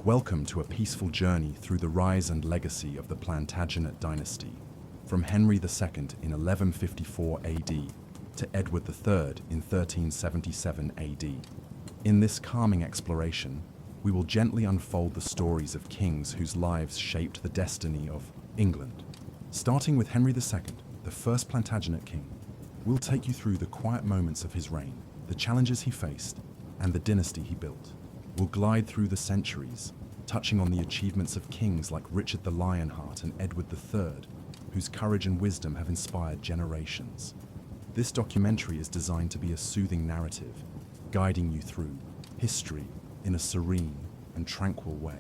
Welcome to a peaceful journey through the rise and legacy of the Plantagenet dynasty, from Henry II in 1154 AD to Edward III in 1377 AD. In this calming exploration, we will gently unfold the stories of kings whose lives shaped the destiny of England. Starting with Henry II, the first Plantagenet king, we'll take you through the quiet moments of his reign, the challenges he faced, and the dynasty he built. We'll glide through the centuries, touching on the achievements of kings like Richard the Lionheart and Edward III, whose courage and wisdom have inspired generations. This documentary is designed to be a soothing narrative, guiding you through history in a serene and tranquil way.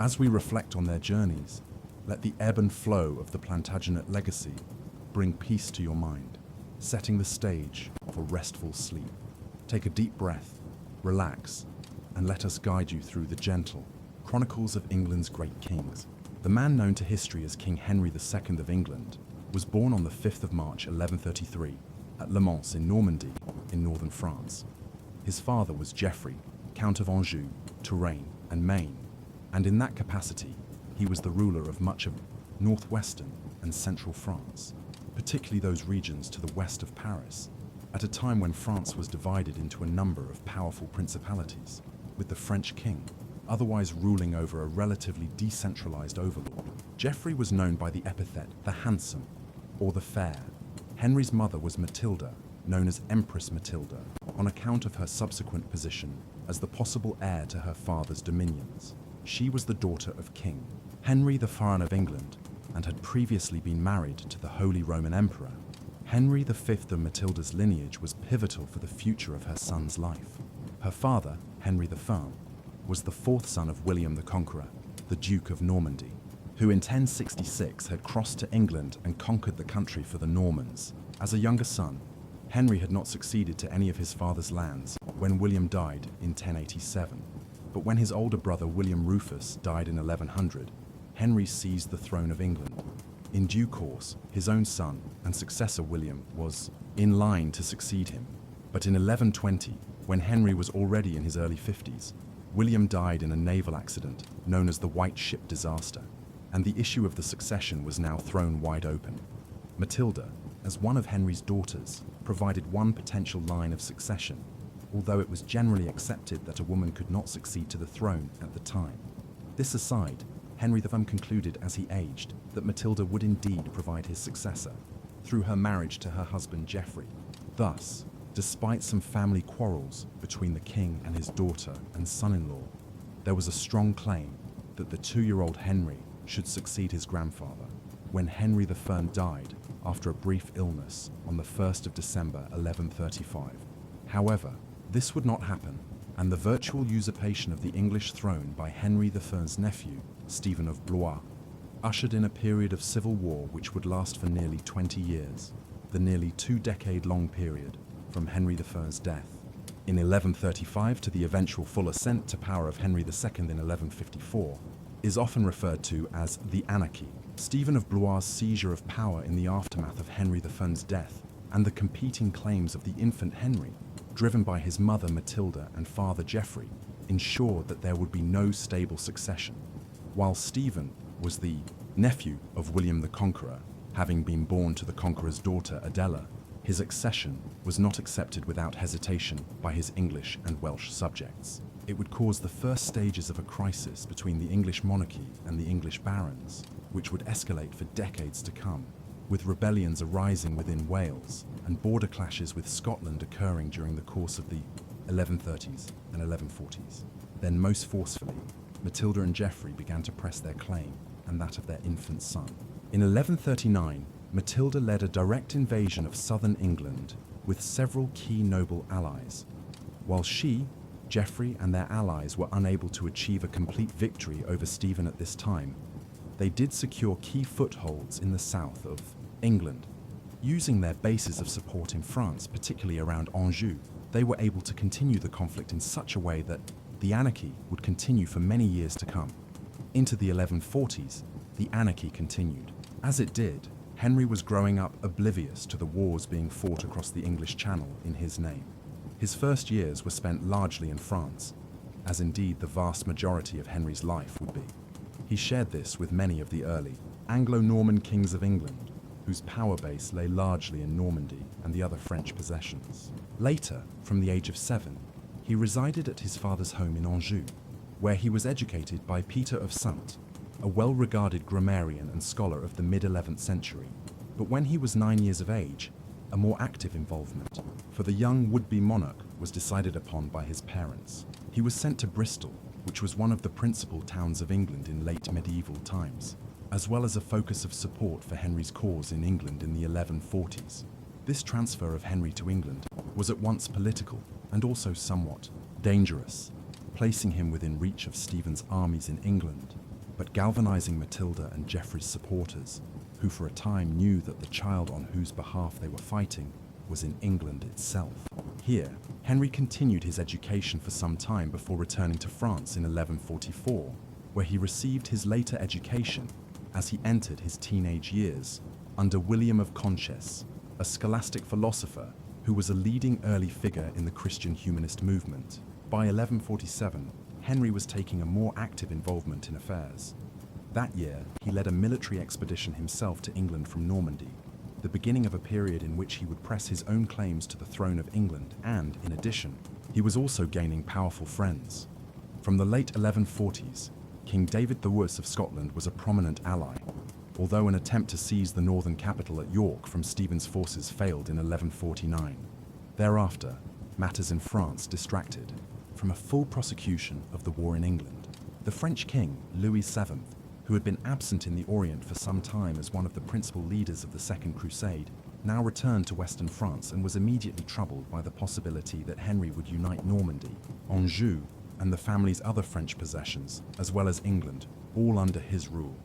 As we reflect on their journeys, let the ebb and flow of the Plantagenet legacy bring peace to your mind, setting the stage for restful sleep. Take a deep breath, relax, and let us guide you through the gentle chronicles of England's great kings. The man known to history as King Henry II of England was born on the 5th of March 1133 at Le Mans in Normandy in northern France. His father was Geoffrey, Count of Anjou, Touraine, and Maine, and in that capacity, he was the ruler of much of northwestern and central France, particularly those regions to the west of Paris, at a time when France was divided into a number of powerful principalities, with the French king otherwise ruling over a relatively decentralized overlord. Geoffrey was known by the epithet the Handsome or the Fair. Henry's mother was Matilda, known as Empress Matilda, on account of her subsequent position as the possible heir to her father's dominions. She was the daughter of King Henry IV of England and had previously been married to the Holy Roman Emperor. Henry V of Matilda's lineage was pivotal for the future of her son's life. Her father, Henry the Firm, was the fourth son of William the Conqueror, the Duke of Normandy, who in 1066 had crossed to England and conquered the country for the Normans. As a younger son, Henry had not succeeded to any of his father's lands when William died in 1087. But when his older brother William Rufus died in 1100, Henry seized the throne of England. In due course, his own son and successor William was in line to succeed him. But in 1120, when Henry was already in his early 50s, William died in a naval accident known as the White Ship Disaster, and the issue of the succession was now thrown wide open. Matilda, as one of Henry's daughters, provided one potential line of succession, although it was generally accepted that a woman could not succeed to the throne at the time. This aside, Henry IV concluded as he aged that Matilda would indeed provide his successor through her marriage to her husband Geoffrey. Thus, despite some family quarrels between the king and his daughter and son-in-law, there was a strong claim that the 2-year-old Henry should succeed his grandfather. When Henry I died after a brief illness on the 1st of December 1135. However, this would not happen, and the virtual usurpation of the English throne by Henry I's nephew, Stephen of Blois, ushered in a period of civil war which would last for nearly 20 years, the nearly 2-decade-long period from Henry I's death in 1135 to the eventual full ascent to power of Henry II in 1154, is often referred to as the Anarchy. Stephen of Blois' seizure of power in the aftermath of Henry I's death and the competing claims of the infant Henry, driven by his mother Matilda and father Geoffrey, ensured that there would be no stable succession. While Stephen was the nephew of William the Conqueror, having been born to the Conqueror's daughter Adela, his accession was not accepted without hesitation by his English and Welsh subjects. It would cause the first stages of a crisis between the English monarchy and the English barons, which would escalate for decades to come, with rebellions arising within Wales and border clashes with Scotland occurring during the course of the 1130s and 1140s. Then most forcefully, Matilda and Geoffrey began to press their claim and that of their infant son. In 1139, Matilda led a direct invasion of southern England with several key noble allies. While she, Geoffrey, and their allies were unable to achieve a complete victory over Stephen at this time, they did secure key footholds in the south of England. Using their bases of support in France, particularly around Anjou, they were able to continue the conflict in such a way that the anarchy would continue for many years to come. Into the 1140s, the anarchy continued. As it did, Henry was growing up oblivious to the wars being fought across the English Channel in his name. His first years were spent largely in France, as indeed the vast majority of Henry's life would be. He shared this with many of the early Anglo-Norman kings of England, whose power base lay largely in Normandy and the other French possessions. Later, from the age of 7, he resided at his father's home in Anjou, where he was educated by Peter of Saintes, a well-regarded grammarian and scholar of the mid-11th century. But when he was 9 years of age, a more active involvement for the young would-be monarch was decided upon by his parents. He was sent to Bristol, which was one of the principal towns of England in late medieval times, as well as a focus of support for Henry's cause in England in the 1140s. This transfer of Henry to England was at once political and also somewhat dangerous, placing him within reach of Stephen's armies in England, but galvanizing Matilda and Geoffrey's supporters, who for a time knew that the child on whose behalf they were fighting was in England itself. Here, Henry continued his education for some time before returning to France in 1144, where he received his later education as he entered his teenage years under William of Conches, a scholastic philosopher who was a leading early figure in the Christian humanist movement. By 1147, Henry was taking a more active involvement in affairs. That year, he led a military expedition himself to England from Normandy, the beginning of a period in which he would press his own claims to the throne of England, and, in addition, he was also gaining powerful friends. From the late 1140s, King David the Wus of Scotland was a prominent ally, although an attempt to seize the northern capital at York from Stephen's forces failed in 1149. Thereafter, matters in France distracted from a full prosecution of the war in England. The French king, Louis VII, who had been absent in the Orient for some time as one of the principal leaders of the Second Crusade, now returned to western France and was immediately troubled by the possibility that Henry would unite Normandy, Anjou, and the family's other French possessions, as well as England, all under his rule.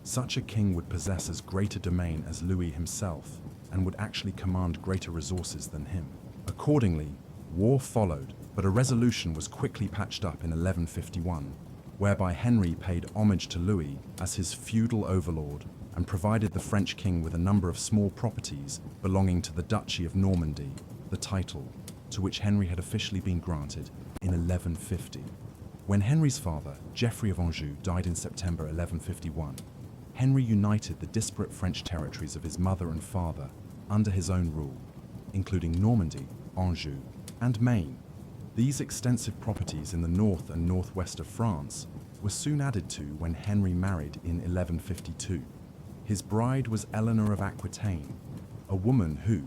Such a king would possess as great a domain as Louis himself, and would actually command greater resources than him. Accordingly, war followed, but a resolution was quickly patched up in 1151, whereby Henry paid homage to Louis as his feudal overlord and provided the French king with a number of small properties belonging to the Duchy of Normandy, the title to which Henry had officially been granted in 1150. When Henry's father, Geoffrey of Anjou, died in September 1151, Henry united the disparate French territories of his mother and father under his own rule, including Normandy, Anjou, and Maine. These extensive properties in the north and northwest of France were soon added to when Henry married in 1152. His bride was Eleanor of Aquitaine, a woman who,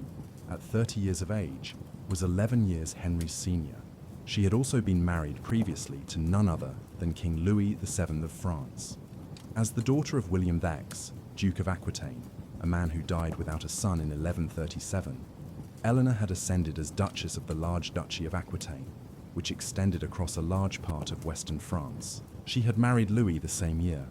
at 30 years of age, was 11 years Henry's senior. She had also been married previously to none other than King Louis VII of France. As the daughter of William X, Duke of Aquitaine, a man who died without a son in 1137, Eleanor had ascended as Duchess of the large Duchy of Aquitaine, which extended across a large part of western France. She had married Louis the same year,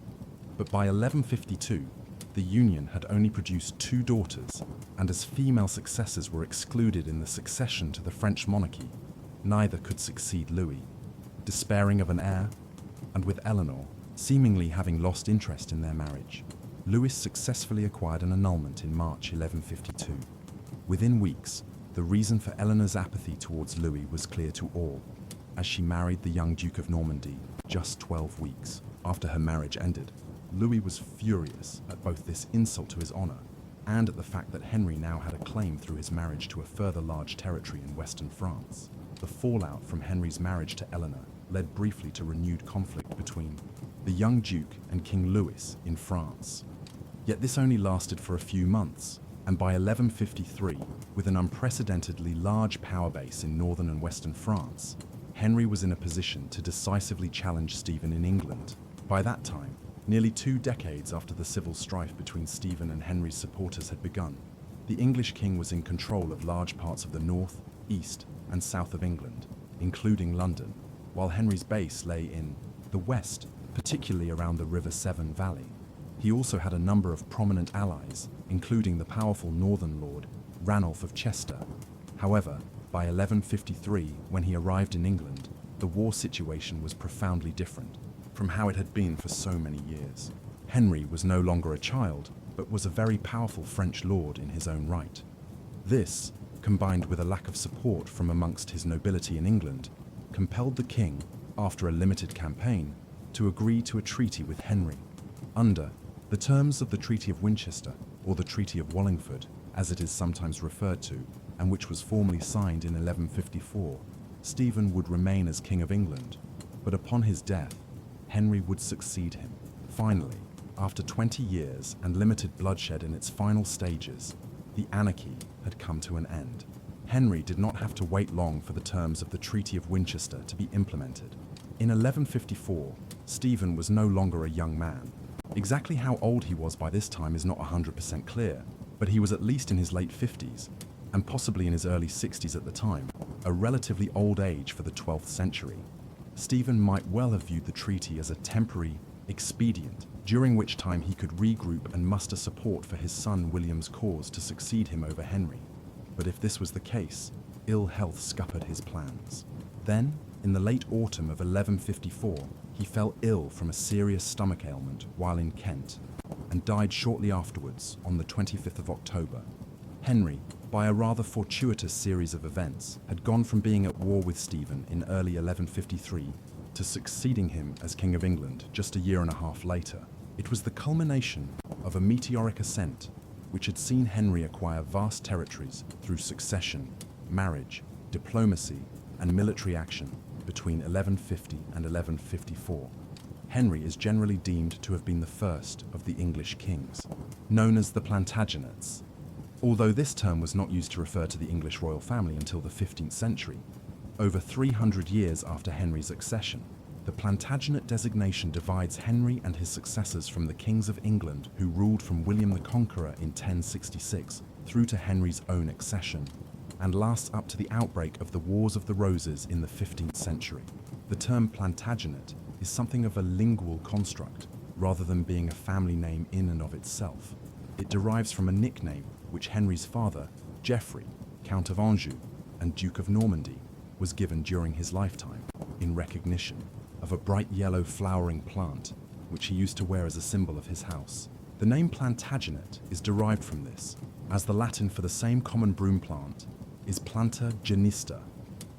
but by 1152, the union had only produced 2 daughters, and as female successors were excluded in the succession to the French monarchy, neither could succeed Louis. Despairing of an heir, and with Eleanor seemingly having lost interest in their marriage, Louis successfully acquired an annulment in March 1152. Within weeks, the reason for Eleanor's apathy towards Louis was clear to all, as she married the young Duke of Normandy just 12 weeks after her marriage ended. Louis was furious at both this insult to his honor and at the fact that Henry now had a claim through his marriage to a further large territory in western France. The fallout from Henry's marriage to Eleanor led briefly to renewed conflict between the young Duke and King Louis in France. Yet this only lasted for a few months, and by 1153, with an unprecedentedly large power base in northern and western France, Henry was in a position to decisively challenge Stephen in England. By that time, nearly 2 decades after the civil strife between Stephen and Henry's supporters had begun, the English king was in control of large parts of the north, east, and south of England, including London, while Henry's base lay in the west, particularly around the River Severn Valley. He also had a number of prominent allies, including the powerful northern lord, Ranulph of Chester. However, by 1153, when he arrived in England, the war situation was profoundly different from how it had been for so many years. Henry was no longer a child, but was a very powerful French lord in his own right. This, combined with a lack of support from amongst his nobility in England, compelled the king, after a limited campaign, to agree to a treaty with Henry. Under the terms of the Treaty of Winchester, or the Treaty of Wallingford, as it is sometimes referred to, and which was formally signed in 1154, Stephen would remain as King of England, but upon his death, Henry would succeed him. Finally, after 20 years and limited bloodshed in its final stages, the anarchy had come to an end. Henry did not have to wait long for the terms of the Treaty of Winchester to be implemented. In 1154, Stephen was no longer a young man. Exactly how old he was by this time is not 100% clear, but he was at least in his late 50s, and possibly in his early 60s at the time, a relatively old age for the 12th century. Stephen might well have viewed the treaty as a temporary expedient, during which time he could regroup and muster support for his son William's cause to succeed him over Henry. But if this was the case, ill health scuppered his plans. Then, in the late autumn of 1154, he fell ill from a serious stomach ailment while in Kent, and died shortly afterwards on the 25th of October. Henry, by a rather fortuitous series of events, had gone from being at war with Stephen in early 1153 to succeeding him as King of England just a year and a half later. It was the culmination of a meteoric ascent which had seen Henry acquire vast territories through succession, marriage, diplomacy, and military action between 1150 and 1154. Henry is generally deemed to have been the first of the English kings, known as the Plantagenets. Although this term was not used to refer to the English royal family until the 15th century, over 300 years after Henry's accession, the Plantagenet designation divides Henry and his successors from the kings of England who ruled from William the Conqueror in 1066 through to Henry's own accession, and lasts up to the outbreak of the Wars of the Roses in the 15th century. The term Plantagenet is something of a lingual construct, rather than being a family name in and of itself. It derives from a nickname which Henry's father, Geoffrey, Count of Anjou and Duke of Normandy, was given during his lifetime, in recognition of a bright yellow flowering plant which he used to wear as a symbol of his house. The name Plantagenet is derived from this, as the Latin for the same common broom plant is Planta genista,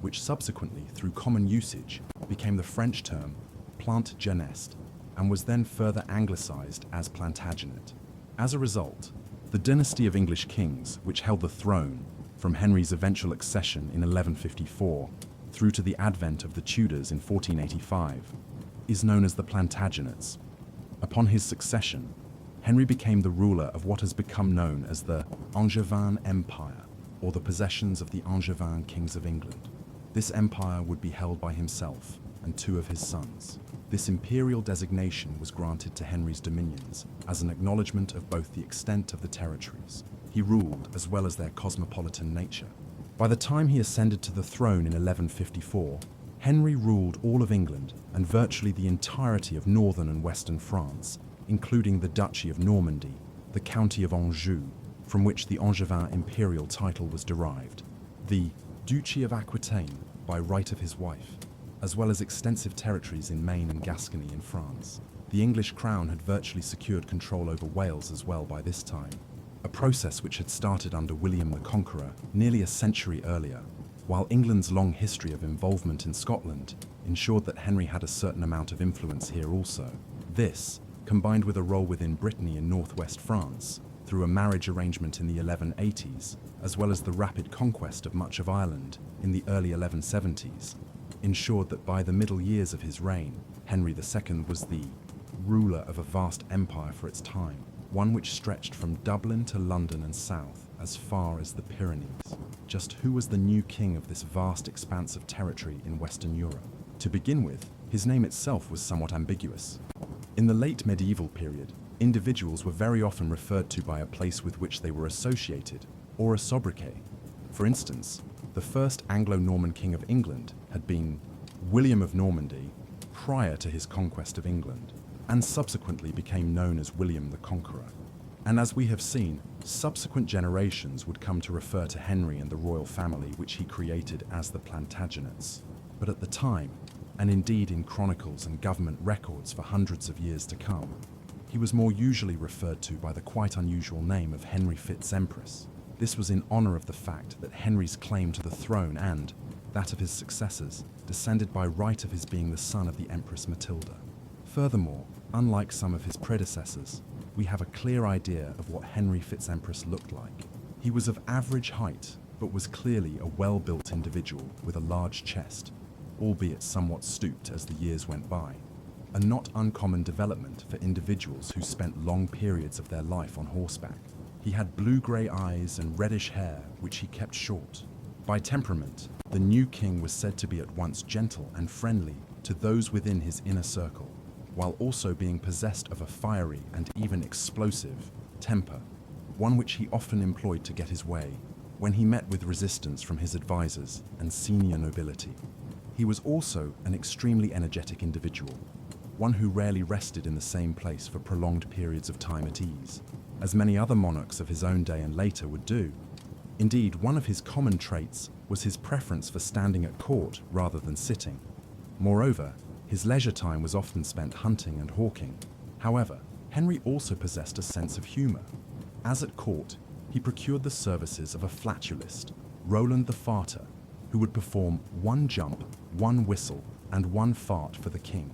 which subsequently, through common usage, became the French term plante geneste, and was then further anglicized as Plantagenet. As a result, the dynasty of English kings, which held the throne from Henry's eventual accession in 1154 through to the advent of the Tudors in 1485, is known as the Plantagenets. Upon his succession, Henry became the ruler of what has become known as the Angevin Empire, or the possessions of the Angevin kings of England. This empire would be held by himself and two of his sons. This imperial designation was granted to Henry's dominions as an acknowledgement of both the extent of the territories he ruled as well as their cosmopolitan nature. By the time he ascended to the throne in 1154, Henry ruled all of England and virtually the entirety of northern and western France, including the Duchy of Normandy, the County of Anjou, from which the Angevin imperial title was derived, the Duchy of Aquitaine by right of his wife, as well as extensive territories in Maine and Gascony in France. The English crown had virtually secured control over Wales as well by this time, a process which had started under William the Conqueror nearly a century earlier, while England's long history of involvement in Scotland ensured that Henry had a certain amount of influence here also. This, combined with a role within Brittany in northwest France, through a marriage arrangement in the 1180s, as well as the rapid conquest of much of Ireland in the early 1170s, ensured that by the middle years of his reign, Henry II was the ruler of a vast empire for its time, one which stretched from Dublin to London and south as far as the Pyrenees. Just who was the new king of this vast expanse of territory in Western Europe? To begin with, his name itself was somewhat ambiguous. In the late medieval period, individuals were very often referred to by a place with which they were associated, or a sobriquet. For instance, the first Anglo-Norman king of England had been William of Normandy prior to his conquest of England, and subsequently became known as William the Conqueror. And as we have seen, subsequent generations would come to refer to Henry and the royal family which he created as the Plantagenets. But at the time, and indeed in chronicles and government records for hundreds of years to come, he was more usually referred to by the quite unusual name of Henry Fitz-Empress. This was in honor of the fact that Henry's claim to the throne and, that of his successors, descended by right of his being the son of the Empress Matilda. Furthermore, unlike some of his predecessors, we have a clear idea of what Henry Fitz-Empress looked like. He was of average height, but was clearly a well-built individual with a large chest, albeit somewhat stooped as the years went by. A not uncommon development for individuals who spent long periods of their life on horseback. He had blue-grey eyes and reddish hair, which he kept short. By temperament, the new king was said to be at once gentle and friendly to those within his inner circle, while also being possessed of a fiery and even explosive temper, one which he often employed to get his way when he met with resistance from his advisors and senior nobility. He was also an extremely energetic individual, one who rarely rested in the same place for prolonged periods of time at ease, as many other monarchs of his own day and later would do. Indeed, one of his common traits was his preference for standing at court rather than sitting. Moreover, his leisure time was often spent hunting and hawking. However, Henry also possessed a sense of humor. As at court, he procured the services of a flatulist, Roland the Farter, who would perform one jump, one whistle, and one fart for the king.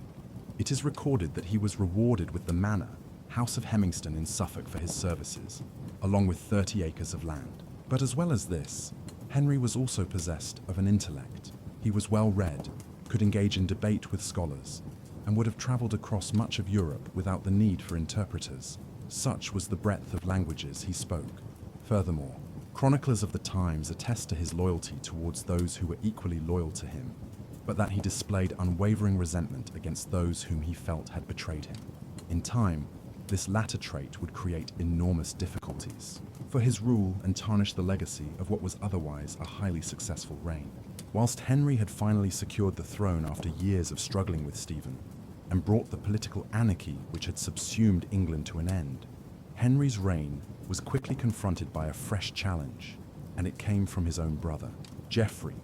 It is recorded that he was rewarded with the manor, House of Hemingston in Suffolk, for his services, along with 30 acres of land. But as well as this, Henry was also possessed of an intellect. He was well read, could engage in debate with scholars, and would have traveled across much of Europe without the need for interpreters. Such was the breadth of languages he spoke. Furthermore, chroniclers of the times attest to his loyalty towards those who were equally loyal to him, but that he displayed unwavering resentment against those whom he felt had betrayed him. In time, this latter trait would create enormous difficulties for his rule and tarnish the legacy of what was otherwise a highly successful reign. Whilst Henry had finally secured the throne after years of struggling with Stephen, and brought the political anarchy which had subsumed England to an end, Henry's reign was quickly confronted by a fresh challenge, and it came from his own brother, Geoffrey.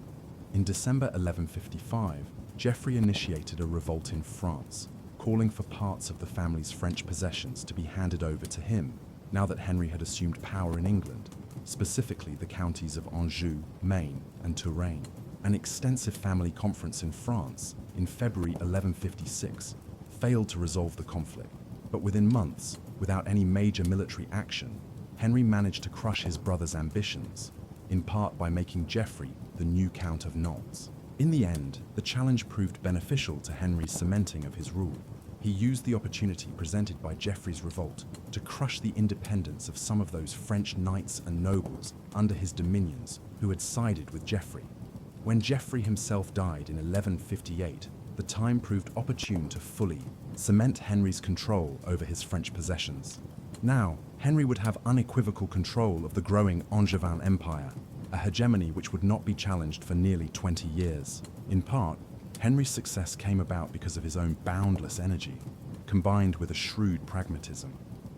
In December 1155, Geoffrey initiated a revolt in France, calling for parts of the family's French possessions to be handed over to him, now that Henry had assumed power in England, specifically the counties of Anjou, Maine, and Touraine. An extensive family conference in France in February 1156 failed to resolve the conflict, but within months, without any major military action, Henry managed to crush his brother's ambitions, in part by making Geoffrey the new Count of Nantes. In the end, the challenge proved beneficial to Henry's cementing of his rule. He used the opportunity presented by Geoffrey's revolt to crush the independence of some of those French knights and nobles under his dominions who had sided with Geoffrey. When Geoffrey himself died in 1158, the time proved opportune to fully cement Henry's control over his French possessions. Now, Henry would have unequivocal control of the growing Angevin Empire, a hegemony which would not be challenged for nearly 20 years. In part, Henry's success came about because of his own boundless energy, combined with a shrewd pragmatism.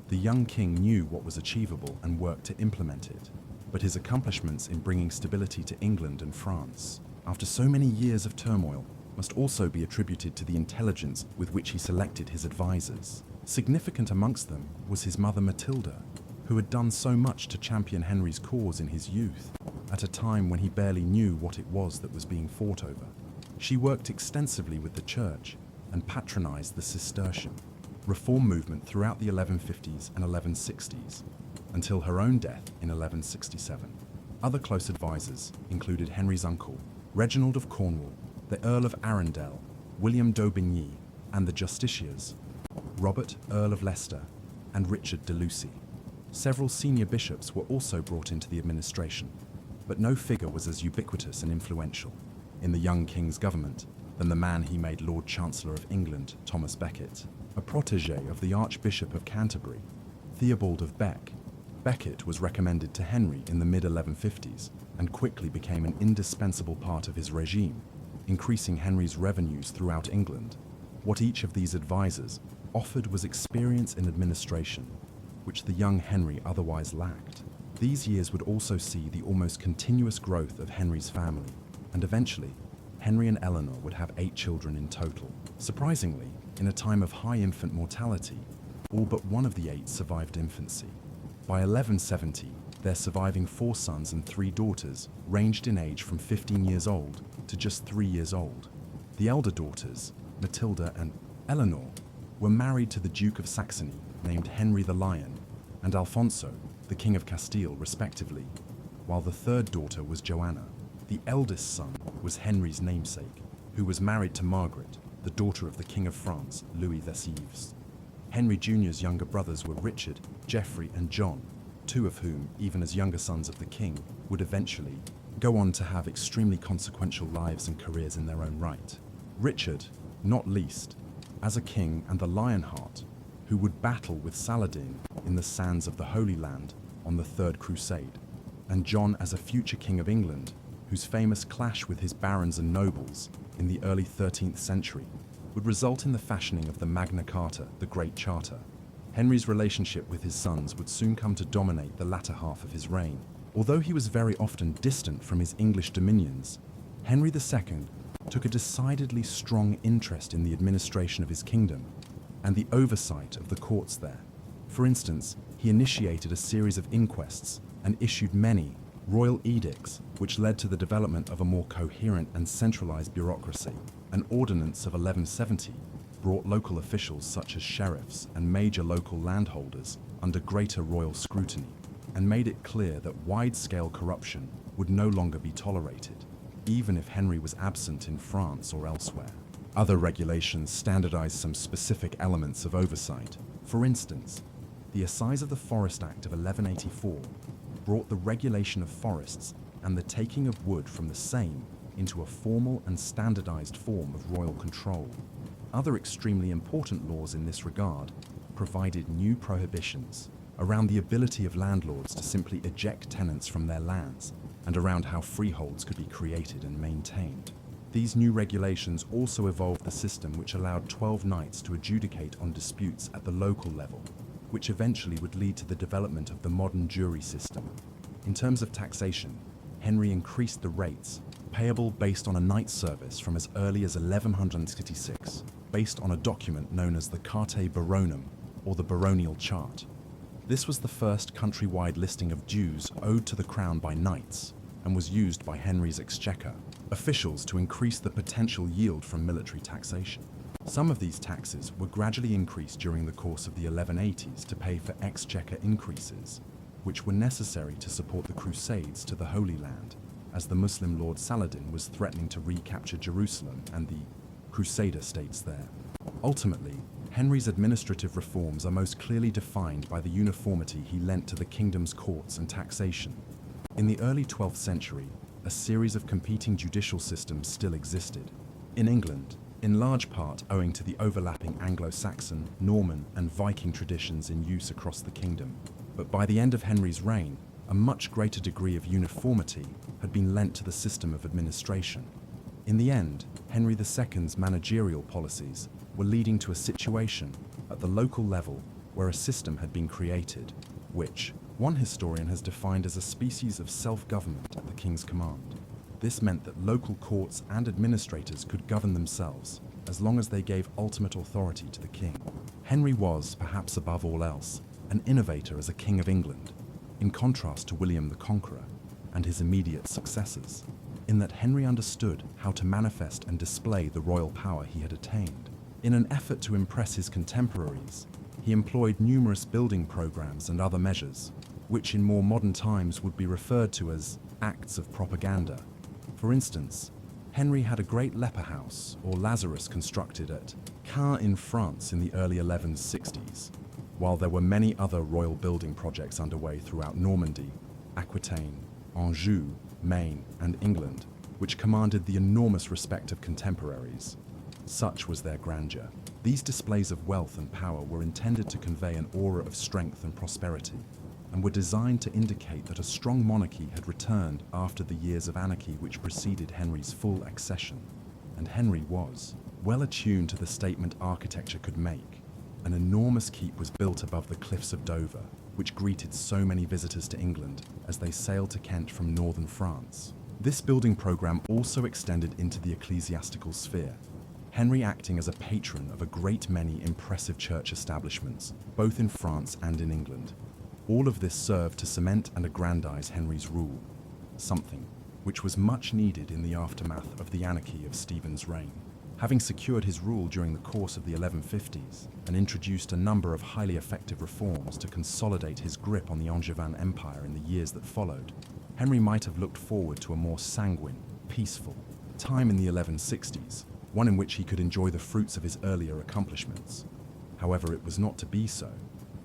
The young king knew what was achievable and worked to implement it, but his accomplishments in bringing stability to England and France, after so many years of turmoil, must also be attributed to the intelligence with which he selected his advisors. Significant amongst them was his mother Matilda, who had done so much to champion Henry's cause in his youth, at a time when he barely knew what it was that was being fought over. She worked extensively with the church and patronized the Cistercian reform movement throughout the 1150s and 1160s, until her own death in 1167. Other close advisors included Henry's uncle, Reginald of Cornwall, the Earl of Arundel, William d'Aubigny, and the justiciars, Robert, Earl of Leicester, and Richard de Lucy. Several senior bishops were also brought into the administration, but no figure was as ubiquitous and influential in the young king's government than the man he made Lord Chancellor of England, Thomas Becket, a protégé of the Archbishop of Canterbury, Theobald of Bec. Becket was recommended to Henry in the mid-1150s and quickly became an indispensable part of his regime, increasing Henry's revenues throughout England. What each of these advisors offered was experience in administration, which the young Henry otherwise lacked. These years would also see the almost continuous growth of Henry's family, and eventually, Henry and Eleanor would have 8 children in total. Surprisingly, in a time of high infant mortality, all but one of the 8 survived infancy. By 1170, Their surviving 4 sons and 3 daughters ranged in age from 15 years old to just 3 years old. The elder daughters, Matilda and Eleanor, were married to the Duke of Saxony, named Henry the Lion, and Alfonso, the King of Castile, respectively, while the third daughter was Joanna. The eldest son was Henry's namesake, who was married to Margaret, the daughter of the King of France, Louis Thesives. Henry Jr.'s younger brothers were Richard, Geoffrey, and John, 2 of whom, even as younger sons of the king, would eventually go on to have extremely consequential lives and careers in their own right. Richard, not least, as a king and the Lionheart, who would battle with Saladin in the sands of the Holy Land on the Third Crusade, and John as a future king of England, whose famous clash with his barons and nobles in the early 13th century would result in the fashioning of the Magna Carta, the Great Charter. Henry's relationship with his sons would soon come to dominate the latter half of his reign. Although he was very often distant from his English dominions, Henry II took a decidedly strong interest in the administration of his kingdom and the oversight of the courts there. For instance, he initiated a series of inquests and issued many royal edicts, which led to the development of a more coherent and centralized bureaucracy. An ordinance of 1170 brought local officials such as sheriffs and major local landholders under greater royal scrutiny, and made it clear that wide-scale corruption would no longer be tolerated, even if Henry was absent in France or elsewhere. Other regulations standardized some specific elements of oversight. For instance, the Assize of the Forest Act of 1184 brought the regulation of forests and the taking of wood from the same into a formal and standardized form of royal control. Other extremely important laws in this regard provided new prohibitions around the ability of landlords to simply eject tenants from their lands and around how freeholds could be created and maintained. These new regulations also evolved the system which allowed 12 knights to adjudicate on disputes at the local level, which eventually would lead to the development of the modern jury system. In terms of taxation, Henry increased the rates payable based on a knight's service from as early as 1166, based on a document known as the Carta Baronum, or the baronial chart. This was the first countrywide listing of dues owed to the crown by knights, and was used by Henry's exchequer officials to increase the potential yield from military taxation. Some of these taxes were gradually increased during the course of the 1180s to pay for exchequer increases, which were necessary to support the Crusades to the Holy Land, as the Muslim Lord Saladin was threatening to recapture Jerusalem and the Crusader states there. Ultimately, Henry's administrative reforms are most clearly defined by the uniformity he lent to the kingdom's courts and taxation. In the early 12th century, a series of competing judicial systems still existed. In England, in large part owing to the overlapping Anglo-Saxon, Norman, and Viking traditions in use across the kingdom. But by the end of Henry's reign, a much greater degree of uniformity had been lent to the system of administration. In the end, Henry II's managerial policies were leading to a situation at the local level where a system had been created, which one historian has defined as a species of self-government at the king's command. This meant that local courts and administrators could govern themselves, as long as they gave ultimate authority to the king. Henry was, perhaps above all else, an innovator as a king of England, in contrast to William the Conqueror and his immediate successors, in that Henry understood how to manifest and display the royal power he had attained. In an effort to impress his contemporaries, he employed numerous building programs and other measures, which in more modern times would be referred to as acts of propaganda. For instance, Henry had a great leper house, or Lazarus, constructed at Caen in France in the early 1160s, while there were many other royal building projects underway throughout Normandy, Aquitaine, Anjou, Maine, and England, which commanded the enormous respect of contemporaries. Such was their grandeur. These displays of wealth and power were intended to convey an aura of strength and prosperity, and were designed to indicate that a strong monarchy had returned after the years of anarchy which preceded Henry's full accession. And Henry was well attuned to the statement architecture could make. An enormous keep was built above the cliffs of Dover, which greeted so many visitors to England as they sailed to Kent from northern France. This building program also extended into the ecclesiastical sphere, Henry acting as a patron of a great many impressive church establishments, both in France and in England. All of this served to cement and aggrandize Henry's rule, something which was much needed in the aftermath of the anarchy of Stephen's reign. Having secured his rule during the course of the 1150s and introduced a number of highly effective reforms to consolidate his grip on the Angevin Empire in the years that followed, Henry might have looked forward to a more sanguine, peaceful time in the 1160s, one in which he could enjoy the fruits of his earlier accomplishments. However, it was not to be so.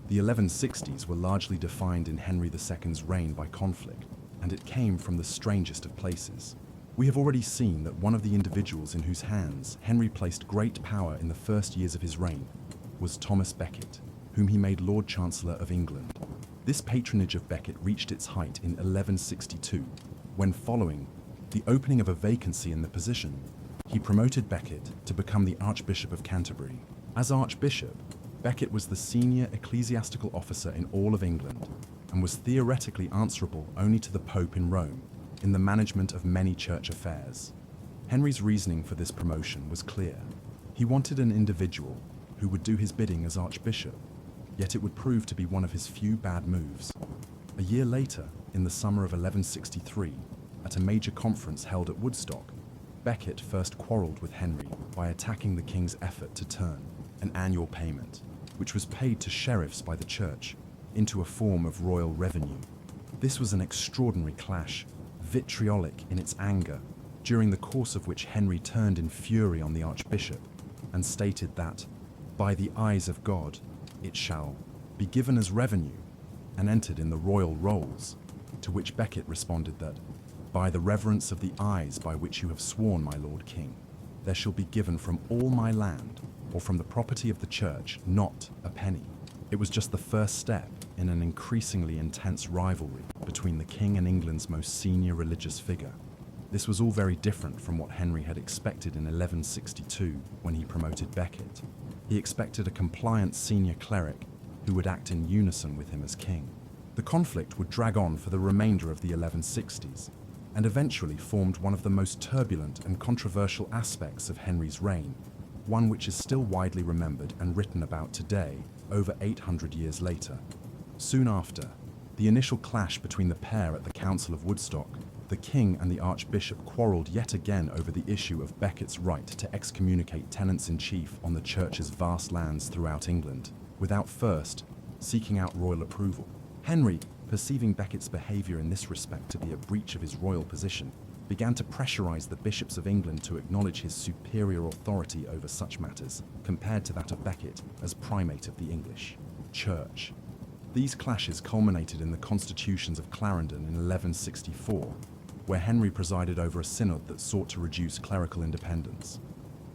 The 1160s were largely defined in Henry II's reign by conflict, and it came from the strangest of places. We have already seen that one of the individuals in whose hands Henry placed great power in the first years of his reign was Thomas Becket, whom he made Lord Chancellor of England. This patronage of Becket reached its height in 1162, when, following the opening of a vacancy in the position, he promoted Becket to become the Archbishop of Canterbury. As Archbishop, Becket was the senior ecclesiastical officer in all of England and was theoretically answerable only to the Pope in Rome in the management of many church affairs. Henry's reasoning for this promotion was clear. He wanted an individual who would do his bidding as Archbishop, yet it would prove to be one of his few bad moves. A year later, in the summer of 1163, at a major conference held at Woodstock, Becket first quarrelled with Henry by attacking the king's effort to turn an annual payment, which was paid to sheriffs by the church, into a form of royal revenue. This was an extraordinary clash, vitriolic in its anger, during the course of which Henry turned in fury on the Archbishop and stated that, by the eyes of God, it shall be given as revenue, and entered in the royal rolls, to which Becket responded that, by the reverence of the eyes by which you have sworn, my Lord King, there shall be given from all my land, or from the property of the church, not a penny. It was just the first step in an increasingly intense rivalry between the king and England's most senior religious figure. This was all very different from what Henry had expected in 1162 when he promoted Becket. He expected a compliant senior cleric who would act in unison with him as king. The conflict would drag on for the remainder of the 1160s and eventually formed one of the most turbulent and controversial aspects of Henry's reign, one which is still widely remembered and written about today, over 800 years later. Soon after the initial clash between the pair at the Council of Woodstock, the king and the Archbishop quarrelled yet again over the issue of Becket's right to excommunicate tenants-in-chief on the church's vast lands throughout England, without first seeking out royal approval. Henry, perceiving Becket's behaviour in this respect to be a breach of his royal position, began to pressurize the bishops of England to acknowledge his superior authority over such matters, compared to that of Becket as primate of the English Church. These clashes culminated in the Constitutions of Clarendon in 1164, where Henry presided over a synod that sought to reduce clerical independence.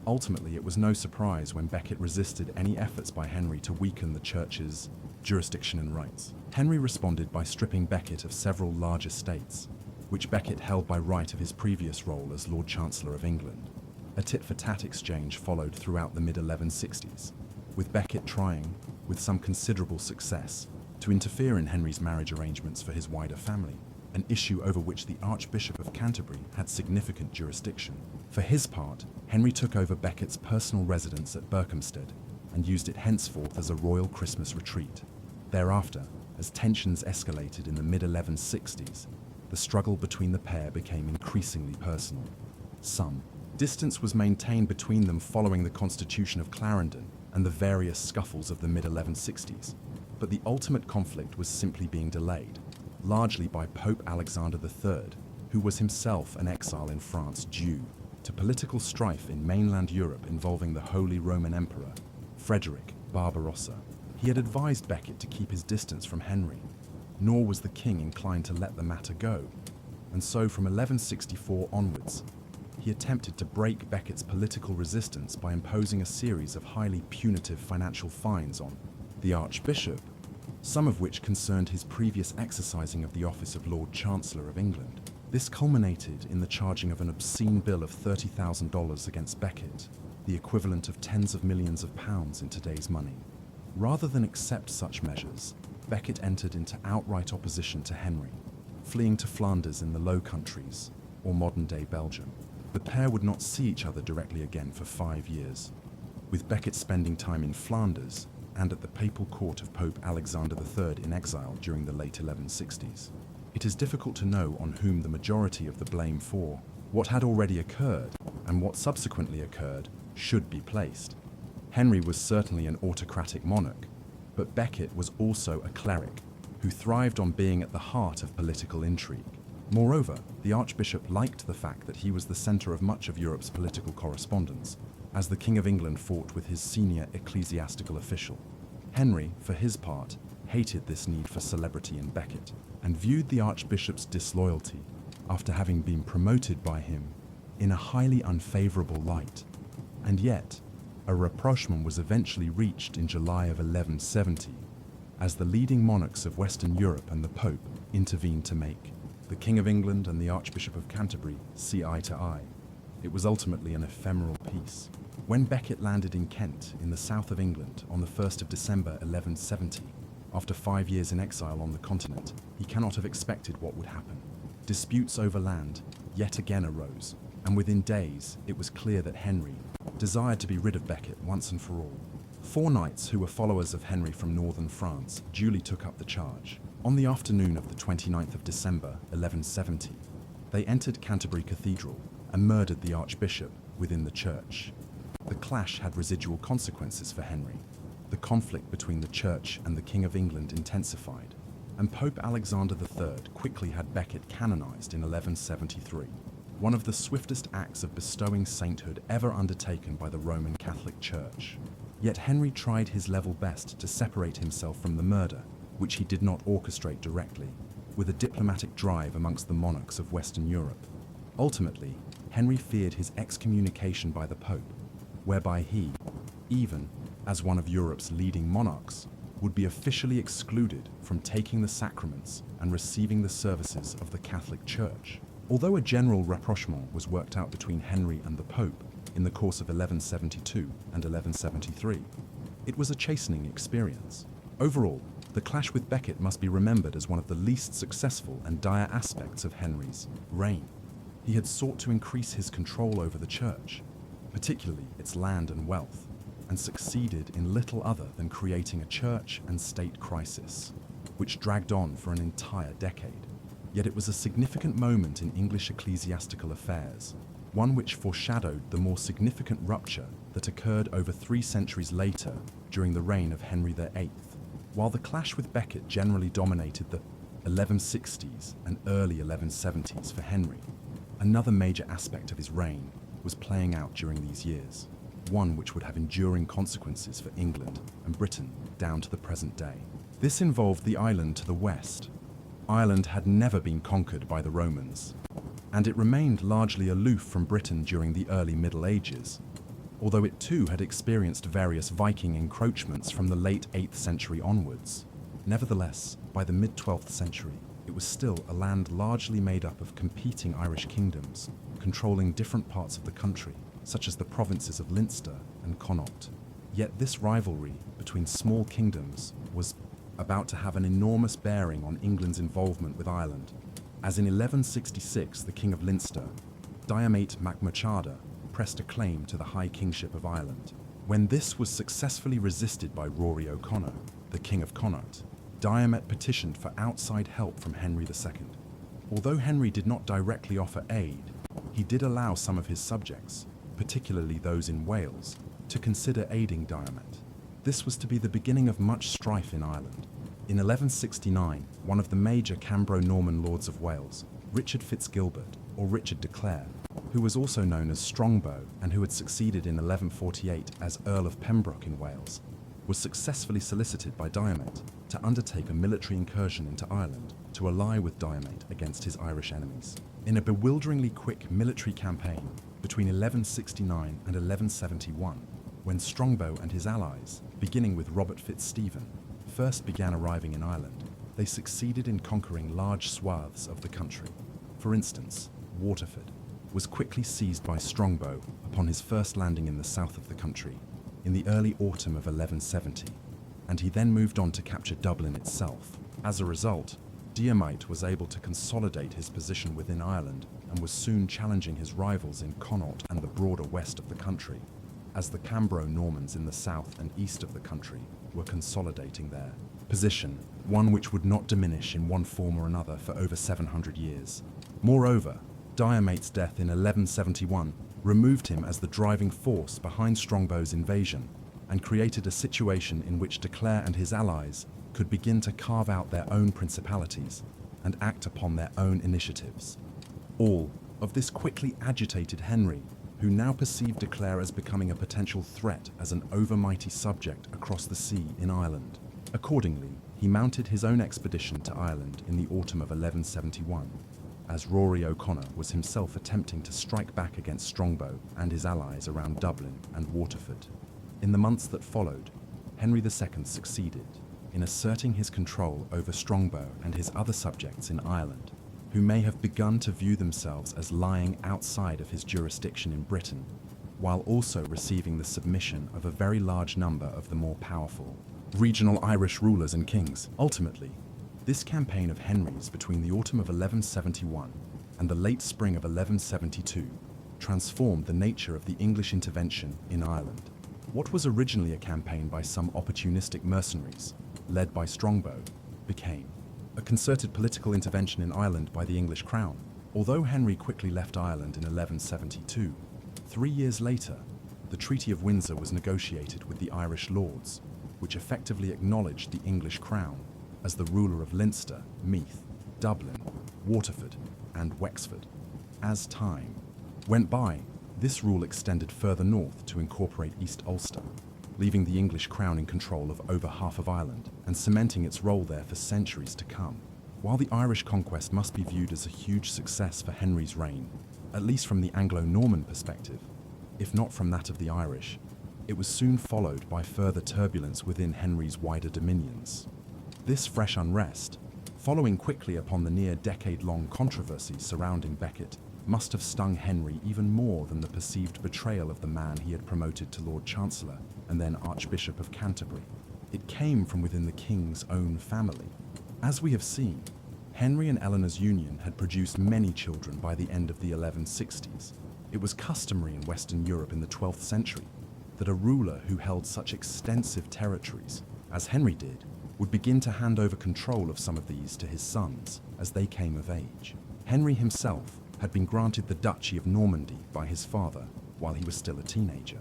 Ultimately, it was no surprise when Becket resisted any efforts by Henry to weaken the church's jurisdiction and rights. Henry responded by stripping Becket of several large estates, which Becket held by right of his previous role as Lord Chancellor of England. A tit-for-tat exchange followed throughout the mid-1160s, with Becket trying, with some considerable success, to interfere in Henry's marriage arrangements for his wider family, an issue over which the Archbishop of Canterbury had significant jurisdiction. For his part, Henry took over Becket's personal residence at Berkhamsted and used it henceforth as a royal Christmas retreat. Thereafter, as tensions escalated in the mid-1160s, the struggle between the pair became increasingly personal. Some distance was maintained between them following the Constitution of Clarendon and the various scuffles of the mid-1160s, but the ultimate conflict was simply being delayed, largely by Pope Alexander III, who was himself an exile in France due to political strife in mainland Europe involving the Holy Roman Emperor, Frederick Barbarossa. He had advised Becket to keep his distance from Henry, nor was the king inclined to let the matter go, and so from 1164 onwards, he attempted to break Becket's political resistance by imposing a series of highly punitive financial fines on the Archbishop, some of which concerned his previous exercising of the office of Lord Chancellor of England. This culminated in the charging of an obscene bill of $30,000 against Becket, the equivalent of tens of millions of pounds in today's money. Rather than accept such measures, Becket entered into outright opposition to Henry, fleeing to Flanders in the Low Countries, or modern-day Belgium. The pair would not see each other directly again for 5 years, with Becket spending time in Flanders and at the papal court of Pope Alexander III in exile during the late 1160s. It is difficult to know on whom the majority of the blame for what had already occurred and what subsequently occurred should be placed. Henry was certainly an autocratic monarch, but Becket was also a cleric who thrived on being at the heart of political intrigue. Moreover, the Archbishop liked the fact that he was the center of much of Europe's political correspondence, as the King of England fought with his senior ecclesiastical official. Henry, for his part, hated this need for celebrity in Becket, and viewed the Archbishop's disloyalty, after having been promoted by him, in a highly unfavorable light. And yet, a rapprochement was eventually reached in July of 1170, as the leading monarchs of Western Europe and the Pope intervened to make the King of England and the Archbishop of Canterbury see eye to eye. It was ultimately an ephemeral peace. When Becket landed in Kent, in the south of England, on the 1st of December 1170, after 5 years in exile on the continent, he cannot have expected what would happen. Disputes over land yet again arose, and within days it was clear that Henry desired to be rid of Becket once and for all. 4 knights who were followers of Henry from northern France duly took up the charge. On the afternoon of the 29th of December 1170, they entered Canterbury Cathedral and murdered the Archbishop within the church. The clash had residual consequences for Henry. The conflict between the Church and the King of England intensified, and Pope Alexander III quickly had Becket canonized in 1173, one of the swiftest acts of bestowing sainthood ever undertaken by the Roman Catholic Church. Yet Henry tried his level best to separate himself from the murder, which he did not orchestrate directly, with a diplomatic drive amongst the monarchs of Western Europe. Ultimately, Henry feared his excommunication by the Pope, whereby he, even as one of Europe's leading monarchs, would be officially excluded from taking the sacraments and receiving the services of the Catholic Church. Although a general rapprochement was worked out between Henry and the Pope in the course of 1172 and 1173, it was a chastening experience. Overall, the clash with Becket must be remembered as one of the least successful and dire aspects of Henry's reign. He had sought to increase his control over the Church, particularly its land and wealth, and succeeded in little other than creating a church and state crisis, which dragged on for an entire decade. Yet it was a significant moment in English ecclesiastical affairs, one which foreshadowed the more significant rupture that occurred over 3 centuries later during the reign of Henry VIII. While the clash with Becket generally dominated the 1160s and early 1170s for Henry, another major aspect of his reign was playing out during these years, one which would have enduring consequences for England and Britain down to the present day. This involved the island to the west. Ireland had never been conquered by the Romans, and it remained largely aloof from Britain during the early Middle Ages, although it too had experienced various Viking encroachments from the late 8th century onwards. Nevertheless, by the mid-12th century, it was still a land largely made up of competing Irish kingdoms, controlling different parts of the country, such as the provinces of Leinster and Connaught. Yet this rivalry between small kingdoms was about to have an enormous bearing on England's involvement with Ireland, as in 1166 the King of Leinster, Diarmait mac Murchada, pressed a claim to the High Kingship of Ireland. When this was successfully resisted by Rory O'Connor, the King of Connaught, Diarmait petitioned for outside help from Henry II. Although Henry did not directly offer aid, he did allow some of his subjects, particularly those in Wales, to consider aiding Diarmait. This was to be the beginning of much strife in Ireland. In 1169, one of the major Cambro-Norman lords of Wales, Richard Fitzgilbert, or Richard de Clare, who was also known as Strongbow and who had succeeded in 1148 as Earl of Pembroke in Wales, was successfully solicited by Diarmait to undertake a military incursion into Ireland to ally with Diarmait against his Irish enemies. In a bewilderingly quick military campaign between 1169 and 1171, when Strongbow and his allies, beginning with Robert Fitzstephen, first began arriving in Ireland, they succeeded in conquering large swaths of the country. For instance, Waterford was quickly seized by Strongbow upon his first landing in the south of the country in the early autumn of 1170, and he then moved on to capture Dublin itself. As a result, Diarmait was able to consolidate his position within Ireland and was soon challenging his rivals in Connaught and the broader west of the country. as the Cambro-Normans in the south and east of the country were consolidating their position, one which would not diminish in one form or another for over 700 years. Moreover, Diomate's death in 1171 removed him as the driving force behind Strongbow's invasion and created a situation in which de Clare and his allies could begin to carve out their own principalities and act upon their own initiatives. All of this quickly agitated Henry, who now perceived de Clare as becoming a potential threat as an overmighty subject across the sea in Ireland. Accordingly, he mounted his own expedition to Ireland in the autumn of 1171, as Rory O'Connor was himself attempting to strike back against Strongbow and his allies around Dublin and Waterford. In the months that followed, Henry II succeeded in asserting his control over Strongbow and his other subjects in Ireland, who may have begun to view themselves as lying outside of his jurisdiction in Britain, while also receiving the submission of a very large number of the more powerful regional Irish rulers and kings. Ultimately, this campaign of Henry's between the autumn of 1171 and the late spring of 1172 transformed the nature of the English intervention in Ireland. What was originally a campaign by some opportunistic mercenaries, led by Strongbow, became a concerted political intervention in Ireland by the English crown. Although Henry quickly left Ireland in 1172, 3 years later, the Treaty of Windsor was negotiated with the Irish lords, which effectively acknowledged the English crown as the ruler of Leinster, Meath, Dublin, Waterford, and Wexford. As time went by, this rule extended further north to incorporate East Ulster, leaving the English crown in control of over half of Ireland and cementing its role there for centuries to come. While the Irish conquest must be viewed as a huge success for Henry's reign, at least from the Anglo-Norman perspective, if not from that of the Irish, it was soon followed by further turbulence within Henry's wider dominions. This fresh unrest, following quickly upon the near decade-long controversy surrounding Becket, must have stung Henry even more than the perceived betrayal of the man he had promoted to Lord Chancellor and then Archbishop of Canterbury. It came from within the king's own family. As we have seen, Henry and Eleanor's union had produced many children by the end of the 1160s. It was customary in Western Europe in the 12th century that a ruler who held such extensive territories, as Henry did, would begin to hand over control of some of these to his sons as they came of age. Henry himself had been granted the Duchy of Normandy by his father while he was still a teenager.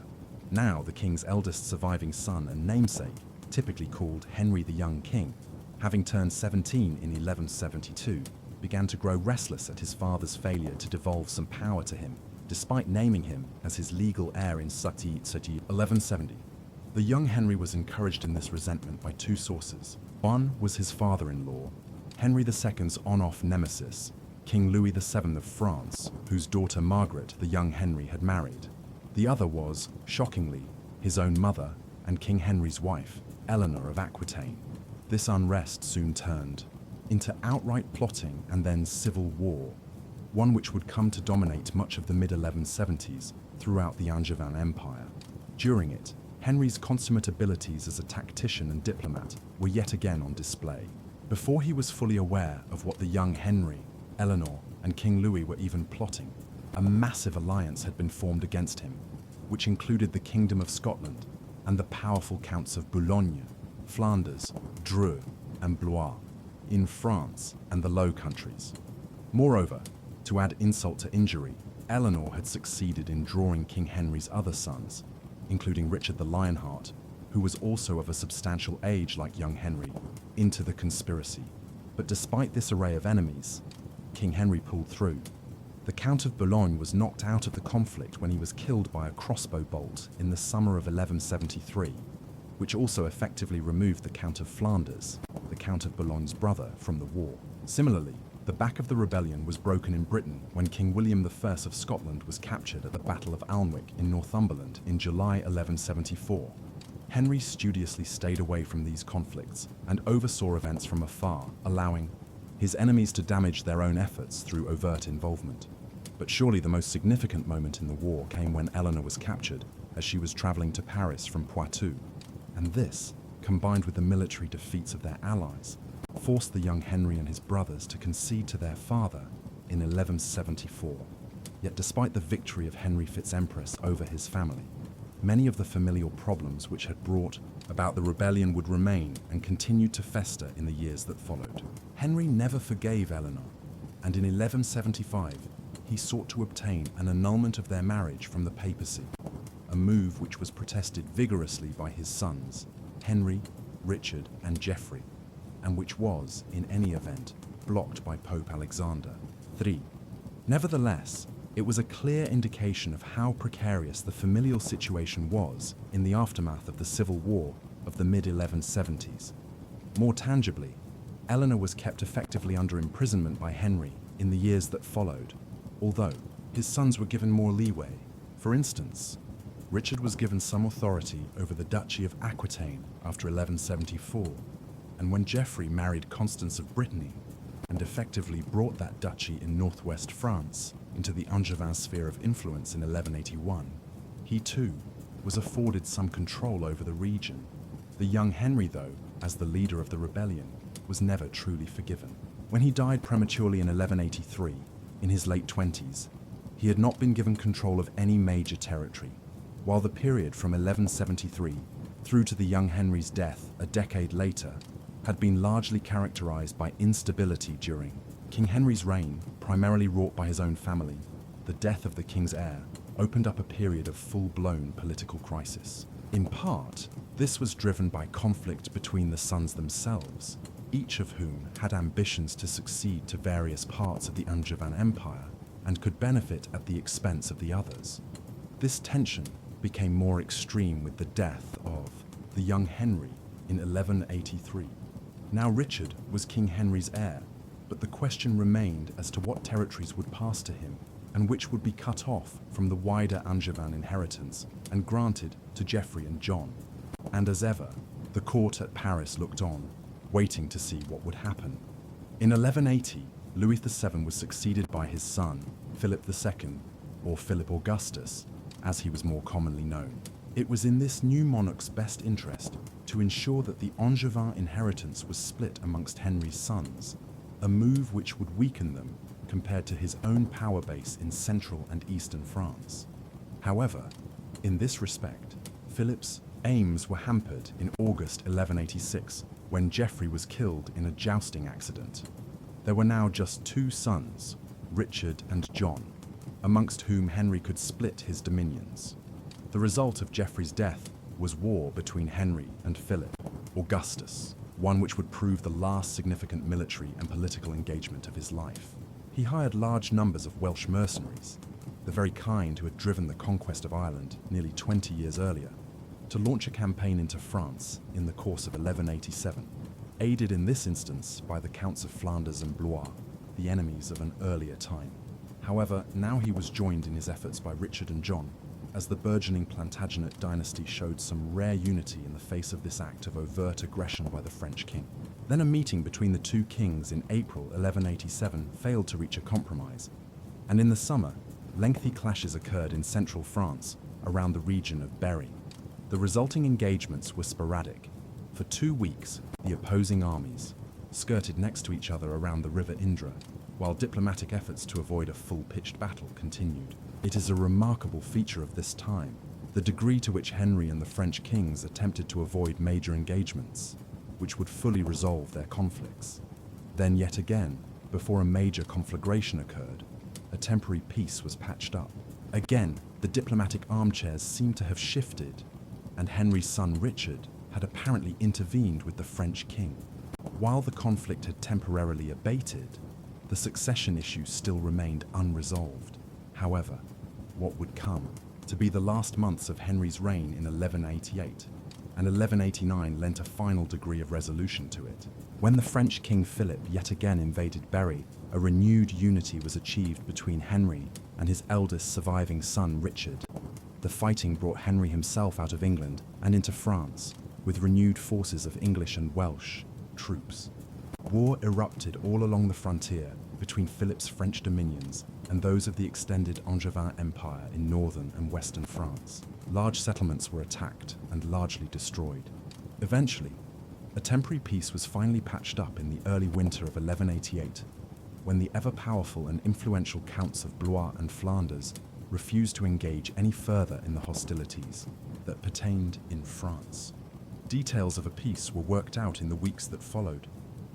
Now the king's eldest surviving son and namesake, typically called Henry the Young King, having turned 17 in 1172, began to grow restless at his father's failure to devolve some power to him, despite naming him as his legal heir in 1170. The young Henry was encouraged in this resentment by two sources. One was his father-in-law, Henry II's on-off nemesis, King Louis VII of France, whose daughter Margaret the young Henry had married. The other was, shockingly, his own mother and King Henry's wife, Eleanor of Aquitaine. This unrest soon turned into outright plotting and then civil war, one which would come to dominate much of the mid-1170s throughout the Angevin Empire. During it, Henry's consummate abilities as a tactician and diplomat were yet again on display. Before he was fully aware of what the young Henry, Eleanor, and King Louis were even plotting, a massive alliance had been formed against him, which included the Kingdom of Scotland and the powerful counts of Boulogne, Flanders, Dreux, and Blois, in France and the Low Countries. Moreover, to add insult to injury, Eleanor had succeeded in drawing King Henry's other sons, including Richard the Lionheart, who was also of a substantial age like young Henry, into the conspiracy. But despite this array of enemies, King Henry pulled through. The Count of Boulogne was knocked out of the conflict when he was killed by a crossbow bolt in the summer of 1173, which also effectively removed the Count of Flanders, the Count of Boulogne's brother, from the war. Similarly, the back of the rebellion was broken in Britain when King William I of Scotland was captured at the Battle of Alnwick in Northumberland in July 1174. Henry studiously stayed away from these conflicts and oversaw events from afar, allowing his enemies to damage their own efforts through overt involvement. But surely the most significant moment in the war came when Eleanor was captured as she was traveling to Paris from Poitou. And this, combined with the military defeats of their allies, forced the young Henry and his brothers to concede to their father in 1174. Yet despite the victory of Henry Fitz-Empress over his family, many of the familial problems which had brought about the rebellion would remain and continued to fester in the years that followed. Henry never forgave Eleanor, and in 1175 he sought to obtain an annulment of their marriage from the papacy, a move which was protested vigorously by his sons, Henry, Richard, and Geoffrey, and which was, in any event, blocked by Pope Alexander III. Nevertheless, it was a clear indication of how precarious the familial situation was in the aftermath of the Civil War of the mid-1170s. More tangibly, Eleanor was kept effectively under imprisonment by Henry in the years that followed, although his sons were given more leeway. For instance, Richard was given some authority over the Duchy of Aquitaine after 1174, and when Geoffrey married Constance of Brittany and effectively brought that duchy in northwest France into the Angevin sphere of influence in 1181, he too was afforded some control over the region. The young Henry, though, as the leader of the rebellion, was never truly forgiven. When he died prematurely in 1183, in his late 20s, he had not been given control of any major territory, while the period from 1173 through to the young Henry's death a decade later had been largely characterized by instability during King Henry's reign, primarily wrought by his own family. The death of the king's heir opened up a period of full-blown political crisis. In part, this was driven by conflict between the sons themselves, each of whom had ambitions to succeed to various parts of the Angevin Empire and could benefit at the expense of the others. This tension became more extreme with the death of the young Henry in 1183. Now Richard was King Henry's heir, but the question remained as to what territories would pass to him and which would be cut off from the wider Angevin inheritance and granted to Geoffrey and John. And as ever, the court at Paris looked on, waiting to see what would happen. In 1180, Louis VII was succeeded by his son, Philip II, or Philip Augustus, as he was more commonly known. It was in this new monarch's best interest to ensure that the Angevin inheritance was split amongst Henry's sons, a move which would weaken them compared to his own power base in central and eastern France. However, in this respect, Philip's aims were hampered in August 1186 when Geoffrey was killed in a jousting accident. There were now just two sons, Richard and John, amongst whom Henry could split his dominions. The result of Geoffrey's death was war between Henry and Philip Augustus, one which would prove the last significant military and political engagement of his life. He hired large numbers of Welsh mercenaries, the very kind who had driven the conquest of Ireland nearly 20 years earlier, to launch a campaign into France in the course of 1187, aided in this instance by the Counts of Flanders and Blois, the enemies of an earlier time. However, now he was joined in his efforts by Richard and John, as the burgeoning Plantagenet dynasty showed some rare unity in the face of this act of overt aggression by the French king. Then a meeting between the two kings in April 1187 failed to reach a compromise, and in the summer, lengthy clashes occurred in central France around the region of Berry. The resulting engagements were sporadic. For 2 weeks, the opposing armies skirted next to each other around the river Indre, while diplomatic efforts to avoid a full-pitched battle continued. It is a remarkable feature of this time, the degree to which Henry and the French kings attempted to avoid major engagements, which would fully resolve their conflicts. Then yet again, before a major conflagration occurred, a temporary peace was patched up. Again, the diplomatic armchairs seemed to have shifted, and Henry's son Richard had apparently intervened with the French king. While the conflict had temporarily abated, the succession issue still remained unresolved. However, what would come to be the last months of Henry's reign in 1188 and 1189 lent a final degree of resolution to it. When the French King Philip yet again invaded Berry, a renewed unity was achieved between Henry and his eldest surviving son Richard. The fighting brought Henry himself out of England and into France, with renewed forces of English and Welsh troops. War erupted all along the frontier between Philip's French dominions and those of the extended Angevin Empire in northern and western France. Large settlements were attacked and largely destroyed. Eventually, a temporary peace was finally patched up in the early winter of 1188, when the ever-powerful and influential Counts of Blois and Flanders refused to engage any further in the hostilities that pertained in France. Details of a peace were worked out in the weeks that followed,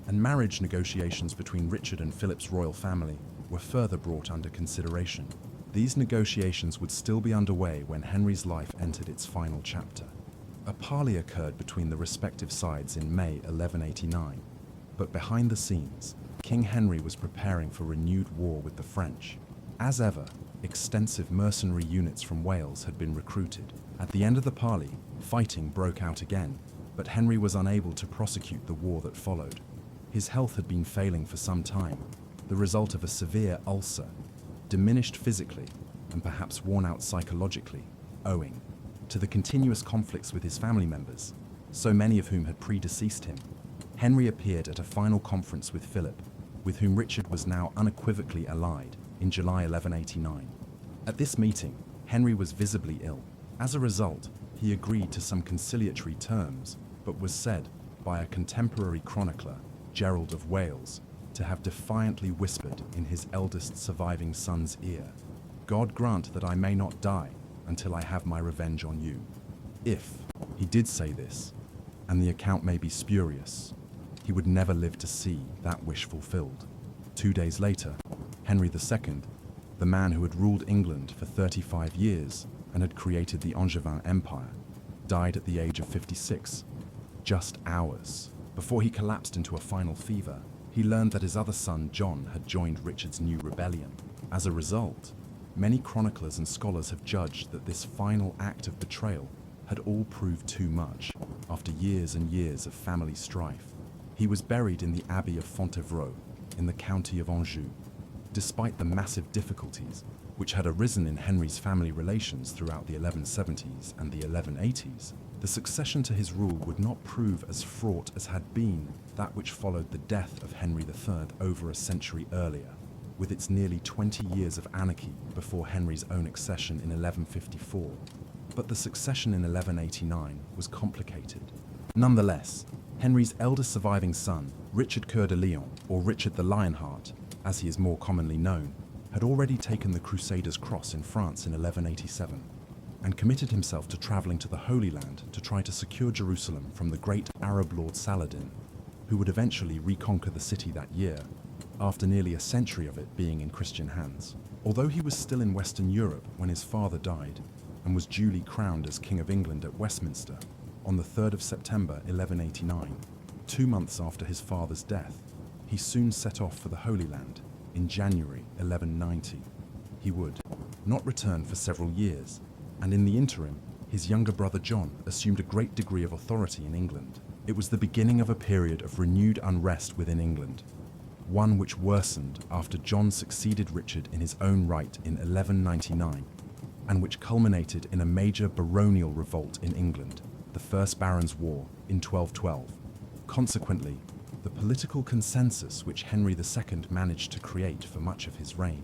and marriage negotiations between Richard and Philip's royal family were further brought under consideration. These negotiations would still be underway when Henry's life entered its final chapter. A parley occurred between the respective sides in May 1189, but behind the scenes, King Henry was preparing for renewed war with the French. As ever, extensive mercenary units from Wales had been recruited. At the end of the parley, fighting broke out again, but Henry was unable to prosecute the war that followed. His health had been failing for some time, the result of a severe ulcer, diminished physically and perhaps worn out psychologically, owing to the continuous conflicts with his family members, so many of whom had predeceased him. Henry appeared at a final conference with Philip, with whom Richard was now unequivocally allied, in July 1189. At this meeting, Henry was visibly ill. As a result, he agreed to some conciliatory terms, but was said, by a contemporary chronicler, Gerald of Wales, to have defiantly whispered in his eldest surviving son's ear, "God grant that I may not die until I have my revenge on you." If he did say this, and the account may be spurious, he would never live to see that wish fulfilled. 2 days later, Henry II, the man who had ruled England for 35 years and had created the Angevin Empire, died at the age of 56, just hours before he collapsed into a final fever. He learned that his other son, John, had joined Richard's new rebellion. As a result, many chroniclers and scholars have judged that this final act of betrayal had all proved too much after years and years of family strife. He was buried in the Abbey of Fontevraud in the county of Anjou. Despite the massive difficulties which had arisen in Henry's family relations throughout the 1170s and the 1180s, the succession to his rule would not prove as fraught as had been that which followed the death of Henry III over a century earlier, with its nearly 20 years of anarchy before Henry's own accession in 1154. But the succession in 1189 was complicated. Nonetheless, Henry's eldest surviving son, Richard Coeur de Lion, or Richard the Lionheart, as he is more commonly known, had already taken the Crusaders' cross in France in 1187, and committed himself to traveling to the Holy Land to try to secure Jerusalem from the great Arab lord Saladin, who would eventually reconquer the city that year, after nearly a century of it being in Christian hands. Although he was still in Western Europe when his father died, and was duly crowned as King of England at Westminster on the 3rd of September 1189, 2 months after his father's death, he soon set off for the Holy Land in January 1190. He would not return for several years, and in the interim, his younger brother John assumed a great degree of authority in England. It was the beginning of a period of renewed unrest within England, one which worsened after John succeeded Richard in his own right in 1199, and which culminated in a major baronial revolt in England, the First Barons' War, in 1212. Consequently, the political consensus which Henry II managed to create for much of his reign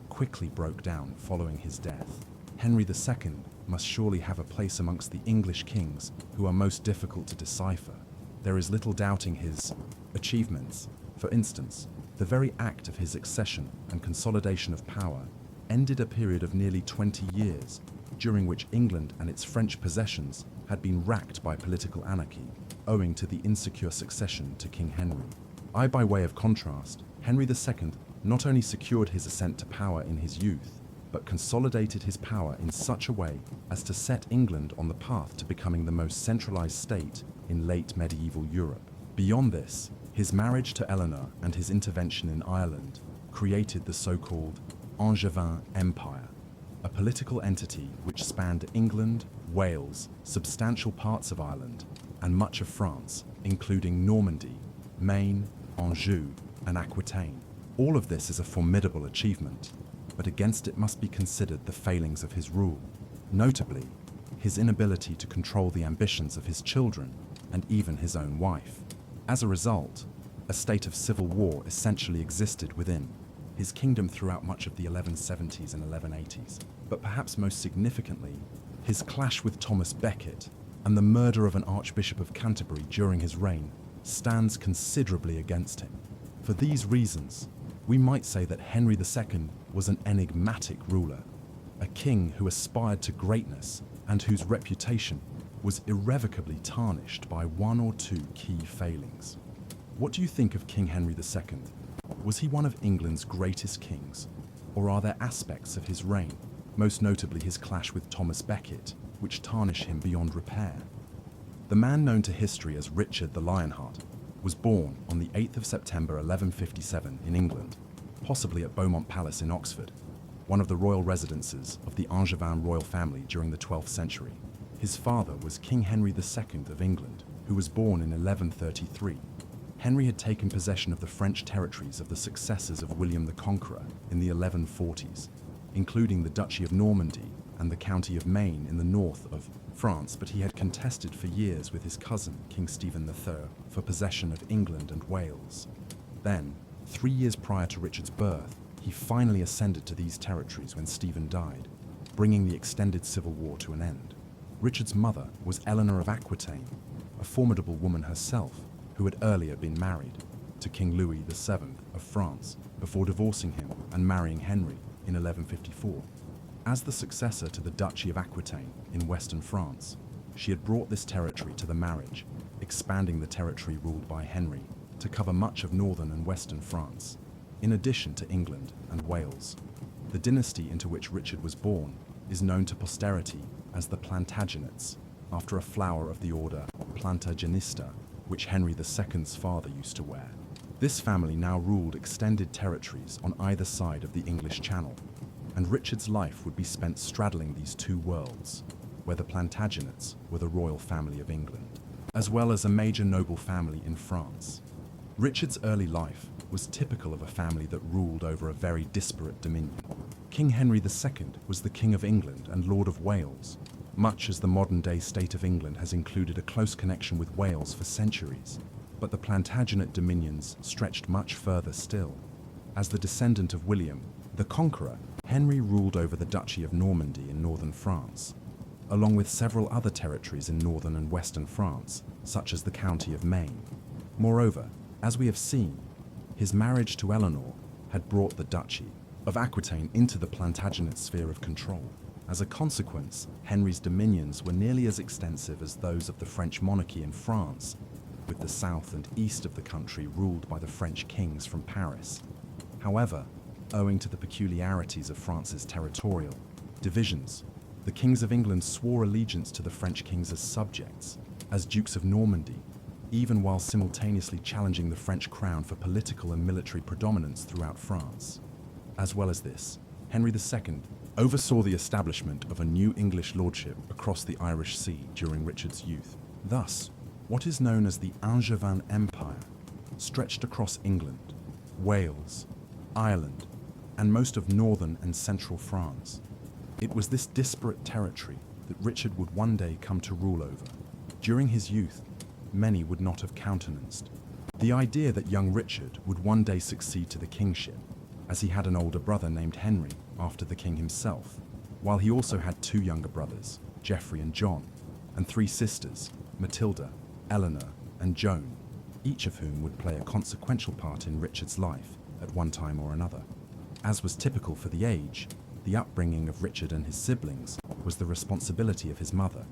quickly broke down following his death. Henry II must surely have a place amongst the English kings who are most difficult to decipher. There is little doubting his achievements. For instance, the very act of his accession and consolidation of power ended a period of nearly 20 years, during which England and its French possessions had been racked by political anarchy, owing to the insecure succession to King Henry. By way of contrast, Henry II not only secured his ascent to power in his youth, but consolidated his power in such a way as to set England on the path to becoming the most centralized state in late medieval Europe. Beyond this, his marriage to Eleanor and his intervention in Ireland created the so-called Angevin Empire, a political entity which spanned England, Wales, substantial parts of Ireland, and much of France, including Normandy, Maine, Anjou, and Aquitaine. All of this is a formidable achievement, but against it must be considered the failings of his rule, notably his inability to control the ambitions of his children and even his own wife. As a result, a state of civil war essentially existed within his kingdom throughout much of the 1170s and 1180s, but perhaps most significantly, his clash with Thomas Becket and the murder of an Archbishop of Canterbury during his reign stands considerably against him. For these reasons, we might say that Henry II was an enigmatic ruler, a king who aspired to greatness and whose reputation was irrevocably tarnished by one or two key failings. What do you think of King Henry II? Was he one of England's greatest kings, or are there aspects of his reign, most notably his clash with Thomas Becket, which tarnish him beyond repair? The man known to history as Richard the Lionheart was born on the 8th of September 1157 in England, possibly at Beaumont Palace in Oxford, one of the royal residences of the Angevin royal family during the 12th century. His father was King Henry II of England, who was born in 1133. Henry had taken possession of the French territories of the successors of William the Conqueror in the 1140s, including the Duchy of Normandy and the County of Maine in the north of France, but he had contested for years with his cousin, King Stephen III, for possession of England and Wales. Then, 3 years prior to Richard's birth, he finally ascended to these territories when Stephen died, bringing the extended civil war to an end. Richard's mother was Eleanor of Aquitaine, a formidable woman herself who had earlier been married to King Louis VII of France before divorcing him and marrying Henry in 1154. As the successor to the Duchy of Aquitaine in western France, she had brought this territory to the marriage, expanding the territory ruled by Henry to cover much of northern and western France, in addition to England and Wales. The dynasty into which Richard was born is known to posterity as the Plantagenets, after a flower of the order Plantagenista, which Henry II's father used to wear. This family now ruled extended territories on either side of the English Channel, and Richard's life would be spent straddling these two worlds, where the Plantagenets were the royal family of England, as well as a major noble family in France. Richard's early life was typical of a family that ruled over a very disparate dominion. King Henry II was the King of England and Lord of Wales, much as the modern-day state of England has included a close connection with Wales for centuries. But the Plantagenet dominions stretched much further still. As the descendant of William the Conqueror, Henry ruled over the Duchy of Normandy in northern France, along with several other territories in northern and western France, such as the County of Maine. Moreover, as we have seen, his marriage to Eleanor had brought the Duchy of Aquitaine into the Plantagenet sphere of control. As a consequence, Henry's dominions were nearly as extensive as those of the French monarchy in France, with the south and east of the country ruled by the French kings from Paris. However, owing to the peculiarities of France's territorial divisions, the kings of England swore allegiance to the French kings as subjects, as dukes of Normandy, even while simultaneously challenging the French crown for political and military predominance throughout France. As well as this, Henry II oversaw the establishment of a new English lordship across the Irish Sea during Richard's youth. Thus, what is known as the Angevin Empire stretched across England, Wales, Ireland, and most of northern and central France. It was this disparate territory that Richard would one day come to rule over. During his youth, many would not have countenanced the idea that young Richard would one day succeed to the kingship, as he had an older brother named Henry after the king himself, while he also had two younger brothers, Geoffrey and John, and three sisters, Matilda, Eleanor, and Joan, each of whom would play a consequential part in Richard's life at one time or another. As was typical for the age, the upbringing of Richard and his siblings was the responsibility of his mother.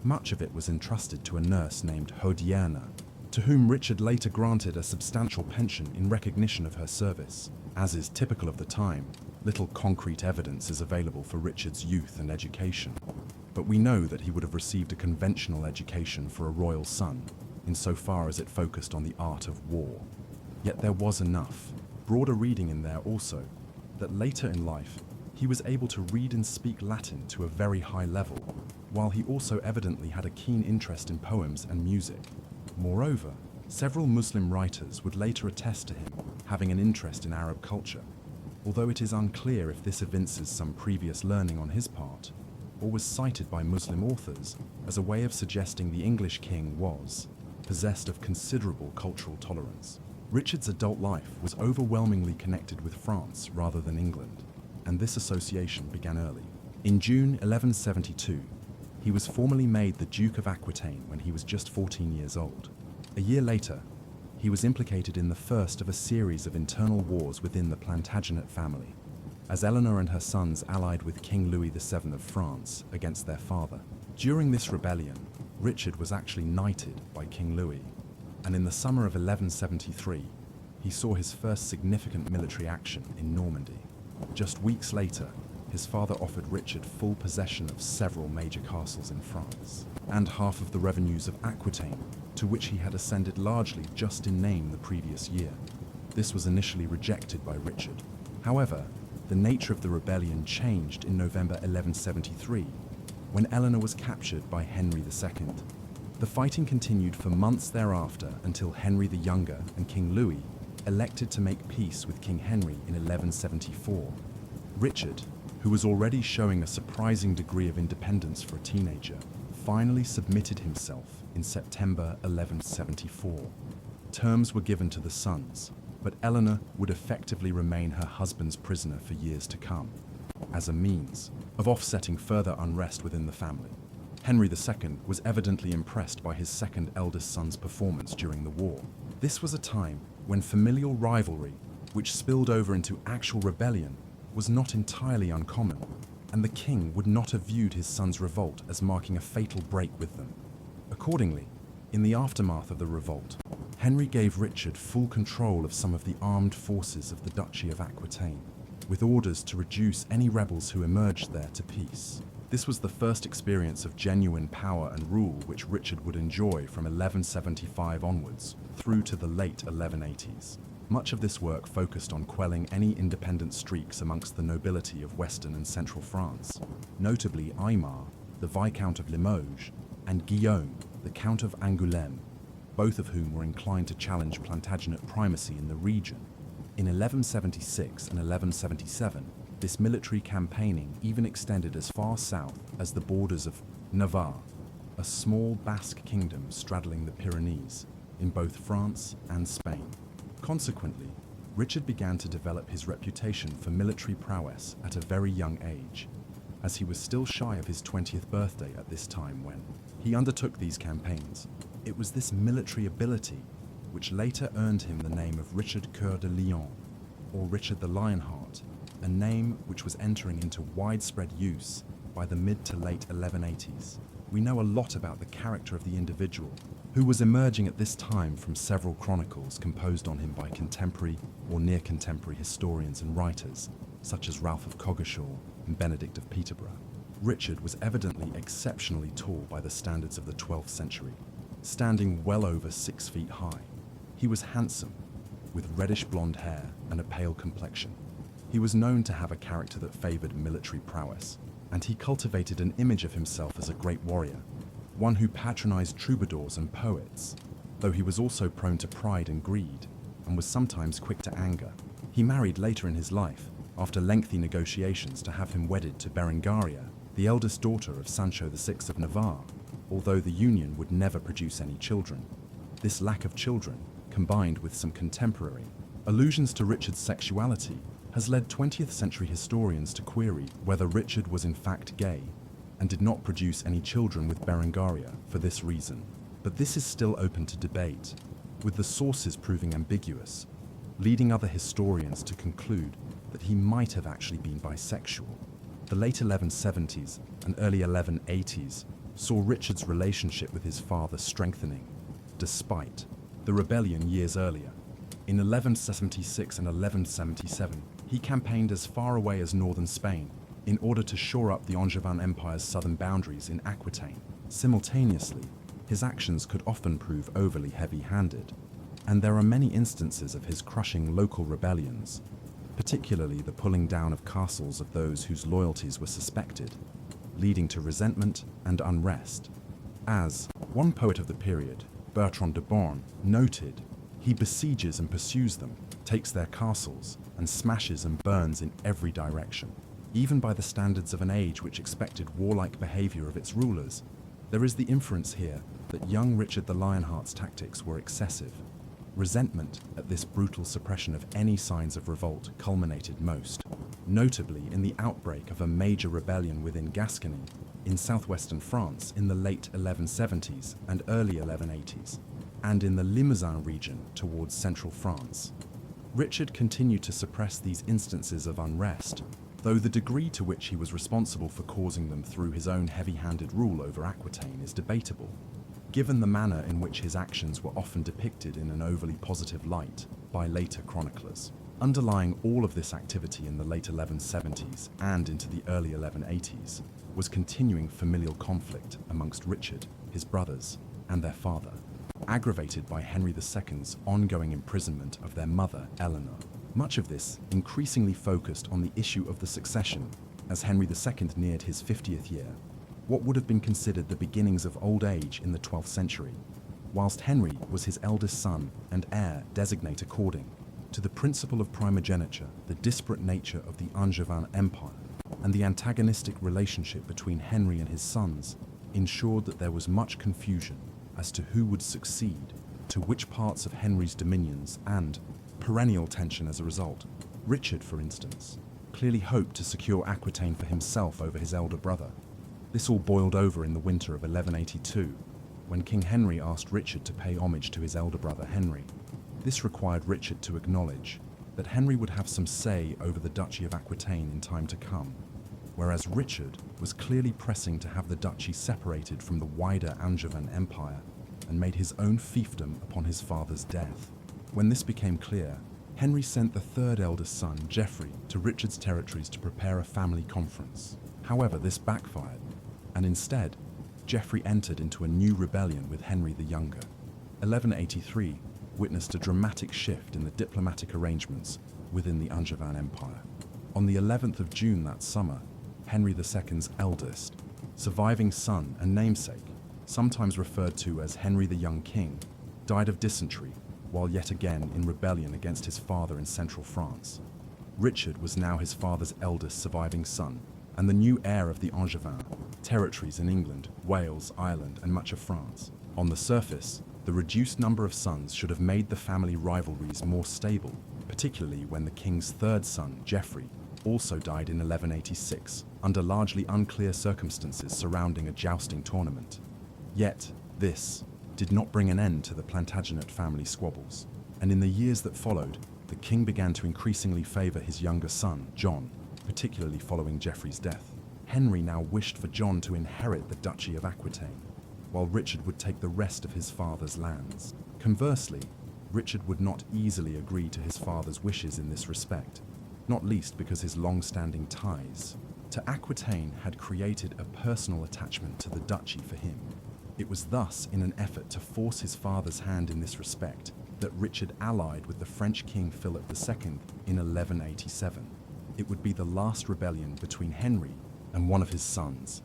Much of it was entrusted to a nurse named Hodierna, to whom Richard later granted a substantial pension in recognition of her service. As is typical of the time, little concrete evidence is available for Richard's youth and education, but we know that he would have received a conventional education for a royal son, insofar as it focused on the art of war. Yet there was enough broader reading in there also, that later in life he was able to read and speak Latin to a very high level, while he also evidently had a keen interest in poems and music. Moreover, several Muslim writers would later attest to him having an interest in Arab culture, although it is unclear if this evinces some previous learning on his part, or was cited by Muslim authors as a way of suggesting the English king was possessed of considerable cultural tolerance. Richard's adult life was overwhelmingly connected with France rather than England, and this association began early. In June 1172, he was formally made the Duke of Aquitaine when he was just 14 years old. A year later, he was implicated in the first of a series of internal wars within the Plantagenet family. as Eleanor and her sons allied with King Louis VII of France against their father. During this rebellion, Richard was actually knighted by King Louis, and in the summer of 1173, he saw his first significant military action in Normandy. Just weeks later, his father offered Richard full possession of several major castles in France, and half of the revenues of Aquitaine, to which he had ascended largely just in name the previous year. This was initially rejected by Richard. However, the nature of the rebellion changed in November 1173, when Eleanor was captured by Henry II. The fighting continued for months thereafter until Henry the Younger and King Louis elected to make peace with King Henry in 1174. Richard, who was already showing a surprising degree of independence for a teenager, finally submitted himself in September 1174. Terms were given to the sons, but Eleanor would effectively remain her husband's prisoner for years to come, as a means of offsetting further unrest within the family. Henry II was evidently impressed by his second eldest son's performance during the war. This was a time when familial rivalry, which spilled over into actual rebellion, was not entirely uncommon, and the king would not have viewed his son's revolt as marking a fatal break with them. Accordingly, in the aftermath of the revolt, Henry gave Richard full control of some of the armed forces of the Duchy of Aquitaine, with orders to reduce any rebels who emerged there to peace. This was the first experience of genuine power and rule which Richard would enjoy from 1175 onwards through to the late 1180s. Much of this work focused on quelling any independent streaks amongst the nobility of western and central France, notably Aymar, the Viscount of Limoges, and Guillaume, the Count of Angoulême, both of whom were inclined to challenge Plantagenet primacy in the region. In 1176 and 1177, this military campaigning even extended as far south as the borders of Navarre, a small Basque kingdom straddling the Pyrenees in both France and Spain. Consequently, Richard began to develop his reputation for military prowess at a very young age, as he was still shy of his 20th birthday at this time when he undertook these campaigns. It was this military ability which later earned him the name of Richard Coeur de Lion, or Richard the Lionheart, a name which was entering into widespread use by the mid to late 1180s. We know a lot about the character of the individual, who was emerging at this time from several chronicles composed on him by contemporary or near-contemporary historians and writers, such as Ralph of Coggeshall and Benedict of Peterborough. Richard was evidently exceptionally tall by the standards of the 12th century, standing well over 6 feet high. He was handsome, with reddish blonde hair and a pale complexion. He was known to have a character that favored military prowess, and he cultivated an image of himself as a great warrior, one who patronized troubadours and poets, though he was also prone to pride and greed, and was sometimes quick to anger. He married later in his life, after lengthy negotiations, to have him wedded to Berengaria, the eldest daughter of Sancho VI of Navarre, although the union would never produce any children. This lack of children, combined with some contemporary allusions to Richard's sexuality, has led 20th century historians to query whether Richard was in fact gay and did not produce any children with Berengaria for this reason. But this is still open to debate, with the sources proving ambiguous, leading other historians to conclude that he might have actually been bisexual. The late 1170s and early 1180s saw Richard's relationship with his father strengthening, despite the rebellion years earlier. In 1176 and 1177, he campaigned as far away as northern Spain in order to shore up the Angevin Empire's southern boundaries in Aquitaine. Simultaneously, his actions could often prove overly heavy-handed, and there are many instances of his crushing local rebellions, particularly the pulling down of castles of those whose loyalties were suspected, leading to resentment and unrest. As one poet of the period, Bertrand de Born, noted, he besieges and pursues them, takes their castles, and smashes and burns in every direction. Even by the standards of an age which expected warlike behavior of its rulers, there is the inference here that young Richard the Lionheart's tactics were excessive. Resentment at this brutal suppression of any signs of revolt culminated most notably in the outbreak of a major rebellion within Gascony in southwestern France in the late 1170s and early 1180s, and in the Limousin region towards central France. Richard continued to suppress these instances of unrest, though the degree to which he was responsible for causing them through his own heavy-handed rule over Aquitaine is debatable, given the manner in which his actions were often depicted in an overly positive light by later chroniclers. Underlying all of this activity in the late 1170s and into the early 1180s was continuing familial conflict amongst Richard, his brothers, and their father, aggravated by Henry II's ongoing imprisonment of their mother, Eleanor. Much of this increasingly focused on the issue of the succession as Henry II neared his 50th year, what would have been considered the beginnings of old age in the 12th century, whilst Henry was his eldest son and heir designate according to the principle of primogeniture. The disparate nature of the Angevin Empire and the antagonistic relationship between Henry and his sons ensured that there was much confusion as to who would succeed to which parts of Henry's dominions, and perennial tension as a result. Richard, for instance, clearly hoped to secure Aquitaine for himself over his elder brother. This all boiled over in the winter of 1182, when King Henry asked Richard to pay homage to his elder brother Henry. This required Richard to acknowledge that Henry would have some say over the Duchy of Aquitaine in time to come, whereas Richard was clearly pressing to have the duchy separated from the wider Angevin Empire and made his own fiefdom upon his father's death. When this became clear, Henry sent the third eldest son, Geoffrey, to Richard's territories to prepare a family conference. However, this backfired, and instead, Geoffrey entered into a new rebellion with Henry the Younger. 1183 witnessed a dramatic shift in the diplomatic arrangements within the Angevin Empire. On the 11th of June that summer, Henry II's eldest, surviving son and namesake, sometimes referred to as Henry the Young King, died of dysentery while yet again in rebellion against his father in central France. Richard was now his father's eldest surviving son and the new heir of the Angevin territories in England, Wales, Ireland, and much of France. On the surface, the reduced number of sons should have made the family rivalries more stable, particularly when the king's third son, Geoffrey, also died in 1186, under largely unclear circumstances surrounding a jousting tournament. Yet, this did not bring an end to the Plantagenet family squabbles, and in the years that followed, the king began to increasingly favour his younger son, John, particularly following Geoffrey's death. Henry now wished for John to inherit the Duchy of Aquitaine, while Richard would take the rest of his father's lands. Conversely, Richard would not easily agree to his father's wishes in this respect, not least because his long-standing ties to Aquitaine had created a personal attachment to the duchy for him. It was thus in an effort to force his father's hand in this respect that Richard allied with the French King Philip II in 1187. It would be the last rebellion between Henry and one of his sons.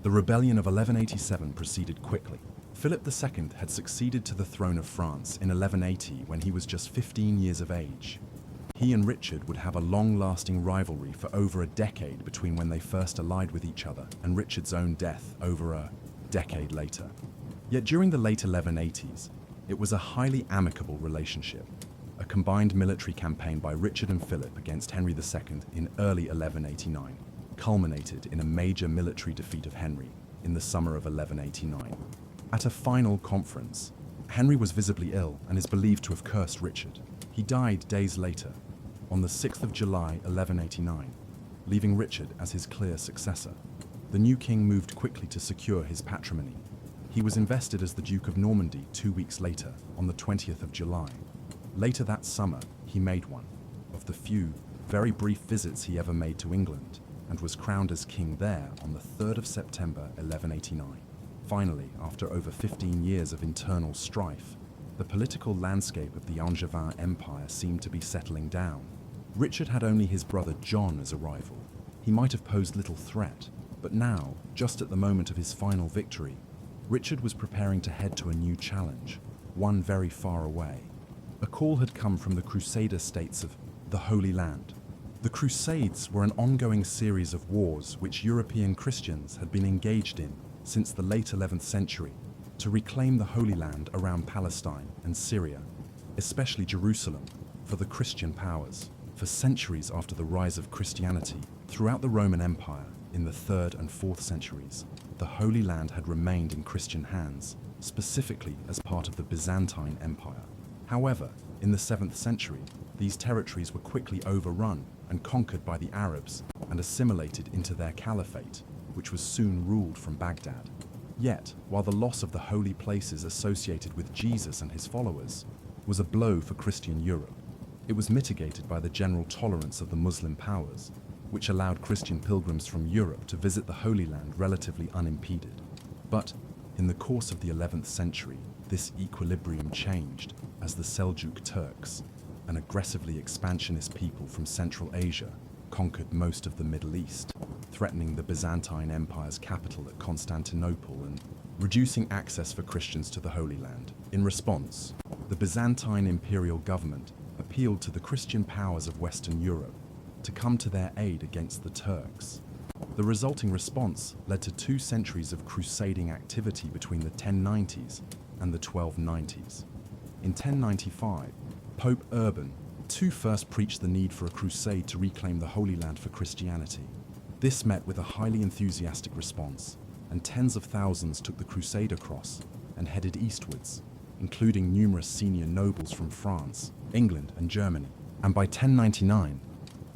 The rebellion of 1187 proceeded quickly. Philip II had succeeded to the throne of France in 1180 when he was just 15 years of age. He and Richard would have a long-lasting rivalry for over a decade between when they first allied with each other and Richard's own death over a decade later. Yet during the late 1180s, it was a highly amicable relationship. A combined military campaign by Richard and Philip against Henry II in early 1189 culminated in a major military defeat of Henry in the summer of 1189. At a final conference, Henry was visibly ill and is believed to have cursed Richard. He died days later, on the 6th of July 1189, leaving Richard as his clear successor. The new king moved quickly to secure his patrimony. He was invested as the Duke of Normandy 2 weeks later, on the 20th of July. Later that summer, he made one of the few, very brief visits he ever made to England, and was crowned as king there on the 3rd of September 1189. Finally, after over 15 years of internal strife, the political landscape of the Angevin Empire seemed to be settling down. Richard had only his brother John as a rival. He might have posed little threat, but now, just at the moment of his final victory, Richard was preparing to head to a new challenge, one very far away. A call had come from the Crusader states of the Holy Land. The Crusades were an ongoing series of wars which European Christians had been engaged in since the late 11th century to reclaim the Holy Land around Palestine and Syria, especially Jerusalem, for the Christian powers. For centuries after the rise of Christianity throughout the Roman Empire in the 3rd and 4th centuries, the Holy Land had remained in Christian hands, specifically as part of the Byzantine Empire. However, in the 7th century, These territories were quickly overrun and conquered by the Arabs and assimilated into their caliphate, which was soon ruled from Baghdad. Yet, while the loss of the holy places associated with Jesus and his followers was a blow for Christian Europe, it was mitigated by the general tolerance of the Muslim powers, which allowed Christian pilgrims from Europe to visit the Holy Land relatively unimpeded. But, in the course of the 11th century, this equilibrium changed as the Seljuk Turks, an aggressively expansionist people from Central Asia, conquered most of the Middle East, threatening the Byzantine Empire's capital at Constantinople and reducing access for Christians to the Holy Land. In response, the Byzantine imperial government appealed to the Christian powers of Western Europe to come to their aid against the Turks. The resulting response led to 2 centuries of crusading activity between the 1090s and the 1290s. In 1095, Pope Urban II first preached the need for a crusade to reclaim the Holy Land for Christianity. This met with a highly enthusiastic response, and tens of thousands took the Crusader cross and headed eastwards, including numerous senior nobles from France, England, and Germany. And by 1099,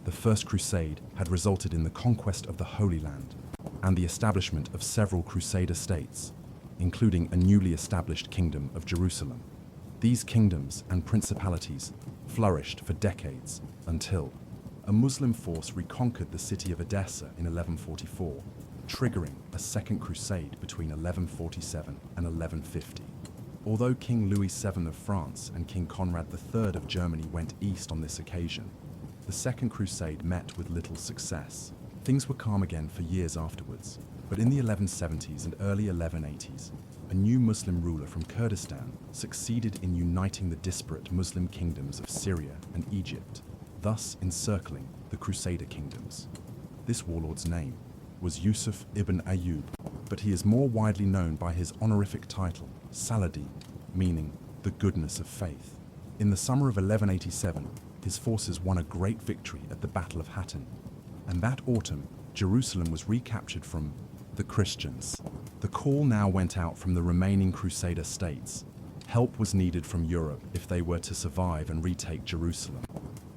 the First Crusade had resulted in the conquest of the Holy Land and the establishment of several Crusader states, including a newly established kingdom of Jerusalem. These kingdoms and principalities flourished for decades until a Muslim force reconquered the city of Edessa in 1144, triggering a second crusade between 1147 and 1150. Although King Louis VII of France and King Conrad III of Germany went east on this occasion, the Second Crusade met with little success. Things were calm again for years afterwards, but in the 1170s and early 1180s, a new Muslim ruler from Kurdistan succeeded in uniting the disparate Muslim kingdoms of Syria and Egypt, thus encircling the Crusader kingdoms. This warlord's name was Yusuf ibn Ayyub, but he is more widely known by his honorific title, Saladin, meaning the goodness of faith. In the summer of 1187, his forces won a great victory at the Battle of Hattin, and that autumn, Jerusalem was recaptured from the Christians. The call now went out from the remaining Crusader states. Help was needed from Europe if they were to survive and retake Jerusalem.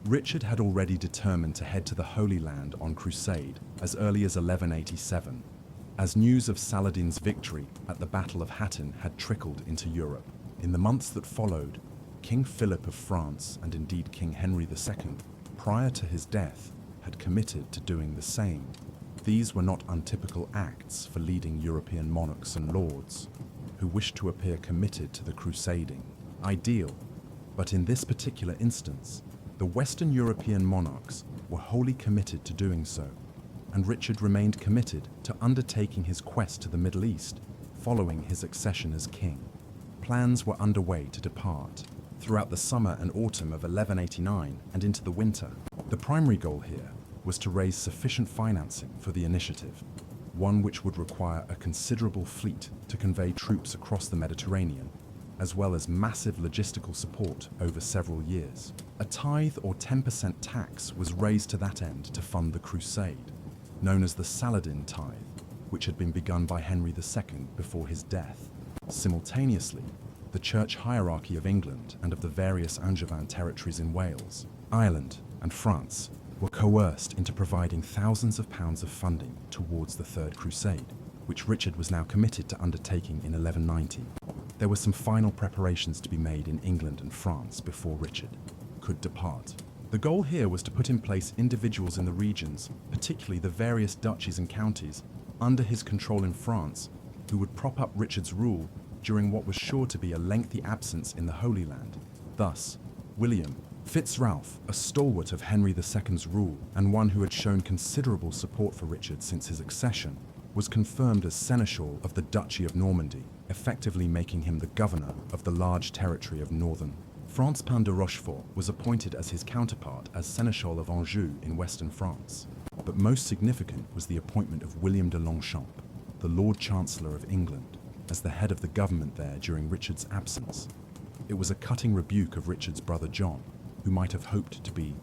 Richard had already determined to head to the Holy Land on crusade as early as 1187, as news of Saladin's victory at the Battle of Hattin had trickled into Europe. In the months that followed, King Philip of France, and indeed King Henry II, prior to his death, had committed to doing the same. These were not untypical acts for leading European monarchs and lords who wished to appear committed to the crusading ideal. But in this particular instance, the Western European monarchs were wholly committed to doing so, and Richard remained committed to undertaking his quest to the Middle East following his accession as king. Plans were underway to depart throughout the summer and autumn of 1189 and into the winter. The primary goal here was to raise sufficient financing for the initiative, one which would require a considerable fleet to convey troops across the Mediterranean, as well as massive logistical support over several years. A tithe or 10% tax was raised to that end to fund the crusade, known as the Saladin tithe, which had been begun by Henry II before his death. Simultaneously, the church hierarchy of England and of the various Angevin territories in Wales, Ireland, and France were coerced into providing thousands of pounds of funding towards the Third Crusade, which Richard was now committed to undertaking in 1190. There were some final preparations to be made in England and France before Richard could depart. The goal here was to put in place individuals in the regions, particularly the various duchies and counties, under his control in France, who would prop up Richard's rule during what was sure to be a lengthy absence in the Holy Land. Thus, William Fitzralph, a stalwart of Henry II's rule and one who had shown considerable support for Richard since his accession, was confirmed as Seneschal of the Duchy of Normandy, effectively making him the governor of the large territory of northern Franspin de Rochefort was appointed as his counterpart as Seneschal of Anjou in western France. But most significant was the appointment of William de Longchamp, the Lord Chancellor of England, as the head of the government there during Richard's absence. It was a cutting rebuke of Richard's brother John, who might have hoped to be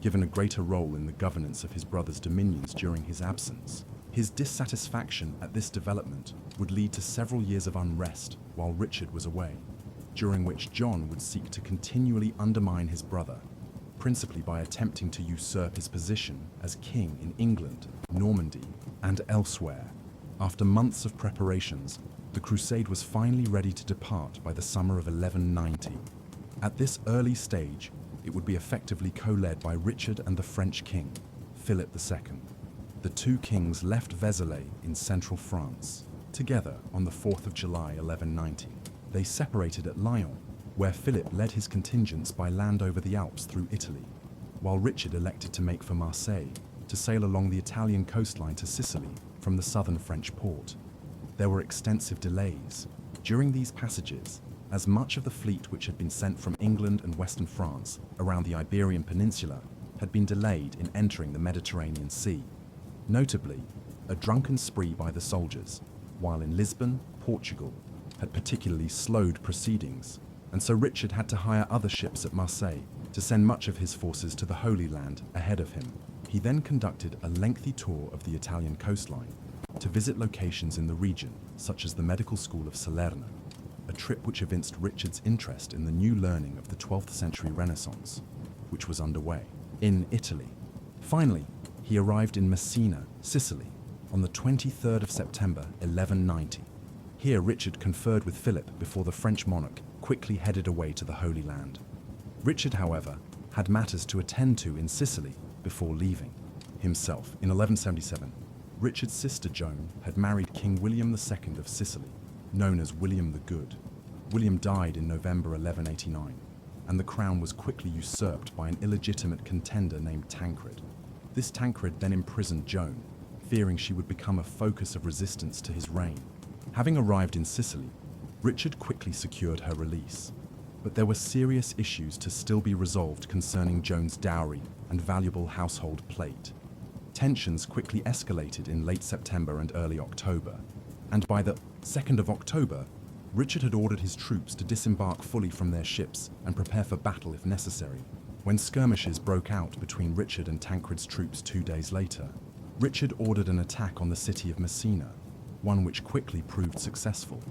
given a greater role in the governance of his brother's dominions during his absence. His dissatisfaction at this development would lead to several years of unrest while Richard was away, during which John would seek to continually undermine his brother, principally by attempting to usurp his position as king in England, Normandy, and elsewhere. After months of preparations, the crusade was finally ready to depart by the summer of 1190. At this early stage, it would be effectively co-led by Richard and the French king, Philip II. The two kings left Vézelay in central France together on the 4th of July 1190. They separated at Lyon, where Philip led his contingents by land over the Alps through Italy, while Richard elected to make for Marseille to sail along the Italian coastline to Sicily from the southern French port. There were extensive delays during these passages, as much of the fleet which had been sent from England and western France around the Iberian Peninsula had been delayed in entering the Mediterranean Sea. Notably, a drunken spree by the soldiers, while in Lisbon, Portugal, had particularly slowed proceedings, and so Richard had to hire other ships at Marseille to send much of his forces to the Holy Land ahead of him. He then conducted a lengthy tour of the Italian coastline to visit locations in the region, such as the medical school of Salerno, a trip which evinced Richard's interest in the new learning of the 12th century Renaissance, which was underway in Italy. Finally, he arrived in Messina, Sicily, on the 23rd of September 1190. Here Richard conferred with Philip before the French monarch quickly headed away to the Holy Land. Richard, however, had matters to attend to in Sicily before leaving. Himself, in 1177, Richard's sister Joan had married King William II of Sicily, known as William the Good. William died in November 1189, and the crown was quickly usurped by an illegitimate contender named Tancred. This Tancred then imprisoned Joan, fearing she would become a focus of resistance to his reign. Having arrived in Sicily, Richard quickly secured her release. But there were serious issues to still be resolved concerning Joan's dowry and valuable household plate. Tensions quickly escalated in late September and early October, and by the 2nd of October, Richard had ordered his troops to disembark fully from their ships and prepare for battle if necessary. When skirmishes broke out between Richard and Tancred's troops 2 days later, Richard ordered an attack on the city of Messina, one which quickly proved successful.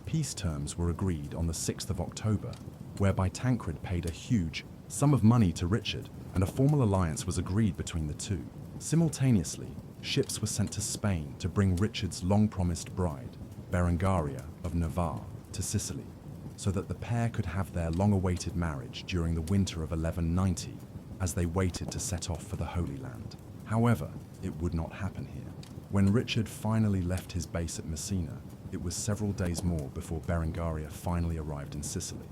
Peace terms were agreed on the 6th of October, whereby Tancred paid a huge sum of money to Richard, and a formal alliance was agreed between the two. Simultaneously, ships were sent to Spain to bring Richard's long-promised bride, Berengaria of Navarre, to Sicily, so that the pair could have their long-awaited marriage during the winter of 1190, as they waited to set off for the Holy Land. However, it would not happen here. When Richard finally left his base at Messina, it was several days more before Berengaria finally arrived in Sicily.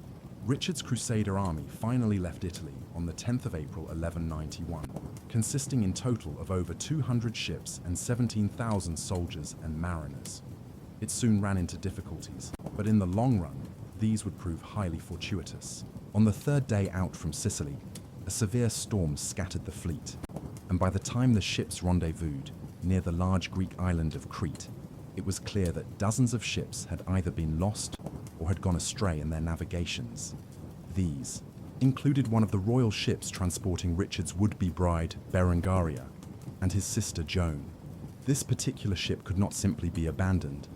Richard's Crusader army finally left Italy on the 10th of April 1191, consisting in total of over 200 ships and 17,000 soldiers and mariners. It soon ran into difficulties, but in the long run, these would prove highly fortuitous. On the third day out from Sicily, a severe storm scattered the fleet, and by the time the ships rendezvoused near the large Greek island of Crete, it was clear that dozens of ships had either been lost or had gone astray in their navigations. These included one of the royal ships transporting Richard's would-be bride, Berengaria, and his sister Joan. This particular ship could not simply be abandoned,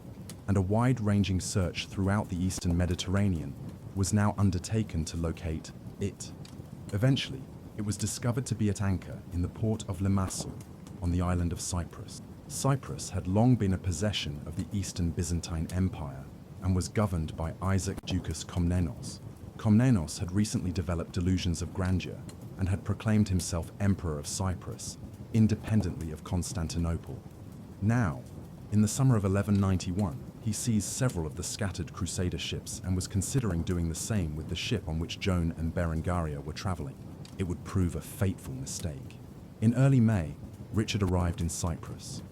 and a wide-ranging search throughout the eastern Mediterranean was now undertaken to locate it. Eventually, it was discovered to be at anchor in the port of Limassol on the island of Cyprus. Cyprus had long been a possession of the Eastern Byzantine Empire and was governed by Isaac Ducas Komnenos. Komnenos had recently developed delusions of grandeur and had proclaimed himself Emperor of Cyprus, independently of Constantinople. Now, in the summer of 1191, he seized several of the scattered Crusader ships and was considering doing the same with the ship on which Joan and Berengaria were traveling. It would prove a fateful mistake. In early May, Richard arrived in Cyprus.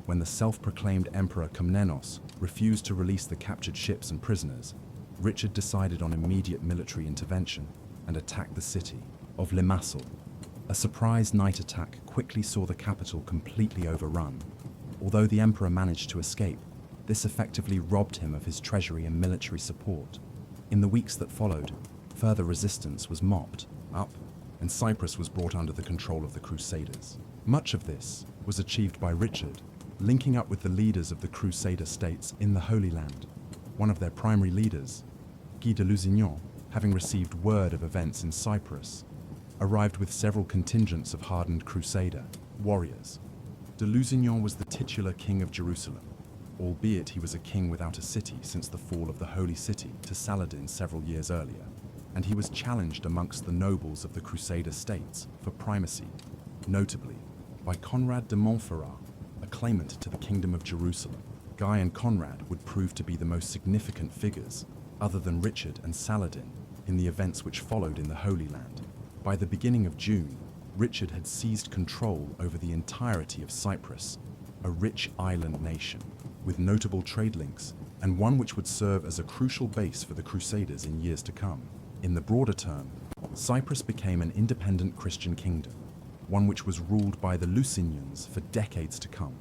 When the self-proclaimed Emperor Komnenos refused to release the captured ships and prisoners, Richard decided on immediate military intervention and attacked the city of Limassol. A surprise night attack quickly saw the capital completely overrun. Although the emperor managed to escape, this effectively robbed him of his treasury and military support. In the weeks that followed, further resistance was mopped up, and Cyprus was brought under the control of the Crusaders. Much of this was achieved by Richard, linking up with the leaders of the Crusader states in the Holy Land. One of their primary leaders, Guy de Lusignan, having received word of events in Cyprus, arrived with several contingents of hardened Crusader warriors. De Lusignan was the titular king of Jerusalem, albeit he was a king without a city since the fall of the Holy City to Saladin several years earlier, and he was challenged amongst the nobles of the Crusader states for primacy, notably by Conrad de Montferrat, a claimant to the Kingdom of Jerusalem. Guy and Conrad would prove to be the most significant figures, other than Richard and Saladin, in the events which followed in the Holy Land. By the beginning of June, Richard had seized control over the entirety of Cyprus, a rich island nation, with notable trade links, and one which would serve as a crucial base for the Crusaders in years to come. In the broader term, Cyprus became an independent Christian kingdom, one which was ruled by the Lusignans for decades to come,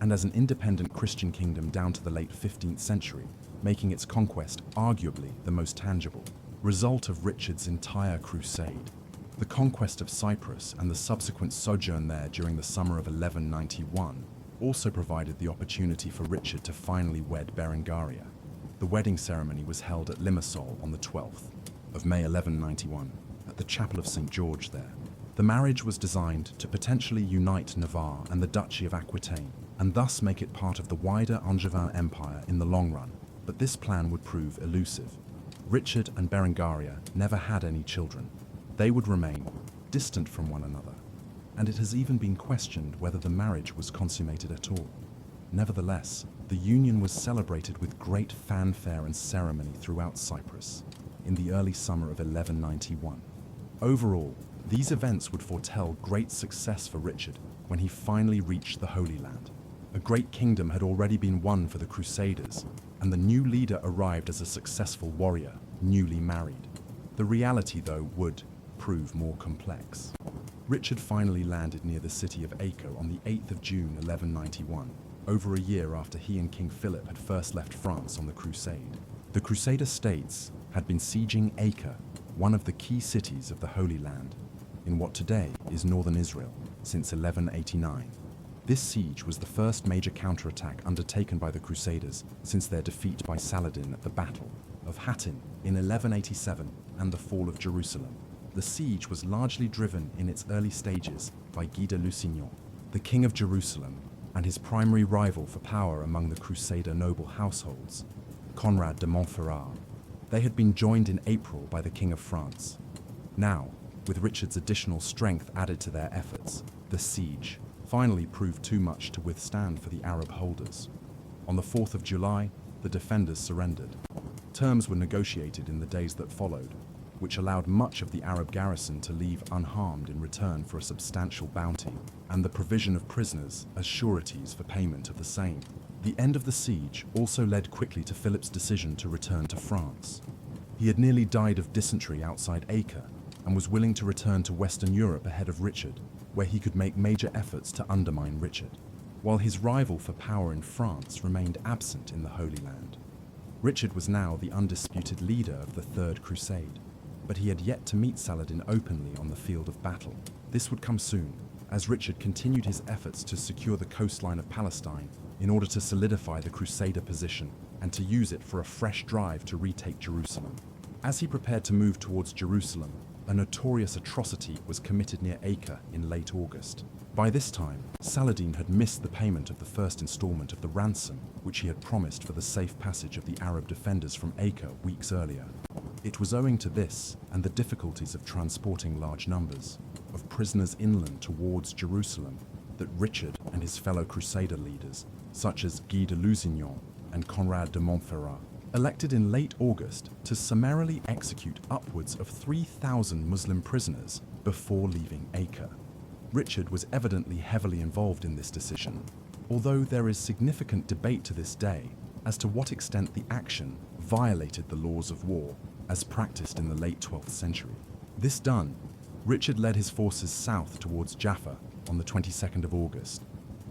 and as an independent Christian kingdom down to the late 15th century, making its conquest arguably the most tangible result of Richard's entire crusade. The conquest of Cyprus and the subsequent sojourn there during the summer of 1191 also provided the opportunity for Richard to finally wed Berengaria. The wedding ceremony was held at Limassol on the 12th of May 1191 at the Chapel of St. George there. The marriage was designed to potentially unite Navarre and the Duchy of Aquitaine, and thus make it part of the wider Angevin Empire in the long run, but this plan would prove elusive. Richard and Berengaria never had any children. They would remain distant from one another, and it has even been questioned whether the marriage was consummated at all. Nevertheless, the union was celebrated with great fanfare and ceremony throughout Cyprus in the early summer of 1191. Overall, these events would foretell great success for Richard when he finally reached the Holy Land. A great kingdom had already been won for the Crusaders, and the new leader arrived as a successful warrior, newly married. The reality, though, would prove more complex. Richard finally landed near the city of Acre on the 8th of June 1191, over a year after he and King Philip had first left France on the crusade. The Crusader states had been sieging Acre, one of the key cities of the Holy Land, in what today is northern Israel, since 1189. This siege was the first major counterattack undertaken by the Crusaders since their defeat by Saladin at the Battle of Hattin in 1187 and the fall of Jerusalem. The siege was largely driven in its early stages by Guy de Lusignan, the king of Jerusalem, and his primary rival for power among the Crusader noble households, Conrad de Montferrat. They had been joined in April by the King of France. Now, with Richard's additional strength added to their efforts, the siege finally proved too much to withstand for the Arab holders. On the 4th of July, the defenders surrendered. Terms were negotiated in the days that followed, which allowed much of the Arab garrison to leave unharmed in return for a substantial bounty, and the provision of prisoners as sureties for payment of the same. The end of the siege also led quickly to Philip's decision to return to France. He had nearly died of dysentery outside Acre, and was willing to return to Western Europe ahead of Richard, where he could make major efforts to undermine Richard, while his rival for power in France remained absent in the Holy Land. Richard was now the undisputed leader of the Third Crusade, but he had yet to meet Saladin openly on the field of battle. This would come soon, as Richard continued his efforts to secure the coastline of Palestine in order to solidify the Crusader position and to use it for a fresh drive to retake Jerusalem. As he prepared to move towards Jerusalem, a notorious atrocity was committed near Acre in late August. By this time, Saladin had missed the payment of the first installment of the ransom, which he had promised for the safe passage of the Arab defenders from Acre weeks earlier. It was owing to this and the difficulties of transporting large numbers of prisoners inland towards Jerusalem that Richard and his fellow Crusader leaders, such as Guy de Lusignan and Conrad de Montferrat, elected in late August to summarily execute upwards of 3,000 Muslim prisoners before leaving Acre. Richard was evidently heavily involved in this decision, although there is significant debate to this day as to what extent the action violated the laws of war as practiced in the late 12th century. This done, Richard led his forces south towards Jaffa on the 22nd of August,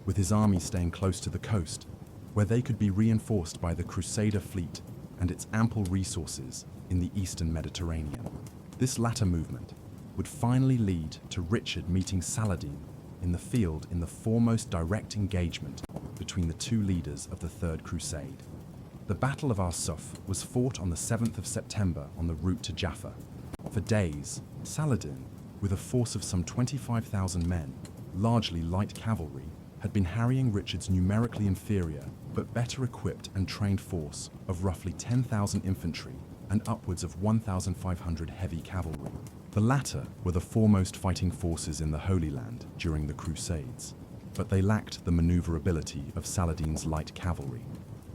with his army staying close to the coast, where they could be reinforced by the Crusader fleet and its ample resources in the eastern Mediterranean. This latter movement would finally lead to Richard meeting Saladin in the field in the foremost direct engagement between the two leaders of the Third Crusade. The Battle of Arsuf was fought on the 7th of September on the route to Jaffa. For days, Saladin, with a force of some 25,000 men, largely light cavalry, had been harrying Richard's numerically inferior but better equipped and trained force of roughly 10,000 infantry and upwards of 1,500 heavy cavalry. The latter were the foremost fighting forces in the Holy Land during the Crusades, but they lacked the maneuverability of Saladin's light cavalry,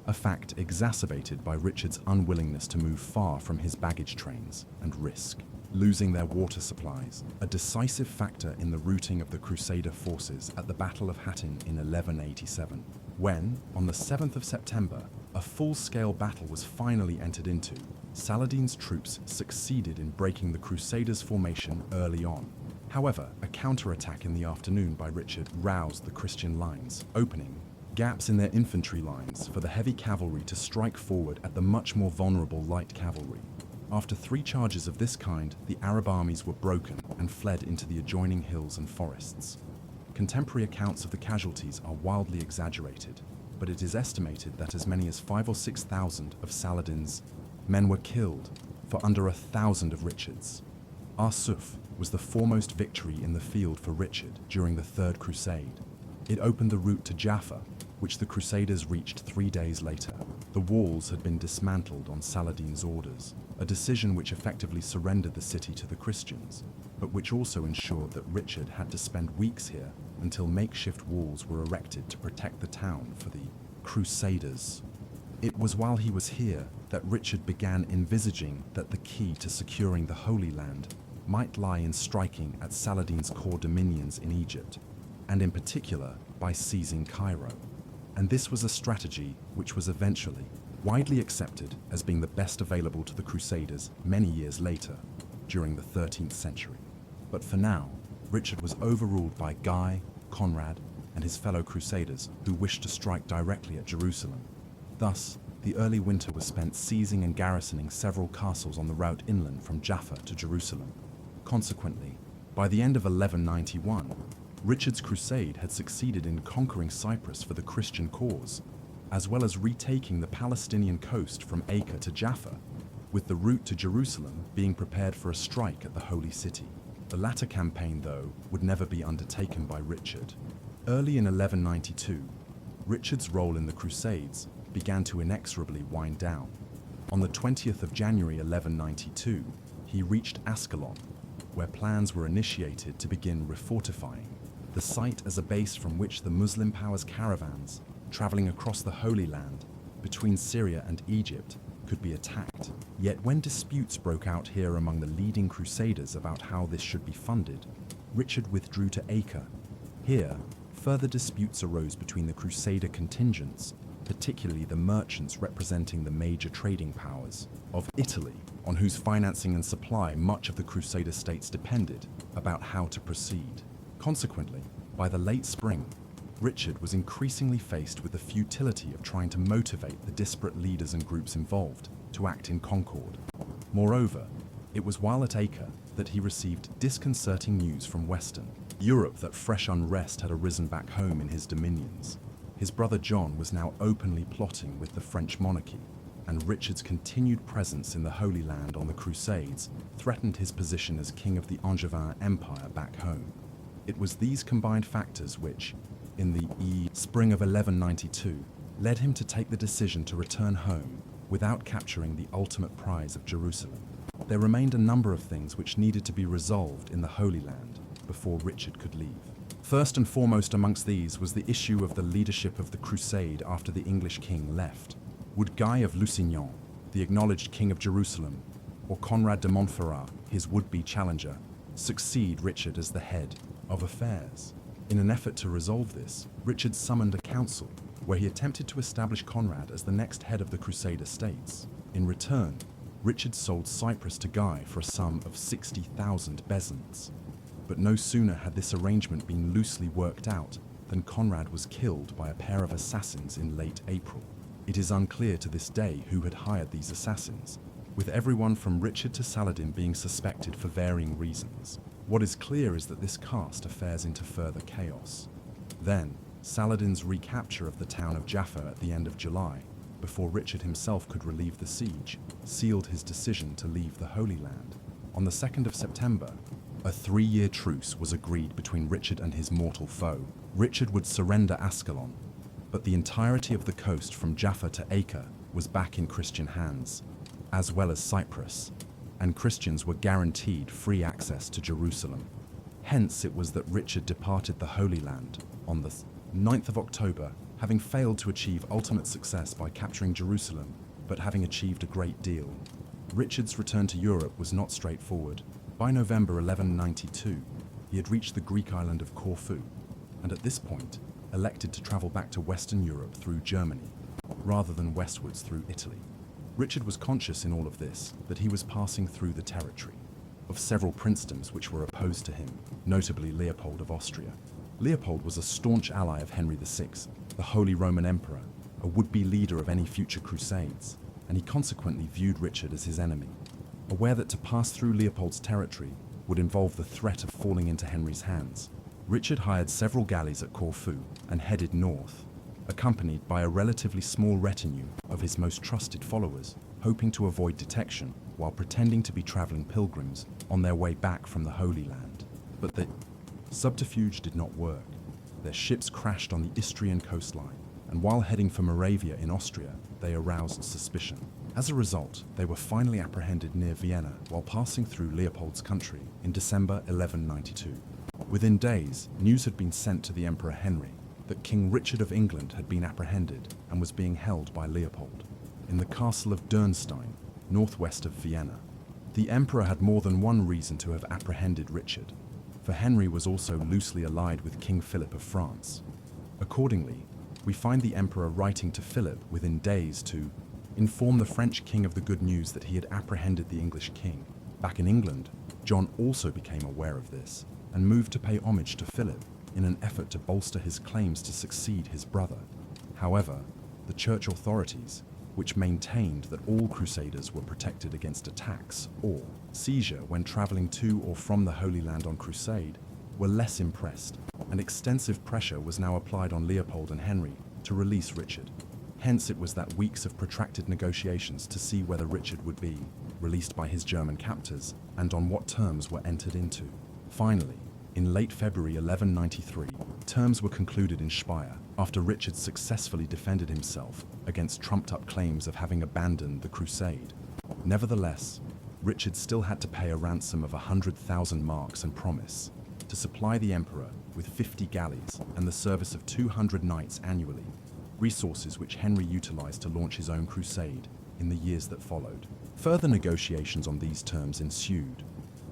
a fact exacerbated by Richard's unwillingness to move far from his baggage trains and risk losing their water supplies, a decisive factor in the routing of the Crusader forces at the Battle of Hattin in 1187, when, on the 7th of September, a full-scale battle was finally entered into. Saladin's troops succeeded in breaking the Crusaders' formation early on. However, a counterattack in the afternoon by Richard roused the Christian lines, opening gaps in their infantry lines for the heavy cavalry to strike forward at the much more vulnerable light cavalry. After 3 charges of this kind, the Arab armies were broken and fled into the adjoining hills and forests. Contemporary accounts of the casualties are wildly exaggerated, but it is estimated that as many as 5,000 or 6,000 of Saladin's men were killed for under 1,000 of Richard's. Arsuf was the foremost victory in the field for Richard during the Third Crusade. It opened the route to Jaffa, which the Crusaders reached 3 days later. The walls had been dismantled on Saladin's orders, a decision which effectively surrendered the city to the Christians, but which also ensured that Richard had to spend weeks here until makeshift walls were erected to protect the town for the Crusaders. It was while he was here that Richard began envisaging that the key to securing the Holy Land might lie in striking at Saladin's core dominions in Egypt, and in particular by seizing Cairo. And this was a strategy which was eventually widely accepted as being the best available to the Crusaders many years later, during the 13th century. But for now, Richard was overruled by Guy, Conrad, and his fellow Crusaders who wished to strike directly at Jerusalem. Thus, the early winter was spent seizing and garrisoning several castles on the route inland from Jaffa to Jerusalem. Consequently, by the end of 1191, Richard's crusade had succeeded in conquering Cyprus for the Christian cause, as well as retaking the Palestinian coast from Acre to Jaffa, with the route to Jerusalem being prepared for a strike at the Holy City. The latter campaign, though, would never be undertaken by Richard. Early in 1192, Richard's role in the Crusades began to inexorably wind down. On the 20th of January 1192, he reached Ascalon, where plans were initiated to begin refortifying the site as a base from which the Muslim powers' caravans traveling across the Holy Land between Syria and Egypt could be attacked. Yet when disputes broke out here among the leading Crusaders about how this should be funded, Richard withdrew to Acre. Here, further disputes arose between the Crusader contingents, particularly the merchants representing the major trading powers of Italy, on whose financing and supply much of the Crusader states depended, about how to proceed. Consequently, by the late spring, Richard was increasingly faced with the futility of trying to motivate the disparate leaders and groups involved to act in concord. Moreover, it was while at Acre that he received disconcerting news from Western Europe that fresh unrest had arisen back home in his dominions. His brother John was now openly plotting with the French monarchy, and Richard's continued presence in the Holy Land on the Crusades threatened his position as king of the Angevin Empire back home. It was these combined factors which, in the spring of 1192, led him to take the decision to return home without capturing the ultimate prize of Jerusalem. There remained a number of things which needed to be resolved in the Holy Land before Richard could leave. First and foremost amongst these was the issue of the leadership of the crusade after the English king left. Would Guy of Lusignan, the acknowledged king of Jerusalem, or Conrad de Montferrat, his would-be challenger, succeed Richard as the head of affairs? In an effort to resolve this, Richard summoned a council where he attempted to establish Conrad as the next head of the Crusader states. In return, Richard sold Cyprus to Guy for a sum of 60,000 bezants. But no sooner had this arrangement been loosely worked out than Conrad was killed by a pair of assassins in late April. It is unclear to this day who had hired these assassins, with everyone from Richard to Saladin being suspected for varying reasons. What is clear is that this cast affairs into further chaos. Then, Saladin's recapture of the town of Jaffa at the end of July, before Richard himself could relieve the siege, sealed his decision to leave the Holy Land. On the 2nd of September, A 3-year truce was agreed between Richard and his mortal foe. Richard would surrender Ascalon, but the entirety of the coast from Jaffa to Acre was back in Christian hands, as well as Cyprus, and Christians were guaranteed free access to Jerusalem. Hence it was that Richard departed the Holy Land on the 9th of October, having failed to achieve ultimate success by capturing Jerusalem, but having achieved a great deal. Richard's return to Europe was not straightforward. By November 1192, he had reached the Greek island of Corfu, and at this point, elected to travel back to Western Europe through Germany, rather than westwards through Italy. Richard was conscious in all of this that he was passing through the territory of several princedoms which were opposed to him, notably Leopold of Austria. Leopold was a staunch ally of Henry VI, the Holy Roman Emperor, a would-be leader of any future crusades, and he consequently viewed Richard as his enemy. Aware that to pass through Leopold's territory would involve the threat of falling into Henry's hands, Richard hired several galleys at Corfu and headed north, accompanied by a relatively small retinue of his most trusted followers, hoping to avoid detection while pretending to be traveling pilgrims on their way back from the Holy Land. But the subterfuge did not work. Their ships crashed on the Istrian coastline, and while heading for Moravia in Austria, they aroused suspicion. As a result, they were finally apprehended near Vienna while passing through Leopold's country in December 1192. Within days, news had been sent to the Emperor Henry that King Richard of England had been apprehended and was being held by Leopold in the castle of Dürnstein, northwest of Vienna. The emperor had more than one reason to have apprehended Richard, for Henry was also loosely allied with King Philip of France. Accordingly, we find the emperor writing to Philip within days to inform the French king of the good news that he had apprehended the English king. Back in England, John also became aware of this and moved to pay homage to Philip in an effort to bolster his claims to succeed his brother. However, the church authorities, which maintained that all crusaders were protected against attacks or seizure when traveling to or from the Holy Land on crusade, were less impressed, and extensive pressure was now applied on Leopold and Henry to release Richard. Hence it was that weeks of protracted negotiations to see whether Richard would be released by his German captors and on what terms were entered into. Finally, in late February 1193, terms were concluded in Speyer after Richard successfully defended himself against trumped-up claims of having abandoned the crusade. Nevertheless, Richard still had to pay a ransom of 100,000 marks and promise to supply the emperor with 50 galleys and the service of 200 knights annually, resources which Henry utilized to launch his own crusade in the years that followed. Further negotiations on these terms ensued,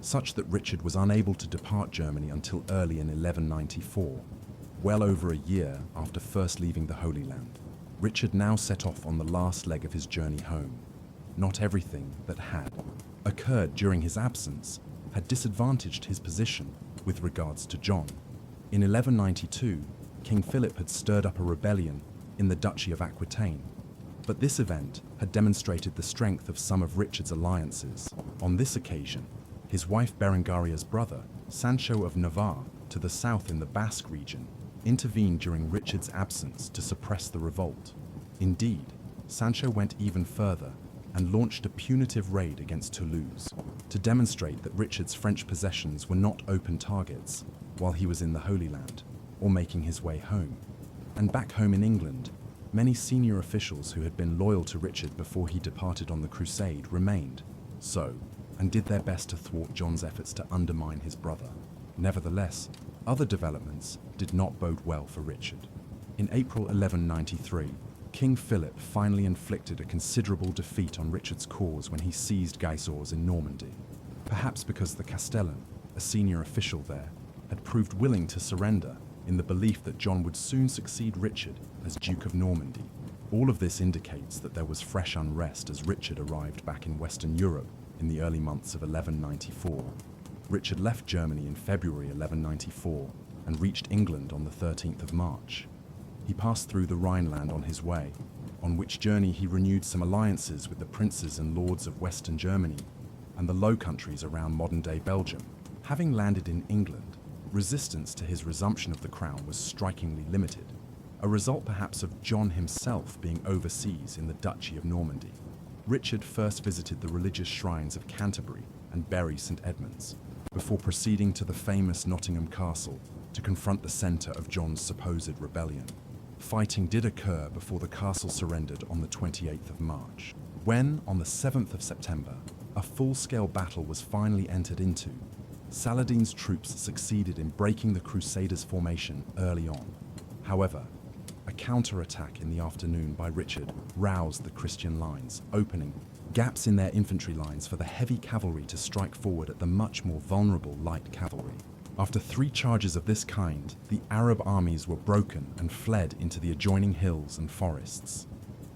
such that Richard was unable to depart Germany until early in 1194, well over a year after first leaving the Holy Land. Richard now set off on the last leg of his journey home. Not everything that had occurred during his absence had disadvantaged his position with regards to John. In 1192, King Philip had stirred up a rebellion in the Duchy of Aquitaine, but this event had demonstrated the strength of some of Richard's alliances. On this occasion, his wife Berengaria's brother, Sancho of Navarre, to the south in the Basque region, intervened during Richard's absence to suppress the revolt. Indeed, Sancho went even further and launched a punitive raid against Toulouse to demonstrate that Richard's French possessions were not open targets while he was in the Holy Land or making his way home. And back home in England, many senior officials who had been loyal to Richard before he departed on the crusade remained so, and did their best to thwart John's efforts to undermine his brother. Nevertheless, other developments did not bode well for Richard. In April 1193, King Philip finally inflicted a considerable defeat on Richard's cause when he seized Gisors in Normandy, perhaps because the Castellan, a senior official there, had proved willing to surrender in the belief that John would soon succeed Richard as Duke of Normandy. All of this indicates that there was fresh unrest as Richard arrived back in Western Europe in the early months of 1194. Richard left Germany in February 1194 and reached England on the 13th of March. He passed through the Rhineland on his way, on which journey he renewed some alliances with the princes and lords of Western Germany and the Low Countries around modern-day Belgium. Having landed in England, resistance to his resumption of the crown was strikingly limited, a result perhaps of John himself being overseas in the Duchy of Normandy. Richard first visited the religious shrines of Canterbury and Bury St. Edmunds, before proceeding to the famous Nottingham Castle to confront the centre of John's supposed rebellion. Fighting did occur before the castle surrendered on the 28th of March. When, on the 7th of September, a full-scale battle was finally entered into, Saladin's troops succeeded in breaking the Crusaders' formation early on. However, a counter-attack in the afternoon by Richard roused the Christian lines, opening gaps in their infantry lines for the heavy cavalry to strike forward at the much more vulnerable light cavalry. After 3 charges of this kind, the Arab armies were broken and fled into the adjoining hills and forests.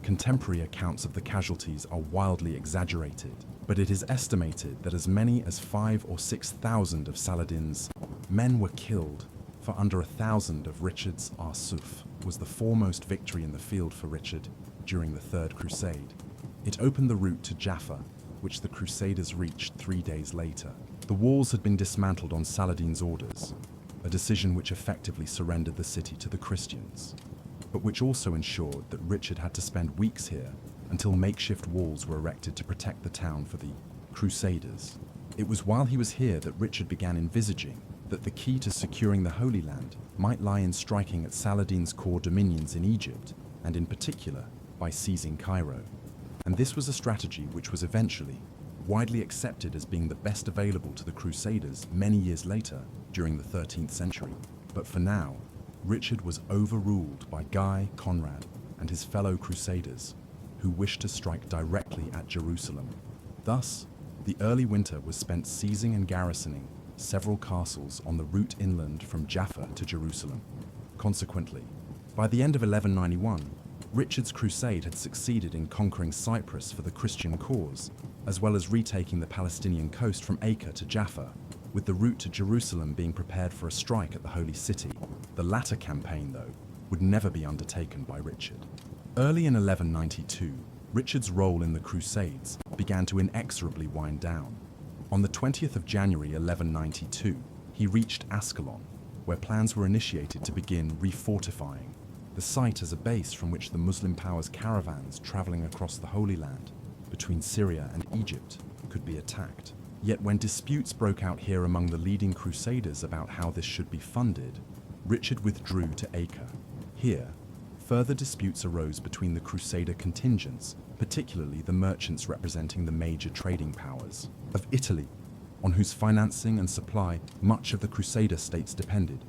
Contemporary accounts of the casualties are wildly exaggerated, but it is estimated that as many as 5,000 or 6,000 of Saladin's men were killed, for under 1,000 of Richard's Arsuf was the foremost victory in the field for Richard during the Third Crusade. It opened the route to Jaffa, which the Crusaders reached 3 days later. The walls had been dismantled on Saladin's orders, a decision which effectively surrendered the city to the Christians, but which also ensured that Richard had to spend weeks here until makeshift walls were erected to protect the town for the Crusaders. It was while he was here that Richard began envisaging that the key to securing the Holy Land might lie in striking at Saladin's core dominions in Egypt, and in particular by seizing Cairo. And this was a strategy which was eventually widely accepted as being the best available to the Crusaders many years later during the 13th century. But for now, Richard was overruled by Guy, Conrad, and his fellow Crusaders, who wished to strike directly at Jerusalem. Thus, the early winter was spent seizing and garrisoning several castles on the route inland from Jaffa to Jerusalem. Consequently, by the end of 1191, Richard's crusade had succeeded in conquering Cyprus for the Christian cause, as well as retaking the Palestinian coast from Acre to Jaffa, with the route to Jerusalem being prepared for a strike at the Holy City. The latter campaign, though, would never be undertaken by Richard. Early in 1192, Richard's role in the Crusades began to inexorably wind down. On the 20th of January 1192, he reached Ascalon, where plans were initiated to begin refortifying the site as a base from which the Muslim powers' caravans traveling across the Holy Land between Syria and Egypt could be attacked. Yet when disputes broke out here among the leading Crusaders about how this should be funded, Richard withdrew to Acre. Here, further disputes arose between the Crusader contingents, particularly the merchants representing the major trading powers of Italy, on whose financing and supply much of the Crusader states depended,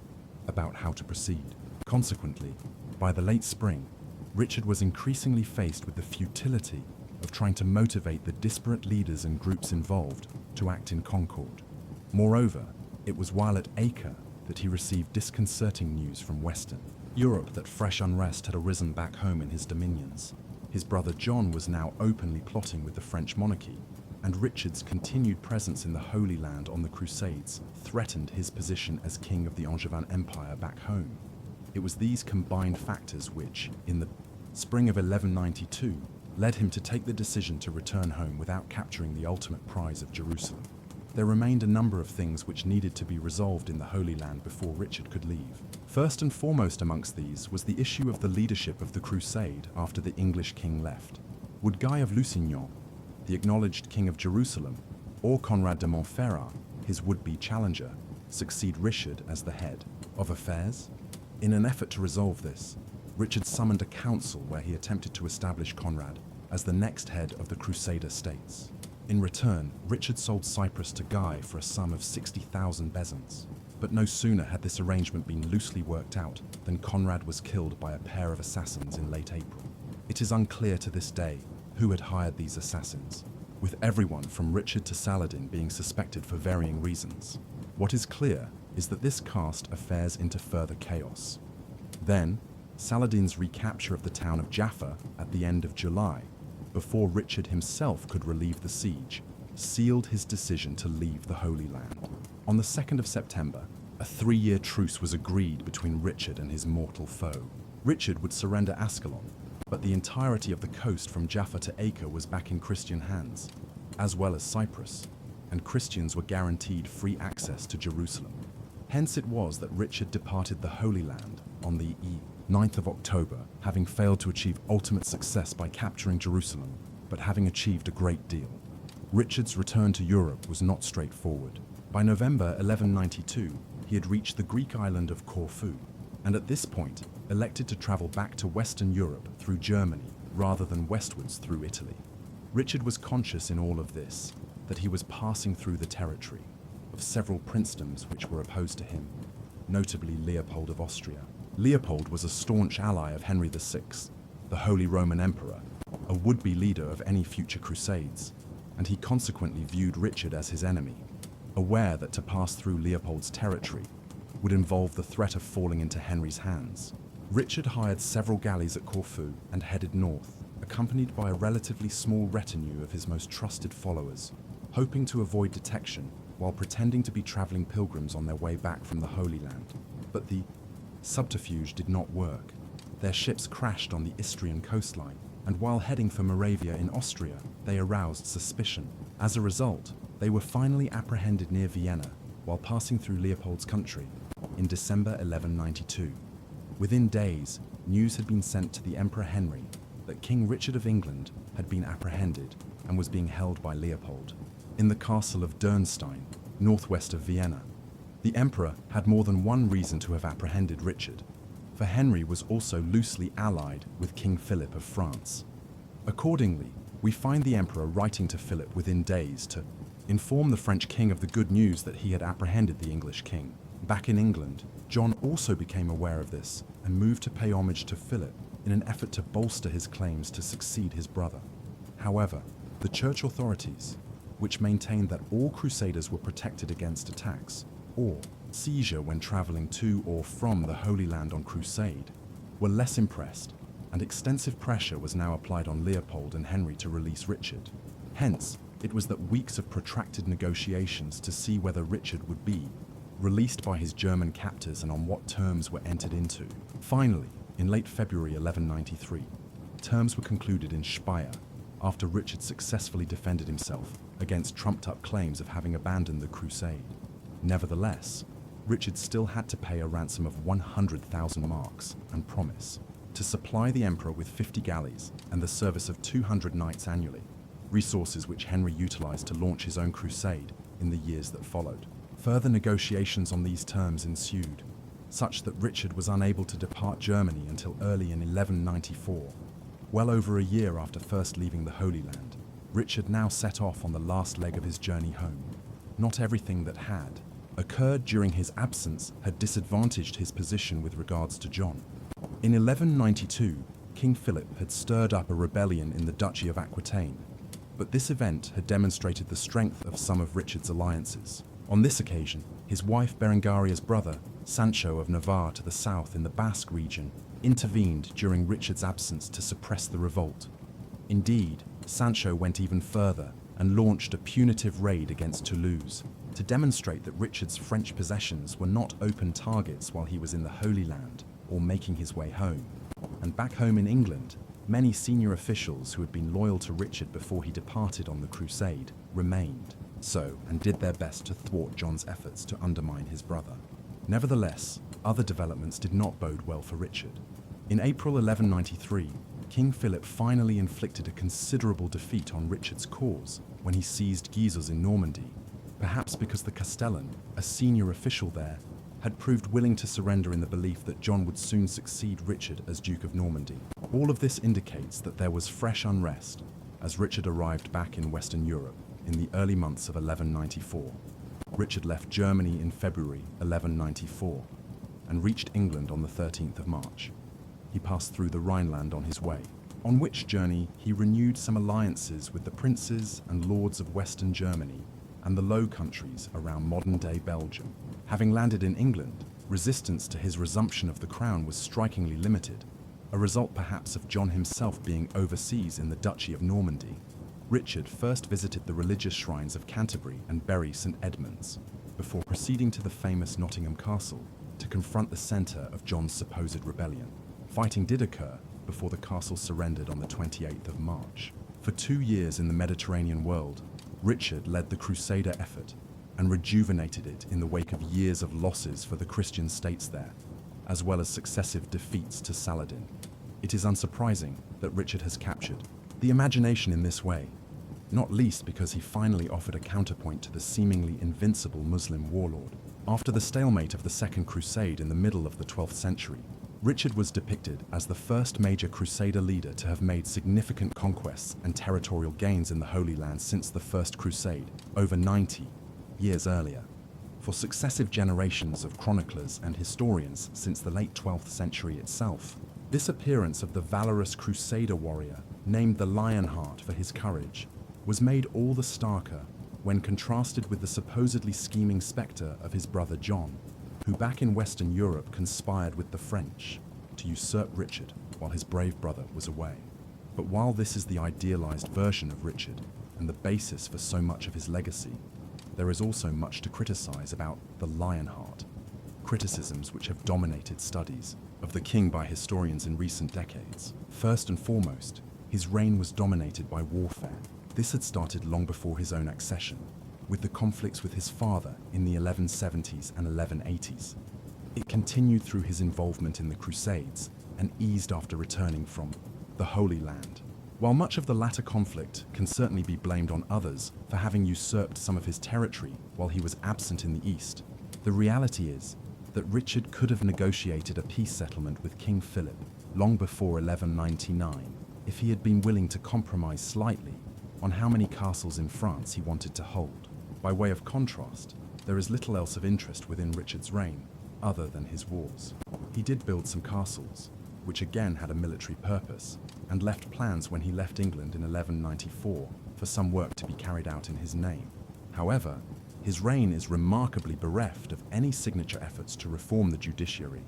about how to proceed. Consequently, by the late spring, Richard was increasingly faced with the futility of trying to motivate the disparate leaders and groups involved to act in concord. Moreover, it was while at Acre that he received disconcerting news from Western Europe that fresh unrest had arisen back home in his dominions. His brother John was now openly plotting with the French monarchy, and Richard's continued presence in the Holy Land on the Crusades threatened his position as king of the Angevin Empire back home. It was these combined factors which, in the spring of 1192, led him to take the decision to return home without capturing the ultimate prize of Jerusalem. There remained a number of things which needed to be resolved in the Holy Land before Richard could leave. First and foremost amongst these was the issue of the leadership of the crusade after the English king left. Would Guy of Lusignan, the acknowledged king of Jerusalem, or Conrad de Montferrat, his would-be challenger, succeed Richard as the head of affairs? In an effort to resolve this, Richard summoned a council where he attempted to establish Conrad as the next head of the Crusader states. In return, Richard sold Cyprus to Guy for a sum of 60,000 bezants. But no sooner had this arrangement been loosely worked out than Conrad was killed by a pair of assassins in late April. It is unclear to this day who had hired these assassins, with everyone from Richard to Saladin being suspected for varying reasons. What is clear is that this cast affairs into further chaos. Then, Saladin's recapture of the town of Jaffa at the end of July, before Richard himself could relieve the siege, sealed his decision to leave the Holy Land. On the 2nd of September, a 3-year truce was agreed between Richard and his mortal foe. Richard would surrender Ascalon, but the entirety of the coast from Jaffa to Acre was back in Christian hands, as well as Cyprus, and Christians were guaranteed free access to Jerusalem. Hence it was that Richard departed the Holy Land on the 9th of October, having failed to achieve ultimate success by capturing Jerusalem, but having achieved a great deal. Richard's return to Europe was not straightforward. By November 1192, he had reached the Greek island of Corfu, and at this point elected to travel back to Western Europe through Germany rather than westwards through Italy. Richard was conscious in all of this that he was passing through the territory of several princedoms which were opposed to him, notably Leopold of Austria. Leopold was a staunch ally of Henry VI, the Holy Roman Emperor, a would-be leader of any future crusades, and he consequently viewed Richard as his enemy, aware that to pass through Leopold's territory would involve the threat of falling into Henry's hands. Richard hired several galleys at Corfu and headed north, accompanied by a relatively small retinue of his most trusted followers, hoping to avoid detection while pretending to be traveling pilgrims on their way back from the Holy Land. But the subterfuge did not work. Their ships crashed on the Istrian coastline, and while heading for Moravia in Austria, they aroused suspicion. As a result, they were finally apprehended near Vienna while passing through Leopold's country in December 1192. Within days, news had been sent to the Emperor Henry that King Richard of England had been apprehended and was being held by Leopold in the castle of Dürnstein, northwest of Vienna. The emperor had more than one reason to have apprehended Richard, for Henry was also loosely allied with King Philip of France. Accordingly, we find the emperor writing to Philip within days to inform the French king of the good news that he had apprehended the English king. Back in England, John also became aware of this and moved to pay homage to Philip in an effort to bolster his claims to succeed his brother. However, the church authorities, which maintained that all crusaders were protected against attacks or seizure when traveling to or from the Holy Land on crusade, were less impressed, and extensive pressure was now applied on Leopold and Henry to release Richard. Hence, it was that weeks of protracted negotiations to see whether Richard would be released by his German captors and on what terms were entered into. Finally, in late February 1193, terms were concluded in Speyer after Richard successfully defended himself against trumped-up claims of having abandoned the crusade. Nevertheless, Richard still had to pay a ransom of 100,000 marks and promise to supply the emperor with 50 galleys and the service of 200 knights annually, resources which Henry utilized to launch his own crusade in the years that followed. Further negotiations on these terms ensued, such that Richard was unable to depart Germany until early in 1194. Well over a year after first leaving the Holy Land, Richard now set off on the last leg of his journey home. Not everything that had occurred during his absence had disadvantaged his position with regards to John. In 1192, King Philip had stirred up a rebellion in the Duchy of Aquitaine, but this event had demonstrated the strength of some of Richard's alliances. On this occasion, his wife Berengaria's brother, Sancho of Navarre to the south in the Basque region, intervened during Richard's absence to suppress the revolt. Indeed, Sancho went even further and launched a punitive raid against Toulouse to demonstrate that Richard's French possessions were not open targets while he was in the Holy Land or making his way home. And back home in England, many senior officials who had been loyal to Richard before he departed on the crusade remained so and did their best to thwart John's efforts to undermine his brother. Nevertheless, other developments did not bode well for Richard. In April 1193, King Philip finally inflicted a considerable defeat on Richard's cause when he seized Guisers in Normandy, perhaps because the Castellan, a senior official there, had proved willing to surrender in the belief that John would soon succeed Richard as Duke of Normandy. All of this indicates that there was fresh unrest as Richard arrived back in Western Europe in the early months of 1194. Richard left Germany in February 1194 and reached England on the 13th of March. He passed through the Rhineland on his way, on which journey he renewed some alliances with the princes and lords of Western Germany and the Low Countries around modern-day Belgium. Having landed in England, resistance to his resumption of the crown was strikingly limited, a result perhaps of John himself being overseas in the Duchy of Normandy. Richard first visited the religious shrines of Canterbury and Bury St Edmunds, before proceeding to the famous Nottingham Castle to confront the centre of John's supposed rebellion. Fighting did occur before the castle surrendered on the 28th of March. For 2 years in the Mediterranean world, Richard led the Crusader effort and rejuvenated it in the wake of years of losses for the Christian states there, as well as successive defeats to Saladin. It is unsurprising that Richard has captured the imagination in this way, not least because he finally offered a counterpoint to the seemingly invincible Muslim warlord. After the stalemate of the Second Crusade in the middle of the 12th century, Richard was depicted as the first major Crusader leader to have made significant conquests and territorial gains in the Holy Land since the First Crusade, over 90 years earlier. For successive generations of chroniclers and historians since the late 12th century itself, this appearance of the valorous Crusader warrior, named the Lionheart for his courage, was made all the starker when contrasted with the supposedly scheming spectre of his brother John, who back in Western Europe conspired with the French to usurp Richard while his brave brother was away. But while this is the idealized version of Richard and the basis for so much of his legacy, there is also much to criticize about the Lionheart, criticisms which have dominated studies of the king by historians in recent decades. First and foremost, his reign was dominated by warfare. This had started long before his own accession, with the conflicts with his father in the 1170s and 1180s. It continued through his involvement in the Crusades and eased after returning from the Holy Land. While much of the latter conflict can certainly be blamed on others for having usurped some of his territory while he was absent in the East, the reality is that Richard could have negotiated a peace settlement with King Philip long before 1199 if he had been willing to compromise slightly on how many castles in France he wanted to hold. By way of contrast, there is little else of interest within Richard's reign other than his wars. He did build some castles, which again had a military purpose, and left plans when he left England in 1194 for some work to be carried out in his name. However, his reign is remarkably bereft of any signature efforts to reform the judiciary,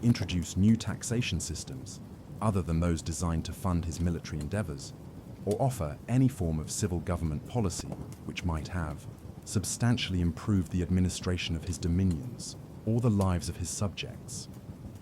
introduce new taxation systems, other than those designed to fund his military endeavors, or offer any form of civil government policy which might have substantially improved the administration of his dominions or the lives of his subjects.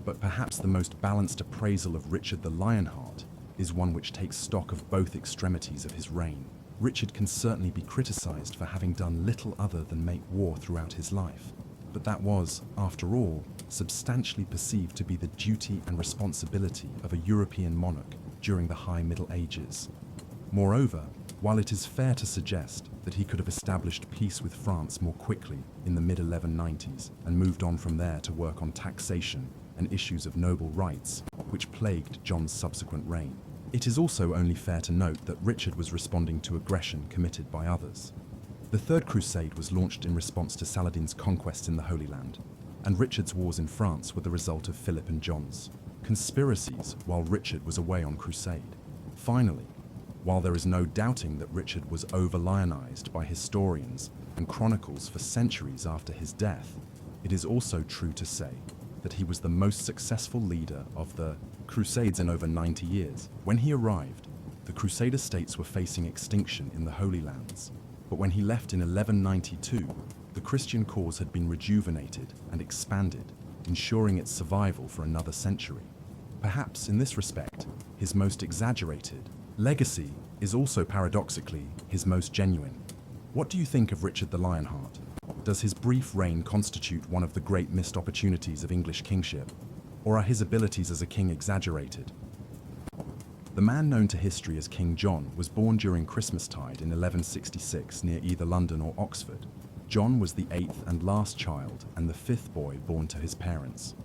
But perhaps the most balanced appraisal of Richard the Lionheart is one which takes stock of both extremities of his reign. Richard can certainly be criticized for having done little other than make war throughout his life, but that was, after all, substantially perceived to be the duty and responsibility of a European monarch during the High Middle Ages. Moreover, while it is fair to suggest that he could have established peace with France more quickly in the mid-1190s and moved on from there to work on taxation and issues of noble rights, which plagued John's subsequent reign, it is also only fair to note that Richard was responding to aggression committed by others. The Third Crusade was launched in response to Saladin's conquests in the Holy Land, and Richard's wars in France were the result of Philip and John's conspiracies while Richard was away on crusade. Finally, while there is no doubting that Richard was over-lionized by historians and chronicles for centuries after his death, it is also true to say that he was the most successful leader of the Crusades in over 90 years. When he arrived, the Crusader states were facing extinction in the Holy Lands, but when he left in 1192, the Christian cause had been rejuvenated and expanded, ensuring its survival for another century. Perhaps in this respect, his most exaggerated legacy is also paradoxically his most genuine. What do you think of Richard the Lionheart? Does his brief reign constitute one of the great missed opportunities of English kingship, or are his abilities as a king exaggerated? The man known to history as King John was born during Christmastide in 1166 near either London or Oxford. John was the 8th and last child and the 5th boy born to his parents.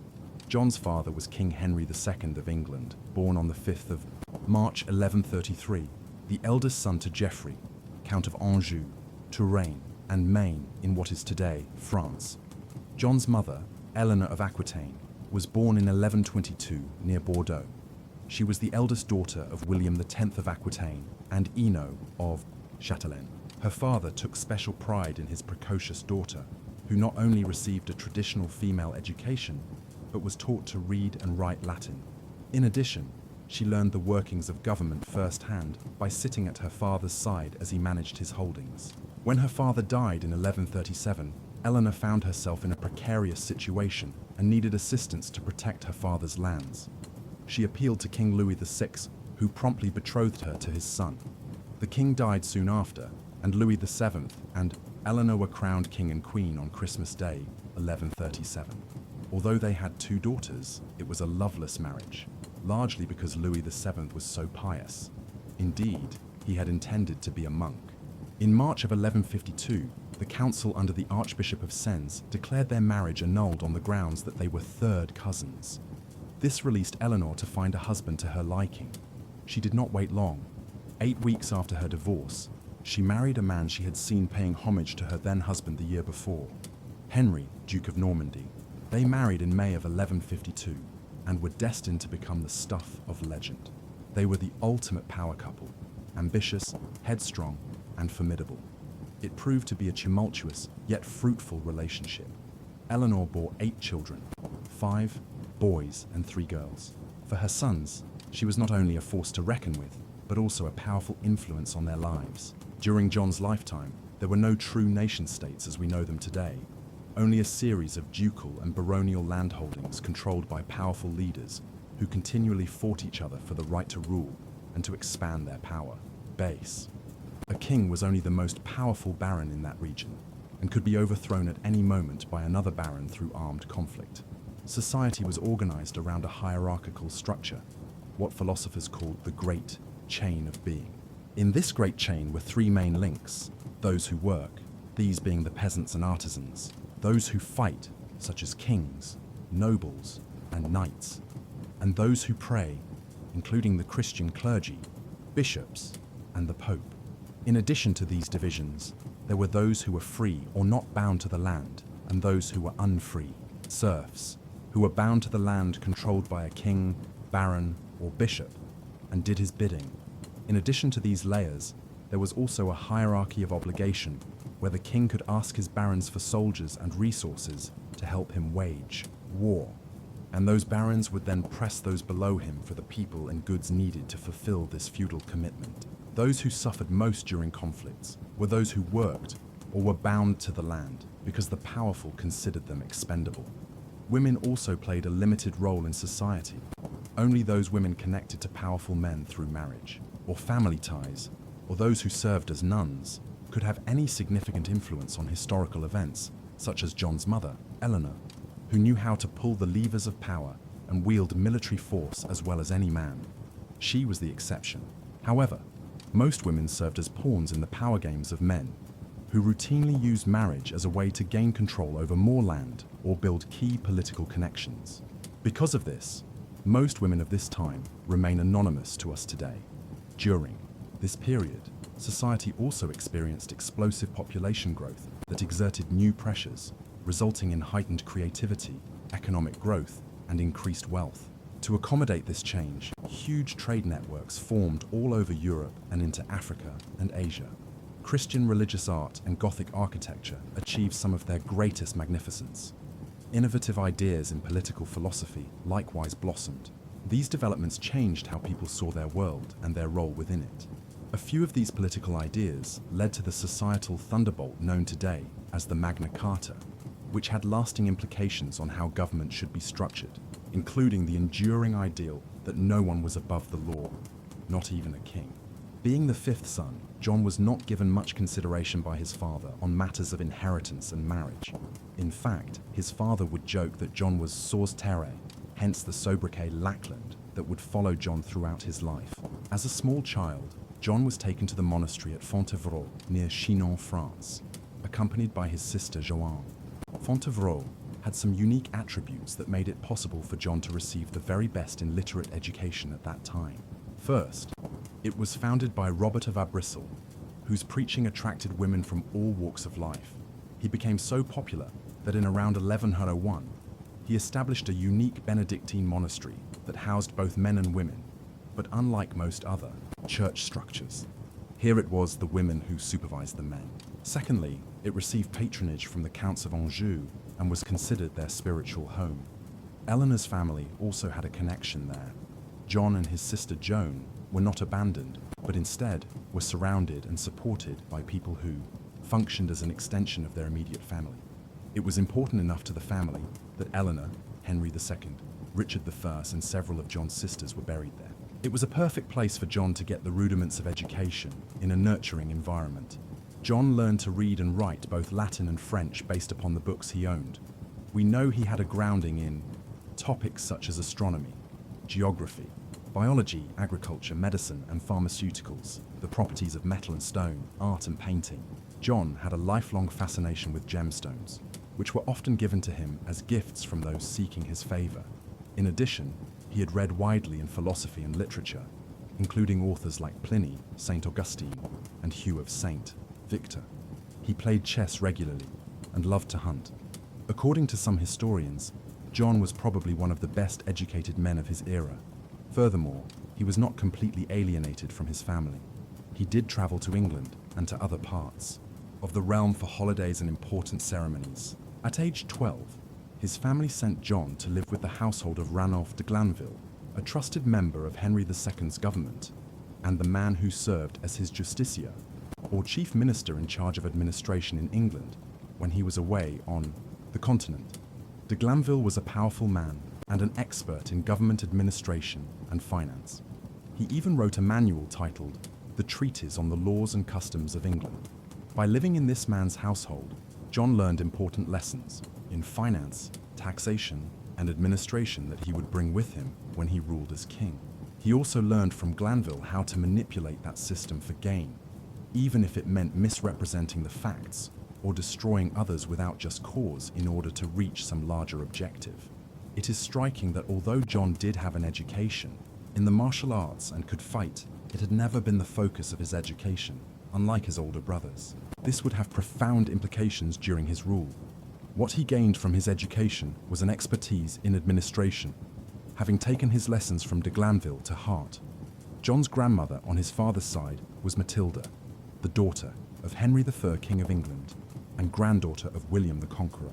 John's father was King Henry II of England, born on the 5th of March 1133, the eldest son to Geoffrey, Count of Anjou, Touraine, and Maine in what is today France. John's mother, Eleanor of Aquitaine, was born in 1122 near Bordeaux. She was the eldest daughter of William X of Aquitaine and Eno of Châtelaine. Her father took special pride in his precocious daughter, who not only received a traditional female education, but was taught to read and write Latin. In addition, she learned the workings of government firsthand by sitting at her father's side as he managed his holdings. When her father died in 1137, Eleanor found herself in a precarious situation and needed assistance to protect her father's lands. She appealed to King Louis VI, who promptly betrothed her to his son. The king died soon after, and Louis VII and Eleanor were crowned king and queen on Christmas Day, 1137. Although they had 2 daughters, it was a loveless marriage, largely because Louis VII was so pious. Indeed, he had intended to be a monk. In March of 1152, the council under the Archbishop of Sens declared their marriage annulled on the grounds that they were third cousins. This released Eleanor to find a husband to her liking. She did not wait long. 8 weeks after her divorce, she married a man she had seen paying homage to her then husband the year before, Henry, Duke of Normandy. They married in May of 1152 and were destined to become the stuff of legend. They were the ultimate power couple, ambitious, headstrong, and formidable. It proved to be a tumultuous yet fruitful relationship. Eleanor bore 8 children, 5 boys and 3 girls. For her sons, she was not only a force to reckon with, but also a powerful influence on their lives. During John's lifetime, there were no true nation-states as we know them today, only a series of ducal and baronial landholdings controlled by powerful leaders who continually fought each other for the right to rule and to expand their power base. A king was only the most powerful baron in that region and could be overthrown at any moment by another baron through armed conflict. Society was organized around a hierarchical structure, what philosophers called the Great Chain of Being. In this great chain were 3 main links: those who work, these being the peasants and artisans; those who fight, such as kings, nobles, and knights; and those who pray, including the Christian clergy, bishops, and the Pope. In addition to these divisions, there were those who were free or not bound to the land, and those who were unfree, serfs, who were bound to the land controlled by a king, baron, or bishop, and did his bidding. In addition to these layers, there was also a hierarchy of obligation, where the king could ask his barons for soldiers and resources to help him wage war, and those barons would then press those below him for the people and goods needed to fulfill this feudal commitment. Those who suffered most during conflicts were those who worked or were bound to the land because the powerful considered them expendable. Women also played a limited role in society. Only those women connected to powerful men through marriage or family ties, or those who served as nuns, could have any significant influence on historical events, such as John's mother, Eleanor, who knew how to pull the levers of power and wield military force as well as any man. She was the exception. However, most women served as pawns in the power games of men, who routinely used marriage as a way to gain control over more land or build key political connections. Because of this, most women of this time remain anonymous to us today. During this period, society also experienced explosive population growth that exerted new pressures, resulting in heightened creativity, economic growth, and increased wealth. To accommodate this change, huge trade networks formed all over Europe and into Africa and Asia. Christian religious art and Gothic architecture achieved some of their greatest magnificence. Innovative ideas in political philosophy likewise blossomed. These developments changed how people saw their world and their role within it. A few of these political ideas led to the societal thunderbolt known today as the Magna Carta, which had lasting implications on how government should be structured, including the enduring ideal that no one was above the law, not even a king. Being the 5th son, John was not given much consideration by his father on matters of inheritance and marriage. In fact, his father would joke that John was source terre, hence the sobriquet Lackland that would follow John throughout his life. As a small child, John was taken to the monastery at Fontevraud near Chinon, France, accompanied by his sister Joanne. Fontevraud had some unique attributes that made it possible for John to receive the very best in literate education at that time. First, it was founded by Robert of Abrissel, whose preaching attracted women from all walks of life. He became so popular that in around 1101, he established a unique Benedictine monastery that housed both men and women, but unlike most other church structures, here it was the women who supervised the men. Secondly, it received patronage from the Counts of Anjou and was considered their spiritual home. Eleanor's family also had a connection there. John and his sister Joan were not abandoned, but instead were surrounded and supported by people who functioned as an extension of their immediate family. It was important enough to the family that Eleanor, Henry II, Richard I, and several of John's sisters were buried there. It was a perfect place for John to get the rudiments of education in a nurturing environment. John learned to read and write both Latin and French based upon the books he owned. We know he had a grounding in topics such as astronomy, geography, Biology, agriculture, medicine, and pharmaceuticals, the properties of metal and stone, art and painting. John had a lifelong fascination with gemstones, which were often given to him as gifts from those seeking his favor. In addition, he had read widely in philosophy and literature, including authors like Pliny, St. Augustine, and Hugh of St. Victor. He played chess regularly and loved to hunt. According to some historians, John was probably one of the best educated men of his era. Furthermore, he was not completely alienated from his family. He did travel to England and to other parts of the realm for holidays and important ceremonies. At age 12, his family sent John to live with the household of Ranulph de Glanville, a trusted member of Henry II's government, and the man who served as his justiciar, or chief minister in charge of administration in England, when he was away on the continent. De Glanville was a powerful man and an expert in government administration and finance. He even wrote a manual titled The Treatise on the Laws and Customs of England. By living in this man's household, John learned important lessons in finance, taxation, and administration that he would bring with him when he ruled as king. He also learned from Glanville how to manipulate that system for gain, even if it meant misrepresenting the facts or destroying others without just cause in order to reach some larger objective. It is striking that although John did have an education in the martial arts and could fight, it had never been the focus of his education, unlike his older brothers. This would have profound implications during his rule. What he gained from his education was an expertise in administration, having taken his lessons from de Glanville to heart. John's grandmother on his father's side was Matilda, the daughter of Henry III, King of England, and granddaughter of William the Conqueror.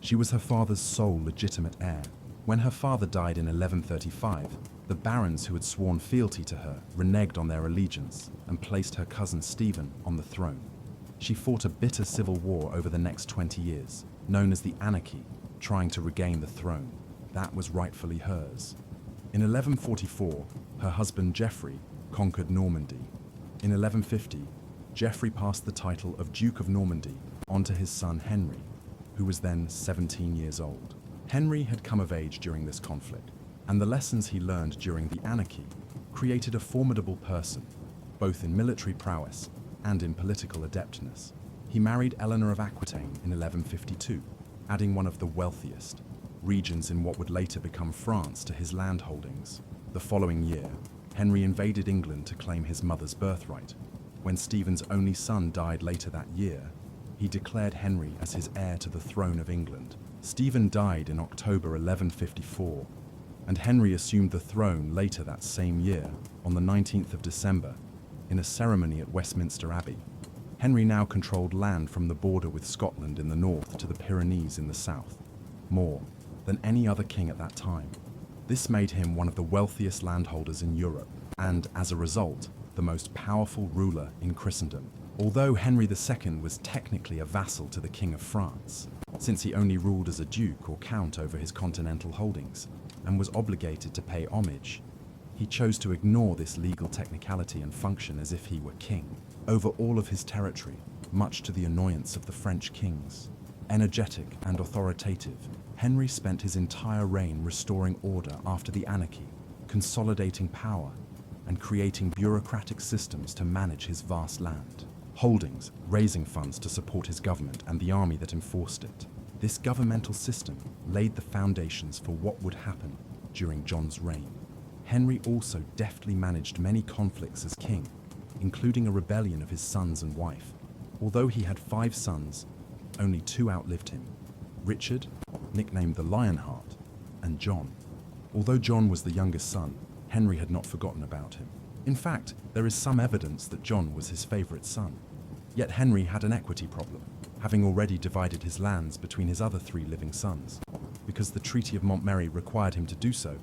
She was her father's sole legitimate heir. When her father died in 1135, the barons who had sworn fealty to her reneged on their allegiance and placed her cousin Stephen on the throne. She fought a bitter civil war over the next 20 years, known as the Anarchy, trying to regain the throne. That was rightfully hers. In 1144, her husband Geoffrey conquered Normandy. In 1150, Geoffrey passed the title of Duke of Normandy onto his son Henry, who was then 17 years old. Henry had come of age during this conflict, and the lessons he learned during the Anarchy created a formidable person, both in military prowess and in political adeptness. He married Eleanor of Aquitaine in 1152, adding one of the wealthiest regions in what would later become France to his land holdings. The following year, Henry invaded England to claim his mother's birthright. When Stephen's only son died later that year, he declared Henry as his heir to the throne of England. Stephen died in October 1154, and Henry assumed the throne later that same year, on the 19th of December, in a ceremony at Westminster Abbey. Henry now controlled land from the border with Scotland in the north to the Pyrenees in the south, more than any other king at that time. This made him one of the wealthiest landholders in Europe, and as a result, the most powerful ruler in Christendom. Although Henry II was technically a vassal to the King of France, since he only ruled as a duke or count over his continental holdings, and was obligated to pay homage, he chose to ignore this legal technicality and function as if he were king over all of his territory, much to the annoyance of the French kings. Energetic and authoritative, Henry spent his entire reign restoring order after the Anarchy, consolidating power, and creating bureaucratic systems to manage his vast land holdings, raising funds to support his government and the army that enforced it. This governmental system laid the foundations for what would happen during John's reign. Henry also deftly managed many conflicts as king, including a rebellion of his sons and wife. Although he had 5 sons, only 2 outlived him: Richard, nicknamed the Lionheart, and John. Although John was the youngest son, Henry had not forgotten about him. In fact, there is some evidence that John was his favorite son. Yet Henry had an equity problem, having already divided his lands between his other 3 living sons. Because the Treaty of Montmary required him to do so,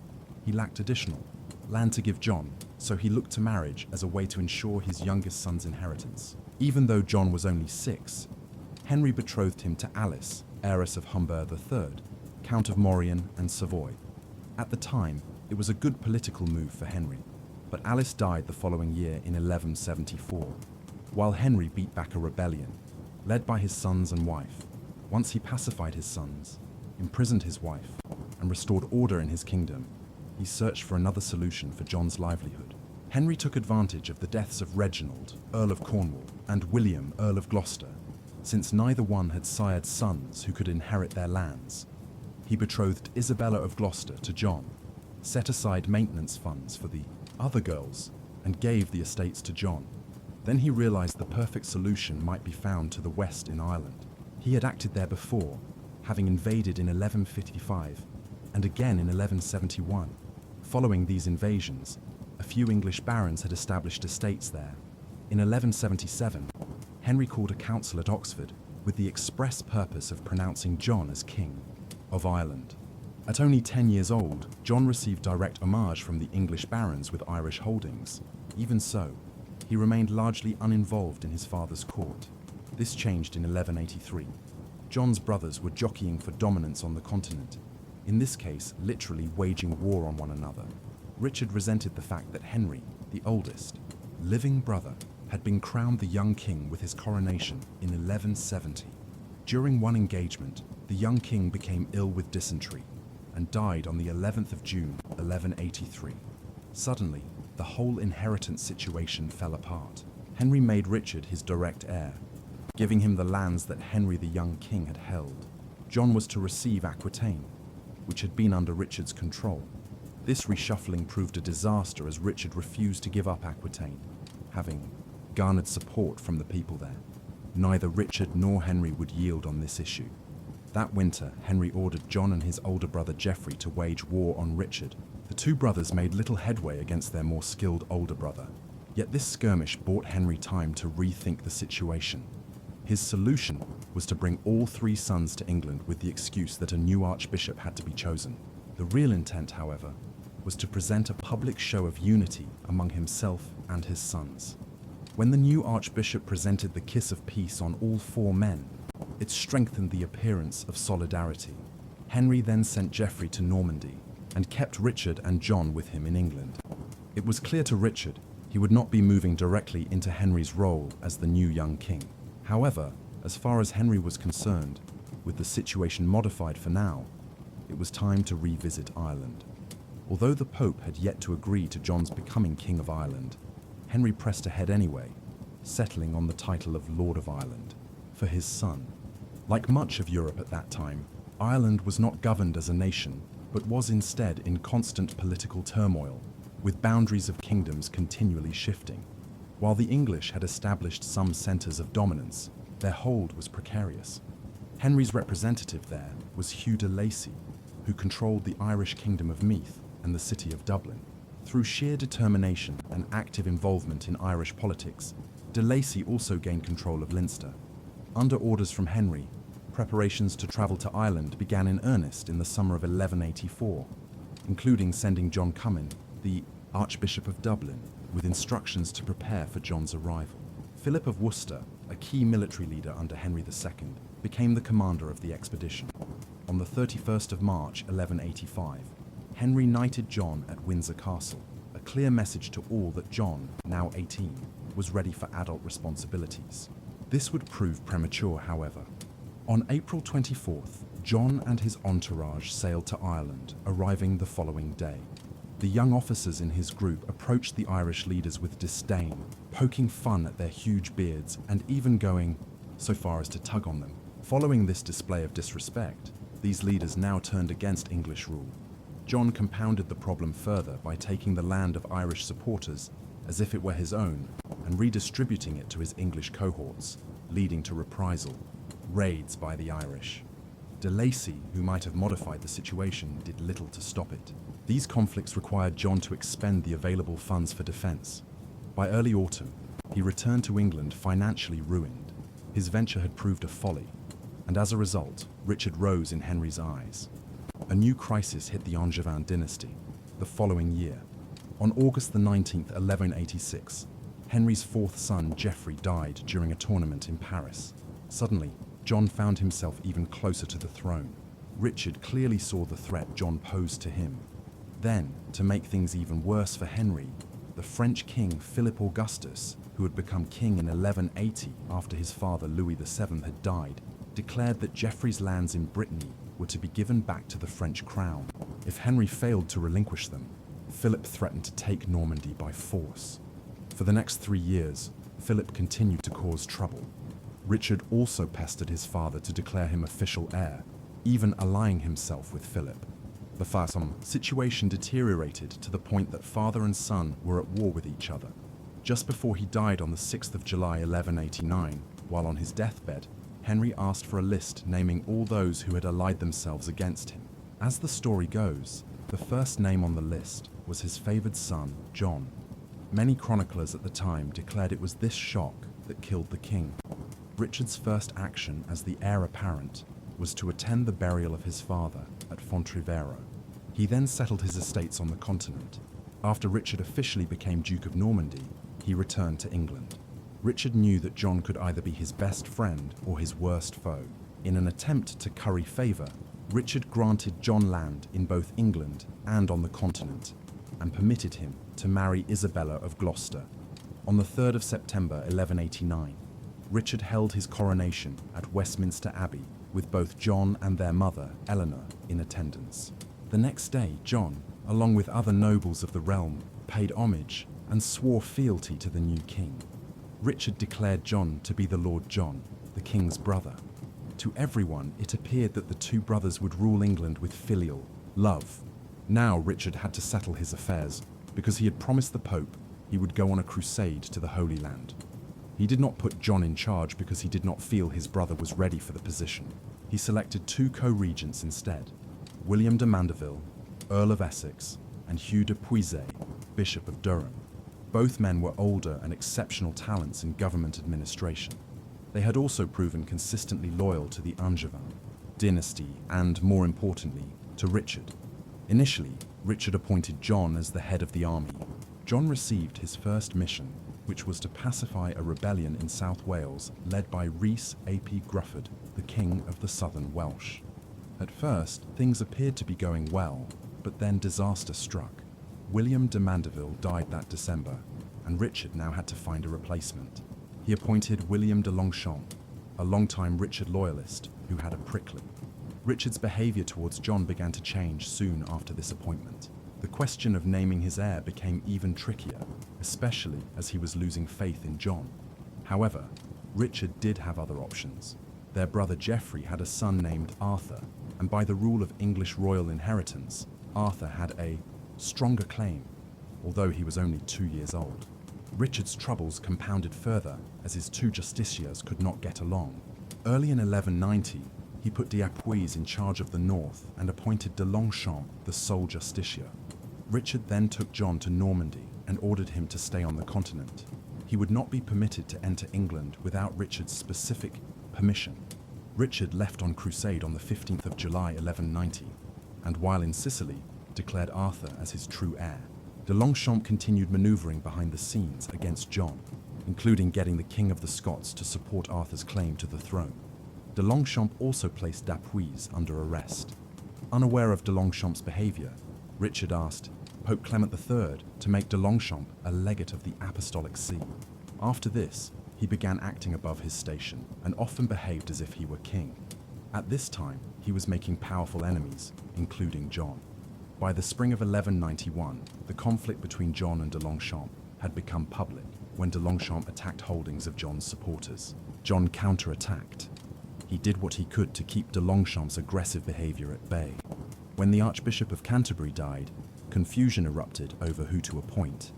he lacked additional land to give John, so he looked to marriage as a way to ensure his youngest son's inheritance. Even though John was only 6, Henry betrothed him to Alice, heiress of Humbert III, Count of Maurienne and Savoy. At the time, it was a good political move for Henry, but Alice died the following year in 1174, while Henry beat back a rebellion, led by his sons and wife. Once he pacified his sons, imprisoned his wife, and restored order in his kingdom, he searched for another solution for John's livelihood. Henry took advantage of the deaths of Reginald, Earl of Cornwall, and William, Earl of Gloucester, since neither one had sired sons who could inherit their lands. He betrothed Isabella of Gloucester to John, set aside maintenance funds for the other girls, and gave the estates to John. Then he realized the perfect solution might be found to the west in Ireland. He had acted there before, having invaded in 1155 and again in 1171. Following these invasions, a few English barons had established estates there. In 1177, Henry called a council at Oxford with the express purpose of pronouncing John as King of Ireland. At only 10 years old, John received direct homage from the English barons with Irish holdings. Even so, he remained largely uninvolved in his father's court. This changed in 1183. John's brothers were jockeying for dominance on the continent, in this case literally waging war on one another. Richard resented the fact that Henry, the oldest, living brother, had been crowned the young king with his coronation in 1170. During one engagement, the young king became ill with dysentery and died on the 11th of June, 1183. Suddenly, the whole inheritance situation fell apart. Henry made Richard his direct heir, giving him the lands that Henry the young king had held. John was to receive Aquitaine, which had been under Richard's control. This reshuffling proved a disaster as Richard refused to give up Aquitaine, having garnered support from the people there. Neither Richard nor Henry would yield on this issue. That winter, Henry ordered John and his older brother Geoffrey to wage war on Richard. The two brothers made little headway against their more skilled older brother, yet this skirmish bought Henry time to rethink the situation. His solution was to bring all three sons to England with the excuse that a new archbishop had to be chosen. The real intent, however, was to present a public show of unity among himself and his sons. When the new archbishop presented the kiss of peace on all four men, it strengthened the appearance of solidarity. Henry then sent Geoffrey to Normandy and kept Richard and John with him in England. It was clear to Richard he would not be moving directly into Henry's role as the new young king. However, as far as Henry was concerned, with the situation modified for now, it was time to revisit Ireland. Although the Pope had yet to agree to John's becoming King of Ireland, Henry pressed ahead anyway, settling on the title of Lord of Ireland for his son. Like much of Europe at that time, Ireland was not governed as a nation, but was instead in constant political turmoil, with boundaries of kingdoms continually shifting. While the English had established some centres of dominance, their hold was precarious. Henry's representative there was Hugh de Lacy, who controlled the Irish kingdom of Meath and the city of Dublin. Through sheer determination and active involvement in Irish politics, de Lacy also gained control of Leinster. Under orders from Henry, preparations to travel to Ireland began in earnest in the summer of 1184, including sending John Cummin, the Archbishop of Dublin, with instructions to prepare for John's arrival. Philip of Worcester, a key military leader under Henry II, became the commander of the expedition. On the 31st of March, 1185, Henry knighted John at Windsor Castle, a clear message to all that John, now 18, was ready for adult responsibilities. This would prove premature, however. On April 24th, John and his entourage sailed to Ireland, arriving the following day. The young officers in his group approached the Irish leaders with disdain, poking fun at their huge beards and even going so far as to tug on them. Following this display of disrespect, these leaders now turned against English rule. John compounded the problem further by taking the land of Irish supporters as if it were his own and redistributing it to his English cohorts, leading to reprisal, raids by the Irish. De Lacy, who might have modified the situation, did little to stop it. These conflicts required John to expend the available funds for defense. By early autumn, he returned to England financially ruined. His venture had proved a folly, and as a result, Richard rose in Henry's eyes. A new crisis hit the Angevin dynasty the following year. On August the 19th, 1186, Henry's fourth son, Geoffrey, died during a tournament in Paris. Suddenly, John found himself even closer to the throne. Richard clearly saw the threat John posed to him. Then, to make things even worse for Henry, the French king Philip Augustus, who had become king in 1180 after his father Louis VII had died, declared that Geoffrey's lands in Brittany were to be given back to the French crown. If Henry failed to relinquish them, Philip threatened to take Normandy by force. For the next 3 years, Philip continued to cause trouble. Richard also pestered his father to declare him official heir, even allying himself with Philip. The situation deteriorated to the point that father and son were at war with each other. Just before he died on the 6th of July 1189, while on his deathbed, Henry asked for a list naming all those who had allied themselves against him. As the story goes, the first name on the list was his favoured son, John. Many chroniclers at the time declared it was this shock that killed the king. Richard's first action as the heir apparent was to attend the burial of his father at Fontrivero. He then settled his estates on the continent. After Richard officially became Duke of Normandy, he returned to England. Richard knew that John could either be his best friend or his worst foe. In an attempt to curry favour, Richard granted John land in both England and on the continent, and permitted him to marry Isabella of Gloucester. On the 3rd of September 1189, Richard held his coronation at Westminster Abbey, with both John and their mother, Eleanor, in attendance. The next day, John, along with other nobles of the realm, paid homage and swore fealty to the new king. Richard declared John to be the Lord John, the king's brother. To everyone, it appeared that the two brothers would rule England with filial love. Now Richard had to settle his affairs, because he had promised the Pope he would go on a crusade to the Holy Land. He did not put John in charge because he did not feel his brother was ready for the position. He selected 2 co-regents instead, William de Mandeville, Earl of Essex, and Hugh de Puiset, Bishop of Durham. Both men were older and exceptional talents in government administration. They had also proven consistently loyal to the Angevin dynasty and, more importantly, to Richard. Initially, Richard appointed John as the head of the army. John received his first mission, which was to pacify a rebellion in South Wales led by Rhys ap Gruffydd, the king of the southern Welsh. At first, things appeared to be going well, but then disaster struck. William de Mandeville died that December, and Richard now had to find a replacement. He appointed William de Longchamp, a longtime Richard loyalist who had a prickly. Richard's behaviour towards John began to change soon after this appointment. The question of naming his heir became even trickier, especially as he was losing faith in John. However, Richard did have other options. Their brother Geoffrey had a son named Arthur, and by the rule of English royal inheritance, Arthur had a stronger claim, although he was only 2 years old. Richard's troubles compounded further as his 2 justiciars could not get along. Early in 1190, he put d'Apuies in charge of the north and appointed de Longchamp the sole justiciar. Richard then took John to Normandy and ordered him to stay on the continent. He would not be permitted to enter England without Richard's specific permission. Richard left on crusade on the 15th of July 1190, and while in Sicily, declared Arthur as his true heir. De Longchamp continued maneuvering behind the scenes against John, including getting the King of the Scots to support Arthur's claim to the throne. De Longchamp also placed d'Apuies under arrest. Unaware of de Longchamp's behaviour, Richard asked Pope Clement III to make de Longchamp a legate of the Apostolic See. After this, he began acting above his station and often behaved as if he were king. At this time, he was making powerful enemies, including John. By the spring of 1191, the conflict between John and de Longchamp had become public when de Longchamp attacked holdings of John's supporters. John counterattacked. He did what he could to keep de Longchamp's aggressive behaviour at bay. When the Archbishop of Canterbury died, confusion erupted over who to appoint.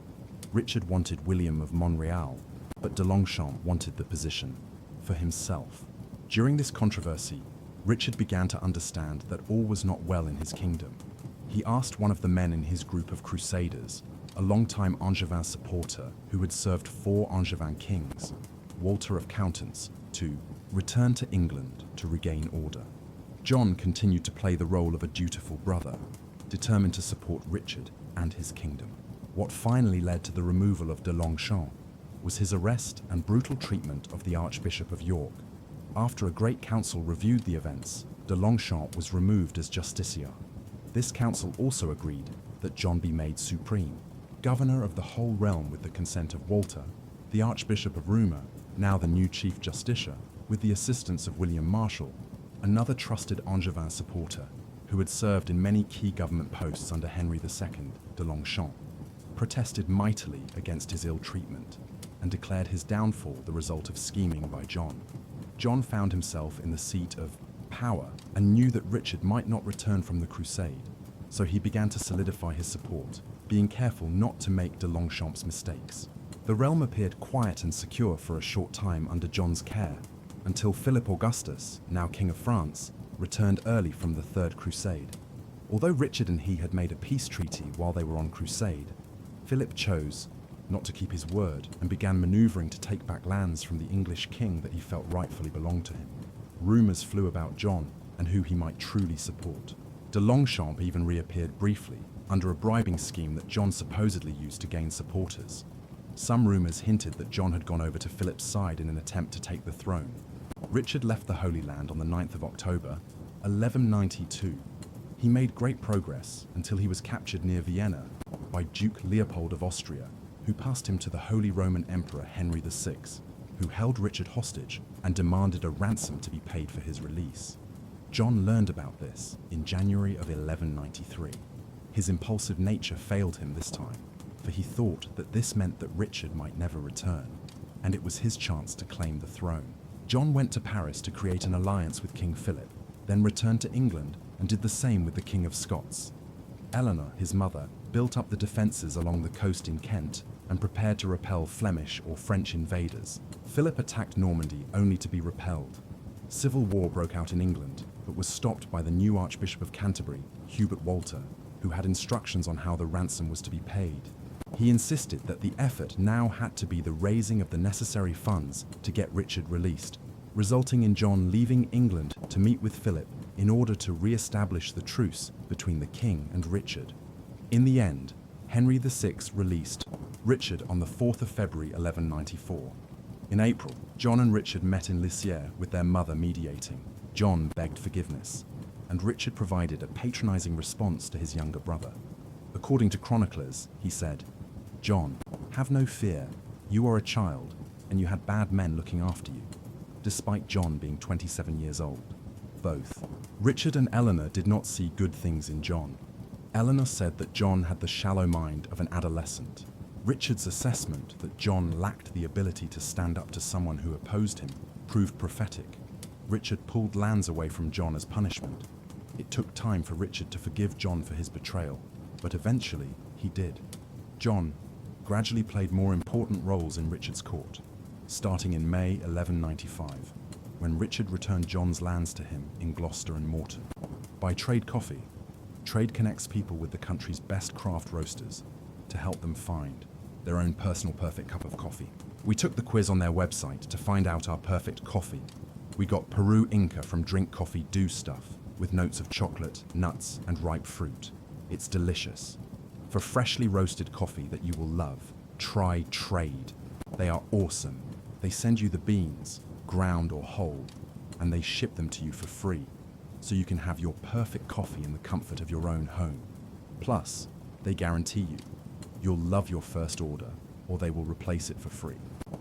Richard wanted William of Monreal, but de Longchamp wanted the position for himself. During this controversy, Richard began to understand that all was not well in his kingdom. He asked one of the men in his group of Crusaders, a longtime Angevin supporter who had served 4 Angevin kings, Walter of Countance, to return to England to regain order. John continued to play the role of a dutiful brother, determined to support Richard and his kingdom. What finally led to the removal of de Longchamp was his arrest and brutal treatment of the Archbishop of York. After a great council reviewed the events, de Longchamp was removed as justiciar. This council also agreed that John be made supreme, governor of the whole realm with the consent of Walter, the Archbishop of Rouen, now the new Chief Justiciar, with the assistance of William Marshal, another trusted Angevin supporter, who had served in many key government posts under Henry II de Longchamps, protested mightily against his ill treatment and declared his downfall the result of scheming by John. John found himself in the seat of power and knew that Richard might not return from the crusade, so he began to solidify his support, being careful not to make de Longchamp's mistakes. The realm appeared quiet and secure for a short time under John's care, until Philip Augustus, now King of France, returned early from the Third Crusade. Although Richard and he had made a peace treaty while they were on crusade, Philip chose not to keep his word and began maneuvering to take back lands from the English king that he felt rightfully belonged to him. Rumours flew about John and who he might truly support. De Longchamp even reappeared briefly, under a bribing scheme that John supposedly used to gain supporters. Some rumours hinted that John had gone over to Philip's side in an attempt to take the throne. Richard left the Holy Land on the 9th of October, 1192. He made great progress until he was captured near Vienna by Duke Leopold of Austria, who passed him to the Holy Roman Emperor Henry VI, who held Richard hostage and demanded a ransom to be paid for his release. John learned about this in January of 1193. His impulsive nature failed him this time, for he thought that this meant that Richard might never return, and it was his chance to claim the throne. John went to Paris to create an alliance with King Philip, then returned to England and did the same with the King of Scots. Eleanor, his mother, built up the defences along the coast in Kent and prepared to repel Flemish or French invaders. Philip attacked Normandy only to be repelled. Civil war broke out in England, but was stopped by the new Archbishop of Canterbury, Hubert Walter, who had instructions on how the ransom was to be paid. He insisted that the effort now had to be the raising of the necessary funds to get Richard released, resulting in John leaving England to meet with Philip in order to re-establish the truce between the king and Richard. In the end, Henry VI released Richard on the 4th of February 1194. In April, John and Richard met in Lisieux with their mother mediating. John begged forgiveness, and Richard provided a patronizing response to his younger brother. According to chroniclers, he said, "John, have no fear. You are a child, and you had bad men looking after you," despite John being 27 years old. Both Richard and Eleanor did not see good things in John. Eleanor said that John had the shallow mind of an adolescent. Richard's assessment that John lacked the ability to stand up to someone who opposed him proved prophetic. Richard pulled lands away from John as punishment. It took time for Richard to forgive John for his betrayal, but eventually he did. John gradually played more important roles in Richard's court, starting in May 1195, when Richard returned John's lands to him in Gloucester and Morton. By trade coffee, trade connects people with the country's best craft roasters to help them find their own personal perfect cup of coffee. We took the quiz on their website to find out our perfect coffee. We got Peru Inca from Drink Coffee Do Stuff, with notes of chocolate, nuts, and ripe fruit. It's delicious. For freshly roasted coffee that you will love, try Trade. They are awesome. They send you the beans, ground or whole, and they ship them to you for free, so you can have your perfect coffee in the comfort of your own home. Plus, they guarantee you'll love your first order, or they will replace it for free.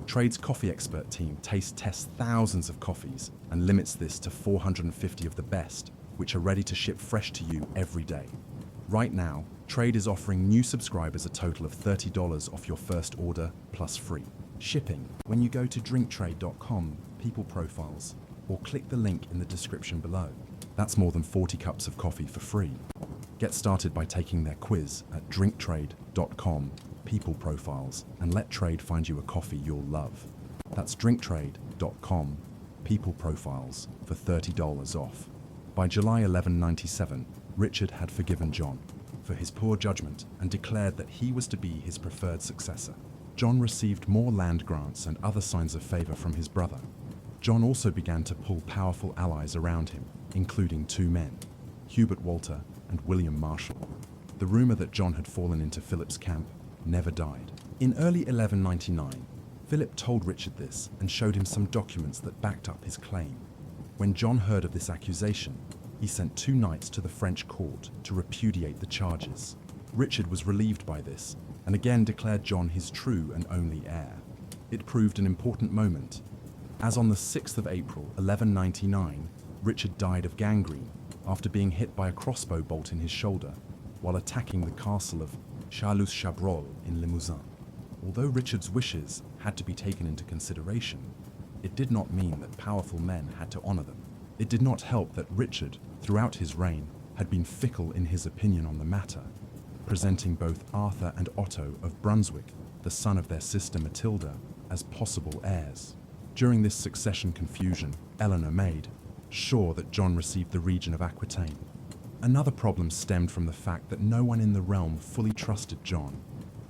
Trade's coffee expert team taste tests thousands of coffees and limits this to 450 of the best, which are ready to ship fresh to you every day. Right now, Trade is offering new subscribers a total of $30 off your first order plus free shipping when you go to drinktrade.com, people profiles, or click the link in the description below. That's more than 40 cups of coffee for free. Get started by taking their quiz at drinktrade.com, people profiles, and let Trade find you a coffee you'll love. That's drinktrade.com, people profiles, for $30 off. By July 1197, Richard had forgiven John for his poor judgment and declared that he was to be his preferred successor. John received more land grants and other signs of favor from his brother. John also began to pull powerful allies around him, including two men, Hubert Walter and William Marshall. The rumor that John had fallen into Philip's camp never died. In early 1199, Philip told Richard this and showed him some documents that backed up his claim. When John heard of this accusation, he sent 2 knights to the French court to repudiate the charges. Richard was relieved by this and again declared John his true and only heir. It proved an important moment, as on the 6th of April, 1199, Richard died of gangrene after being hit by a crossbow bolt in his shoulder while attacking the castle of Charlus-Chabrol in Limousin. Although Richard's wishes had to be taken into consideration, it did not mean that powerful men had to honor them. It did not help that Richard, throughout his reign, had been fickle in his opinion on the matter, presenting both Arthur and Otto of Brunswick, the son of their sister Matilda, as possible heirs. During this succession confusion, Eleanor made sure that John received the region of Aquitaine. Another problem stemmed from the fact that no one in the realm fully trusted John,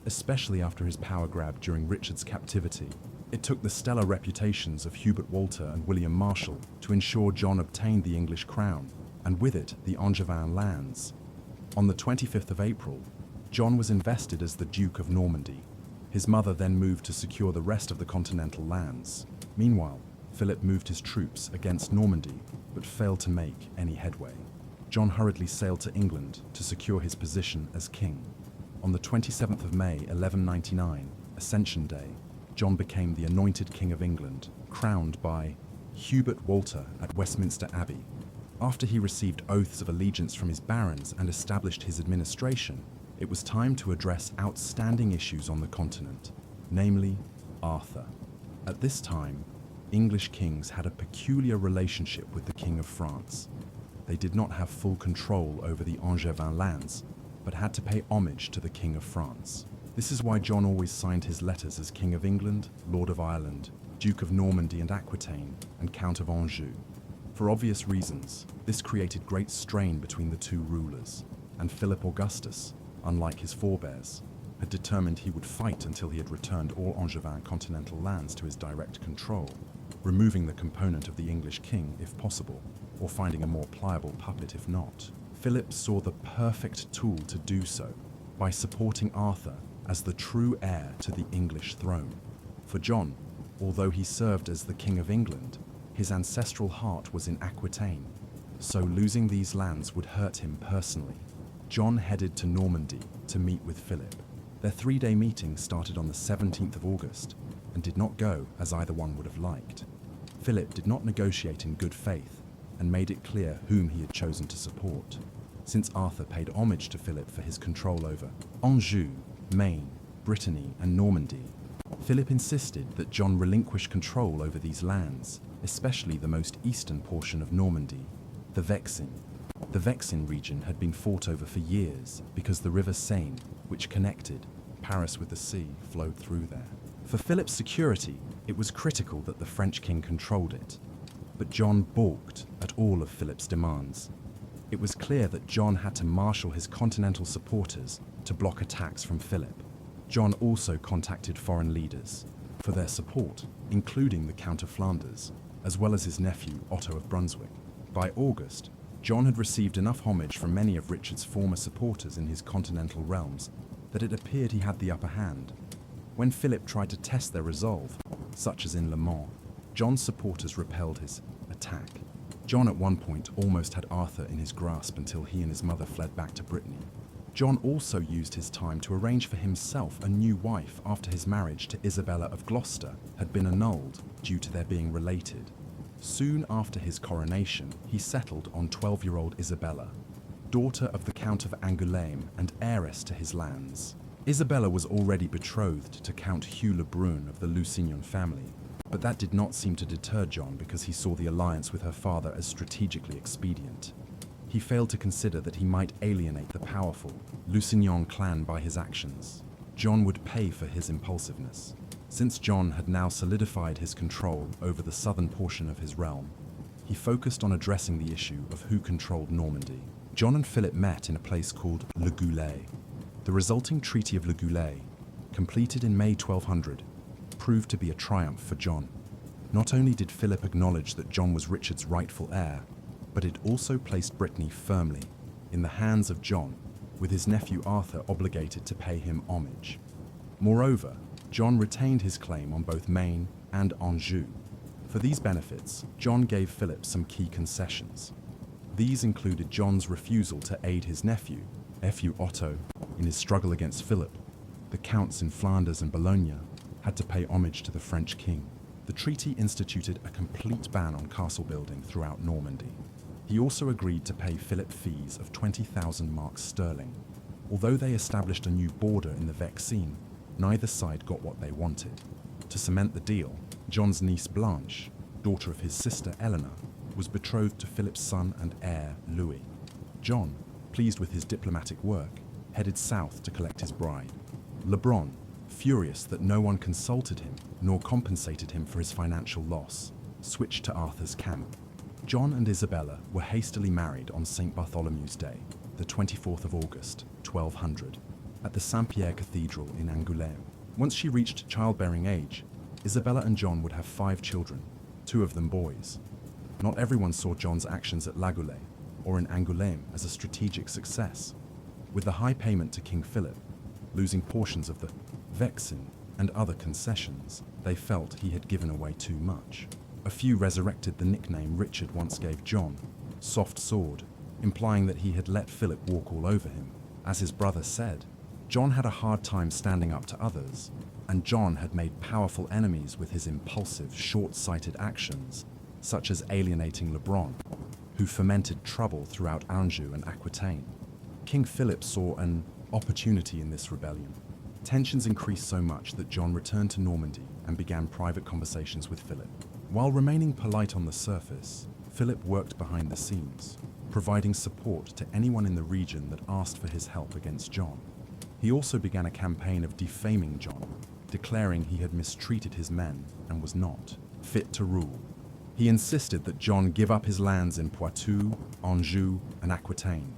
especially after his power grab during Richard's captivity. It took the stellar reputations of Hubert Walter and William Marshal to ensure John obtained the English crown, and with it the Angevin lands. On the 25th of April, John was invested as the Duke of Normandy. His mother then moved to secure the rest of the continental lands. Meanwhile, Philip moved his troops against Normandy, but failed to make any headway. John hurriedly sailed to England to secure his position as king. On the 27th of May, 1199, Ascension Day, John became the anointed King of England, crowned by Hubert Walter at Westminster Abbey. After he received oaths of allegiance from his barons and established his administration, it was time to address outstanding issues on the continent, namely Arthur. At this time, English kings had a peculiar relationship with the King of France. They did not have full control over the Angevin lands, but had to pay homage to the King of France. This is why John always signed his letters as King of England, Lord of Ireland, Duke of Normandy and Aquitaine, and Count of Anjou. For obvious reasons, this created great strain between the two rulers, and Philip Augustus, unlike his forebears, had determined he would fight until he had returned all Angevin continental lands to his direct control, removing the component of the English king if possible, or finding a more pliable puppet if not. Philip saw the perfect tool to do so by supporting Arthur as the true heir to the English throne. For John, although he served as the King of England, his ancestral heart was in Aquitaine, so losing these lands would hurt him personally. John headed to Normandy to meet with Philip. Their three-day meeting started on the 17th of August and did not go as either one would have liked. Philip did not negotiate in good faith and made it clear whom he had chosen to support. Since Arthur paid homage to Philip for his control over Anjou, Maine, Brittany, and Normandy, Philip insisted that John relinquish control over these lands, especially the most eastern portion of Normandy, the Vexin. The Vexin region had been fought over for years because the river Seine, which connected Paris with the sea, flowed through there. For Philip's security, it was critical that the French king controlled it, but John balked at all of Philip's demands. It was clear that John had to marshal his continental supporters to block attacks from Philip. John also contacted foreign leaders for their support, including the Count of Flanders, as well as his nephew Otto of Brunswick. By August, John had received enough homage from many of Richard's former supporters in his continental realms that it appeared he had the upper hand. When Philip tried to test their resolve, such as in Le Mans, John's supporters repelled his attack. John at one point almost had Arthur in his grasp until he and his mother fled back to Brittany. John also used his time to arrange for himself a new wife after his marriage to Isabella of Gloucester had been annulled due to their being related. Soon after his coronation, he settled on 12-year-old Isabella, daughter of the Count of Angoulême and heiress to his lands. Isabella was already betrothed to Count Hugh Le Brun of the Lusignan family, but that did not seem to deter John because he saw the alliance with her father as strategically expedient. He failed to consider that he might alienate the powerful Lusignan clan by his actions. John would pay for his impulsiveness. Since John had now solidified his control over the southern portion of his realm, he focused on addressing the issue of who controlled Normandy. John and Philip met in a place called Le Goulet. The resulting Treaty of Le Goulet, completed in May 1200, proved to be a triumph for John. Not only did Philip acknowledge that John was Richard's rightful heir, but it also placed Brittany firmly in the hands of John, with his nephew Arthur obligated to pay him homage. Moreover, John retained his claim on both Maine and Anjou. For these benefits, John gave Philip some key concessions. These included John's refusal to aid his nephew Otto, in his struggle against Philip. The counts in Flanders and Boulogne had to pay homage to the French king. The treaty instituted a complete ban on castle building throughout Normandy. He also agreed to pay Philip fees of 20,000 marks sterling. Although they established a new border in the Vexin, neither side got what they wanted. To cement the deal, John's niece Blanche, daughter of his sister Eleanor, was betrothed to Philip's son and heir Louis. John, pleased with his diplomatic work, headed south to collect his bride. Lebron, furious that no one consulted him nor compensated him for his financial loss, switched to Arthur's camp. John and Isabella were hastily married on St. Bartholomew's Day, the 24th of August, 1200, at the Saint-Pierre Cathedral in Angoulême. Once she reached childbearing age, Isabella and John would have 5 children, 2 of them boys. Not everyone saw John's actions at Lagoulet or in Angoulême as a strategic success. With the high payment to King Philip, losing portions of the Vexin and other concessions, they felt he had given away too much. A few resurrected the nickname Richard once gave John, Soft Sword, implying that he had let Philip walk all over him. As his brother said, John had a hard time standing up to others, and John had made powerful enemies with his impulsive, short-sighted actions, such as alienating Lebron, who fomented trouble throughout Anjou and Aquitaine. King Philip saw an opportunity in this rebellion. Tensions increased so much that John returned to Normandy and began private conversations with Philip. While remaining polite on the surface, Philip worked behind the scenes, providing support to anyone in the region that asked for his help against John. He also began a campaign of defaming John, declaring he had mistreated his men and was not fit to rule. He insisted that John give up his lands in Poitou, Anjou, and Aquitaine.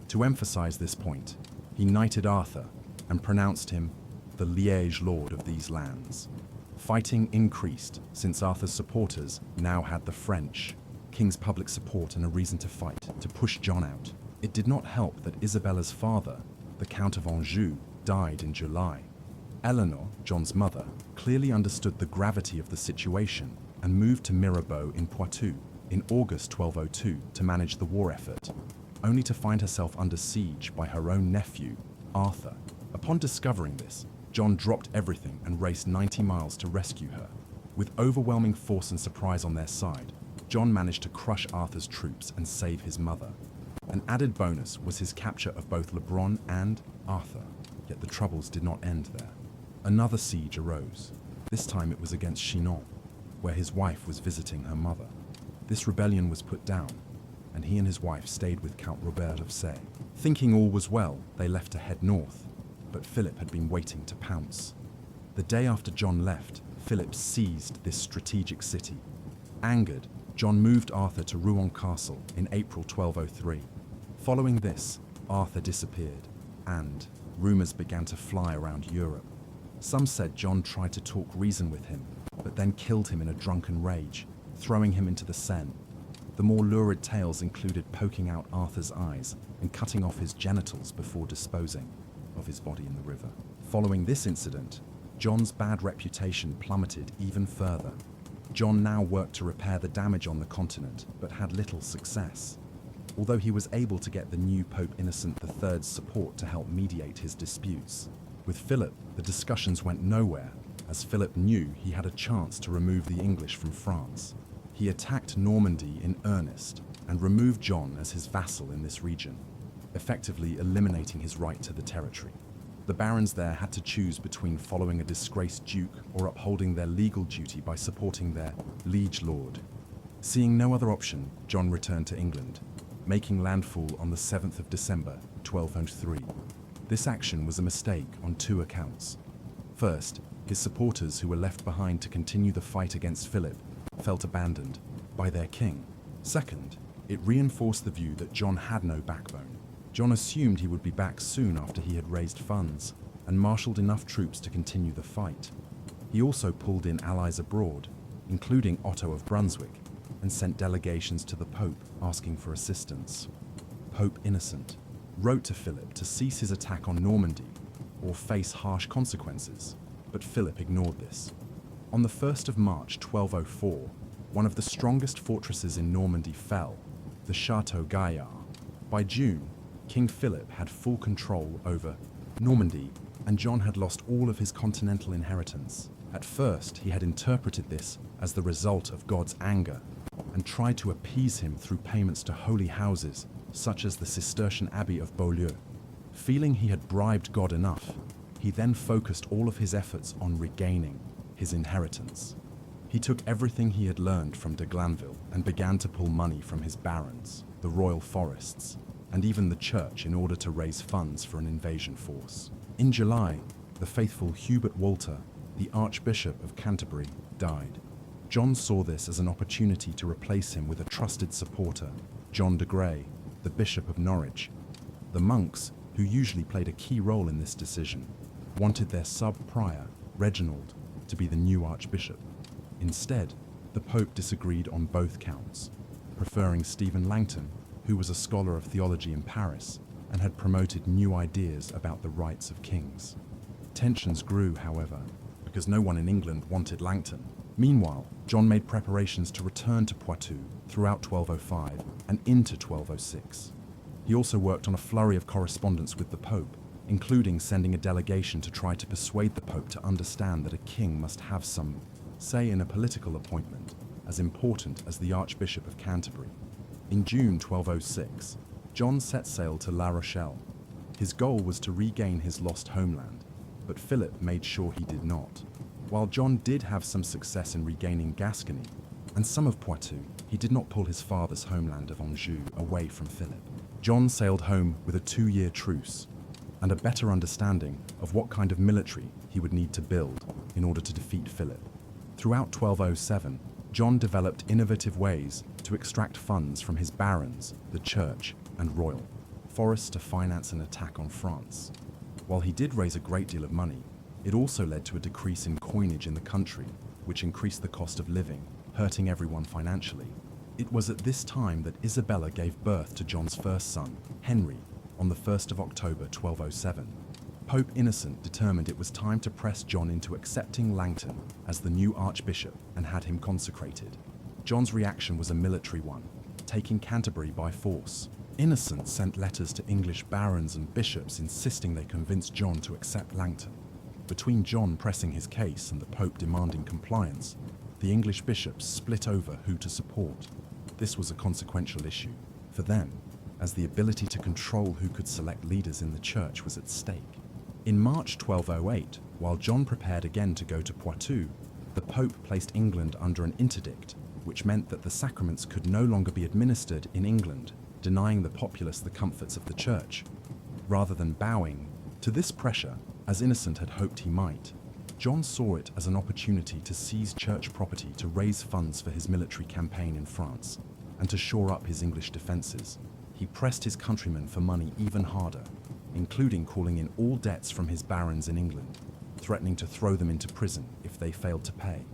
To emphasize this point, he knighted Arthur and pronounced him the liege lord of these lands. Fighting increased since Arthur's supporters now had the French, king's public support and a reason to fight, to push John out. It did not help that Isabella's father, the Count of Anjou, died in July. Eleanor, John's mother, clearly understood the gravity of the situation and moved to Mirabeau in Poitou in August 1202 to manage the war effort, only to find herself under siege by her own nephew, Arthur. Upon discovering this, John dropped everything and raced 90 miles to rescue her. With overwhelming force and surprise on their side, John managed to crush Arthur's troops and save his mother. An added bonus was his capture of both Lebron and Arthur, yet the troubles did not end there. Another siege arose. This time it was against Chinon, where his wife was visiting her mother. This rebellion was put down, and he and his wife stayed with Count Robert of Say. Thinking all was well, they left to head north, but Philip had been waiting to pounce. The day after John left, Philip seized this strategic city. Angered, John moved Arthur to Rouen Castle in April 1203. Following this, Arthur disappeared, and rumors began to fly around Europe. Some said John tried to talk reason with him, but then killed him in a drunken rage, throwing him into the Seine. The more lurid tales included poking out Arthur's eyes and cutting off his genitals before disposing of his body in the river. Following this incident, John's bad reputation plummeted even further. John now worked to repair the damage on the continent, but had little success. Although he was able to get the new Pope Innocent III's support to help mediate his disputes. With Philip, the discussions went nowhere, as Philip knew he had a chance to remove the English from France. He attacked Normandy in earnest and removed John as his vassal in this region, effectively eliminating his right to the territory. The barons there had to choose between following a disgraced duke or upholding their legal duty by supporting their liege lord. Seeing no other option, John returned to England, making landfall on the 7th of December, 1203. This action was a mistake on 2 accounts. First, his supporters who were left behind to continue the fight against Philip felt abandoned by their king. Second, it reinforced the view that John had no backbone. John assumed he would be back soon after he had raised funds and marshaled enough troops to continue the fight. He also pulled in allies abroad, including Otto of Brunswick, and sent delegations to the Pope asking for assistance. Pope Innocent wrote to Philip to cease his attack on Normandy or face harsh consequences, but Philip ignored this. On the 1st of March 1204, one of the strongest fortresses in Normandy fell, the Chateau Gaillard. By June, King Philip had full control over Normandy, and John had lost all of his continental inheritance. At first, he had interpreted this as the result of God's anger, and tried to appease him through payments to holy houses, such as the Cistercian Abbey of Beaulieu. Feeling he had bribed God enough, he then focused all of his efforts on regaining his inheritance. He took everything he had learned from de Glanville and began to pull money from his barons, the royal forests, and even the church in order to raise funds for an invasion force. In July, the faithful Hubert Walter, the Archbishop of Canterbury, died. John saw this as an opportunity to replace him with a trusted supporter, John de Grey, the Bishop of Norwich. The monks, who usually played a key role in this decision, wanted their sub-prior, Reginald, to be the new archbishop. Instead, the Pope disagreed on both counts, preferring Stephen Langton, who was a scholar of theology in Paris and had promoted new ideas about the rights of kings. Tensions grew, however, because no one in England wanted Langton. Meanwhile, John made preparations to return to Poitou throughout 1205 and into 1206. He also worked on a flurry of correspondence with the Pope, including sending a delegation to try to persuade the Pope to understand that a king must have some say in a political appointment as important as the Archbishop of Canterbury. In June 1206, John set sail to La Rochelle. His goal was to regain his lost homeland, but Philip made sure he did not. While John did have some success in regaining Gascony and some of Poitou, he did not pull his father's homeland of Anjou away from Philip. John sailed home with a 2-year truce and a better understanding of what kind of military he would need to build in order to defeat Philip. Throughout 1207, John developed innovative ways to extract funds from his barons, the church, and royal forests to finance an attack on France. While he did raise a great deal of money, it also led to a decrease in coinage in the country, which increased the cost of living, hurting everyone financially. It was at this time that Isabella gave birth to John's first son, Henry, on the 1st of October 1207. Pope Innocent determined it was time to press John into accepting Langton as the new archbishop and had him consecrated. John's reaction was a military one, taking Canterbury by force. Innocent sent letters to English barons and bishops insisting they convince John to accept Langton. Between John pressing his case and the Pope demanding compliance, the English bishops split over who to support. This was a consequential issue for them, as the ability to control who could select leaders in the church was at stake. In March 1208, while John prepared again to go to Poitou, the Pope placed England under an interdict, which meant that the sacraments could no longer be administered in England, denying the populace the comforts of the church. Rather than bowing to this pressure, as Innocent had hoped he might, John saw it as an opportunity to seize church property to raise funds for his military campaign in France and to shore up his English defences. He pressed his countrymen for money even harder, including calling in all debts from his barons in England, threatening to throw them into prison if they failed to pay.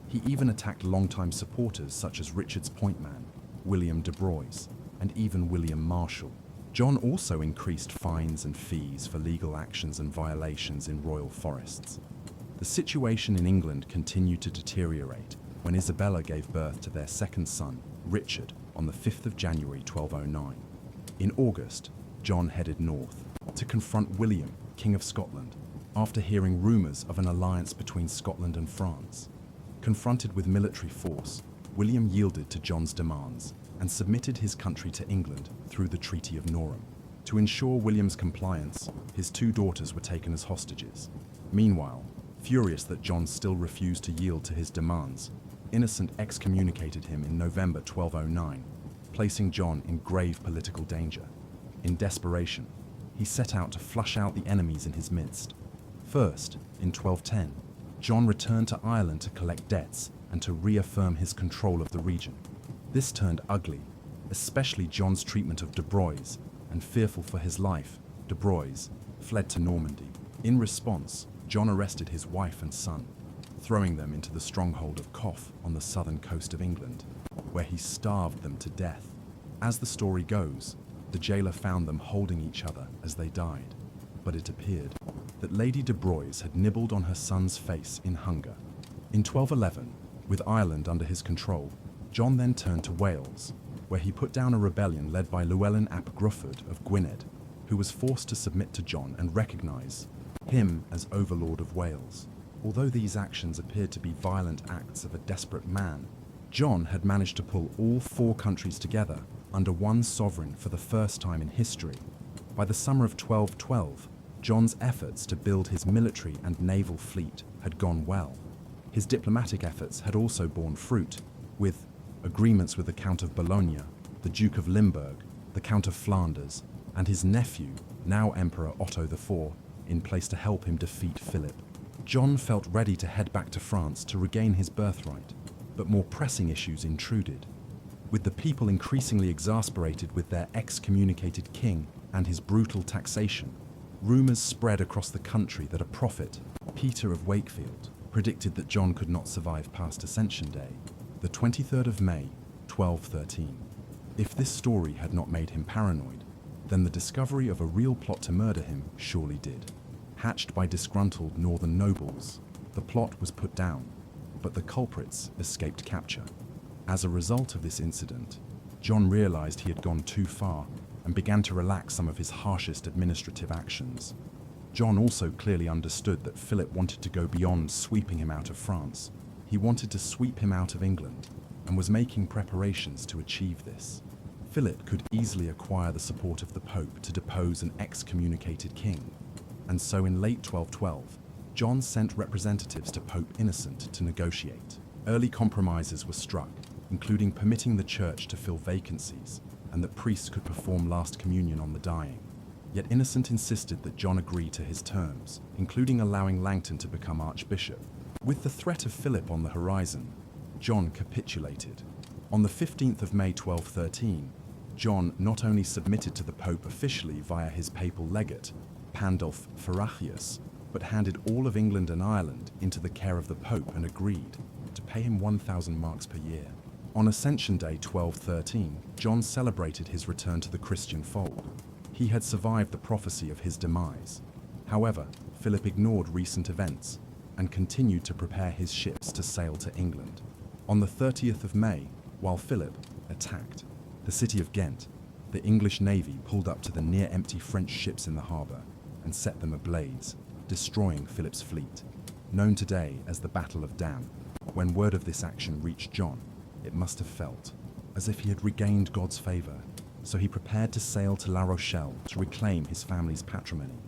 He even attacked longtime supporters such as Richard's point man, William de Broys, and even William Marshall. John also increased fines and fees for legal actions and violations in royal forests. The situation in England continued to deteriorate when Isabella gave birth to their second son, Richard, on the 5th of January 1209. In August, John headed north to confront William, King of Scotland, after hearing rumours of an alliance between Scotland and France. Confronted with military force, William yielded to John's demands and submitted his country to England through the Treaty of Norham. To ensure William's compliance, his 2 daughters were taken as hostages. Meanwhile, furious that John still refused to yield to his demands, Innocent excommunicated him in November 1209, placing John in grave political danger. In desperation, he set out to flush out the enemies in his midst. First, in 1210, John returned to Ireland to collect debts and to reaffirm his control of the region. This turned ugly, especially John's treatment of de Broys, and fearful for his life, de Broys fled to Normandy. In response, John arrested his wife and son, throwing them into the stronghold of Cough on the southern coast of England, where he starved them to death. As the story goes, the jailer found them holding each other as they died, but it appeared that Lady de Broys had nibbled on her son's face in hunger. In 1211, with Ireland under his control, John then turned to Wales, where he put down a rebellion led by Llewellyn ap Gruffydd of Gwynedd, who was forced to submit to John and recognise him as overlord of Wales. Although these actions appeared to be violent acts of a desperate man, John had managed to pull all four countries together under one sovereign for the first time in history. By the summer of 1212, John's efforts to build his military and naval fleet had gone well. His diplomatic efforts had also borne fruit, with agreements with the Count of Bologna, the Duke of Limburg, the Count of Flanders, and his nephew, now Emperor Otto IV, in place to help him defeat Philip. John felt ready to head back to France to regain his birthright, but more pressing issues intruded. With the people increasingly exasperated with their excommunicated king and his brutal taxation, rumors spread across the country that a prophet, Peter of Wakefield, predicted that John could not survive past Ascension Day, the 23rd of May, 1213. If this story had not made him paranoid, then the discovery of a real plot to murder him surely did. Hatched by disgruntled northern nobles, the plot was put down, but the culprits escaped capture. As a result of this incident, John realized he had gone too far and began to relax some of his harshest administrative actions. John also clearly understood that Philip wanted to go beyond sweeping him out of France. He wanted to sweep him out of England and was making preparations to achieve this. Philip could easily acquire the support of the Pope to depose an excommunicated king, and so in late 1212, John sent representatives to Pope Innocent to negotiate. Early compromises were struck, including permitting the church to fill vacancies and that priests could perform last communion on the dying. Yet Innocent insisted that John agree to his terms, including allowing Langton to become archbishop. With the threat of Philip on the horizon, John capitulated. On the 15th of May 1213, John not only submitted to the Pope officially via his papal legate, Pandulf Farachius, but handed all of England and Ireland into the care of the Pope and agreed to pay him 1,000 marks per year. On Ascension Day 1213, John celebrated his return to the Christian fold. He had survived the prophecy of his demise. However, Philip ignored recent events and continued to prepare his ships to sail to England. On the 30th of May, while Philip attacked the city of Ghent, the English navy pulled up to the near-empty French ships in the harbour and set them ablaze, destroying Philip's fleet. Known today as the Battle of Dam, when word of this action reached John, it must have felt as if he had regained God's favour, so he prepared to sail to La Rochelle to reclaim his family's patrimony.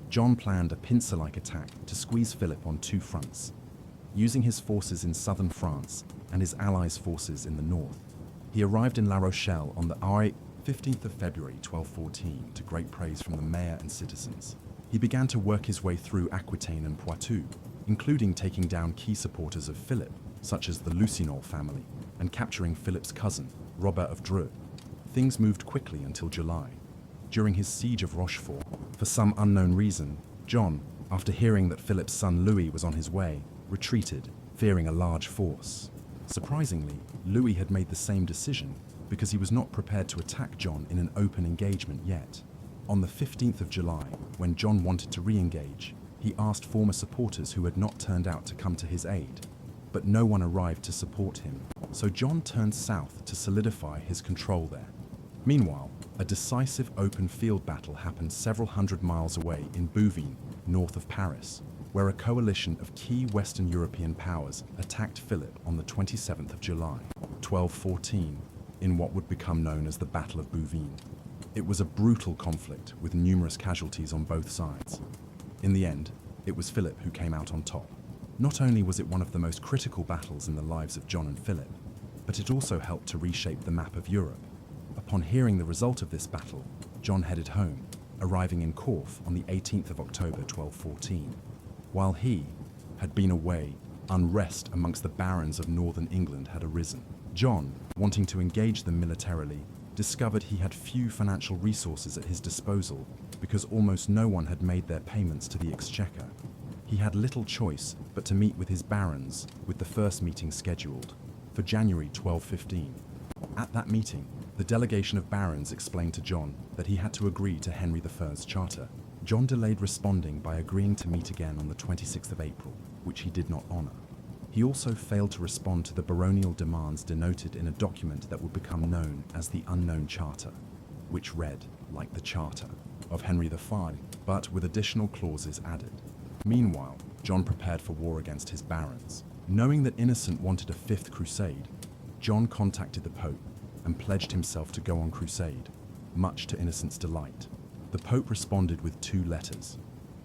John planned a pincer-like attack to squeeze Philip on two fronts, using his forces in southern France and his allies' forces in the north. He arrived in La Rochelle on the 15th of February 1214 to great praise from the mayor and citizens. He began to work his way through Aquitaine and Poitou, including taking down key supporters of Philip, such as the Lusignan family, and capturing Philip's cousin, Robert of Dreux. Things moved quickly until July. During his siege of Rochefort, for some unknown reason, John, after hearing that Philip's son Louis was on his way, retreated, fearing a large force. Surprisingly, Louis had made the same decision because he was not prepared to attack John in an open engagement yet. On the 15th of July, when John wanted to re-engage, he asked former supporters who had not turned out to come to his aid. But no one arrived to support him, so John turned south to solidify his control there. Meanwhile, a decisive open field battle happened several hundred miles away in Bouvines, north of Paris, where a coalition of key Western European powers attacked Philip on the 27th of July, 1214, in what would become known as the Battle of Bouvines. It was a brutal conflict with numerous casualties on both sides. In the end, it was Philip who came out on top. Not only was it one of the most critical battles in the lives of John and Philip, but it also helped to reshape the map of Europe. Upon hearing the result of this battle, John headed home, arriving in Corfe on the 18th of October 1214. While he had been away, unrest amongst the barons of northern England had arisen. John, wanting to engage them militarily, discovered he had few financial resources at his disposal because almost no one had made their payments to the exchequer. He had little choice but to meet with his barons, with the first meeting scheduled for January 1215. At that meeting, the delegation of barons explained to John that he had to agree to Henry I's charter. John delayed responding by agreeing to meet again on the 26th of April, which he did not honour. He also failed to respond to the baronial demands denoted in a document that would become known as the Unknown Charter, which read like the Charter of Henry V, but with additional clauses added. Meanwhile, John prepared for war against his barons. Knowing that Innocent wanted a fifth crusade, John contacted the Pope and pledged himself to go on crusade, much to Innocent's delight. The Pope responded with 2 letters,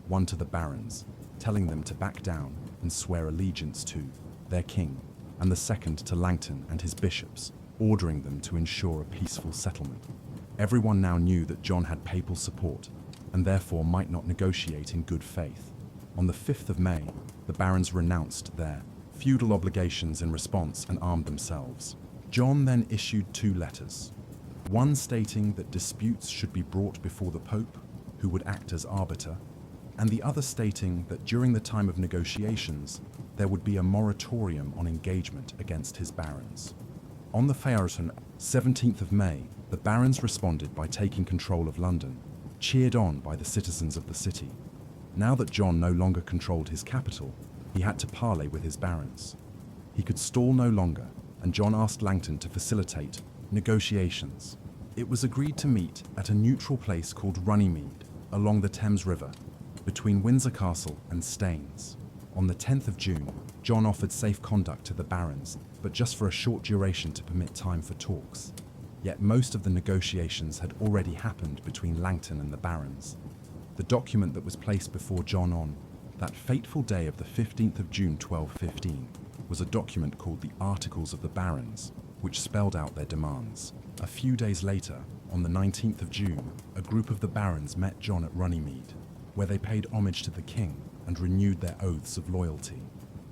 one to the barons, telling them to back down and swear allegiance to their king, and the second to Langton and his bishops, ordering them to ensure a peaceful settlement. Everyone now knew that John had papal support, and therefore might not negotiate in good faith. On the 5th of May, the barons renounced their feudal obligations in response and armed themselves. John then issued 2 letters, one stating that disputes should be brought before the Pope, who would act as arbiter, and the other stating that during the time of negotiations, there would be a moratorium on engagement against his barons. On the Feiertag, 17th of May, the barons responded by taking control of London, cheered on by the citizens of the city. Now that John no longer controlled his capital, he had to parley with his barons. He could stall no longer, and John asked Langton to facilitate negotiations. It was agreed to meet at a neutral place called Runnymede, along the Thames River, between Windsor Castle and Staines. On the 10th of June, John offered safe conduct to the barons, but just for a short duration to permit time for talks. Yet most of the negotiations had already happened between Langton and the barons. The document that was placed before John on that fateful day of the 15th of June 1215 was a document called the Articles of the Barons, which spelled out their demands. A few days later, on the 19th of June, a group of the barons met John at Runnymede, where they paid homage to the king and renewed their oaths of loyalty.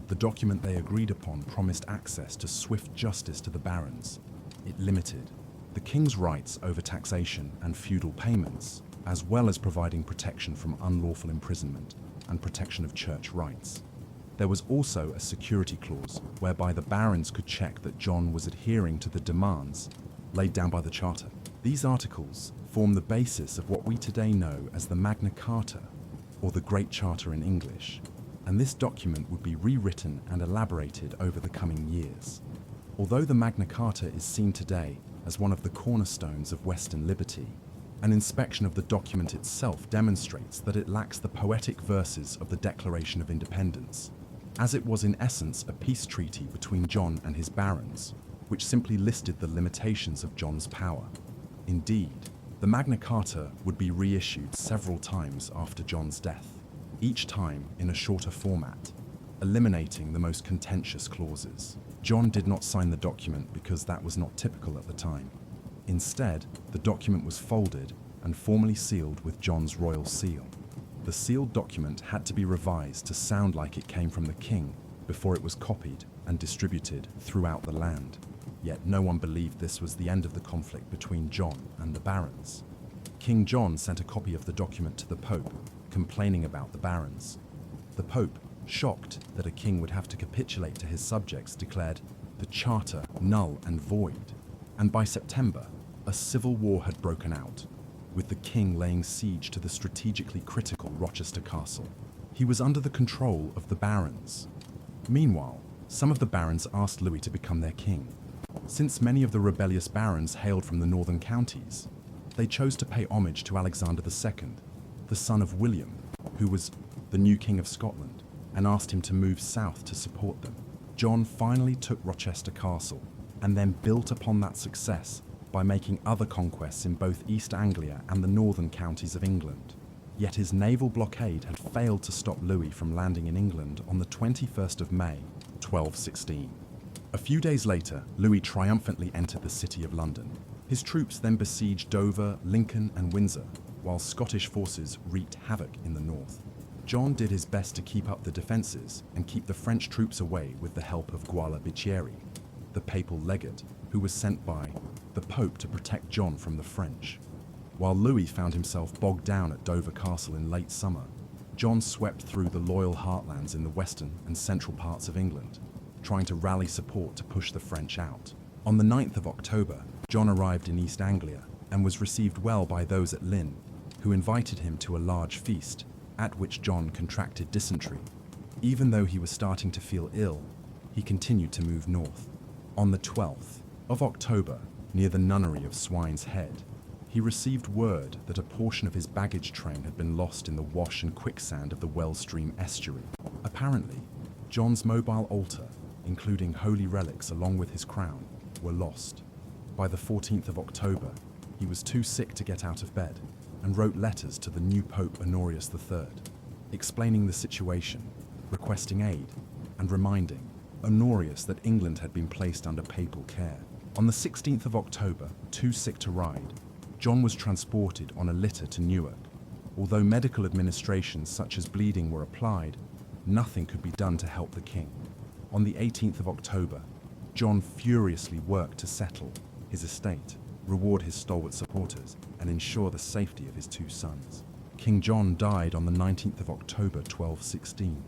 The document they agreed upon promised access to swift justice to the barons. It limited the king's rights over taxation and feudal payments, as well as providing protection from unlawful imprisonment and protection of church rights. There was also a security clause whereby the barons could check that John was adhering to the demands laid down by the Charter. These articles form the basis of what we today know as the Magna Carta, or the Great Charter in English, and this document would be rewritten and elaborated over the coming years. Although the Magna Carta is seen today as one of the cornerstones of Western liberty, an inspection of the document itself demonstrates that it lacks the poetic verses of the Declaration of Independence, as it was in essence a peace treaty between John and his barons, which simply listed the limitations of John's power. Indeed, the Magna Carta would be reissued several times after John's death, each time in a shorter format, eliminating the most contentious clauses. John did not sign the document because that was not typical at the time. Instead, the document was folded and formally sealed with John's royal seal. The sealed document had to be revised to sound like it came from the king before it was copied and distributed throughout the land. Yet no one believed this was the end of the conflict between John and the barons. King John sent a copy of the document to the Pope, complaining about the barons. The Pope, shocked that a king would have to capitulate to his subjects, declared the charter null and void. And by September, a civil war had broken out, with the king laying siege to the strategically critical Rochester Castle. He was under the control of the barons. Meanwhile, some of the barons asked Louis to become their king. Since many of the rebellious barons hailed from the northern counties, they chose to pay homage to Alexander II, the son of William, who was the new king of Scotland, and asked him to move south to support them. John finally took Rochester Castle, and then built upon that success by making other conquests in both East Anglia and the northern counties of England. Yet his naval blockade had failed to stop Louis from landing in England on the 21st of May, 1216. A few days later, Louis triumphantly entered the city of London. His troops then besieged Dover, Lincoln, and Windsor, while Scottish forces wreaked havoc in the north. John did his best to keep up the defences and keep the French troops away with the help of Guala-Bicchieri, the papal legate, who was sent by the Pope to protect John from the French. While Louis found himself bogged down at Dover Castle in late summer, John swept through the loyal heartlands in the western and central parts of England, trying to rally support to push the French out. On the 9th of October, John arrived in East Anglia and was received well by those at Lynn, who invited him to a large feast, at which John contracted dysentery. Even though he was starting to feel ill, he continued to move north. On the 12th of October, near the nunnery of Swine's Head, he received word that a portion of his baggage train had been lost in the wash and quicksand of the Wellstream estuary. Apparently, John's mobile altar, including holy relics along with his crown, were lost. By the 14th of October, he was too sick to get out of bed and wrote letters to the new Pope Honorius III, explaining the situation, requesting aid, and reminding Honorius that England had been placed under papal care. On the 16th of October, too sick to ride, John was transported on a litter to Newark. Although medical administrations such as bleeding were applied, nothing could be done to help the king. On the 18th of October, John furiously worked to settle his estate, reward his stalwart supporters, and ensure the safety of his two sons. King John died on the 19th of October 1216.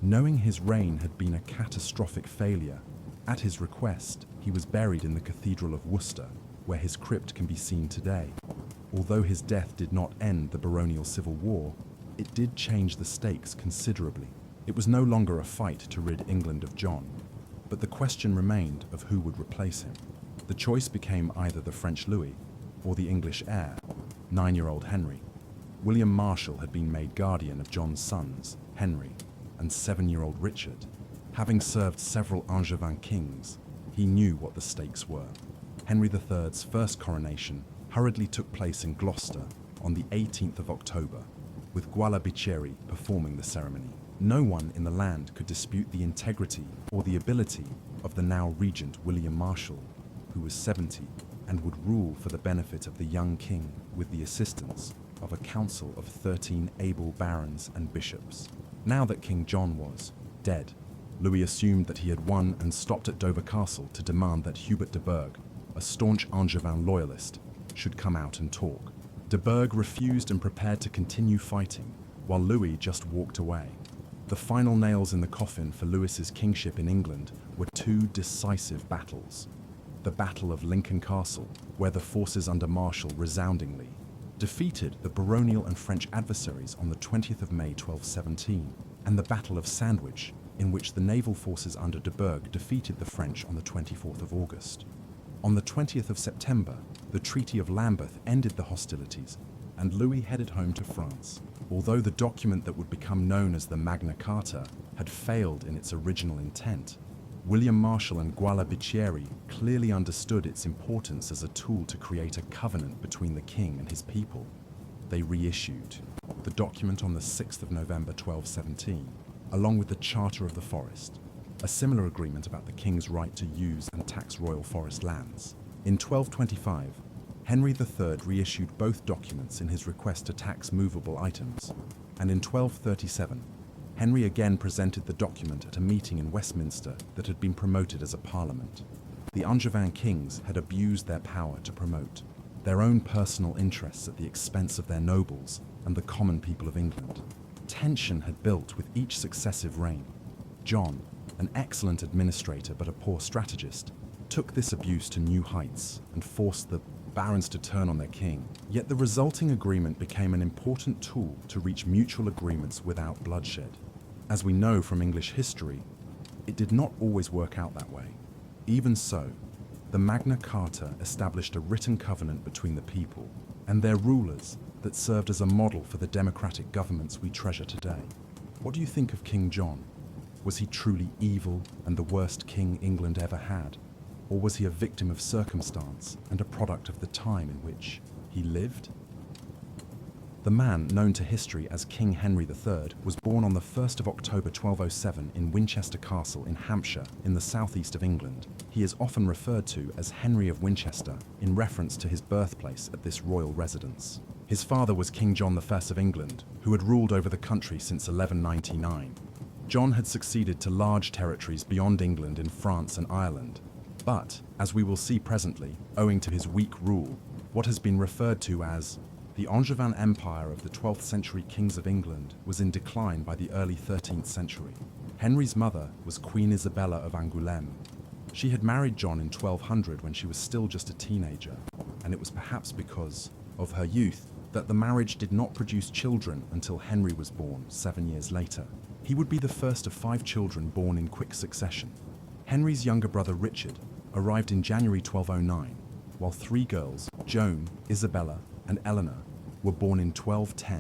Knowing his reign had been a catastrophic failure, at his request, he was buried in the Cathedral of Worcester, where his crypt can be seen today. Although his death did not end the baronial civil war, it did change the stakes considerably. It was no longer a fight to rid England of John, but the question remained of who would replace him. The choice became either the French Louis or the English heir, 9-year-old Henry. William Marshal had been made guardian of John's sons, Henry and 7-year-old Richard. Having served several Angevin kings, he knew what the stakes were. Henry III's first coronation hurriedly took place in Gloucester on the 18th of October, with Treachery performing the ceremony. No one in the land could dispute the integrity or the ability of the now regent William Marshal, who was 70 and would rule for the benefit of the young king with the assistance of a council of 13 able barons and bishops. Now that King John was dead, Louis assumed that he had won and stopped at Dover Castle to demand that Hubert de Burgh, a staunch Angevin loyalist, should come out and talk. De Burgh refused and prepared to continue fighting, while Louis just walked away. The final nails in the coffin for Louis's kingship in England were two decisive battles. The Battle of Lincoln Castle, where the forces under Marshal resoundingly defeated the baronial and French adversaries on the 20th of May 1217, and the Battle of Sandwich, in which the naval forces under de Burgh defeated the French on the 24th of August. On the 20th of September, the Treaty of Lambeth ended the hostilities, and Louis headed home to France. Although the document that would become known as the Magna Carta had failed in its original intent, William Marshal and Treachery clearly understood its importance as a tool to create a covenant between the king and his people. They reissued the document on the 6th of November 1217, along with the Charter of the Forest, a similar agreement about the king's right to use and tax royal forest lands. In 1225, Henry III reissued both documents in his request to tax movable items, and in 1237, Henry again presented the document at a meeting in Westminster that had been promoted as a parliament. The Angevin kings had abused their power to promote their own personal interests at the expense of their nobles and the common people of England. Tension had built with each successive reign. John, an excellent administrator but a poor strategist, took this abuse to new heights and forced the barons to turn on their king. Yet the resulting agreement became an important tool to reach mutual agreements without bloodshed. As we know from English history, it did not always work out that way. Even so, the Magna Carta established a written covenant between the people and their rulers that served as a model for the democratic governments we treasure today. What do you think of King John? Was he truly evil and the worst king England ever had? Or was he a victim of circumstance and a product of the time in which he lived? The man known to history as King Henry III was born on the 1st of October 1207 in Winchester Castle in Hampshire in the southeast of England. He is often referred to as Henry of Winchester in reference to his birthplace at this royal residence. His father was King John I of England, who had ruled over the country since 1199. John had succeeded to large territories beyond England in France and Ireland, but, as we will see presently, owing to his weak rule, what has been referred to as the Angevin Empire of the 12th century kings of England was in decline by the early 13th century. Henry's mother was Queen Isabella of Angoulême. She had married John in 1200 when she was still just a teenager, and it was perhaps because of her youth that the marriage did not produce children until Henry was born 7 years later. He would be the first of 5 children born in quick succession. Henry's younger brother Richard arrived in January 1209, while 3 girls, Joan, Isabella, and Eleanor, were born in 1210,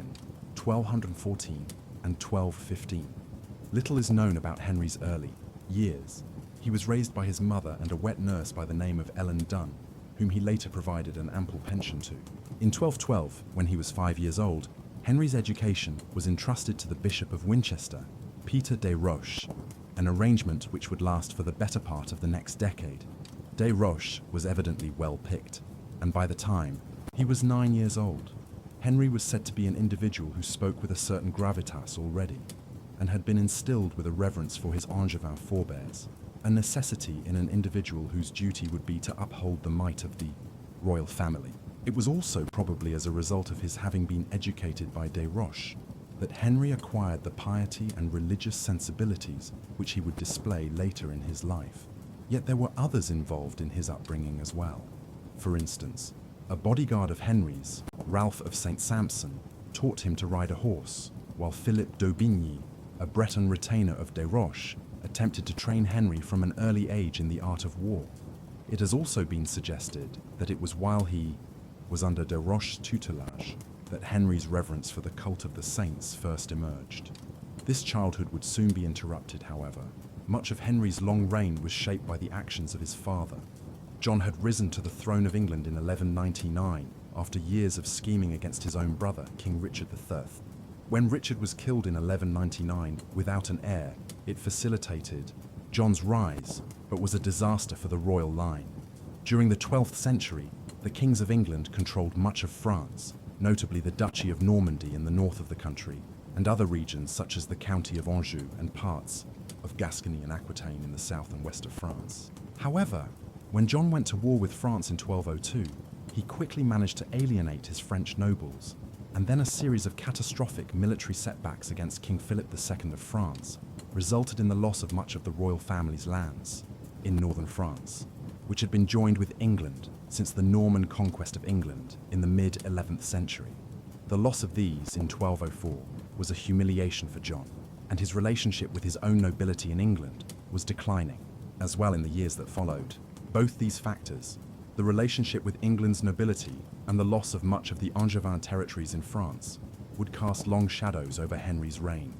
1214, and 1215. Little is known about Henry's early years. He was raised by his mother and a wet nurse by the name of Ellen Dunn, whom he later provided an ample pension to. In 1212, when he was 5 years old, Henry's education was entrusted to the Bishop of Winchester, Peter de Roche, an arrangement which would last for the better part of the next decade. De Roche was evidently well picked, and by the time he was 9 years old, Henry was said to be an individual who spoke with a certain gravitas already, and had been instilled with a reverence for his Angevin forebears, a necessity in an individual whose duty would be to uphold the might of the royal family. It was also probably as a result of his having been educated by de Roche that Henry acquired the piety and religious sensibilities which he would display later in his life. Yet there were others involved in his upbringing as well. For instance, a bodyguard of Henry's, Ralph of St. Sampson, taught him to ride a horse, while Philip d'Aubigny, a Breton retainer of de Roche, attempted to train Henry from an early age in the art of war. It has also been suggested that it was while he was under de Roche's tutelage that Henry's reverence for the cult of the saints first emerged. This childhood would soon be interrupted, however. Much of Henry's long reign was shaped by the actions of his father. John had risen to the throne of England in 1199 after years of scheming against his own brother, King Richard III. When Richard was killed in 1199 without an heir, it facilitated John's rise, but was a disaster for the royal line. During the 12th century, the kings of England controlled much of France, notably the Duchy of Normandy in the north of the country, and other regions such as the County of Anjou and parts of Gascony and Aquitaine in the south and west of France. However, when John went to war with France in 1202, he quickly managed to alienate his French nobles, and then a series of catastrophic military setbacks against King Philip II of France resulted in the loss of much of the royal family's lands in northern France, which had been joined with England since the Norman conquest of England in the mid-11th century. The loss of these in 1204 was a humiliation for John, and his relationship with his own nobility in England was declining, as well in the years that followed. Both these factors, the relationship with England's nobility and the loss of much of the Angevin territories in France, would cast long shadows over Henry's reign.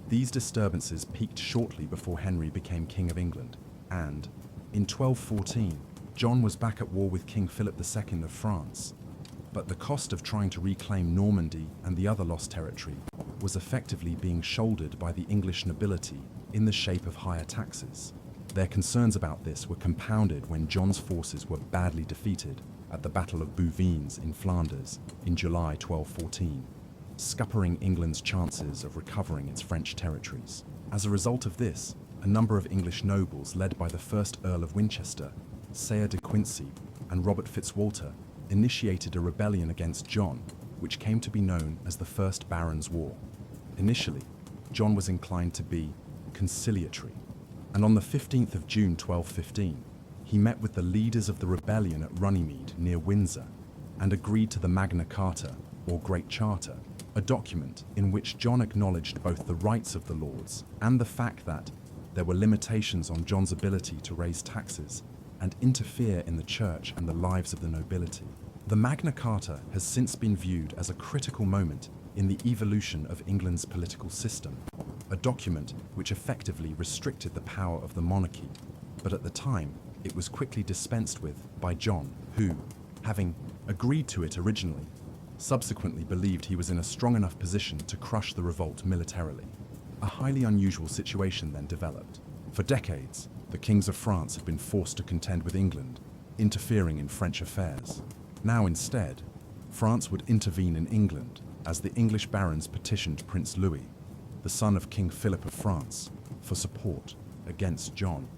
These disturbances peaked shortly before Henry became King of England, and, in 1214, John was back at war with King Philip II of France. But the cost of trying to reclaim Normandy and the other lost territory was effectively being shouldered by the English nobility in the shape of higher taxes. Their concerns about this were compounded when John's forces were badly defeated at the Battle of Bouvines in Flanders in July 1214, scuppering England's chances of recovering its French territories. As a result of this, a number of English nobles led by the first Earl of Winchester, Sayer de Quincy, and Robert Fitzwalter initiated a rebellion against John, which came to be known as the First Barons' War. Initially, John was inclined to be conciliatory, and on the 15th of June 1215, he met with the leaders of the rebellion at Runnymede near Windsor and agreed to the Magna Carta, or Great Charter, a document in which John acknowledged both the rights of the lords and the fact that there were limitations on John's ability to raise taxes and interfere in the church and the lives of the nobility. The Magna Carta has since been viewed as a critical moment in the evolution of England's political system, a document which effectively restricted the power of the monarchy, but at the time it was quickly dispensed with by John, who, having agreed to it originally, subsequently believed he was in a strong enough position to crush the revolt militarily. A highly unusual situation then developed. For decades, the kings of France had been forced to contend with England, interfering in French affairs. Now instead, France would intervene in England as the English barons petitioned Prince Louis, the son of King Philip of France, for support against John.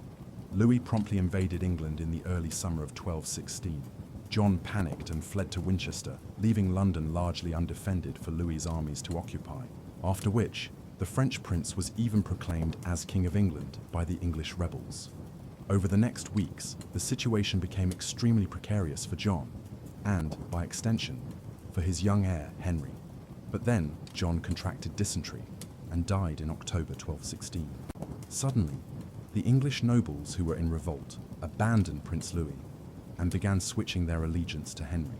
Louis promptly invaded England in the early summer of 1216. John panicked and fled to Winchester, leaving London largely undefended for Louis's armies to occupy, after which the French prince was even proclaimed as King of England by the English rebels. Over the next weeks, the situation became extremely precarious for John, and, by extension, for his young heir, Henry. But then, John contracted dysentery and died in October 1216. Suddenly, the English nobles who were in revolt abandoned Prince Louis and began switching their allegiance to Henry.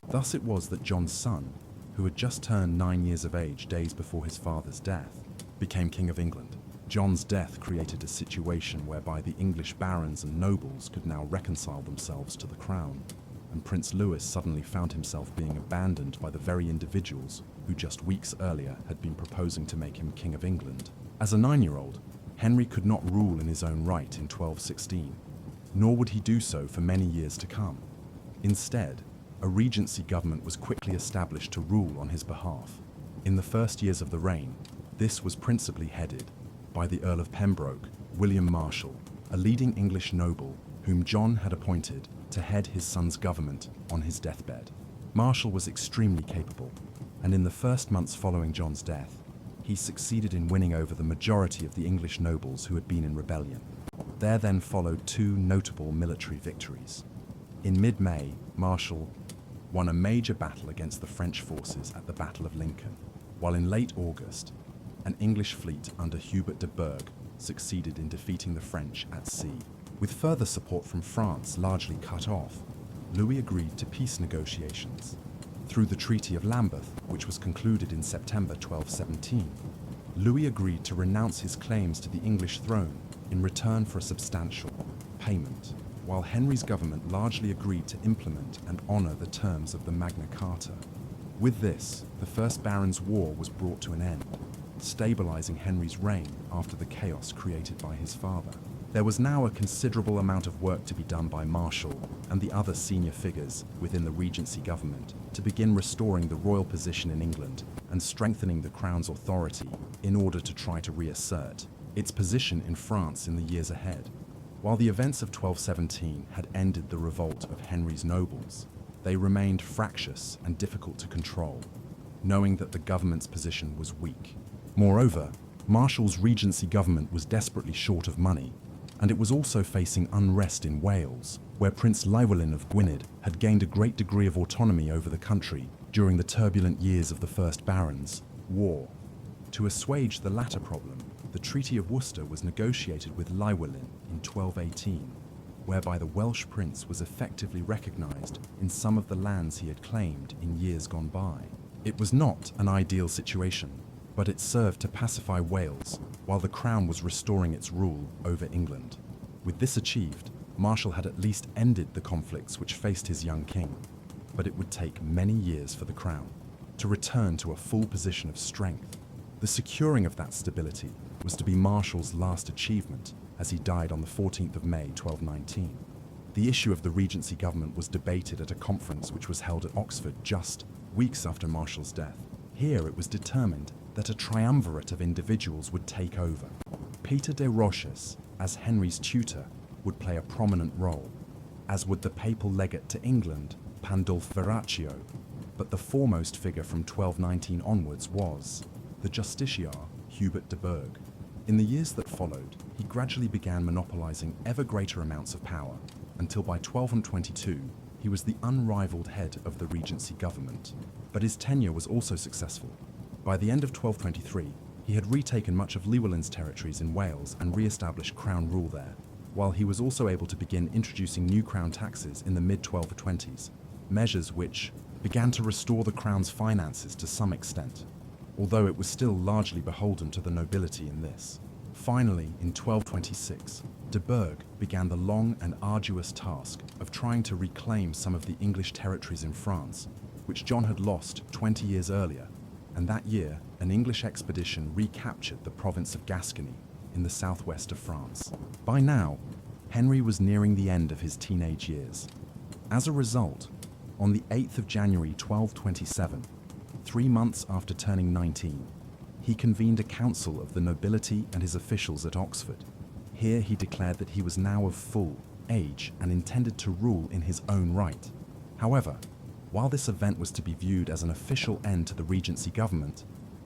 Thus it was that John's son, who had just turned 9 years of age days before his father's death, became King of England. John's death created a situation whereby the English barons and nobles could now reconcile themselves to the crown, and Prince Louis suddenly found himself being abandoned by the very individuals who just weeks earlier had been proposing to make him King of England. As a 9-year-old, Henry could not rule in his own right in 1216, nor would he do so for many years to come. Instead, a regency government was quickly established to rule on his behalf. In the first years of the reign, this was principally headed by the Earl of Pembroke, William Marshal, a leading English noble whom John had appointed to head his son's government on his deathbed. Marshal was extremely capable, and in the first months following John's death, he succeeded in winning over the majority of the English nobles who had been in rebellion. There then followed 2 notable military victories. In mid-May, Marshal won a major battle against the French forces at the Battle of Lincoln, while in late August, an English fleet under Hubert de Burgh succeeded in defeating the French at sea. With further support from France largely cut off, Louis agreed to peace negotiations. Through the Treaty of Lambeth, which was concluded in September 1217, Louis agreed to renounce his claims to the English throne in return for a substantial payment, while Henry's government largely agreed to implement and honor the terms of the Magna Carta. With this, the First Barons' War was brought to an end, stabilizing Henry's reign after the chaos created by his father. There was now a considerable amount of work to be done by Marshal and the other senior figures within the Regency government to begin restoring the royal position in England and strengthening the Crown's authority in order to try to reassert its position in France in the years ahead. While the events of 1217 had ended the revolt of Henry's nobles, they remained fractious and difficult to control, knowing that the government's position was weak. Moreover, Marshal's Regency government was desperately short of money, and it was also facing unrest in Wales, where Prince Llywelyn of Gwynedd had gained a great degree of autonomy over the country during the turbulent years of the First Barons' War. To assuage the latter problem, the Treaty of Worcester was negotiated with Llywelyn in 1218, whereby the Welsh prince was effectively recognized in some of the lands he had claimed in years gone by. It was not an ideal situation, but it served to pacify Wales while the Crown was restoring its rule over England. With this achieved, Marshal had at least ended the conflicts which faced his young king, but it would take many years for the Crown to return to a full position of strength. The securing of that stability was to be Marshal's last achievement, as he died on the 14th of May 1219. The issue of the Regency government was debated at a conference which was held at Oxford just weeks after Marshal's death. Here it was determined that a triumvirate of individuals would take over. Peter de Roches, as Henry's tutor, would play a prominent role, as would the papal legate to England, Pandulf Verraccio, but the foremost figure from 1219 onwards was the justiciar Hubert de Burgh. In the years that followed, he gradually began monopolizing ever greater amounts of power, until by 1222 he was the unrivaled head of the Regency government. But his tenure was also successful. By the end of 1223, he had retaken much of Llywelyn's territories in Wales and re-established Crown rule there, while he was also able to begin introducing new Crown taxes in the mid-1220s, measures which began to restore the Crown's finances to some extent, although it was still largely beholden to the nobility in this. Finally, in 1226, de Burgh began the long and arduous task of trying to reclaim some of the English territories in France, which John had lost 20 years earlier, and that year an English expedition recaptured the province of Gascony in the southwest of France. By now, Henry was nearing the end of his teenage years. As a result, on the 8th of January 1227, 3 months after turning 19, he convened a council of the nobility and his officials at Oxford. Here he declared that he was now of full age and intended to rule in his own right. However, while this event was to be viewed as an official end to the Regency government,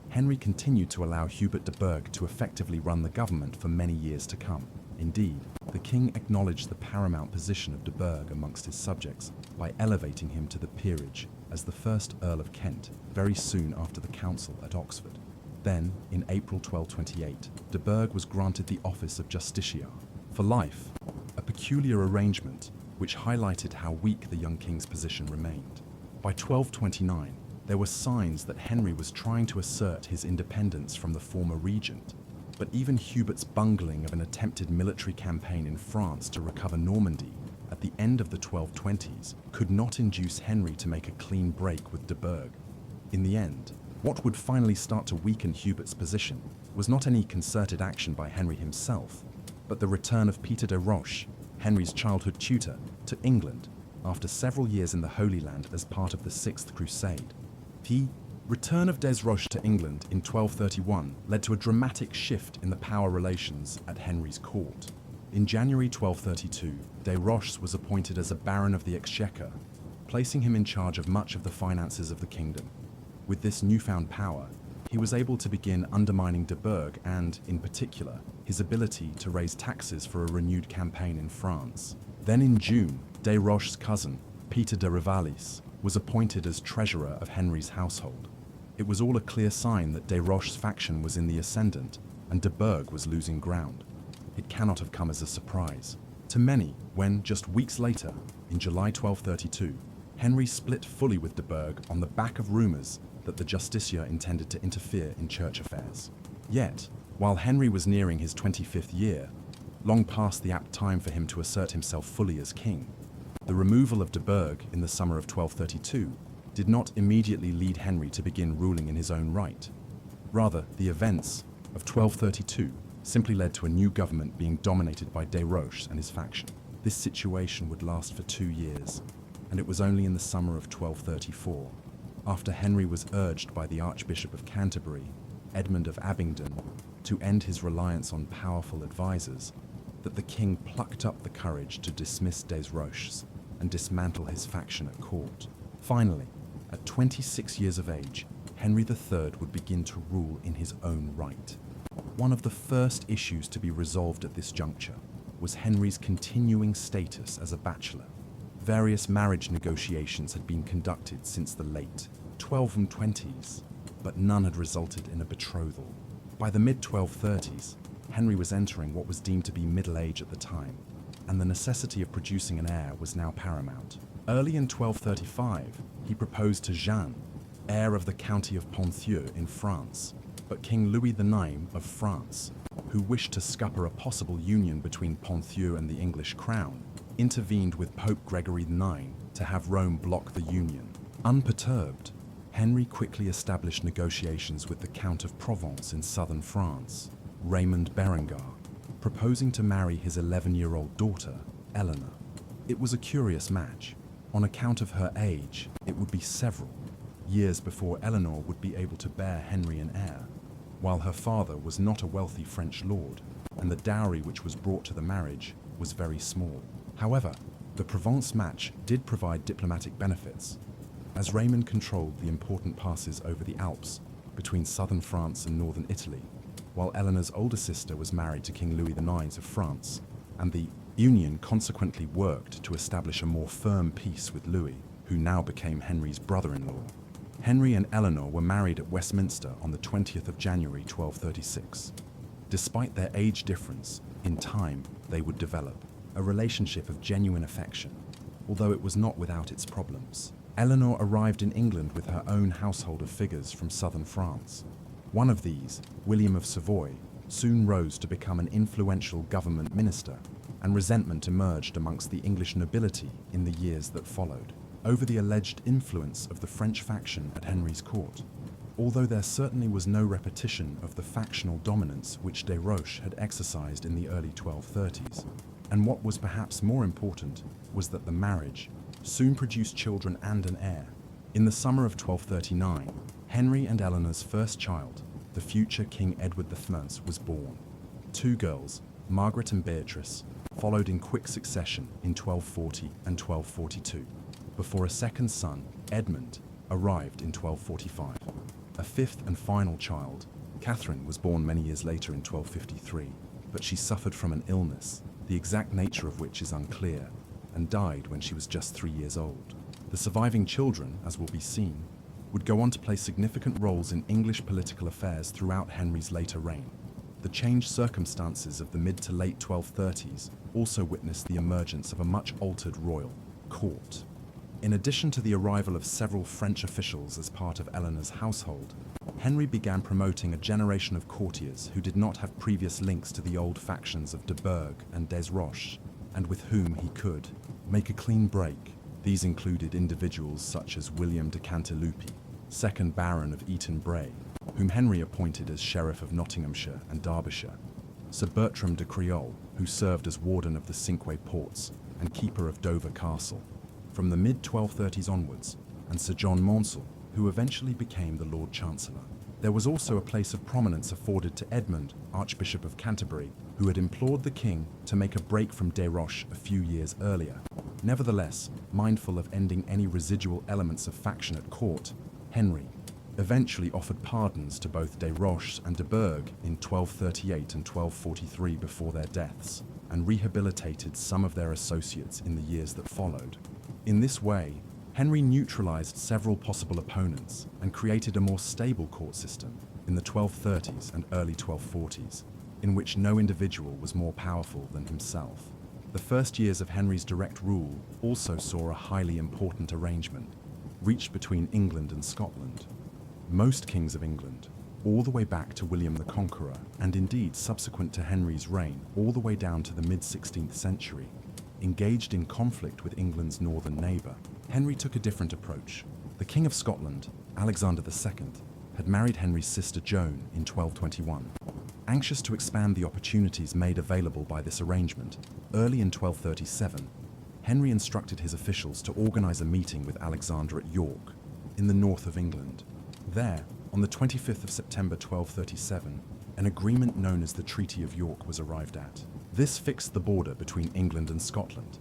Henry continued to allow Hubert de Burgh to effectively run the government for many years to come. Indeed, the king acknowledged the paramount position of de Burgh amongst his subjects by elevating him to the peerage as the first Earl of Kent very soon after the council at Oxford. Then, in April 1228, de Burgh was granted the office of justiciar for life, a peculiar arrangement which highlighted how weak the young king's position remained. By 1229, there were signs that Henry was trying to assert his independence from the former regent, But even Hubert's bungling of an attempted military campaign in France to recover Normandy at the end of the 1220s could not induce Henry to make a clean break with de Burgh. In the end, what would finally start to weaken Hubert's position was not any concerted action by Henry himself, but the return of Peter de Roche, Henry's childhood tutor, to England after several years in the Holy Land as part of the Sixth Crusade. The return of Des Roches to England in 1231 led to a dramatic shift in the power relations at Henry's court. In January 1232, Des Roches was appointed as a Baron of the Exchequer, placing him in charge of much of the finances of the kingdom. With this newfound power, he was able to begin undermining de Burgh and, in particular, his ability to raise taxes for a renewed campaign in France. Then in June, Des Roches' cousin, Peter de Rivalis, was appointed as treasurer of Henry's household. It was all a clear sign that Des Roches' faction was in the ascendant and de Burgh was losing ground. It cannot have come as a surprise to many when, just weeks later, in July 1232, Henry split fully with de Burgh on the back of rumours that the Justiciar intended to interfere in church affairs. Yet, while Henry was nearing his 25th year, long past the apt time for him to assert himself fully as king, the removal of de Burgh in the summer of 1232 did not immediately lead Henry to begin ruling in his own right. Rather, the events of 1232 simply led to a new government being dominated by Des Roches and his faction. This situation would last for 2 years, and it was only in the summer of 1234, after Henry was urged by the Archbishop of Canterbury, Edmund of Abingdon, to end his reliance on powerful advisors, that the king plucked up the courage to dismiss Des Roches and dismantle his faction at court. Finally, at 26 years of age, Henry III would begin to rule in his own right. One of the first issues to be resolved at this juncture was Henry's continuing status as a bachelor. Various marriage negotiations had been conducted since the late 1220s, but none had resulted in a betrothal. By the mid-1230s, Henry was entering what was deemed to be middle age at the time, and the necessity of producing an heir was now paramount. Early in 1235, he proposed to Jeanne, heir of the county of Ponthieu in France, but King Louis IX of France, who wished to scupper a possible union between Ponthieu and the English crown, intervened with Pope Gregory IX to have Rome block the union. Unperturbed, Henry quickly established negotiations with the Count of Provence in southern France, Raymond Berengar, proposing to marry his 11-year-old daughter, Eleanor. It was a curious match. On account of her age, it would be several years before Eleanor would be able to bear Henry an heir, while her father was not a wealthy French lord, and the dowry which was brought to the marriage was very small. However, the Provence match did provide diplomatic benefits, as Raymond controlled the important passes over the Alps between southern France and northern Italy, while Eleanor's older sister was married to King Louis IX of France, and the union consequently worked to establish a more firm peace with Louis, who now became Henry's brother-in-law. Henry and Eleanor were married at Westminster on the 20th of January 1236. Despite their age difference, in time they would develop a relationship of genuine affection, although it was not without its problems. Eleanor arrived in England with her own household of figures from southern France. One of these, William of Savoy, soon rose to become an influential government minister, and resentment emerged amongst the English nobility in the years that followed, over the alleged influence of the French faction at Henry's court. Although there certainly was no repetition of the factional dominance which Des Roches had exercised in the early 1230s, and what was perhaps more important was that the marriage soon produced children and an heir. In the summer of 1239, Henry and Eleanor's first child, the future King Edward III, was born. 2 girls, Margaret and Beatrice, followed in quick succession in 1240 and 1242, before a second son, Edmund, arrived in 1245. A 5th and final child, Catherine, was born many years later in 1253, but she suffered from an illness, the exact nature of which is unclear, and died when she was just 3 years old. The surviving children, as will be seen, would go on to play significant roles in English political affairs throughout Henry's later reign. The changed circumstances of the mid to late 1230s also witnessed the emergence of a much altered royal court. In addition to the arrival of several French officials as part of Eleanor's household, Henry began promoting a generation of courtiers who did not have previous links to the old factions of de Burgh and des Roches, and with whom he could make a clean break. These included individuals such as William de Cantilupe, 2nd Baron of Eaton Bray, whom Henry appointed as Sheriff of Nottinghamshire and Derbyshire, Sir Bertram de Criol, who served as Warden of the Cinque Ports and Keeper of Dover Castle from the mid-1230s onwards, and Sir John Maunsell, who eventually became the Lord Chancellor. There was also a place of prominence afforded to Edmund, Archbishop of Canterbury, who had implored the king to make a break from des Roches a few years earlier. Nevertheless, mindful of ending any residual elements of faction at court, Henry eventually offered pardons to both des Roches and de Burgh in 1238 and 1243 before their deaths, and rehabilitated some of their associates in the years that followed. In this way, Henry neutralized several possible opponents and created a more stable court system in the 1230s and early 1240s, in which no individual was more powerful than himself. The first years of Henry's direct rule also saw a highly important arrangement reached between England and Scotland. Most kings of England, all the way back to William the Conqueror, and indeed subsequent to Henry's reign all the way down to the mid-16th century, engaged in conflict with England's northern neighbour. Henry took a different approach. The King of Scotland, Alexander II, had married Henry's sister Joan in 1221. Anxious to expand the opportunities made available by this arrangement, early in 1237, Henry instructed his officials to organise a meeting with Alexander at York, in the north of England. There, on the 25th of September 1237, an agreement known as the Treaty of York was arrived at. This fixed the border between England and Scotland,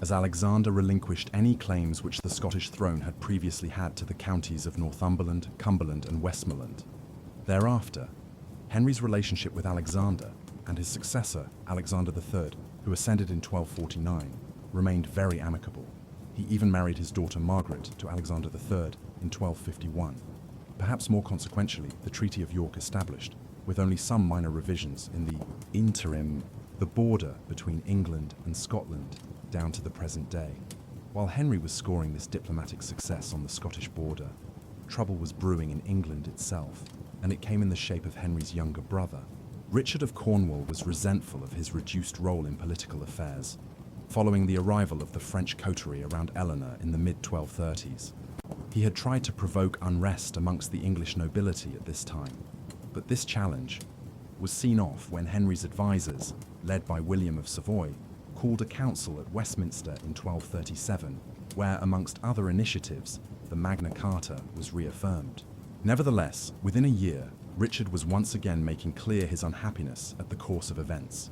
as Alexander relinquished any claims which the Scottish throne had previously had to the counties of Northumberland, Cumberland, and Westmoreland. Thereafter, Henry's relationship with Alexander and his successor, Alexander III, who ascended in 1249, remained very amicable. He even married his daughter Margaret to Alexander III in 1251. Perhaps more consequentially, the Treaty of York established, with only some minor revisions in the interim, the border between England and Scotland down to the present day. While Henry was scoring this diplomatic success on the Scottish border, trouble was brewing in England itself, and it came in the shape of Henry's younger brother. Richard of Cornwall was resentful of his reduced role in political affairs, following the arrival of the French coterie around Eleanor in the mid-1230s. He had tried to provoke unrest amongst the English nobility at this time, but this challenge was seen off when Henry's advisors, led by William of Savoy, called a council at Westminster in 1237, where, amongst other initiatives, the Magna Carta was reaffirmed. Nevertheless, within a year, Richard was once again making clear his unhappiness at the course of events.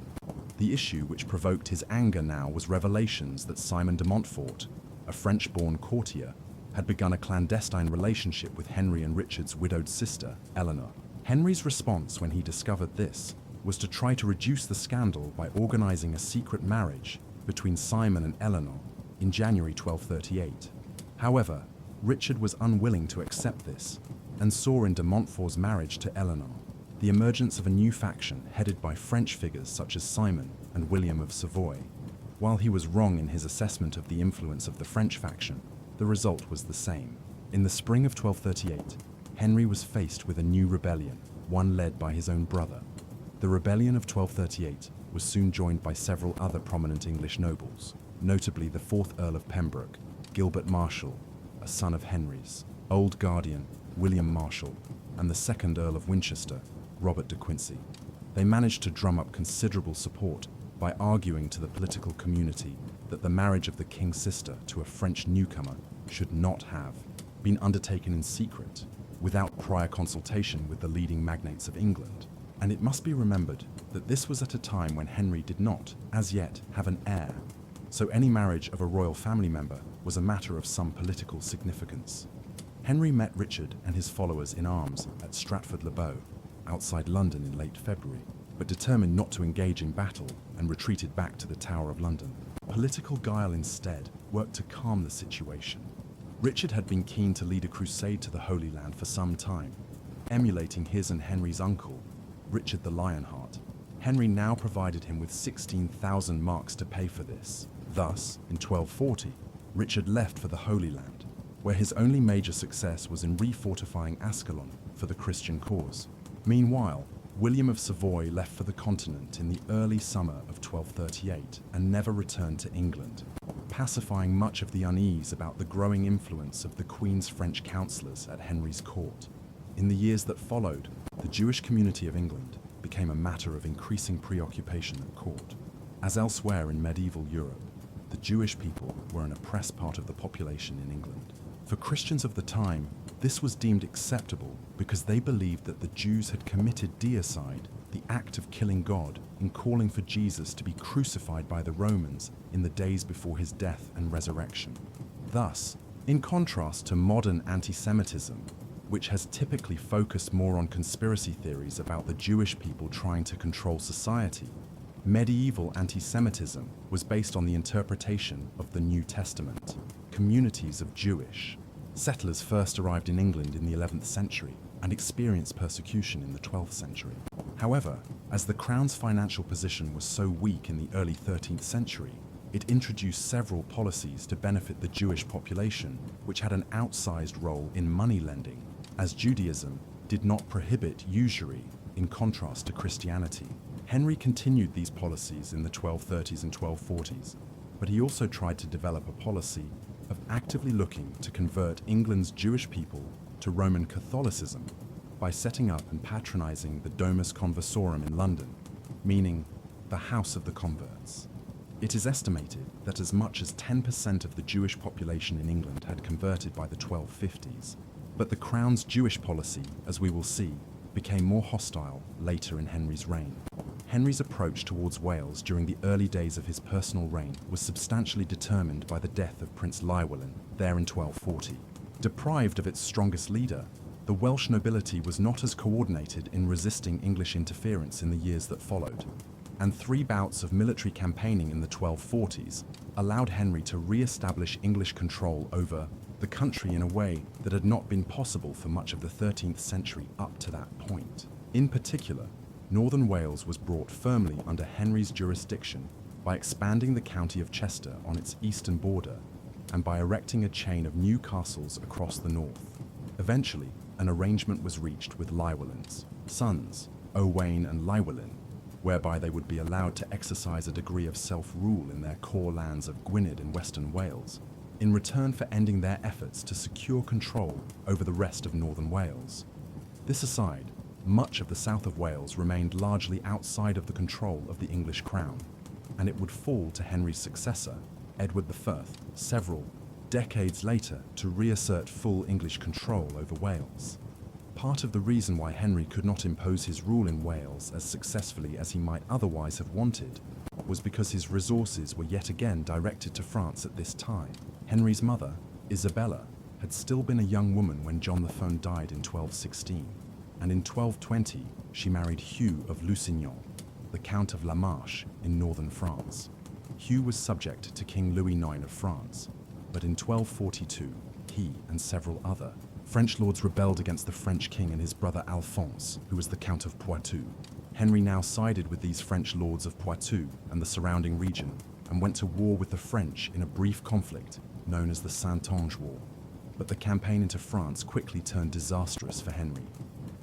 The issue which provoked his anger now was revelations that Simon de Montfort, a French-born courtier, had begun a clandestine relationship with Henry and Richard's widowed sister, Eleanor. Henry's response when he discovered this was to try to reduce the scandal by organizing a secret marriage between Simon and Eleanor in January 1238. However, Richard was unwilling to accept this and saw in de Montfort's marriage to Eleanor the emergence of a new faction headed by French figures such as Simon and William of Savoy. While he was wrong in his assessment of the influence of the French faction, the result was the same. In the spring of 1238, Henry was faced with a new rebellion, one led by his own brother. The rebellion of 1238 was soon joined by several other prominent English nobles, notably the 4th Earl of Pembroke, Gilbert Marshall, a son of Henry's, old guardian, William Marshall, and the 2nd Earl of Winchester, Robert de Quincy. They managed to drum up considerable support by arguing to the political community that the marriage of the king's sister to a French newcomer should not have been undertaken in secret, without prior consultation with the leading magnates of England. And it must be remembered that this was at a time when Henry did not, as yet, have an heir, so any marriage of a royal family member was a matter of some political significance. Henry met Richard and his followers in arms at Stratford-le-Bow, outside London in late February, but determined not to engage in battle and retreated back to the Tower of London. Political guile instead worked to calm the situation. Richard had been keen to lead a crusade to the Holy Land for some time, emulating his and Henry's uncle, Richard the Lionheart. Henry now provided him with 16,000 marks to pay for this. Thus, in 1240, Richard left for the Holy Land, where his only major success was in refortifying Ascalon for the Christian cause. Meanwhile, William of Savoy left for the continent in the early summer of 1238 and never returned to England, pacifying much of the unease about the growing influence of the Queen's French councillors at Henry's court. In the years that followed, the Jewish community of England became a matter of increasing preoccupation at court. As elsewhere in medieval Europe, the Jewish people were an oppressed part of the population in England. For Christians of the time, this was deemed acceptable because they believed that the Jews had committed deicide, the act of killing God, in calling for Jesus to be crucified by the Romans in the days before his death and resurrection. Thus, in contrast to modern anti-Semitism, which has typically focused more on conspiracy theories about the Jewish people trying to control society, medieval anti-Semitism was based on the interpretation of the New Testament. Communities of Jewish settlers first arrived in England in the 11th century and experienced persecution in the 12th century. However, as the Crown's financial position was so weak in the early 13th century, it introduced several policies to benefit the Jewish population, which had an outsized role in money lending, as Judaism did not prohibit usury in contrast to Christianity. Henry continued these policies in the 1230s and 1240s, but he also tried to develop a policy of actively looking to convert England's Jewish people to Roman Catholicism by setting up and patronizing the Domus Conversorum in London, meaning the House of the Converts. It is estimated that as much as 10% of the Jewish population in England had converted by the 1250s, but the Crown's Jewish policy, as we will see, became more hostile later in Henry's reign. Henry's approach towards Wales during the early days of his personal reign was substantially determined by the death of Prince Llywelyn there in 1240. Deprived of its strongest leader, the Welsh nobility was not as coordinated in resisting English interference in the years that followed, and 3 bouts of military campaigning in the 1240s allowed Henry to re-establish English control over the country in a way that had not been possible for much of the 13th century up to that point. In particular, Northern Wales was brought firmly under Henry's jurisdiction by expanding the county of Chester on its eastern border and by erecting a chain of new castles across the north. Eventually, an arrangement was reached with Llywelyn's sons, Owain and Llywelyn, whereby they would be allowed to exercise a degree of self-rule in their core lands of Gwynedd and Western Wales, in return for ending their efforts to secure control over the rest of northern Wales. This aside, much of the south of Wales remained largely outside of the control of the English crown, and it would fall to Henry's successor, Edward I, several decades later to reassert full English control over Wales. Part of the reason why Henry could not impose his rule in Wales as successfully as he might otherwise have wanted was because his resources were yet again directed to France at this time. Henry's mother, Isabella, had still been a young woman when John the Faon died in 1216, and in 1220 she married Hugh of Lusignan, the Count of La Marche in northern France. Hugh was subject to King Louis IX of France, but in 1242 he and several other French lords rebelled against the French king and his brother Alphonse, who was the Count of Poitou. Henry now sided with these French lords of Poitou and the surrounding region, and went to war with the French in a brief conflict known as the Saintonge War. But the campaign into France quickly turned disastrous for Henry.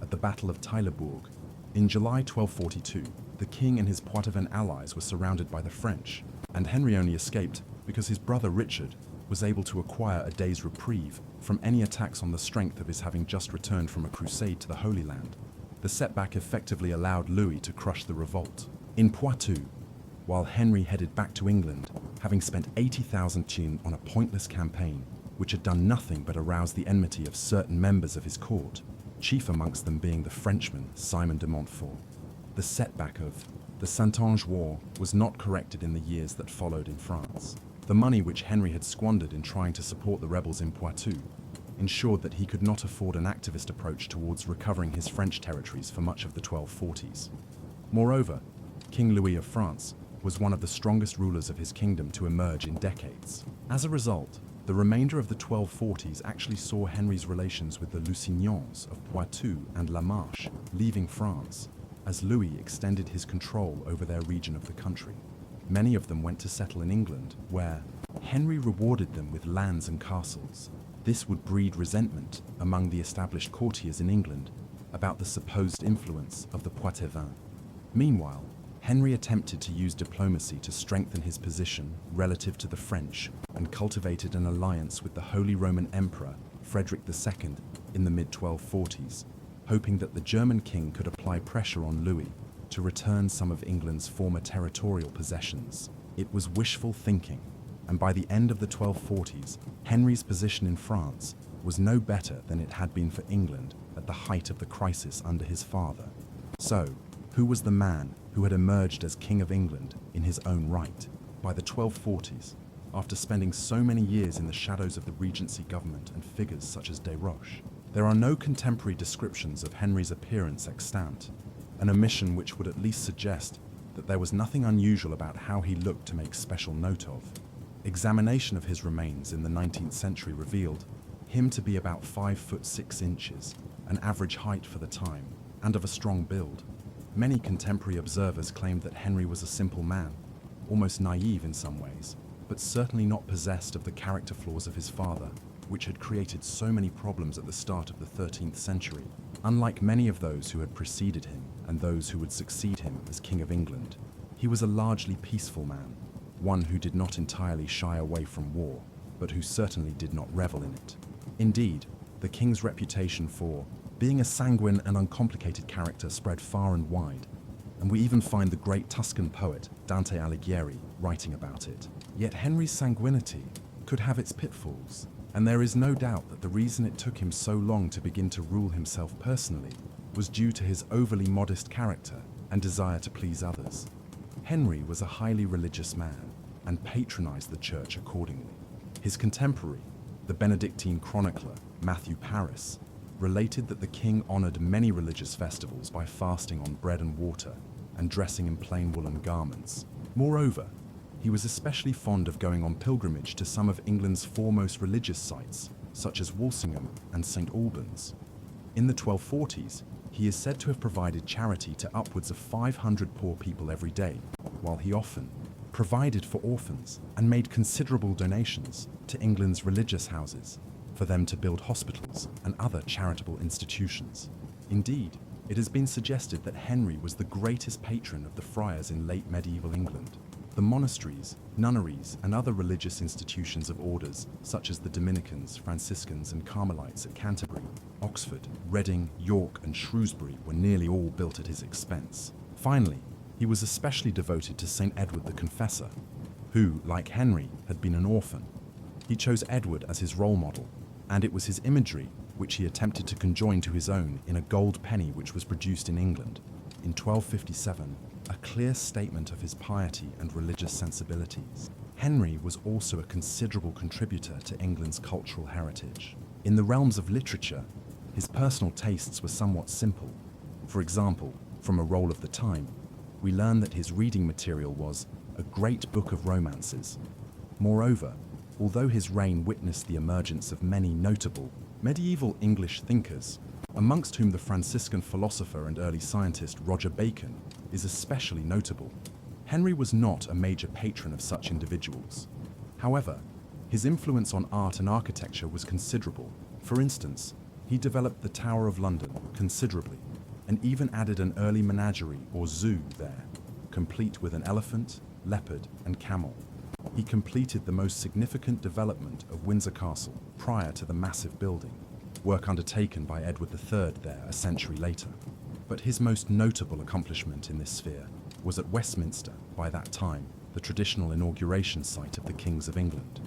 At the Battle of Taillebourg, in July 1242, the king and his Poitevin allies were surrounded by the French, and Henry only escaped because his brother Richard was able to acquire a day's reprieve from any attacks on the strength of his having just returned from a crusade to the Holy Land. The setback effectively allowed Louis to crush the revolt. In Poitou, while Henry headed back to England, having spent 80,000 chine on a pointless campaign which had done nothing but arouse the enmity of certain members of his court, chief amongst them being the Frenchman Simon de Montfort. The setback of the Saintonge War was not corrected in the years that followed in France. The money which Henry had squandered in trying to support the rebels in Poitou ensured that he could not afford an activist approach towards recovering his French territories for much of the 1240s. Moreover, King Louis of France was one of the strongest rulers of his kingdom to emerge in decades. As a result, the remainder of the 1240s actually saw Henry's relations with the Lusignans of Poitou and La Marche leaving France, as Louis extended his control over their region of the country. Many of them went to settle in England, where Henry rewarded them with lands and castles. This would breed resentment among the established courtiers in England about the supposed influence of the Poitevins. Meanwhile, Henry attempted to use diplomacy to strengthen his position relative to the French and cultivated an alliance with the Holy Roman Emperor Frederick II in the mid-1240s, hoping that the German king could apply pressure on Louis to return some of England's former territorial possessions. It was wishful thinking, and by the end of the 1240s, Henry's position in France was no better than it had been for England at the height of the crisis under his father. So, who was the man who had emerged as King of England in his own right? By the 1240s, after spending so many years in the shadows of the Regency government and figures such as de Roche, there are no contemporary descriptions of Henry's appearance extant, an omission which would at least suggest that there was nothing unusual about how he looked to make special note of. Examination of his remains in the 19th century revealed him to be about 5 foot 6 inches, an average height for the time, and of a strong build. Many contemporary observers claimed that Henry was a simple man, almost naive in some ways, but certainly not possessed of the character flaws of his father, which had created so many problems at the start of the 13th century. Unlike many of those who had preceded him and those who would succeed him as King of England, he was a largely peaceful man, one who did not entirely shy away from war, but who certainly did not revel in it. Indeed, the king's reputation for being a sanguine and uncomplicated character spread far and wide, and we even find the great Tuscan poet Dante Alighieri writing about it. Yet Henry's sanguinity could have its pitfalls, and there is no doubt that the reason it took him so long to begin to rule himself personally was due to his overly modest character and desire to please others. Henry was a highly religious man and patronized the church accordingly. His contemporary, the Benedictine chronicler Matthew Paris, related that the king honored many religious festivals by fasting on bread and water and dressing in plain woolen garments. Moreover, he was especially fond of going on pilgrimage to some of England's foremost religious sites, such as Walsingham and St. Albans. In the 1240s, he is said to have provided charity to upwards of 500 poor people every day, while he often provided for orphans and made considerable donations to England's religious houses for them to build hospitals and other charitable institutions. Indeed, it has been suggested that Henry was the greatest patron of the friars in late medieval England. The monasteries, nunneries, and other religious institutions of orders such as the Dominicans, Franciscans, and Carmelites at Canterbury, Oxford, Reading, York, and Shrewsbury were nearly all built at his expense. Finally, he was especially devoted to St. Edward the Confessor, who, like Henry, had been an orphan. He chose Edward as his role model, and it was his imagery which he attempted to conjoin to his own in a gold penny which was produced in England in 1257, a clear statement of his piety and religious sensibilities. Henry was also a considerable contributor to England's cultural heritage. In the realms of literature, his personal tastes were somewhat simple. For example, from A Roll of the Time, we learn that his reading material was a great book of romances. Moreover, although his reign witnessed the emergence of many notable medieval English thinkers, amongst whom the Franciscan philosopher and early scientist Roger Bacon is especially notable, Henry was not a major patron of such individuals. However, his influence on art and architecture was considerable. For instance, he developed the Tower of London considerably, and even added an early menagerie or zoo there, complete with an elephant, leopard, and camel. He completed the most significant development of Windsor Castle prior to the massive building, work undertaken by Edward III there a century later. But his most notable accomplishment in this sphere was at Westminster, by that time the traditional inauguration site of the Kings of England.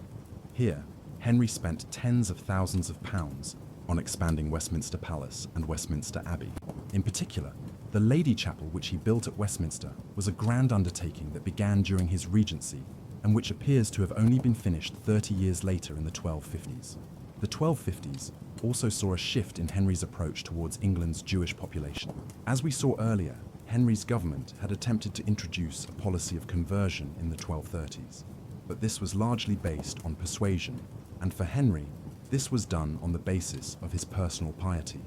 Here, Henry spent tens of thousands of pounds on expanding Westminster Palace and Westminster Abbey. In particular, the Lady Chapel which he built at Westminster was a grand undertaking that began during his regency and which appears to have only been finished 30 years later in the 1250s. The 1250s also saw a shift in Henry's approach towards England's Jewish population. As we saw earlier, Henry's government had attempted to introduce a policy of conversion in the 1230s, but this was largely based on persuasion, and for Henry, this was done on the basis of his personal piety.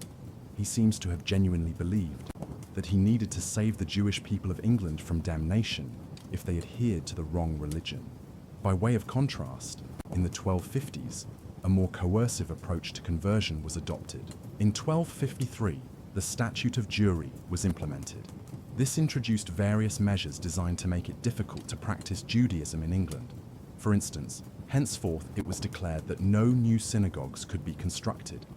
He seems to have genuinely believed that he needed to save the Jewish people of England from damnation if they adhered to the wrong religion. By way of contrast, in the 1250s, a more coercive approach to conversion was adopted. In 1253, the Statute of Jury was implemented. This introduced various measures designed to make it difficult to practice Judaism in England. For instance, henceforth it was declared that no new synagogues could be constructed.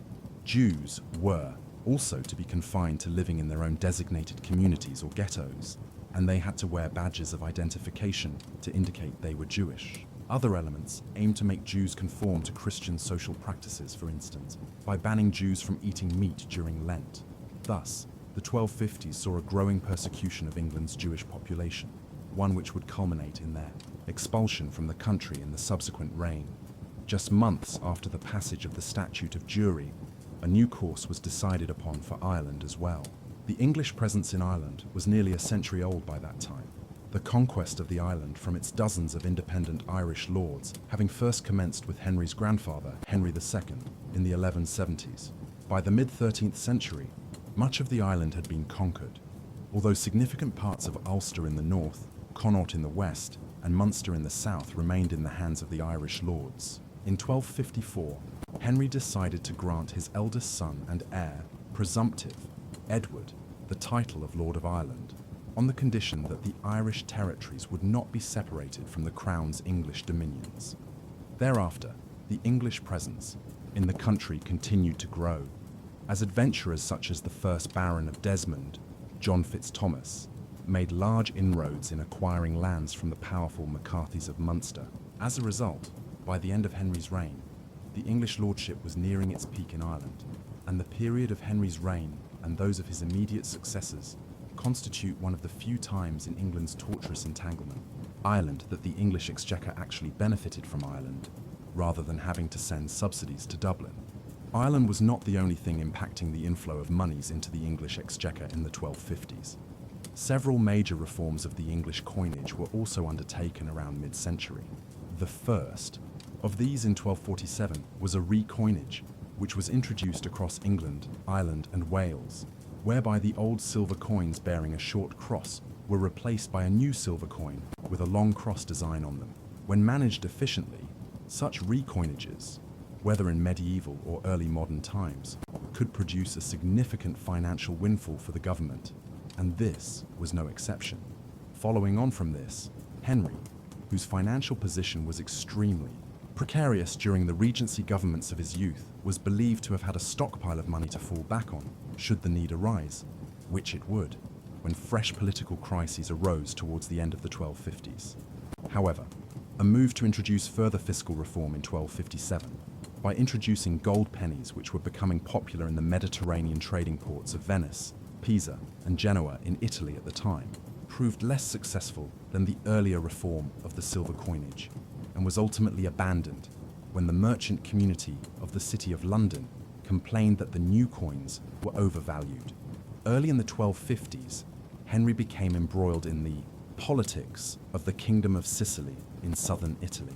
Jews were also to be confined to living in their own designated communities or ghettos, and they had to wear badges of identification to indicate they were Jewish. Other elements aimed to make Jews conform to Christian social practices, for instance, by banning Jews from eating meat during Lent. Thus, the 1250s saw a growing persecution of England's Jewish population, one which would culminate in their expulsion from the country in the subsequent reign. Just months after the passage of the Statute of Jury, a new course was decided upon for Ireland as well. The English presence in Ireland was nearly a century old by that time, the conquest of the island from its dozens of independent Irish lords having first commenced with Henry's grandfather, Henry II, in the 1170s. By the mid-13th century, much of the island had been conquered, although significant parts of Ulster in the north, Connaught in the west, and Munster in the south remained in the hands of the Irish lords. In 1254, Henry decided to grant his eldest son and heir presumptive, Edward, the title of Lord of Ireland, on the condition that the Irish territories would not be separated from the Crown's English dominions. Thereafter, the English presence in the country continued to grow, as adventurers such as the first Baron of Desmond, John Fitzthomas, made large inroads in acquiring lands from the powerful MacCarthys of Munster. As a result, by the end of Henry's reign, the English lordship was nearing its peak in Ireland, and the period of Henry's reign and those of his immediate successors constitute one of the few times in England's tortuous entanglement, Ireland, that the English exchequer actually benefited from Ireland, rather than having to send subsidies to Dublin. Ireland was not the only thing impacting the inflow of monies into the English exchequer in the 1250s. Several major reforms of the English coinage were also undertaken around mid-century. The first of these in 1247 was a recoinage, which was introduced across England, Ireland, and Wales, whereby the old silver coins bearing a short cross were replaced by a new silver coin with a long cross design on them. When managed efficiently, such recoinages, whether in medieval or early modern times, could produce a significant financial windfall for the government, and this was no exception. Following on from this, Henry, whose financial position was extremely precarious during the Regency governments of his youth, was believed to have had a stockpile of money to fall back on should the need arise, which it would, when fresh political crises arose towards the end of the 1250s. However, a move to introduce further fiscal reform in 1257, by introducing gold pennies which were becoming popular in the Mediterranean trading ports of Venice, Pisa, and Genoa in Italy at the time, proved less successful than the earlier reform of the silver coinage, and was ultimately abandoned when the merchant community of the City of London complained that the new coins were overvalued. Early in the 1250s, Henry became embroiled in the politics of the Kingdom of Sicily in southern Italy.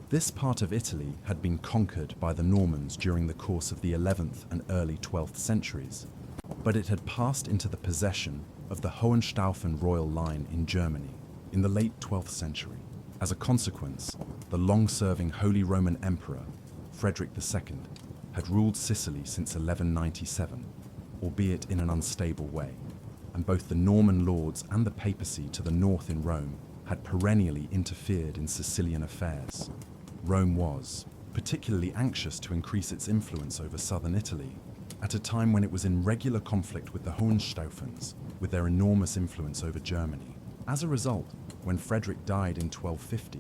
This part of Italy had been conquered by the Normans during the course of the 11th and early 12th centuries, but it had passed into the possession of the Hohenstaufen royal line in Germany in the late 12th century. As a consequence, the long-serving Holy Roman Emperor, Frederick II, had ruled Sicily since 1197, albeit in an unstable way, and both the Norman lords and the papacy to the north in Rome had perennially interfered in Sicilian affairs. Rome was particularly anxious to increase its influence over southern Italy, at a time when it was in regular conflict with the Hohenstaufens, with their enormous influence over Germany. As a result, when Frederick died in 1250,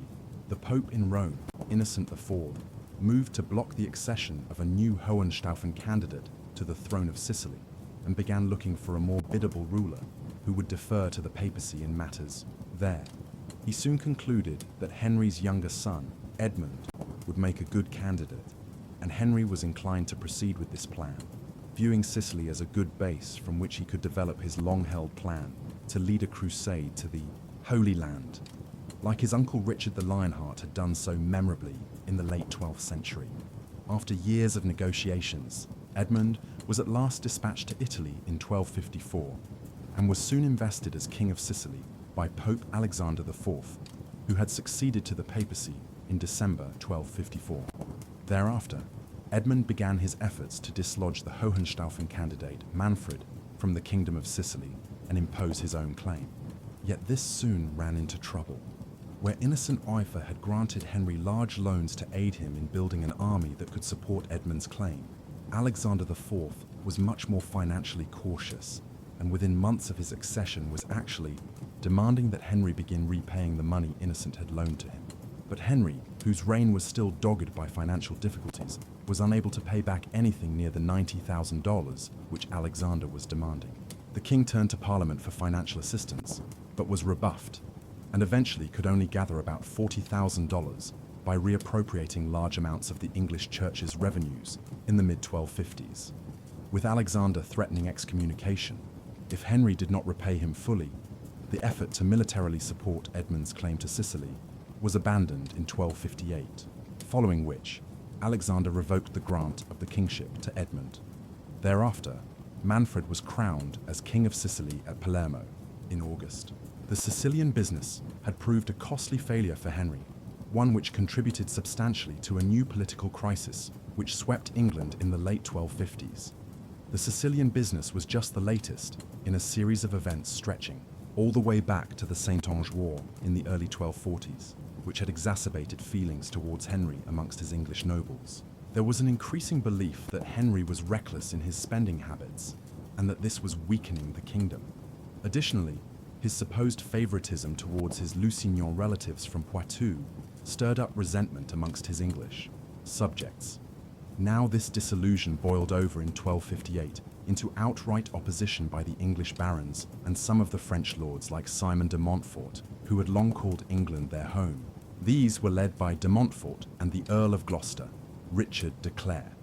the Pope in Rome, Innocent IV, moved to block the accession of a new Hohenstaufen candidate to the throne of Sicily, and began looking for a more biddable ruler who would defer to the papacy in matters there. He soon concluded that Henry's younger son, Edmund, would make a good candidate, and Henry was inclined to proceed with this plan, viewing Sicily as a good base from which he could develop his long-held plan to lead a crusade to the Holy Land, like his uncle Richard the Lionheart had done so memorably in the late 12th century. After years of negotiations, Edmund was at last dispatched to Italy in 1254, and was soon invested as King of Sicily by Pope Alexander IV, who had succeeded to the papacy in December 1254. Thereafter, Edmund began his efforts to dislodge the Hohenstaufen candidate Manfred from the Kingdom of Sicily and impose his own claim. Yet this soon ran into trouble. Where innocent Oifer had granted Henry large loans to aid him in building an army that could support Edmund's claim, Alexander IV was much more financially cautious, and within months of his accession was actually demanding that Henry begin repaying the money Innocent had loaned to him. But Henry, whose reign was still dogged by financial difficulties, was unable to pay back anything near the $90,000 which Alexander was demanding. The king turned to Parliament for financial assistance, but was rebuffed, and eventually could only gather about $40,000 by reappropriating large amounts of the English church's revenues in the mid-1250s. With Alexander threatening excommunication, if Henry did not repay him fully, the effort to militarily support Edmund's claim to Sicily was abandoned in 1258, following which Alexander revoked the grant of the kingship to Edmund. Thereafter, Manfred was crowned as King of Sicily at Palermo in August. The Sicilian business had proved a costly failure for Henry, one which contributed substantially to a new political crisis which swept England in the late 1250s. The Sicilian business was just the latest in a series of events stretching all the way back to the Saintonge War in the early 1240s, which had exacerbated feelings towards Henry amongst his English nobles. There was an increasing belief that Henry was reckless in his spending habits, and that this was weakening the kingdom. Additionally, his supposed favoritism towards his Lusignan relatives from Poitou stirred up resentment amongst his English subjects. Now this disillusion boiled over in 1258 into outright opposition by the English barons and some of the French lords like Simon de Montfort, who had long called England their home. These were led by de Montfort and the Earl of Gloucester, Richard de Clare.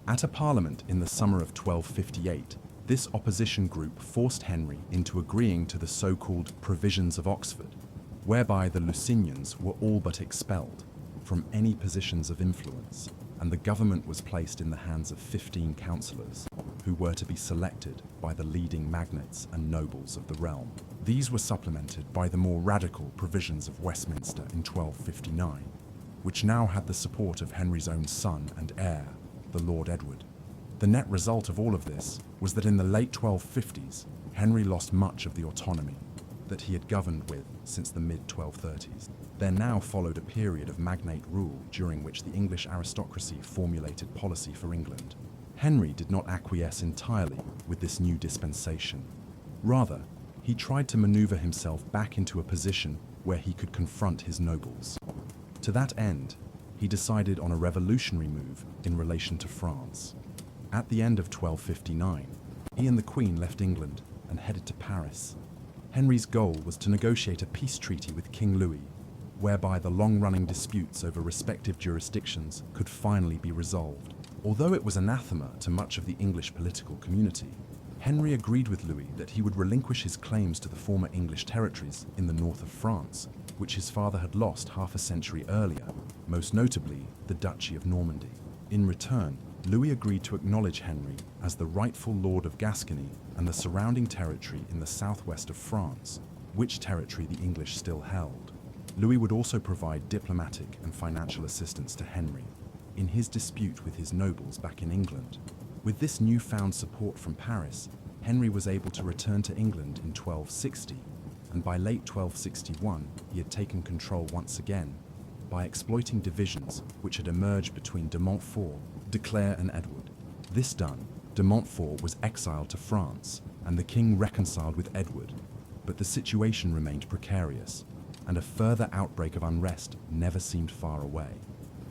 At a parliament in the summer of 1258, this opposition group forced Henry into agreeing to the so-called Provisions of Oxford, whereby the Lusignans were all but expelled from any positions of influence, and the government was placed in the hands of 15 councillors, who were to be selected by the leading magnates and nobles of the realm. These were supplemented by the more radical Provisions of Westminster in 1259, which now had the support of Henry's own son and heir, the Lord Edward. The net result of all of this was that in the late 1250s, Henry lost much of the autonomy that he had governed with since the mid-1230s. There now followed a period of magnate rule during which the English aristocracy formulated policy for England. Henry did not acquiesce entirely with this new dispensation. Rather, he tried to maneuver himself back into a position where he could confront his nobles. To that end, he decided on a revolutionary move in relation to France. At the end of 1259, he and the Queen left England and headed to Paris. Henry's goal was to negotiate a peace treaty with King Louis, whereby the long-running disputes over respective jurisdictions could finally be resolved. Although it was anathema to much of the English political community, Henry agreed with Louis that he would relinquish his claims to the former English territories in the north of France, which his father had lost half a century earlier, most notably the Duchy of Normandy. In return, Louis agreed to acknowledge Henry as the rightful Lord of Gascony and the surrounding territory in the southwest of France, which territory the English still held. Louis would also provide diplomatic and financial assistance to Henry in his dispute with his nobles back in England. With this newfound support from Paris, Henry was able to return to England in 1260, and by late 1261 he had taken control once again by exploiting divisions which had emerged between de Montfort, de Clare and Edward. This done, de Montfort was exiled to France, and the king reconciled with Edward, but the situation remained precarious, and a further outbreak of unrest never seemed far away.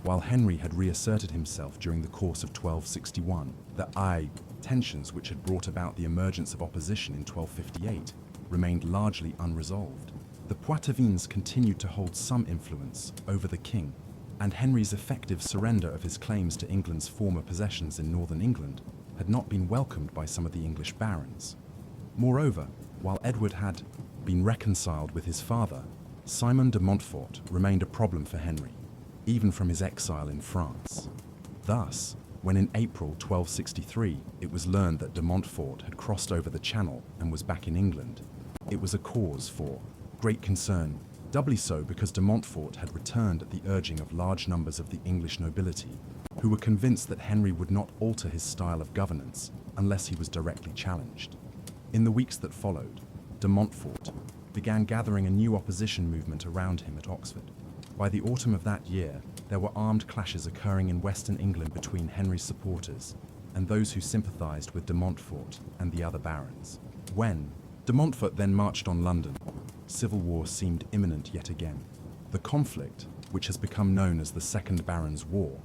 While Henry had reasserted himself during the course of 1261, the tensions which had brought about the emergence of opposition in 1258 remained largely unresolved. The Poitevins continued to hold some influence over the king, and Henry's effective surrender of his claims to England's former possessions in northern England had not been welcomed by some of the English barons. Moreover, while Edward had been reconciled with his father, Simon de Montfort remained a problem for Henry, even from his exile in France. Thus, when in April 1263 it was learned that de Montfort had crossed over the Channel and was back in England, it was a cause for great concern, doubly so because de Montfort had returned at the urging of large numbers of the English nobility, who were convinced that Henry would not alter his style of governance unless he was directly challenged. In the weeks that followed, de Montfort began gathering a new opposition movement around him at Oxford. By the autumn of that year, there were armed clashes occurring in western England between Henry's supporters and those who sympathised with de Montfort and the other barons. When de Montfort then marched on London, civil war seemed imminent yet again. The conflict, which has become known as the Second Barons' War,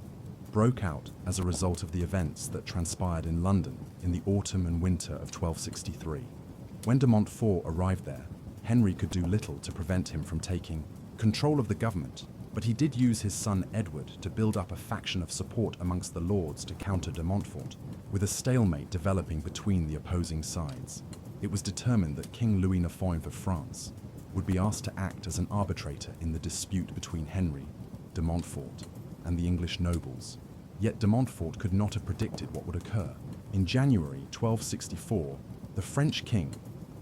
broke out as a result of the events that transpired in London in the autumn and winter of 1263. When de Montfort arrived there, Henry could do little to prevent him from taking control of the government, but he did use his son Edward to build up a faction of support amongst the lords to counter de Montfort, with a stalemate developing between the opposing sides. It was determined that King Louis IX of France would be asked to act as an arbitrator in the dispute between Henry, de Montfort, and the English nobles. Yet de Montfort could not have predicted what would occur. In January 1264, the French king,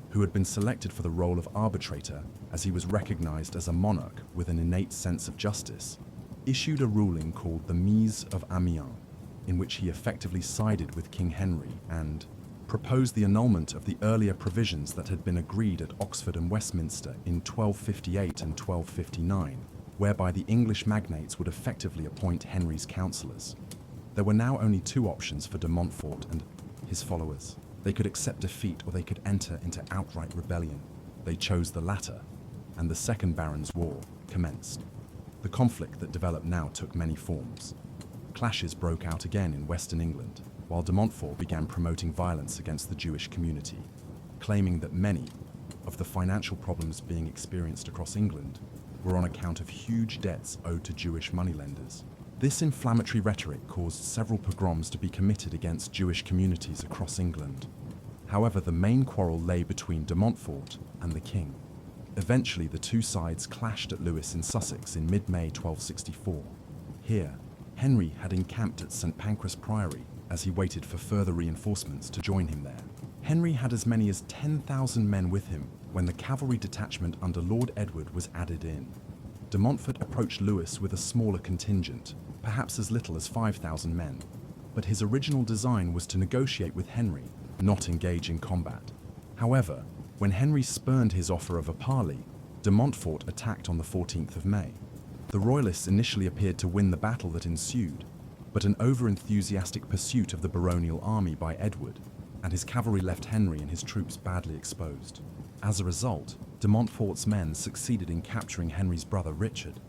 who had been selected for the role of arbitrator as he was recognized as a monarch with an innate sense of justice, issued a ruling called the Mise of Amiens, in which he effectively sided with King Henry and proposed the annulment of the earlier provisions that had been agreed at Oxford and Westminster in 1258 and 1259, whereby the English magnates would effectively appoint Henry's councillors. There were now only two options for de Montfort and his followers. They could accept defeat or they could enter into outright rebellion. They chose the latter, and the Second Barons' War commenced. The conflict that developed now took many forms. Clashes broke out again in Western England, while de Montfort began promoting violence against the Jewish community, claiming that many of the financial problems being experienced across England were on account of huge debts owed to Jewish moneylenders. This inflammatory rhetoric caused several pogroms to be committed against Jewish communities across England. However, the main quarrel lay between de Montfort and the king. Eventually, the two sides clashed at Lewes in Sussex in mid-May 1264. Here, Henry had encamped at St. Pancras Priory as he waited for further reinforcements to join him there. Henry had as many as 10,000 men with him when the cavalry detachment under Lord Edward was added in. De Montfort approached Lewes with a smaller contingent, perhaps as little as 5,000 men, but his original design was to negotiate with Henry, not engage in combat. However, when Henry spurned his offer of a parley, de Montfort attacked on the 14th of May. The Royalists initially appeared to win the battle that ensued, but an over-enthusiastic pursuit of the baronial army by Edward and his cavalry left Henry and his troops badly exposed. As a result, de Montfort's men succeeded in capturing Henry's brother Richard.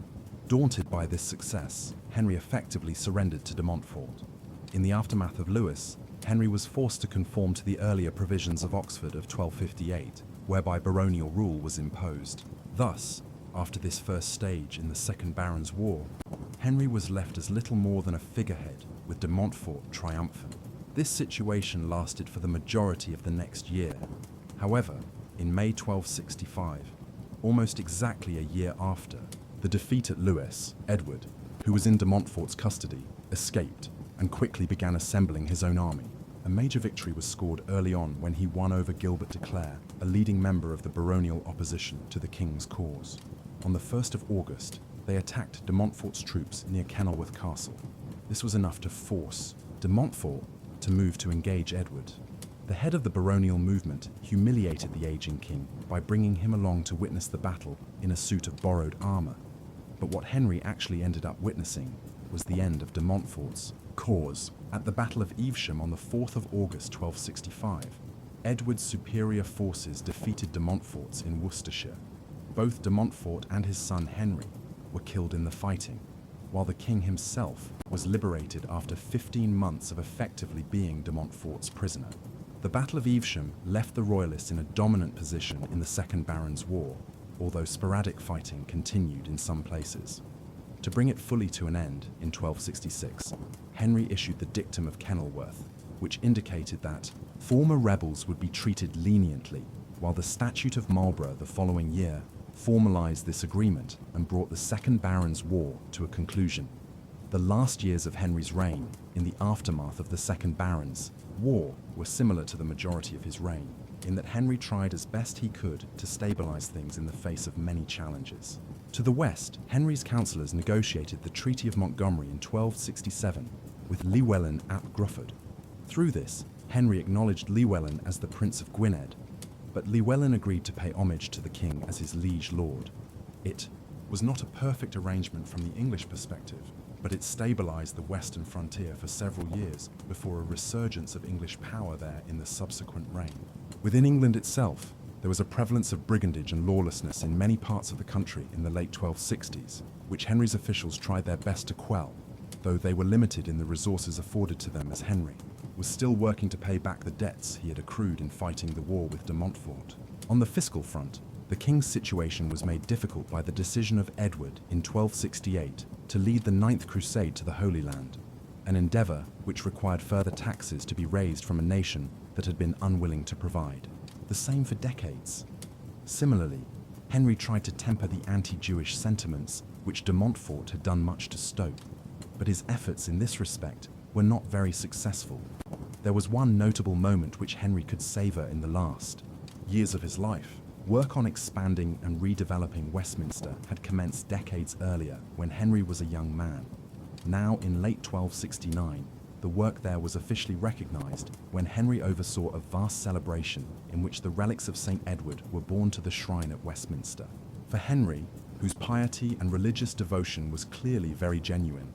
Daunted by this success, Henry effectively surrendered to de Montfort. In the aftermath of Lewes, Henry was forced to conform to the earlier provisions of Oxford of 1258, whereby baronial rule was imposed. Thus, after this first stage in the Second Barons' War, Henry was left as little more than a figurehead, with de Montfort triumphant. This situation lasted for the majority of the next year. However, in May 1265, almost exactly a year after, the defeat at Lewes, Edward, who was in de Montfort's custody, escaped and quickly began assembling his own army. A major victory was scored early on when he won over Gilbert de Clare, a leading member of the baronial opposition to the king's cause. On the 1st of August, they attacked de Montfort's troops near Kenilworth Castle. This was enough to force de Montfort to move to engage Edward. The head of the baronial movement humiliated the aging king by bringing him along to witness the battle in a suit of borrowed armor. But what Henry actually ended up witnessing was the end of de Montfort's cause. At the Battle of Evesham on the 4th of August 1265, Edward's superior forces defeated de Montfort's in Worcestershire. Both de Montfort and his son Henry were killed in the fighting, while the king himself was liberated after 15 months of effectively being de Montfort's prisoner. The Battle of Evesham left the Royalists in a dominant position in the Second Barons' War, although sporadic fighting continued in some places. To bring it fully to an end, in 1266, Henry issued the Dictum of Kenilworth, which indicated that former rebels would be treated leniently, while the Statute of Marlborough the following year formalized this agreement and brought the Second Barons' War to a conclusion. The last years of Henry's reign, in the aftermath of the Second Barons' War, were similar to the majority of his reign, in that Henry tried as best he could to stabilize things in the face of many challenges. To the west, Henry's councillors negotiated the Treaty of Montgomery in 1267 with Llywelyn ap Gruffydd. Through this, Henry acknowledged Llywelyn as the Prince of Gwynedd but Llywelyn agreed to pay homage to the king as his liege lord. It was not a perfect arrangement from the English perspective, but it stabilized the western frontier for several years before a resurgence of English power there in the subsequent reign. Within England itself, there was a prevalence of brigandage and lawlessness in many parts of the country in the late 1260s, which Henry's officials tried their best to quell, though they were limited in the resources afforded to them as Henry was still working to pay back the debts he had accrued in fighting the war with de Montfort. On the fiscal front, the king's situation was made difficult by the decision of Edward in 1268 to lead the Ninth Crusade to the Holy Land, an endeavour which required further taxes to be raised from a nation that had been unwilling to provide. The same for decades. Similarly, Henry tried to temper the anti-Jewish sentiments which de Montfort had done much to stoke, but his efforts in this respect were not very successful. There was one notable moment which Henry could savour in the last years of his life. Work on expanding and redeveloping Westminster had commenced decades earlier when Henry was a young man. Now in late 1269, the work there was officially recognised when Henry oversaw a vast celebration in which the relics of St. Edward were borne to the shrine at Westminster. For Henry, whose piety and religious devotion was clearly very genuine,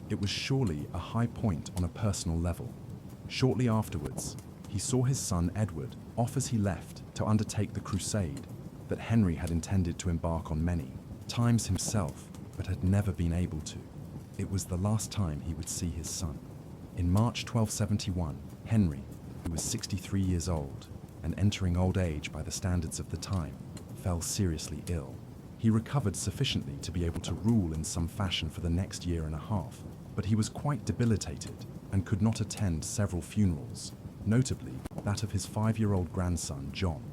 it was surely a high point on a personal level. Shortly afterwards, he saw his son Edward off as he left to undertake the crusade that Henry had intended to embark on many times himself, but had never been able to. It was the last time he would see his son. In March 1271, Henry, who was 63 years old and entering old age by the standards of the time, fell seriously ill. He recovered sufficiently to be able to rule in some fashion for the next year and a half, but he was quite debilitated and could not attend several funerals, notably that of his 5-year-old grandson, John.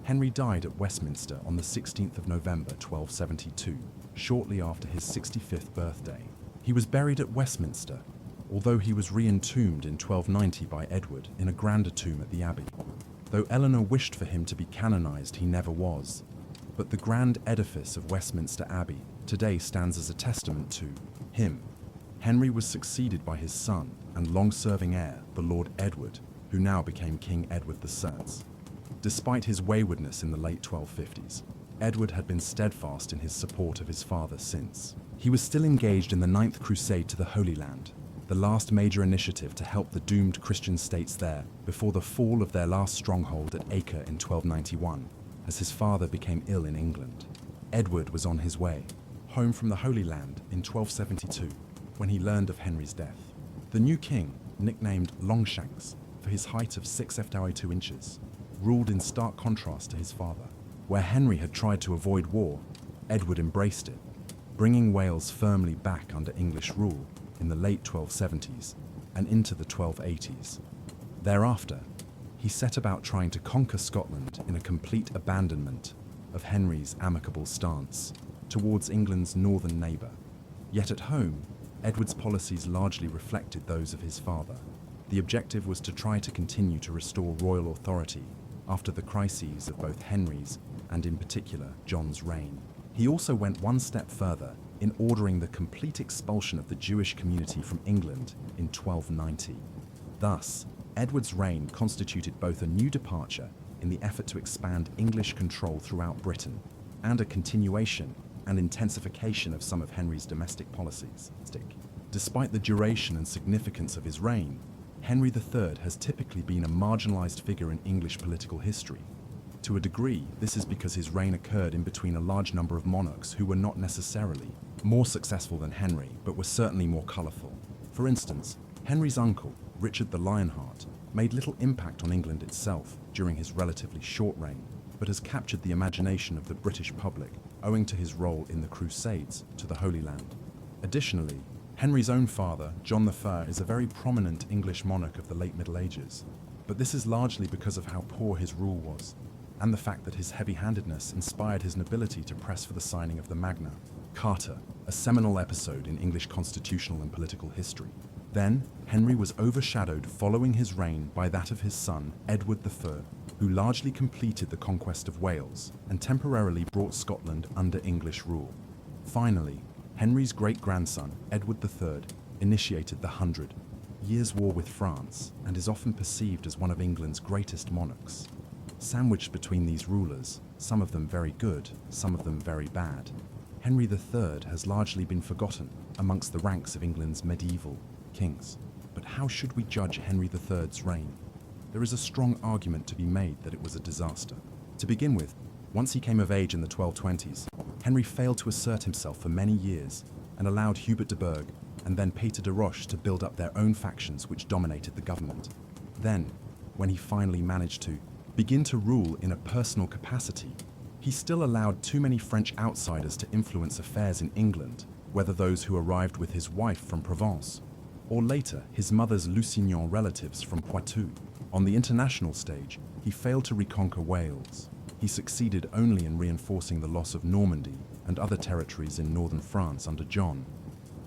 Henry died at Westminster on the 16th of November 1272, shortly after his 65th birthday. He was buried at Westminster, although he was re-entombed in 1290 by Edward in a grander tomb at the Abbey. Though Eleanor wished for him to be canonized, he never was. But the grand edifice of Westminster Abbey today stands as a testament to him. Henry was succeeded by his son and long-serving heir, the Lord Edward, who now became King Edward VI. Despite his waywardness in the late 1250s, Edward had been steadfast in his support of his father since. He was still engaged in the Ninth Crusade to the Holy Land, the last major initiative to help the doomed Christian states there before the fall of their last stronghold at Acre in 1291, as his father became ill in England. Edward was on his way, home from the Holy Land in 1272, when he learned of Henry's death. The new king, nicknamed Longshanks for his height of 6 ft 2 inches, ruled in stark contrast to his father. Where Henry had tried to avoid war, Edward embraced it, bringing Wales firmly back under English rule in the late 1270s and into the 1280s. Thereafter, he set about trying to conquer Scotland in a complete abandonment of Henry's amicable stance towards England's northern neighbour. Yet at home, Edward's policies largely reflected those of his father. The objective was to try to continue to restore royal authority after the crises of both Henry's and, in particular, John's reign. He also went one step further in ordering the complete expulsion of the Jewish community from England in 1290. Thus, Edward's reign constituted both a new departure in the effort to expand English control throughout Britain and a continuation and intensification of some of Henry's domestic policies. Despite the duration and significance of his reign, Henry III has typically been a marginalized figure in English political history. To a degree, this is because his reign occurred in between a large number of monarchs who were not necessarily more successful than Henry, but were certainly more colourful. For instance, Henry's uncle, Richard the Lionheart, made little impact on England itself during his relatively short reign, but has captured the imagination of the British public owing to his role in the Crusades to the Holy Land. Additionally, Henry's own father, John the Fair, is a very prominent English monarch of the late Middle Ages, but this is largely because of how poor his rule was, and the fact that his heavy-handedness inspired his nobility to press for the signing of the Magna, Carta, a seminal episode in English constitutional and political history. Then, Henry was overshadowed following his reign by that of his son, Edward III, who largely completed the conquest of Wales and temporarily brought Scotland under English rule. Finally, Henry's great-grandson, Edward III, initiated the 100 Years' War with France and is often perceived as one of England's greatest monarchs. Sandwiched between these rulers, some of them very good, some of them very bad, Henry III has largely been forgotten amongst the ranks of England's medieval kings. But how should we judge Henry III's reign? There is a strong argument to be made that it was a disaster. To begin with, once he came of age in the 1220s, Henry failed to assert himself for many years and allowed Hubert de Burgh and then Peter de Roche to build up their own factions which dominated the government. Then, when he finally managed to begin to rule in a personal capacity, he still allowed too many French outsiders to influence affairs in England, whether those who arrived with his wife from Provence, or later his mother's Lusignan relatives from Poitou. On the international stage, he failed to reconquer Wales. He succeeded only in reinforcing the loss of Normandy and other territories in northern France under John,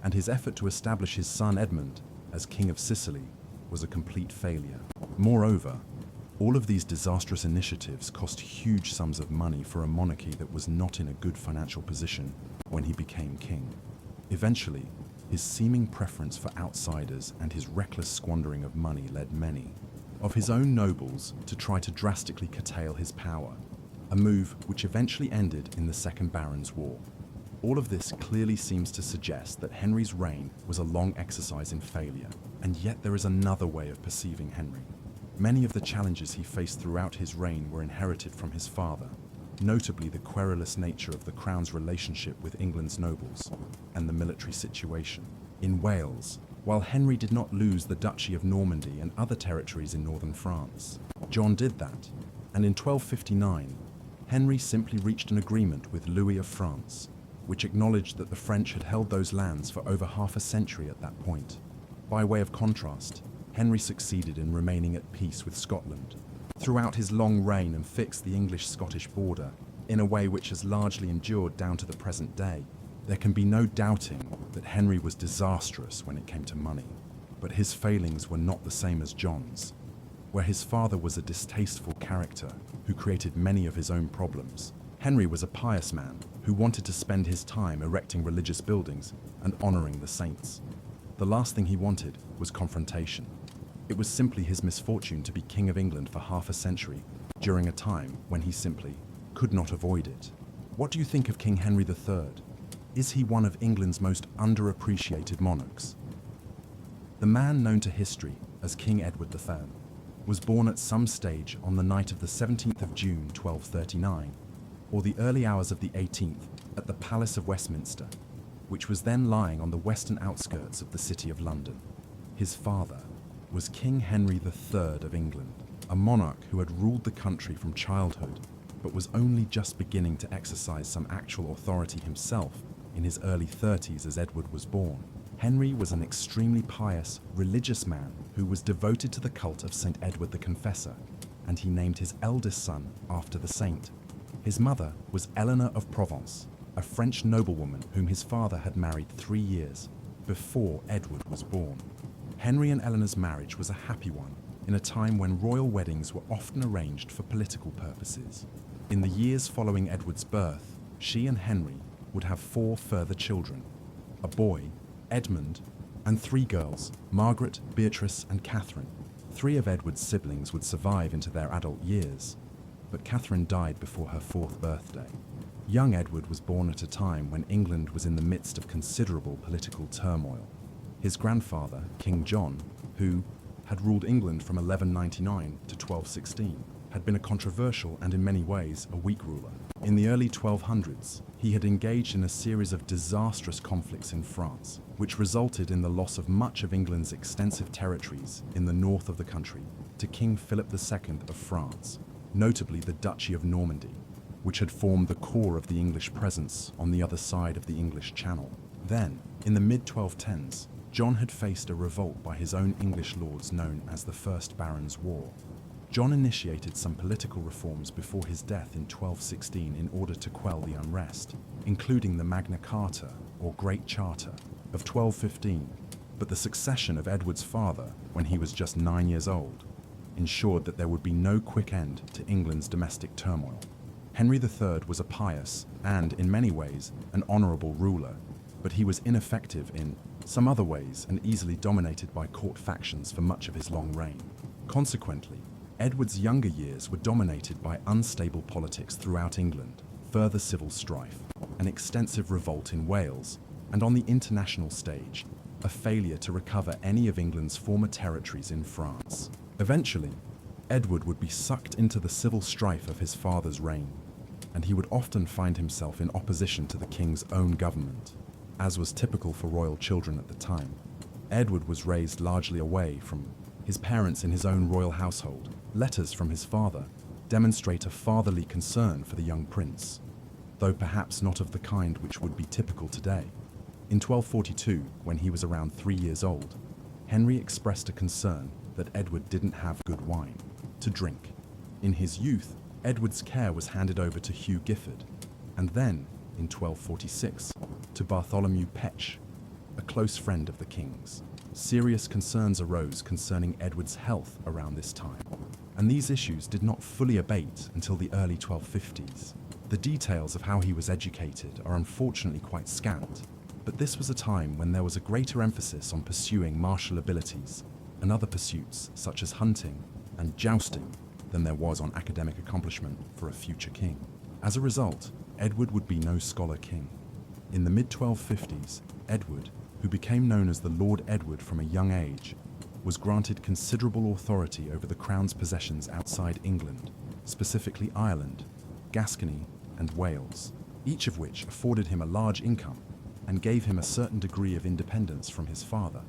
and his effort to establish his son Edmund as King of Sicily was a complete failure. Moreover, all of these disastrous initiatives cost huge sums of money for a monarchy that was not in a good financial position when he became king. Eventually, his seeming preference for outsiders and his reckless squandering of money led many of his own nobles to try to drastically curtail his power, a move which eventually ended in the Second Barons' War. All of this clearly seems to suggest that Henry's reign was a long exercise in failure, and yet there is another way of perceiving Henry. Many of the challenges he faced throughout his reign were inherited from his father, notably the querulous nature of the crown's relationship with England's nobles and the military situation. In Wales, while Henry did not lose the Duchy of Normandy and other territories in northern France, John did that, and in 1259, Henry simply reached an agreement with Louis of France, which acknowledged that the French had held those lands for over half a century at that point. By way of contrast, Henry succeeded in remaining at peace with Scotland throughout his long reign and fixed the English-Scottish border in a way which has largely endured down to the present day. There can be no doubting that Henry was disastrous when it came to money, but his failings were not the same as John's. Where his father was a distasteful character who created many of his own problems, Henry was a pious man who wanted to spend his time erecting religious buildings and honoring the saints. The last thing he wanted was confrontation. It was simply his misfortune to be King of England for half a century during a time when he simply could not avoid it. What do you think of King Henry III? Is he one of England's most underappreciated monarchs? The man known to history as King Edward III was born at some stage on the night of the 17th of June 1239, or the early hours of the 18th at the Palace of Westminster, which was then lying on the western outskirts of the city of London. His father was King Henry III of England, a monarch who had ruled the country from childhood, but was only just beginning to exercise some actual authority himself in his early 30s as Edward was born. Henry was an extremely pious, religious man who was devoted to the cult of St. Edward the Confessor, and he named his eldest son after the saint. His mother was Eleanor of Provence, a French noblewoman whom his father had married 3 years before Edward was born. Henry and Eleanor's marriage was a happy one, in a time when royal weddings were often arranged for political purposes. In the years following Edward's birth, she and Henry would have 4 further children, a boy, Edmund, and 3 girls, Margaret, Beatrice, and Catherine. 3 of Edward's siblings would survive into their adult years, but Catherine died before her 4th birthday. Young Edward was born at a time when England was in the midst of considerable political turmoil. His grandfather, King John, who had ruled England from 1199 to 1216, had been a controversial and in many ways a weak ruler. In the early 1200s, he had engaged in a series of disastrous conflicts in France, which resulted in the loss of much of England's extensive territories in the north of the country to King Philip II of France, notably the Duchy of Normandy, which had formed the core of the English presence on the other side of the English Channel. Then, in the mid-1210s, John had faced a revolt by his own English lords known as the First Barons' War. John initiated some political reforms before his death in 1216 in order to quell the unrest, including the Magna Carta, or Great Charter, of 1215, but the succession of Edward's father, when he was just 9 years old, ensured that there would be no quick end to England's domestic turmoil. Henry III was a pious and, in many ways, an honourable ruler, but he was ineffective in some other ways and easily dominated by court factions for much of his long reign. Consequently, Edward's younger years were dominated by unstable politics throughout England, further civil strife, an extensive revolt in Wales, and on the international stage, a failure to recover any of England's former territories in France. Eventually, Edward would be sucked into the civil strife of his father's reign, and he would often find himself in opposition to the king's own government. As was typical for royal children at the time, Edward was raised largely away from his parents in his own royal household. Letters from his father demonstrate a fatherly concern for the young prince, though perhaps not of the kind which would be typical today. In 1242, when he was around 3 years old, Henry expressed a concern that Edward didn't have good wine to drink. In his youth, Edward's care was handed over to Hugh Gifford, and then, in 1246, to Bartholomew Petch, a close friend of the king's. Serious concerns arose concerning Edward's health around this time, and these issues did not fully abate until the early 1250s. The details of how he was educated are unfortunately quite scant, but this was a time when there was a greater emphasis on pursuing martial abilities and other pursuits such as hunting and jousting than there was on academic accomplishment for a future king. As a result, Edward would be no scholar king. In the mid-1250s, Edward, who became known as the Lord Edward from a young age, was granted considerable authority over the crown's possessions outside England, specifically Ireland, Gascony, and Wales, each of which afforded him a large income and gave him a certain degree of independence from his father.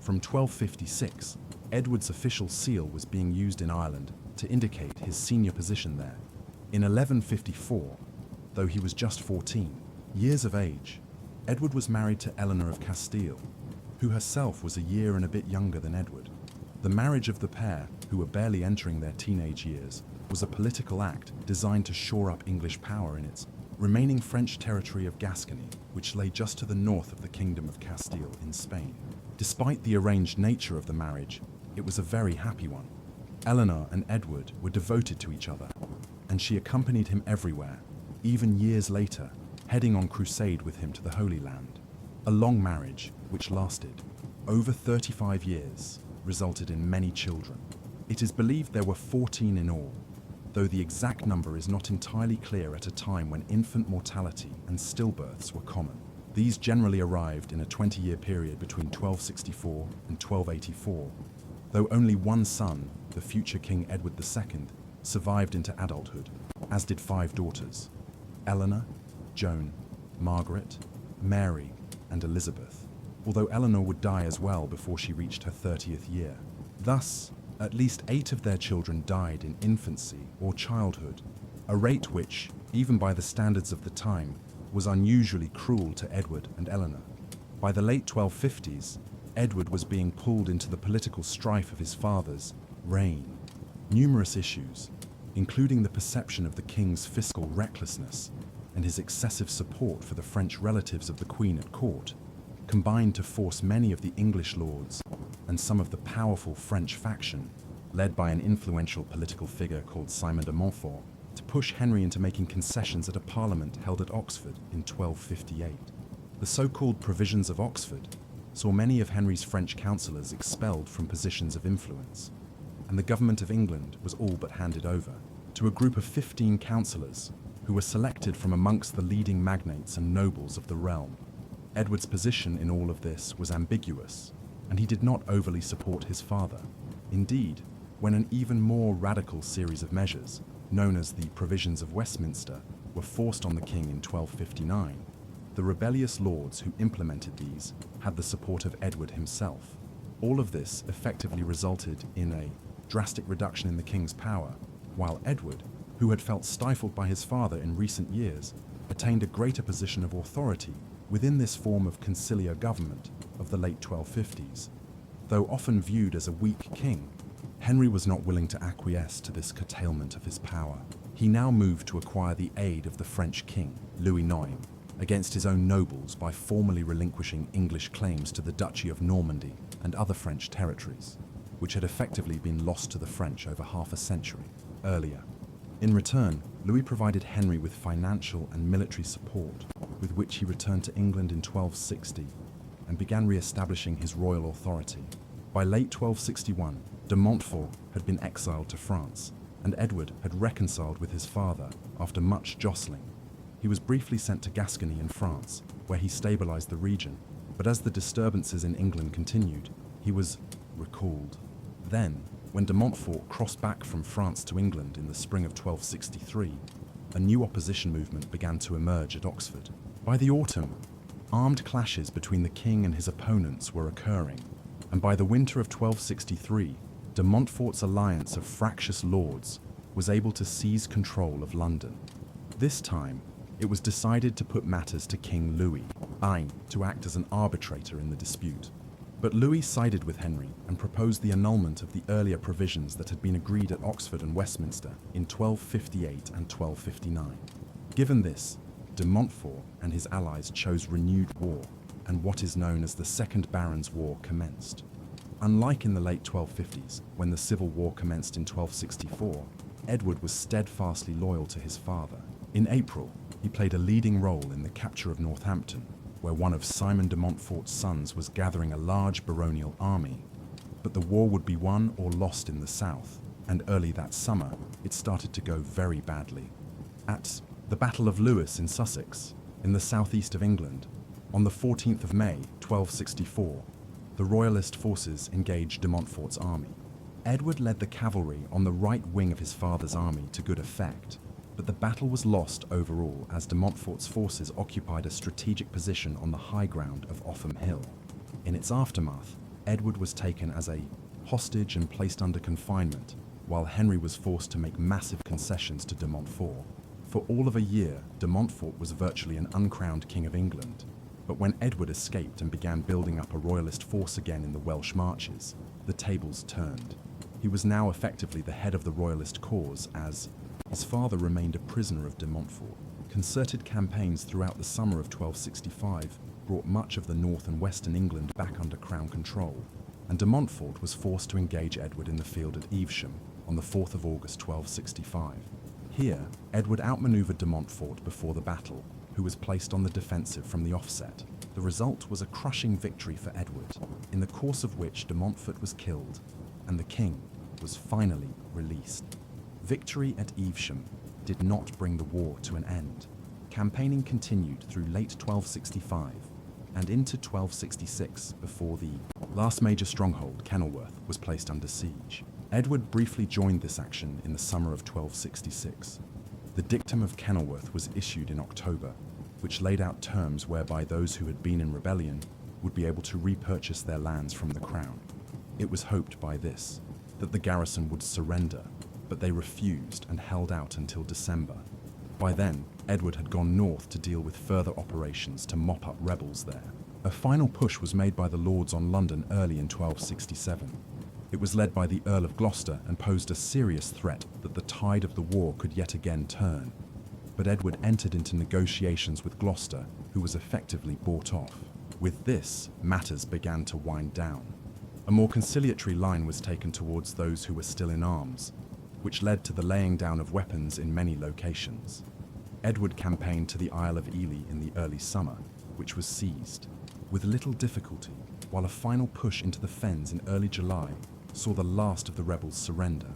From 1256, Edward's official seal was being used in Ireland to indicate his senior position there. In 1154, though he was just 14 years of age, Edward was married to Eleanor of Castile, who herself was a year and a bit younger than Edward. The marriage of the pair, who were barely entering their teenage years, was a political act designed to shore up English power in its remaining French territory of Gascony, which lay just to the north of the Kingdom of Castile in Spain. Despite the arranged nature of the marriage, it was a very happy one. Eleanor and Edward were devoted to each other, and she accompanied him everywhere, even years later, heading on crusade with him to the Holy Land. A long marriage, which lasted over 35 years, resulted in many children. It is believed there were 14 in all, though the exact number is not entirely clear at a time when infant mortality and stillbirths were common. These generally arrived in a 20-year period between 1264 and 1284, though only one son, the future King Edward II, survived into adulthood, as did 5 daughters: Eleanor, Joan, Margaret, Mary, and Elizabeth, although Eleanor would die as well before she reached her 30th year. Thus, at least 8 of their children died in infancy or childhood, a rate which, even by the standards of the time, was unusually cruel to Edward and Eleanor. By the late 1250s, Edward was being pulled into the political strife of his father's reign. Numerous issues, including the perception of the king's fiscal recklessness and his excessive support for the French relatives of the Queen at court, combined to force many of the English lords and some of the powerful French faction, led by an influential political figure called Simon de Montfort, to push Henry into making concessions at a parliament held at Oxford in 1258. The so-called Provisions of Oxford saw many of Henry's French councillors expelled from positions of influence, and the government of England was all but handed over to a group of 15 councillors who were selected from amongst the leading magnates and nobles of the realm. Edward's position in all of this was ambiguous, and he did not overly support his father. Indeed, when an even more radical series of measures, known as the Provisions of Westminster, were forced on the king in 1259, the rebellious lords who implemented these had the support of Edward himself. All of this effectively resulted in a drastic reduction in the king's power, while Edward, who had felt stifled by his father in recent years, attained a greater position of authority within this form of conciliar government of the late 1250s. Though often viewed as a weak king, Henry was not willing to acquiesce to this curtailment of his power. He now moved to acquire the aid of the French king, Louis IX, against his own nobles by formally relinquishing English claims to the Duchy of Normandy and other French territories, which had effectively been lost to the French over half a century earlier. In return, Louis provided Henry with financial and military support, with which he returned to England in 1260 and began re-establishing his royal authority. By late 1261, De Montfort had been exiled to France, and Edward had reconciled with his father after much jostling. He was briefly sent to Gascony in France, where he stabilized the region, but as the disturbances in England continued, he was recalled. Then, when de Montfort crossed back from France to England in the spring of 1263, a new opposition movement began to emerge at Oxford. By the autumn, armed clashes between the king and his opponents were occurring, and by the winter of 1263, de Montfort's alliance of fractious lords was able to seize control of London. This time, it was decided to put matters to King Louis I to act as an arbitrator in the dispute. But Louis sided with Henry and proposed the annulment of the earlier provisions that had been agreed at Oxford and Westminster in 1258 and 1259. Given this, de Montfort and his allies chose renewed war, and what is known as the Second Barons' War commenced. Unlike in the late 1250s, when the Civil War commenced in 1264, Edward was steadfastly loyal to his father. In April, he played a leading role in the capture of Northampton, where one of Simon de Montfort's sons was gathering a large baronial army. But the war would be won or lost in the south, and early that summer, it started to go very badly. At the Battle of Lewes in Sussex, in the southeast of England, on the 14th of May, 1264, the royalist forces engaged de Montfort's army. Edward led the cavalry on the right wing of his father's army to good effect, but the battle was lost overall as de Montfort's forces occupied a strategic position on the high ground of Offham Hill. In its aftermath, Edward was taken as a hostage and placed under confinement, while Henry was forced to make massive concessions to de Montfort. For all of a year, de Montfort was virtually an uncrowned king of England, but when Edward escaped and began building up a royalist force again in the Welsh marches, the tables turned. He was now effectively the head of the royalist cause as his father remained a prisoner of de Montfort. Concerted campaigns throughout the summer of 1265 brought much of the north and western England back under crown control, and de Montfort was forced to engage Edward in the field at Evesham on the 4th of August 1265. Here, Edward outmaneuvered de Montfort before the battle, who was placed on the defensive from the offset. The result was a crushing victory for Edward, in the course of which de Montfort was killed, and the king was finally released. Victory at Evesham did not bring the war to an end. Campaigning continued through late 1265 and into 1266 before the last major stronghold, Kenilworth, was placed under siege. Edward briefly joined this action in the summer of 1266. The dictum of Kenilworth was issued in October, which laid out terms whereby those who had been in rebellion would be able to repurchase their lands from the crown. It was hoped by this that the garrison would surrender, but they refused and held out until December. By then, Edward had gone north to deal with further operations to mop up rebels there. A final push was made by the Lords on London early in 1267. It was led by the Earl of Gloucester and posed a serious threat that the tide of the war could yet again turn. But Edward entered into negotiations with Gloucester, who was effectively bought off. With this, matters began to wind down. A more conciliatory line was taken towards those who were still in arms, which led to the laying down of weapons in many locations. Edward campaigned to the Isle of Ely in the early summer, which was seized, with little difficulty, while a final push into the Fens in early July saw the last of the rebels surrender.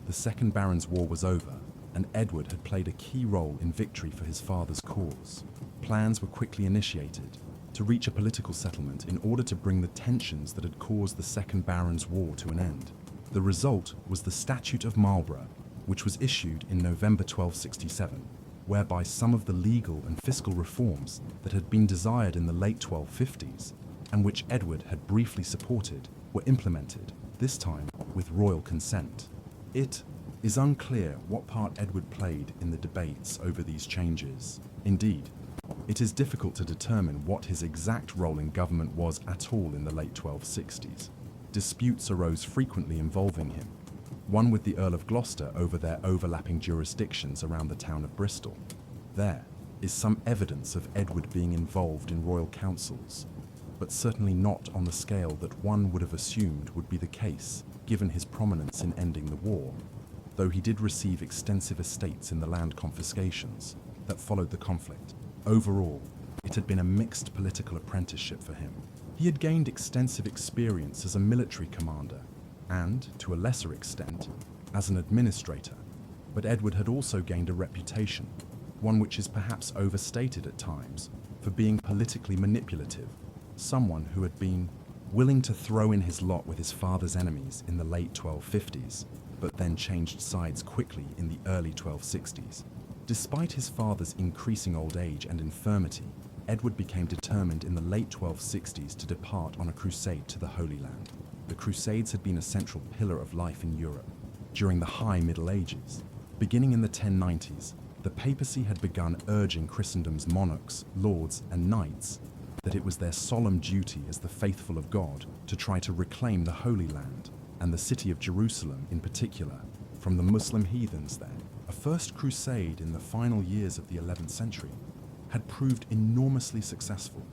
The Second Barons' War was over, and Edward had played a key role in victory for his father's cause. Plans were quickly initiated to reach a political settlement in order to bring the tensions that had caused the Second Barons' War to an end. The result was the Statute of Marlborough, which was issued in November 1267, whereby some of the legal and fiscal reforms that had been desired in the late 1250s, and which Edward had briefly supported, were implemented, this time with royal consent. It is unclear what part Edward played in the debates over these changes. Indeed, it is difficult to determine what his exact role in government was at all in the late 1260s. Disputes arose frequently involving him, one with the Earl of Gloucester over their overlapping jurisdictions around the town of Bristol. There is some evidence of Edward being involved in royal councils, but certainly not on the scale that one would have assumed would be the case, given his prominence in ending the war, though he did receive extensive estates in the land confiscations that followed the conflict. Overall, it had been a mixed political apprenticeship for him. He had gained extensive experience as a military commander, and, to a lesser extent, as an administrator. But Edward had also gained a reputation, one which is perhaps overstated at times, for being politically manipulative, someone who had been willing to throw in his lot with his father's enemies in the late 1250s, but then changed sides quickly in the early 1260s. Despite his father's increasing old age and infirmity, Edward became determined in the late 1260s to depart on a crusade to the Holy Land. The Crusades had been a central pillar of life in Europe during the High Middle Ages. Beginning in the 1090s, the papacy had begun urging Christendom's monarchs, lords, and knights that it was their solemn duty as the faithful of God to try to reclaim the Holy Land, and the city of Jerusalem in particular, from the Muslim heathens there. A first crusade in the final years of the 11th century had proved enormously successful,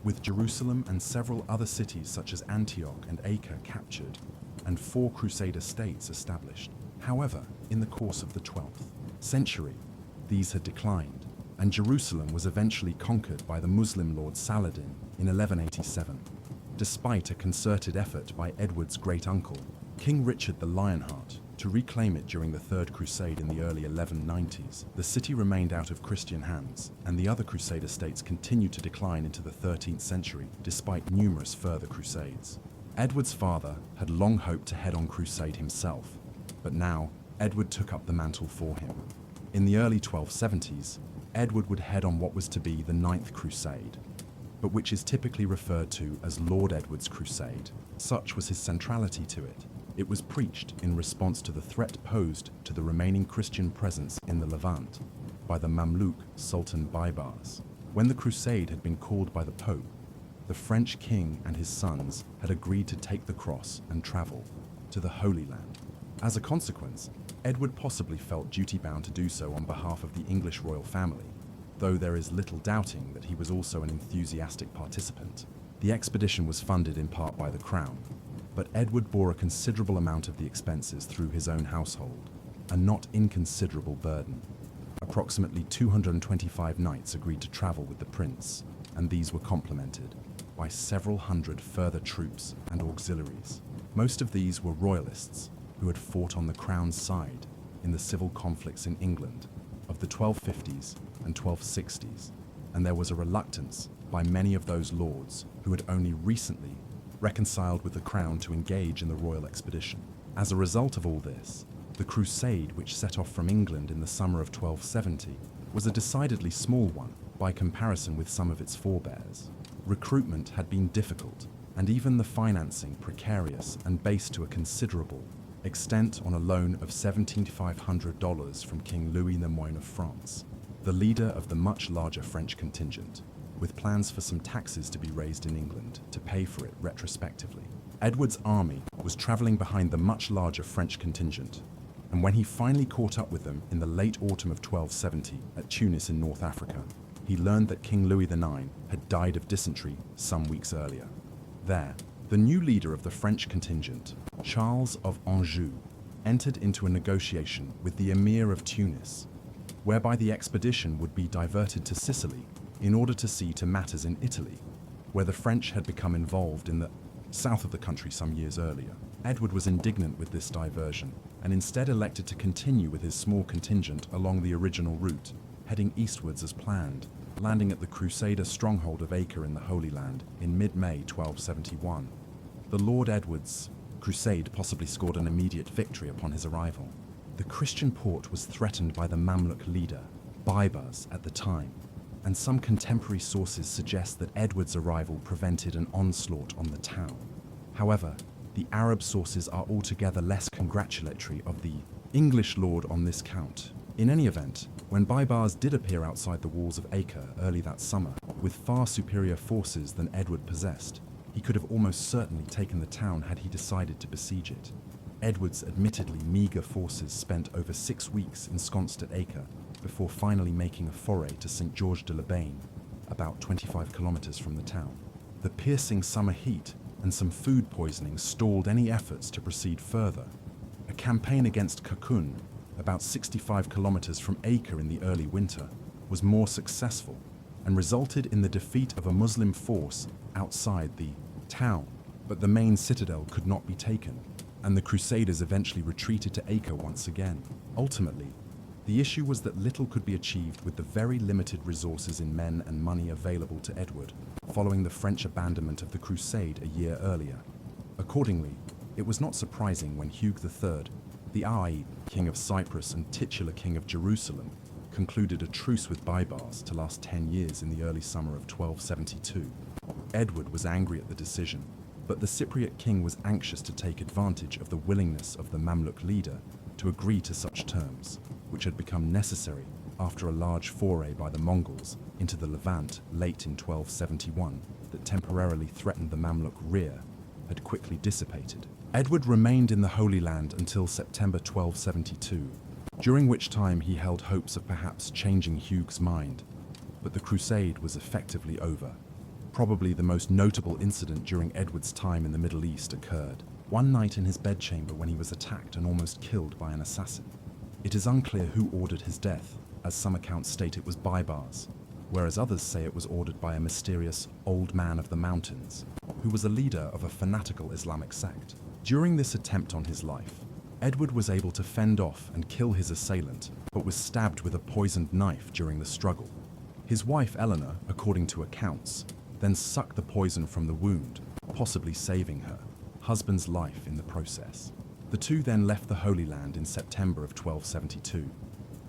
with Jerusalem and several other cities such as Antioch and Acre captured, and 4 Crusader states established. However, in the course of the 12th century, these had declined, and Jerusalem was eventually conquered by the Muslim lord Saladin in 1187. Despite a concerted effort by Edward's great-uncle, King Richard the Lionheart, to reclaim it during the Third Crusade in the early 1190s, the city remained out of Christian hands, and the other Crusader states continued to decline into the 13th century, despite numerous further crusades. Edward's father had long hoped to head on crusade himself, but now Edward took up the mantle for him. In the early 1270s, Edward would head on what was to be the Ninth Crusade, but which is typically referred to as Lord Edward's Crusade. Such was his centrality to it. It was preached in response to the threat posed to the remaining Christian presence in the Levant by the Mamluk Sultan Baybars. When the crusade had been called by the Pope, the French king and his sons had agreed to take the cross and travel to the Holy Land. As a consequence, Edward possibly felt duty-bound to do so on behalf of the English royal family, though there is little doubting that he was also an enthusiastic participant. The expedition was funded in part by the Crown, but Edward bore a considerable amount of the expenses through his own household, a not inconsiderable burden. Approximately 225 knights agreed to travel with the prince, and these were complemented by several hundred further troops and auxiliaries. Most of these were royalists who had fought on the Crown's side in the civil conflicts in England of the 1250s and 1260s, and there was a reluctance by many of those lords who had only recently reconciled with the Crown to engage in the royal expedition. As a result of all this, the crusade which set off from England in the summer of 1270 was a decidedly small one by comparison with some of its forebears. Recruitment had been difficult, and even the financing precarious and based to a considerable extent on a loan of $1,700 from King Louis Lemoyne of France, the leader of the much larger French contingent, with plans for some taxes to be raised in England to pay for it retrospectively. Edward's army was travelling behind the much larger French contingent, and when he finally caught up with them in the late autumn of 1270 at Tunis in North Africa, he learned that King Louis IX had died of dysentery some weeks earlier. There, the new leader of the French contingent, Charles of Anjou, entered into a negotiation with the Emir of Tunis, whereby the expedition would be diverted to Sicily in order to see to matters in Italy, where the French had become involved in the south of the country some years earlier. Edward was indignant with this diversion, and instead elected to continue with his small contingent along the original route, heading eastwards as planned, landing at the Crusader stronghold of Acre in the Holy Land in mid-May 1271. The Lord Edward's crusade possibly scored an immediate victory upon his arrival. The Christian port was threatened by the Mamluk leader, Baybars, at the time, and some contemporary sources suggest that Edward's arrival prevented an onslaught on the town. However, the Arab sources are altogether less congratulatory of the English lord on this count. In any event, when Baybars did appear outside the walls of Acre early that summer, with far superior forces than Edward possessed, he could have almost certainly taken the town had he decided to besiege it. Edward's admittedly meagre forces spent over 6 weeks ensconced at Acre before finally making a foray to St. George de Labaine, about 25 kilometers from the town. The piercing summer heat and some food poisoning stalled any efforts to proceed further. A campaign against Kakun, about 65 kilometers from Acre in the early winter, was more successful and resulted in the defeat of a Muslim force outside the town, but the main citadel could not be taken, and the Crusaders eventually retreated to Acre once again. Ultimately, the issue was that little could be achieved with the very limited resources in men and money available to Edward, following the French abandonment of the Crusade a year earlier. Accordingly, it was not surprising when Hugh III, the Ai, King of Cyprus and titular King of Jerusalem, concluded a truce with Baibars to last 10 years in the early summer of 1272. Edward was angry at the decision, but the Cypriot king was anxious to take advantage of the willingness of the Mamluk leader to agree to such terms, which had become necessary after a large foray by the Mongols into the Levant late in 1271 that temporarily threatened the Mamluk rear had quickly dissipated. Edward remained in the Holy Land until September 1272, during which time he held hopes of perhaps changing Hugh's mind, but the crusade was effectively over. Probably the most notable incident during Edward's time in the Middle East occurred one night in his bedchamber when he was attacked and almost killed by an assassin. It is unclear who ordered his death, as some accounts state it was Baibars, whereas others say it was ordered by a mysterious old man of the mountains, who was a leader of a fanatical Islamic sect. During this attempt on his life, Edward was able to fend off and kill his assailant, but was stabbed with a poisoned knife during the struggle. His wife Eleanor, according to accounts, then sucked the poison from the wound, possibly saving her husband's life in the process. The two then left the Holy Land in September of 1272,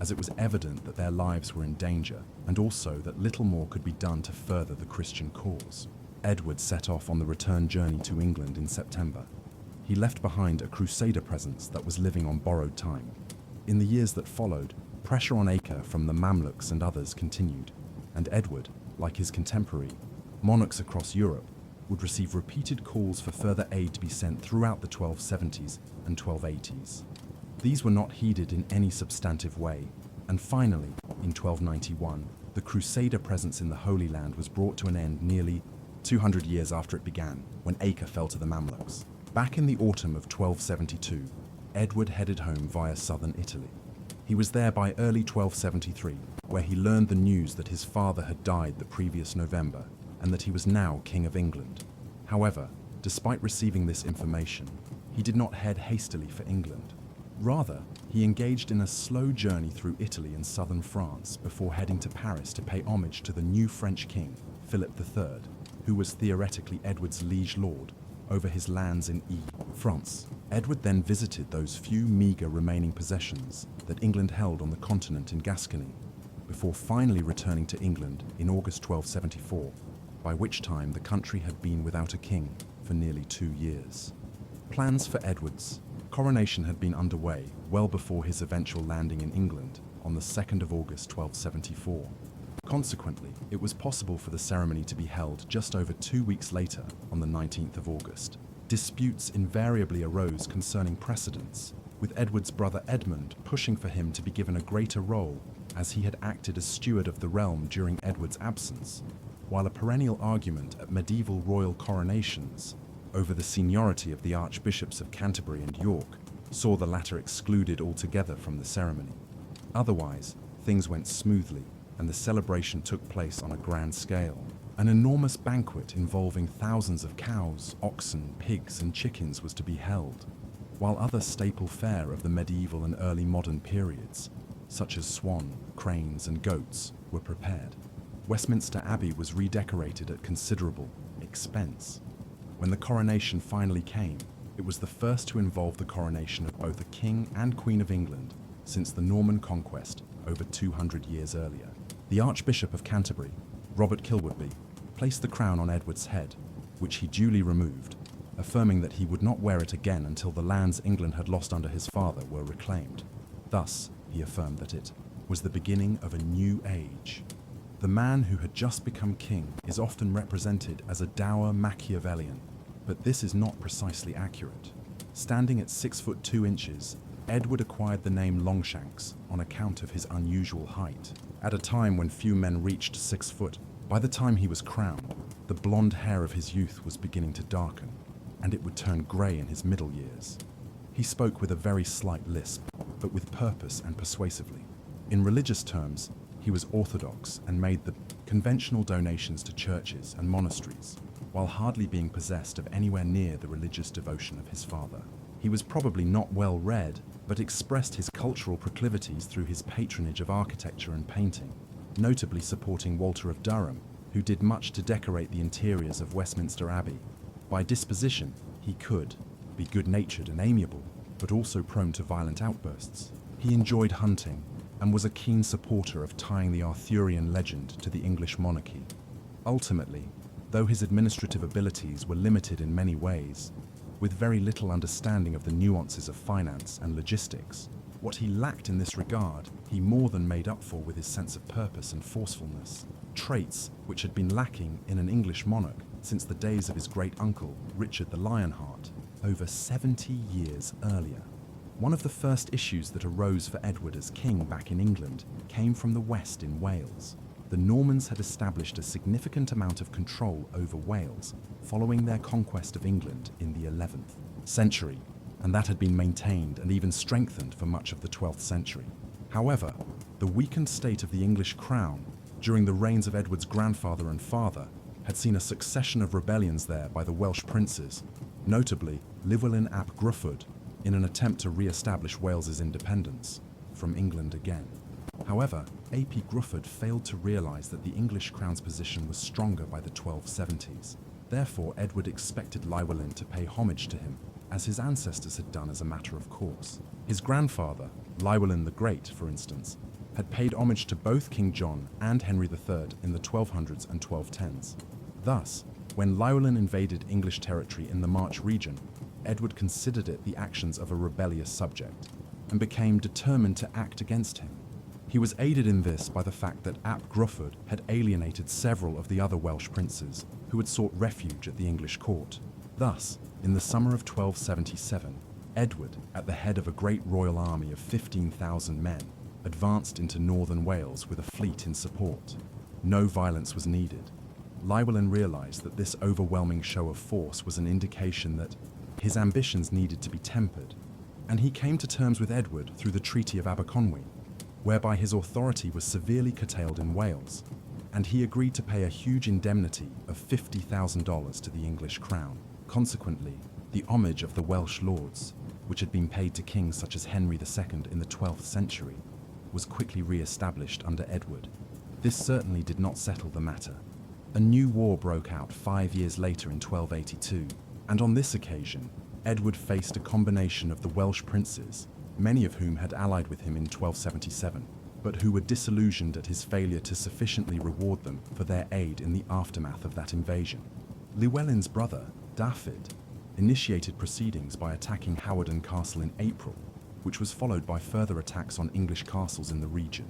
as it was evident that their lives were in danger and also that little more could be done to further the Christian cause. Edward set off on the return journey to England in September. He left behind a Crusader presence that was living on borrowed time. In the years that followed, pressure on Acre from the Mamluks and others continued, and Edward, like his contemporary, monarchs across Europe, would receive repeated calls for further aid to be sent throughout the 1270s and 1280s. These were not heeded in any substantive way, and finally, in 1291, the Crusader presence in the Holy Land was brought to an end nearly 200 years after it began, when Acre fell to the Mamluks. Back in the autumn of 1272, Edward headed home via southern Italy. He was there by early 1273, where he learned the news that his father had died the previous November, and that he was now King of England. However, despite receiving this information, he did not head hastily for England. Rather, he engaged in a slow journey through Italy and southern France before heading to Paris to pay homage to the new French king, Philip III, who was theoretically Edward's liege lord over his lands in France. Edward then visited those few meager remaining possessions that England held on the continent in Gascony, before finally returning to England in August 1274, by which time the country had been without a king for nearly 2 years. Plans for Edward's coronation had been underway well before his eventual landing in England on the 2nd of August 1274. Consequently, it was possible for the ceremony to be held just over 2 weeks later, on the 19th of August. Disputes invariably arose concerning precedence, with Edward's brother Edmund pushing for him to be given a greater role, as he had acted as steward of the realm during Edward's absence, while a perennial argument at medieval royal coronations over the seniority of the Archbishops of Canterbury and York saw the latter excluded altogether from the ceremony. Otherwise, things went smoothly, and the celebration took place on a grand scale. An enormous banquet involving thousands of cows, oxen, pigs, and chickens was to be held, while other staple fare of the medieval and early modern periods, such as swan, cranes, and goats, were prepared. Westminster Abbey was redecorated at considerable expense. When the coronation finally came, it was the first to involve the coronation of both a king and queen of England since the Norman conquest over 200 years earlier. The Archbishop of Canterbury, Robert Kilwardby, placed the crown on Edward's head, which he duly removed, affirming that he would not wear it again until the lands England had lost under his father were reclaimed. Thus, he affirmed that it was the beginning of a new age. The man who had just become king is often represented as a dour Machiavellian, but this is not precisely accurate. Standing at 6 foot 2 inches, Edward acquired the name Longshanks on account of his unusual height. At a time when few men reached 6 foot, by the time he was crowned, the blonde hair of his youth was beginning to darken, and it would turn grey in his middle years. He spoke with a very slight lisp, but with purpose and persuasively. In religious terms, he was orthodox and made the conventional donations to churches and monasteries, while hardly being possessed of anywhere near the religious devotion of his father. He was probably not well read, but expressed his cultural proclivities through his patronage of architecture and painting, notably supporting Walter of Durham, who did much to decorate the interiors of Westminster Abbey. By disposition, he could be good-natured and amiable, but also prone to violent outbursts. He enjoyed hunting and was a keen supporter of tying the Arthurian legend to the English monarchy. Ultimately, though his administrative abilities were limited in many ways, with very little understanding of the nuances of finance and logistics, what he lacked in this regard, he more than made up for with his sense of purpose and forcefulness, traits which had been lacking in an English monarch since the days of his great-uncle, Richard the Lionheart, over 70 years earlier. One of the first issues that arose for Edward as king back in England came from the west in Wales. The Normans had established a significant amount of control over Wales following their conquest of England in the 11th century, and that had been maintained and even strengthened for much of the 12th century. However, the weakened state of the English crown during the reigns of Edward's grandfather and father had seen a succession of rebellions there by the Welsh princes, notably Llywelyn ap Gruffudd, in an attempt to re-establish Wales's independence from England again. However, ap Gruffudd failed to realise that the English crown's position was stronger by the 1270s. Therefore, Edward expected Llywelyn to pay homage to him, as his ancestors had done as a matter of course. His grandfather, Llywelyn the Great, for instance, had paid homage to both King John and Henry III in the 1200s and 1210s. Thus, when Llywelyn invaded English territory in the March region, Edward considered it the actions of a rebellious subject and became determined to act against him. He was aided in this by the fact that ap Gruffudd had alienated several of the other Welsh princes who had sought refuge at the English court. Thus, in the summer of 1277, Edward, at the head of a great royal army of 15,000 men, advanced into northern Wales with a fleet in support. No violence was needed. Llywelyn realised that this overwhelming show of force was an indication that his ambitions needed to be tempered, and he came to terms with Edward through the Treaty of Aberconwy, whereby his authority was severely curtailed in Wales, and he agreed to pay a huge indemnity of $50,000 to the English crown. Consequently, the homage of the Welsh lords, which had been paid to kings such as Henry II in the 12th century, was quickly re-established under Edward. This certainly did not settle the matter. A new war broke out 5 years later in 1282, and on this occasion, Edward faced a combination of the Welsh princes, many of whom had allied with him in 1277, but who were disillusioned at his failure to sufficiently reward them for their aid in the aftermath of that invasion. Llywelyn's brother, Dafydd, initiated proceedings by attacking Hawarden Castle in April, which was followed by further attacks on English castles in the region.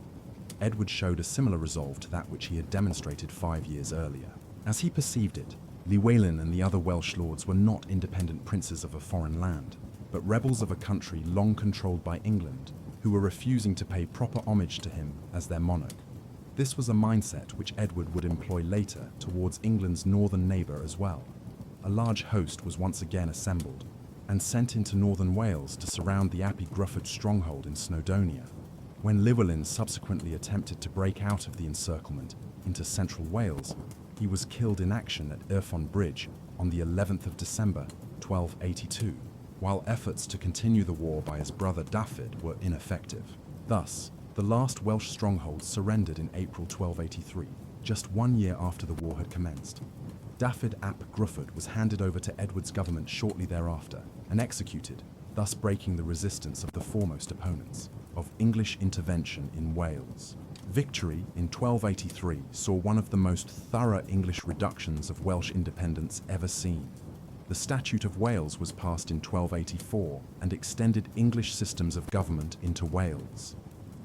Edward showed a similar resolve to that which he had demonstrated 5 years earlier. As he perceived it, Llywelyn and the other Welsh lords were not independent princes of a foreign land, but rebels of a country long controlled by England, who were refusing to pay proper homage to him as their monarch. This was a mindset which Edward would employ later towards England's northern neighbour as well. A large host was once again assembled and sent into northern Wales to surround the ap Gruffudd stronghold in Snowdonia. When Llywelyn subsequently attempted to break out of the encirclement into central Wales, he was killed in action at Irfon Bridge on the 11th of December, 1282, while efforts to continue the war by his brother Dafydd were ineffective. Thus, the last Welsh stronghold surrendered in April 1283, just 1 year after the war had commenced. Dafydd ap Gruffudd was handed over to Edward's government shortly thereafter and executed, thus breaking the resistance of the foremost opponents of English intervention in Wales. Victory in 1283 saw one of the most thorough English reductions of Welsh independence ever seen. The Statute of Wales was passed in 1284 and extended English systems of government into Wales.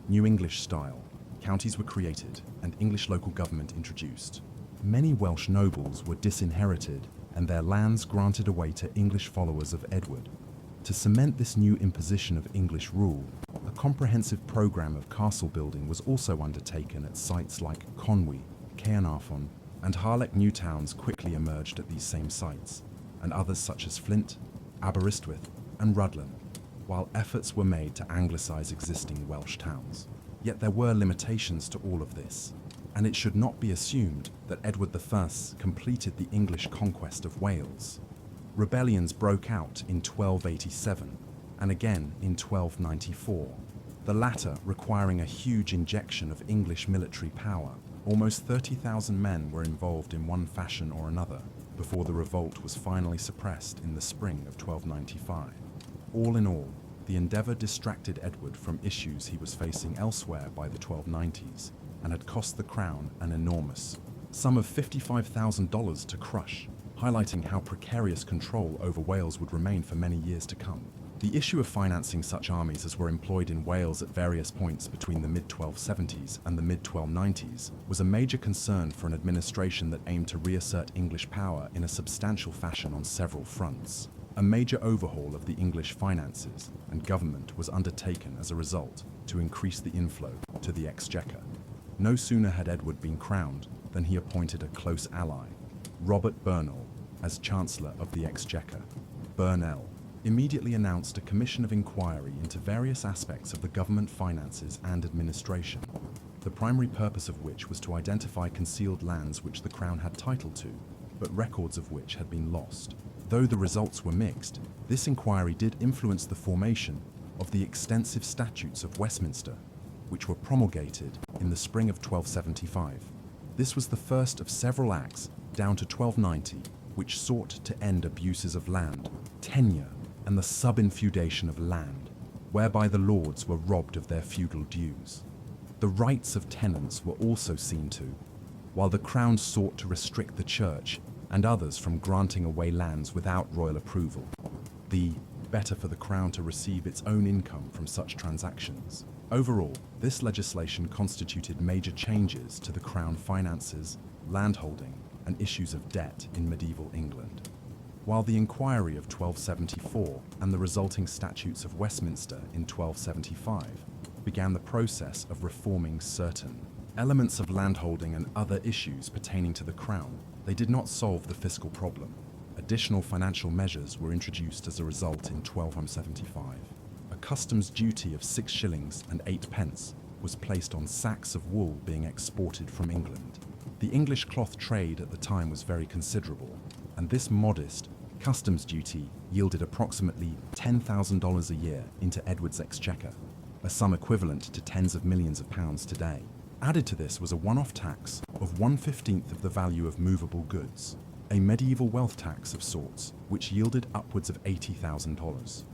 New English style, counties were created and English local government introduced. Many Welsh nobles were disinherited and their lands granted away to English followers of Edward. To cement this new imposition of English rule, a comprehensive programme of castle building was also undertaken at sites like Conwy, Caernarfon, and Harlech new towns quickly emerged at these same sites, and others such as Flint, Aberystwyth, and Rhuddlan, while efforts were made to anglicise existing Welsh towns. Yet there were limitations to all of this, and it should not be assumed that Edward I completed the English conquest of Wales. Rebellions broke out in 1287 and again in 1294, the latter requiring a huge injection of English military power. Almost 30,000 men were involved in one fashion or another before the revolt was finally suppressed in the spring of 1295. All in all, the endeavour distracted Edward from issues he was facing elsewhere by the 1290s and had cost the crown an enormous sum of $55,000 to crush, highlighting how precarious control over Wales would remain for many years to come. The issue of financing such armies as were employed in Wales at various points between the mid-1270s and the mid-1290s was a major concern for an administration that aimed to reassert English power in a substantial fashion on several fronts. A major overhaul of the English finances and government was undertaken as a result to increase the inflow to the exchequer. No sooner had Edward been crowned than he appointed a close ally, Robert Burnell, as Chancellor of the Exchequer. Burnell immediately announced a commission of inquiry into various aspects of the government finances and administration, the primary purpose of which was to identify concealed lands which the Crown had title to, but records of which had been lost. Though the results were mixed, this inquiry did influence the formation of the extensive statutes of Westminster, which were promulgated in the spring of 1275. This was the first of several acts, down to 1290, which sought to end abuses of land, tenure, and the sub-infeudation of land, whereby the lords were robbed of their feudal dues. The rights of tenants were also seen to, while the Crown sought to restrict the Church and others from granting away lands without royal approval. The better for the Crown to receive its own income from such transactions. Overall, this legislation constituted major changes to the Crown finances, landholding, and issues of debt in medieval England. While the inquiry of 1274 and the resulting statutes of Westminster in 1275 began the process of reforming certain elements of landholding and other issues pertaining to the Crown, they did not solve the fiscal problem. Additional financial measures were introduced as a result in 1275. A customs duty of 6 shillings and 8 pence was placed on sacks of wool being exported from England. The English cloth trade at the time was very considerable, and this modest customs duty yielded approximately $10,000 a year into Edward's exchequer, a sum equivalent to tens of millions of pounds today. Added to this was a one-off tax of 1/15 of the value of movable goods, a medieval wealth tax of sorts, which yielded upwards of $80,000.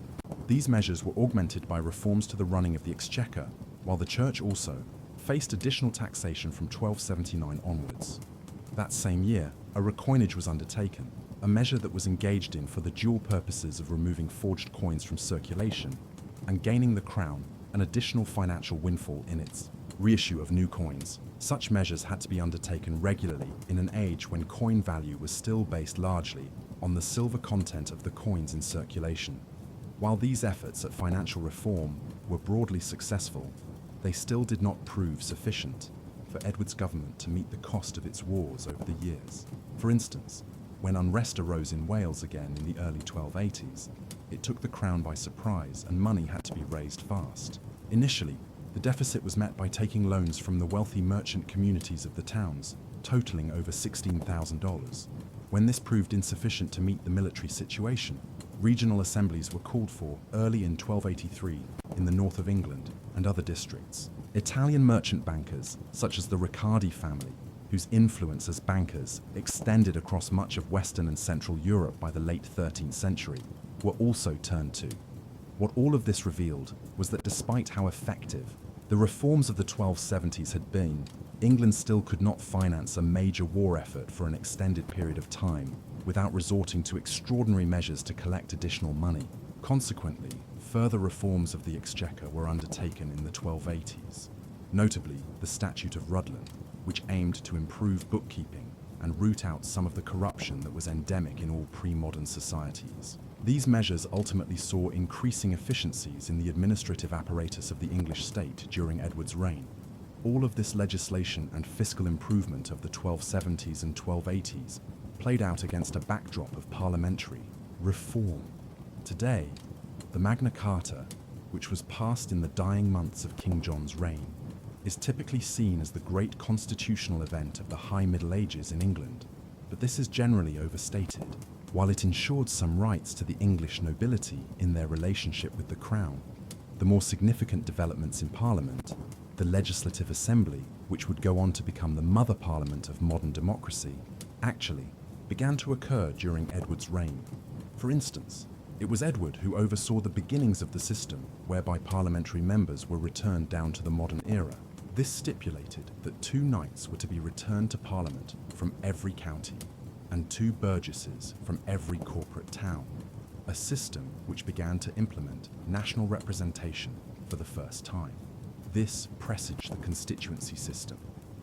These measures were augmented by reforms to the running of the exchequer, while the Church also faced additional taxation from 1279 onwards. That same year, a recoinage was undertaken, a measure that was engaged in for the dual purposes of removing forged coins from circulation and gaining the Crown an additional financial windfall in its reissue of new coins. Such measures had to be undertaken regularly in an age when coin value was still based largely on the silver content of the coins in circulation. While these efforts at financial reform were broadly successful, they still did not prove sufficient for Edward's government to meet the cost of its wars over the years. For instance, when unrest arose in Wales again in the early 1280s, it took the Crown by surprise and money had to be raised fast. Initially, the deficit was met by taking loans from the wealthy merchant communities of the towns, totaling over $16,000. When this proved insufficient to meet the military situation, regional assemblies were called for early in 1283 in the north of England and other districts. Italian merchant bankers, such as the Riccardi family, whose influence as bankers extended across much of Western and Central Europe by the late 13th century, were also turned to. What all of this revealed was that despite how effective the reforms of the 1270s had been, England still could not finance a major war effort for an extended period of time without resorting to extraordinary measures to collect additional money. Consequently, further reforms of the exchequer were undertaken in the 1280s, notably the Statute of Rhuddlan, which aimed to improve bookkeeping and root out some of the corruption that was endemic in all pre-modern societies. These measures ultimately saw increasing efficiencies in the administrative apparatus of the English state during Edward's reign. All of this legislation and fiscal improvement of the 1270s and 1280s played out against a backdrop of parliamentary reform. Today, the Magna Carta, which was passed in the dying months of King John's reign, is typically seen as the great constitutional event of the High Middle Ages in England, but this is generally overstated. While it ensured some rights to the English nobility in their relationship with the crown, the more significant developments in Parliament, the Legislative Assembly, which would go on to become the mother parliament of modern democracy, actually began to occur during Edward's reign. For instance, it was Edward who oversaw the beginnings of the system whereby parliamentary members were returned down to the modern era. This stipulated that 2 knights were to be returned to Parliament from every county and 2 burgesses from every corporate town, a system which began to implement national representation for the first time. This presaged the constituency system,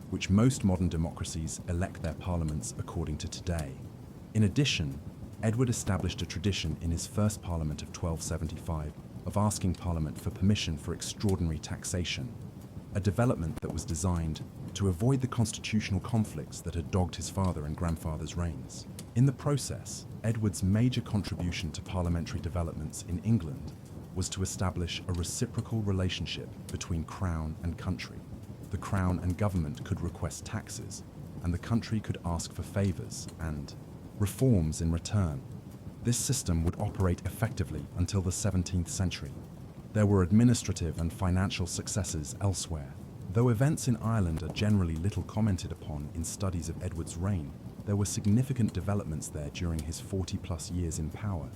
which most modern democracies elect their parliaments according to today. In addition, Edward established a tradition in his first Parliament of 1275 of asking Parliament for permission for extraordinary taxation, a development that was designed to avoid the constitutional conflicts that had dogged his father and grandfather's reigns. In the process, Edward's major contribution to parliamentary developments in England was to establish a reciprocal relationship between crown and country. The crown and government could request taxes, and the country could ask for favours and reforms in return. This system would operate effectively until the 17th century. There were administrative and financial successes elsewhere. Though events in Ireland are generally little commented upon in studies of Edward's reign, there were significant developments there during his 40-plus years in power.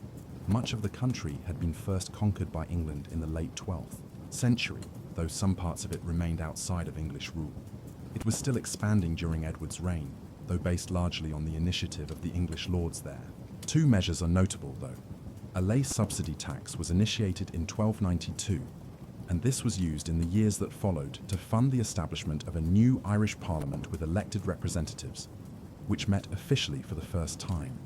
Much of the country had been first conquered by England in the late 12th century, though some parts of it remained outside of English rule. It was still expanding during Edward's reign, though based largely on the initiative of the English lords there. 2 measures are notable, though. A lay subsidy tax was initiated in 1292, and this was used in the years that followed to fund the establishment of a new Irish Parliament with elected representatives, which met officially for the first time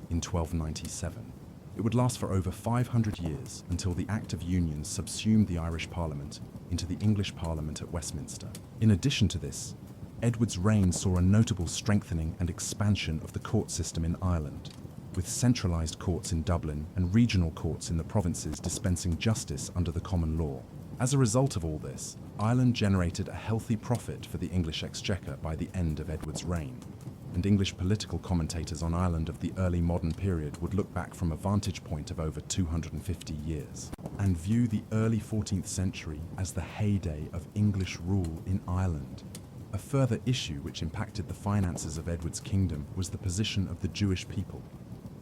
in 1297. It would last for over 500 years until the Act of Union subsumed the Irish Parliament into the English Parliament at Westminster. In addition to this, Edward's reign saw a notable strengthening and expansion of the court system in Ireland, with centralised courts in Dublin and regional courts in the provinces dispensing justice under the common law. As a result of all this, Ireland generated a healthy profit for the English exchequer by the end of Edward's reign, and English political commentators on Ireland of the early modern period would look back from a vantage point of over 250 years and view the early 14th century as the heyday of English rule in Ireland. A further issue which impacted the finances of Edward's kingdom was the position of the Jewish people.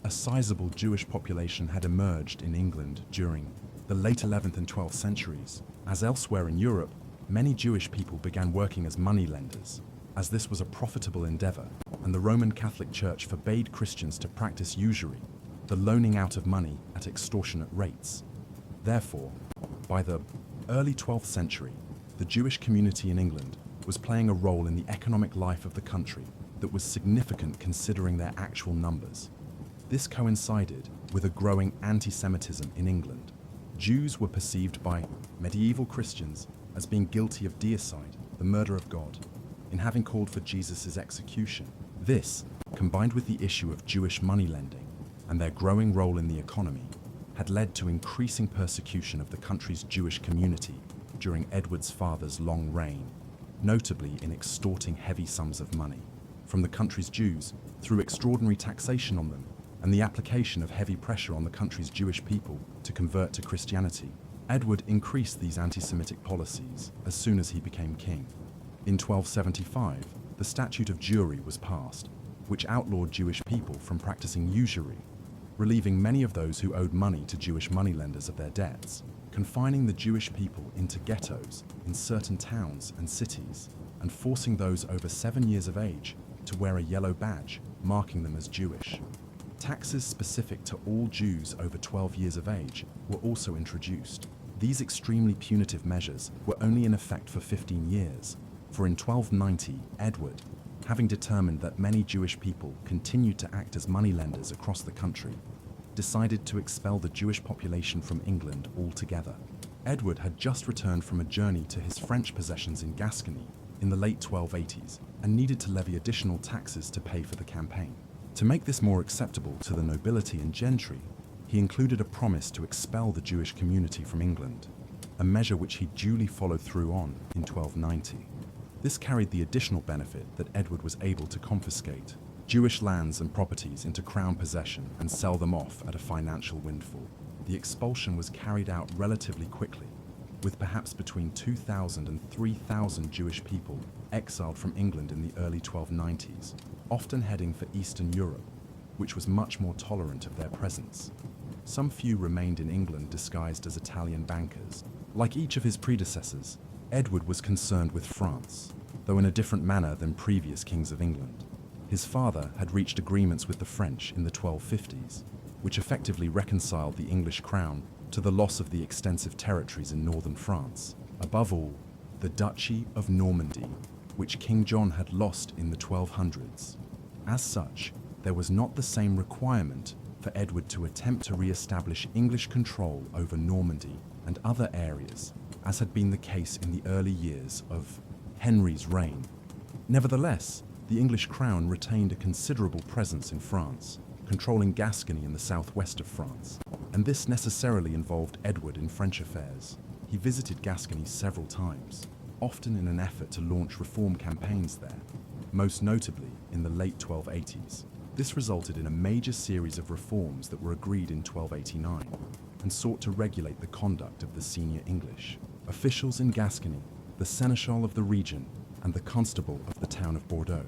A sizable Jewish population had emerged in England during the late 11th and 12th centuries. As elsewhere in Europe, many Jewish people began working as moneylenders, as this was a profitable endeavor, and the Roman Catholic Church forbade Christians to practice usury, the loaning out of money at extortionate rates. Therefore, by the early 12th century, the Jewish community in England was playing a role in the economic life of the country that was significant considering their actual numbers. This coincided with a growing anti-Semitism in England. Jews were perceived by medieval Christians as being guilty of deicide, the murder of God, in having called for Jesus' execution. This, combined with the issue of Jewish moneylending and their growing role in the economy, had led to increasing persecution of the country's Jewish community during Edward's father's long reign, notably in extorting heavy sums of money from the country's Jews through extraordinary taxation on them and the application of heavy pressure on the country's Jewish people to convert to Christianity. Edward increased these anti-Semitic policies as soon as he became king. In 1275, the Statute of Jewry was passed, which outlawed Jewish people from practicing usury, relieving many of those who owed money to Jewish moneylenders of their debts, confining the Jewish people into ghettos in certain towns and cities, and forcing those over 7 years of age to wear a yellow badge marking them as Jewish. Taxes specific to all Jews over 12 years of age were also introduced. These extremely punitive measures were only in effect for 15 years, for in 1290, Edward, having determined that many Jewish people continued to act as moneylenders across the country, decided to expel the Jewish population from England altogether. Edward had just returned from a journey to his French possessions in Gascony in the late 1280s and needed to levy additional taxes to pay for the campaign. To make this more acceptable to the nobility and gentry, he included a promise to expel the Jewish community from England, a measure which he duly followed through on in 1290. This carried the additional benefit that Edward was able to confiscate Jewish lands and properties into crown possession and sell them off at a financial windfall. The expulsion was carried out relatively quickly, with perhaps between 2,000 and 3,000 Jewish people exiled from England in the early 1290s, often heading for Eastern Europe, which was much more tolerant of their presence. Some few remained in England disguised as Italian bankers. Like each of his predecessors, Edward was concerned with France, though in a different manner than previous kings of England. His father had reached agreements with the French in the 1250s, which effectively reconciled the English crown to the loss of the extensive territories in northern France. Above all, the Duchy of Normandy, which King John had lost in the 1200s. As such, there was not the same requirement for Edward to attempt to re-establish English control over Normandy and other areas, as had been the case in the early years of Henry's reign. Nevertheless, the English crown retained a considerable presence in France, controlling Gascony in the southwest of France, and this necessarily involved Edward in French affairs. He visited Gascony several times, often in an effort to launch reform campaigns there, most notably in the late 1280s. This resulted in a major series of reforms that were agreed in 1289 and sought to regulate the conduct of the senior English officials in Gascony, the seneschal of the region, and the constable of the town of Bordeaux.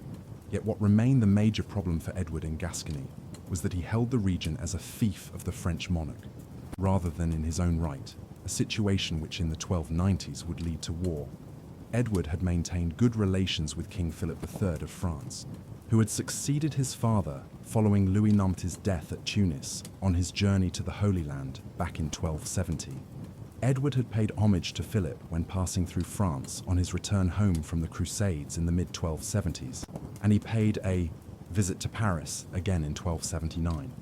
Yet what remained the major problem for Edward in Gascony was that he held the region as a fief of the French monarch, rather than in his own right, a situation which in the 1290s would lead to war. Edward had maintained good relations with King Philip III of France, who had succeeded his father following Louis IX's death at Tunis on his journey to the Holy Land back in 1270. Edward had paid homage to Philip when passing through France on his return home from the Crusades in the mid-1270s, and he paid a visit to Paris again in 1279.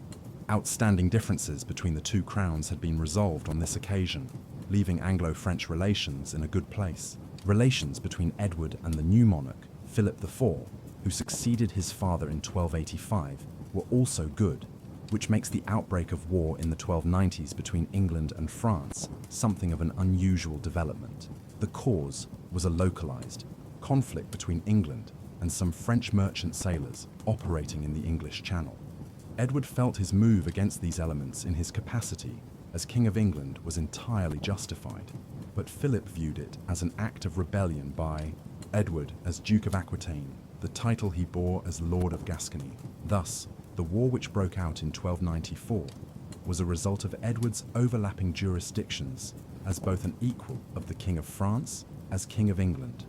Outstanding differences between the two crowns had been resolved on this occasion, leaving Anglo-French relations in a good place. Relations between Edward and the new monarch, Philip IV, who succeeded his father in 1285, were also good, which makes the outbreak of war in the 1290s between England and France something of an unusual development. The cause was a localized conflict between England and some French merchant sailors operating in the English Channel. Edward felt his move against these elements in his capacity as King of England was entirely justified, but Philip viewed it as an act of rebellion by Edward as Duke of Aquitaine, the title he bore as Lord of Gascony. Thus, the war which broke out in 1294 was a result of Edward's overlapping jurisdictions as both an equal of the King of France as King of England,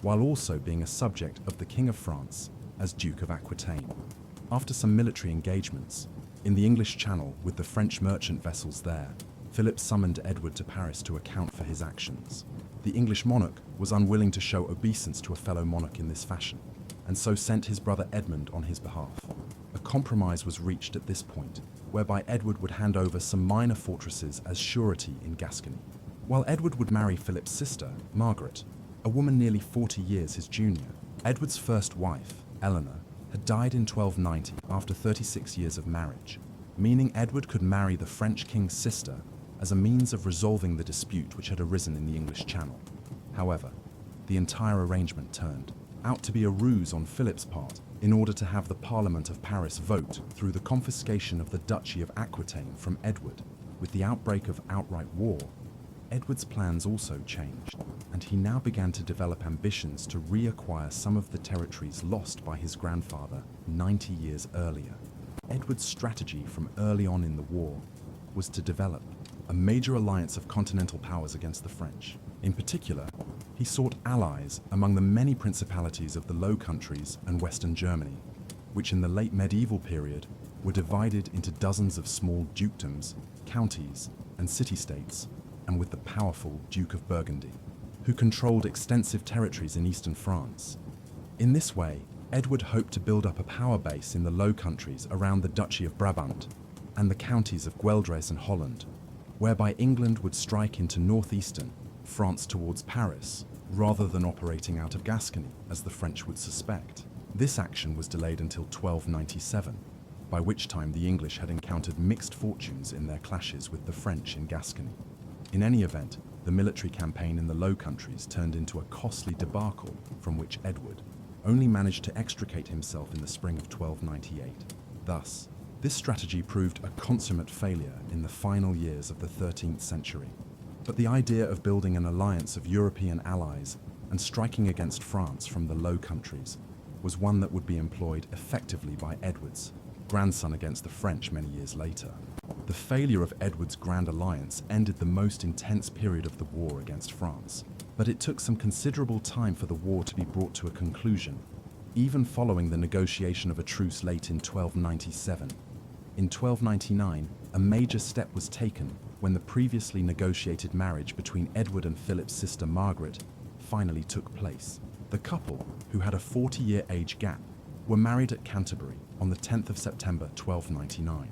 while also being a subject of the King of France as Duke of Aquitaine. After some military engagements in the English Channel with the French merchant vessels there, Philip summoned Edward to Paris to account for his actions. The English monarch was unwilling to show obeisance to a fellow monarch in this fashion, and so sent his brother Edmund on his behalf. A compromise was reached at this point, whereby Edward would hand over some minor fortresses as surety in Gascony, while Edward would marry Philip's sister, Margaret, a woman nearly 40 years his junior. Edward's first wife, Eleanor, had died in 1290 after 36 years of marriage, meaning Edward could marry the French king's sister as a means of resolving the dispute which had arisen in the English Channel. However, the entire arrangement turned out to be a ruse on Philip's part in order to have the Parliament of Paris vote through the confiscation of the Duchy of Aquitaine from Edward. With the outbreak of outright war, Edward's plans also changed, and he now began to develop ambitions to reacquire some of the territories lost by his grandfather 90 years earlier. Edward's strategy from early on in the war was to develop a major alliance of continental powers against the French. In particular, he sought allies among the many principalities of the Low Countries and Western Germany, which in the late medieval period were divided into dozens of small dukedoms, counties, and city-states, and with the powerful Duke of Burgundy, who controlled extensive territories in eastern France. In this way, Edward hoped to build up a power base in the Low Countries around the Duchy of Brabant and the counties of Gueldres and Holland, whereby England would strike into northeastern France towards Paris, rather than operating out of Gascony, as the French would suspect. This action was delayed until 1297, by which time the English had encountered mixed fortunes in their clashes with the French in Gascony. In any event, the military campaign in the Low Countries turned into a costly debacle from which Edward only managed to extricate himself in the spring of 1298. Thus, this strategy proved a consummate failure in the final years of the 13th century. But the idea of building an alliance of European allies and striking against France from the Low Countries was one that would be employed effectively by Edward's grandson against the French many years later. The failure of Edward's Grand Alliance ended the most intense period of the war against France, but it took some considerable time for the war to be brought to a conclusion, even following the negotiation of a truce late in 1297. In 1299, a major step was taken when the previously negotiated marriage between Edward and Philip's sister Margaret finally took place. The couple, who had a 40-year age gap, were married at Canterbury on the 10th of September 1299.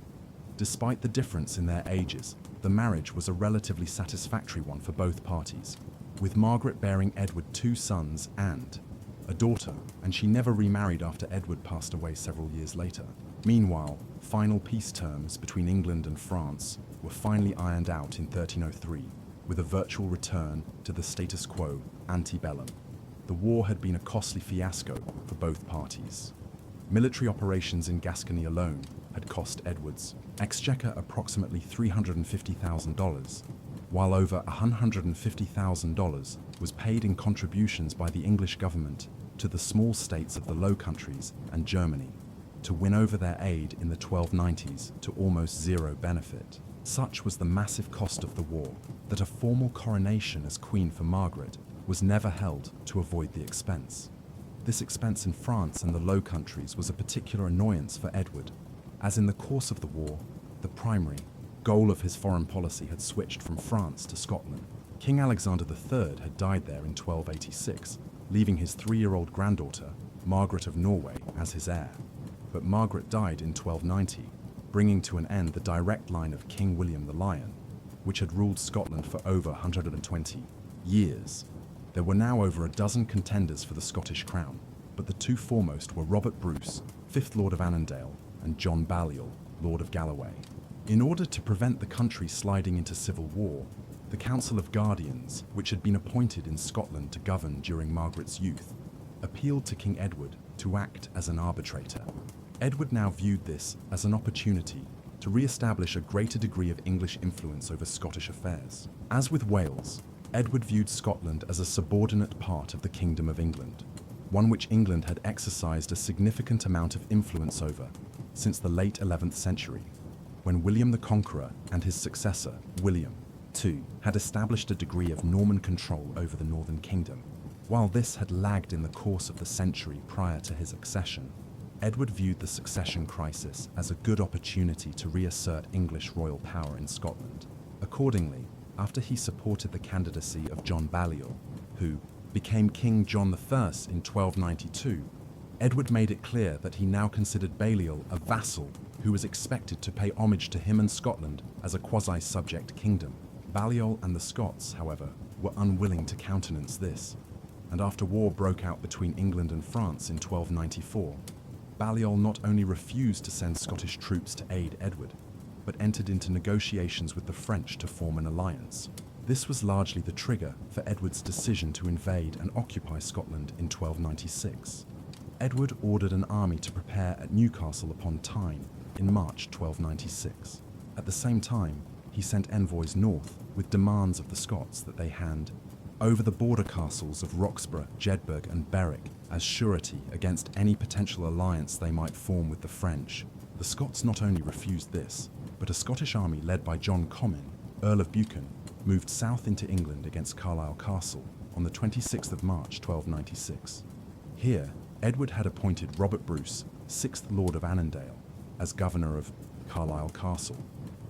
Despite the difference in their ages, the marriage was a relatively satisfactory one for both parties, with Margaret bearing Edward 2 sons and a daughter, and she never remarried after Edward passed away several years later. Meanwhile, final peace terms between England and France were finally ironed out in 1303, with a virtual return to the status quo ante bellum. The war had been a costly fiasco for both parties. Military operations in Gascony alone had cost Edward's exchequer approximately $350,000, while over $150,000 was paid in contributions by the English government to the small states of the Low Countries and Germany, to win over their aid in the 1290s to almost zero benefit. Such was the massive cost of the war that a formal coronation as Queen for Margaret was never held to avoid the expense. This expense in France and the Low Countries was a particular annoyance for Edward, as in the course of the war, the primary goal of his foreign policy had switched from France to Scotland. King Alexander III had died there in 1286, leaving his 3-year-old granddaughter, Margaret of Norway, as his heir. But Margaret died in 1290, bringing to an end the direct line of King William the Lion, which had ruled Scotland for over 120 years. There were now over a dozen contenders for the Scottish crown, but the two foremost were Robert Bruce, 5th Lord of Annandale, and John Balliol, Lord of Galloway. In order to prevent the country sliding into civil war, the Council of Guardians, which had been appointed in Scotland to govern during Margaret's youth, appealed to King Edward to act as an arbitrator. Edward now viewed this as an opportunity to re-establish a greater degree of English influence over Scottish affairs. As with Wales, Edward viewed Scotland as a subordinate part of the Kingdom of England, one which England had exercised a significant amount of influence over since the late 11th century, when William the Conqueror and his successor, William II, had established a degree of Norman control over the Northern Kingdom. While this had lagged in the course of the century prior to his accession, Edward viewed the succession crisis as a good opportunity to reassert English royal power in Scotland. Accordingly, after he supported the candidacy of John Balliol, who became King John I in 1292, Edward made it clear that he now considered Balliol a vassal who was expected to pay homage to him and Scotland as a quasi-subject kingdom. Balliol and the Scots, however, were unwilling to countenance this, and after war broke out between England and France in 1294, Balliol not only refused to send Scottish troops to aid Edward, but entered into negotiations with the French to form an alliance. This was largely the trigger for Edward's decision to invade and occupy Scotland in 1296. Edward ordered an army to prepare at Newcastle upon Tyne in March 1296. At the same time, he sent envoys north with demands of the Scots that they hand over the border castles of Roxburgh, Jedburgh and Berwick as surety against any potential alliance they might form with the French. The Scots not only refused this, but a Scottish army led by John Comyn, Earl of Buchan, moved south into England against Carlisle Castle on the 26th of March 1296. Here, Edward had appointed Robert Bruce, 6th Lord of Annandale, as governor of Carlisle Castle.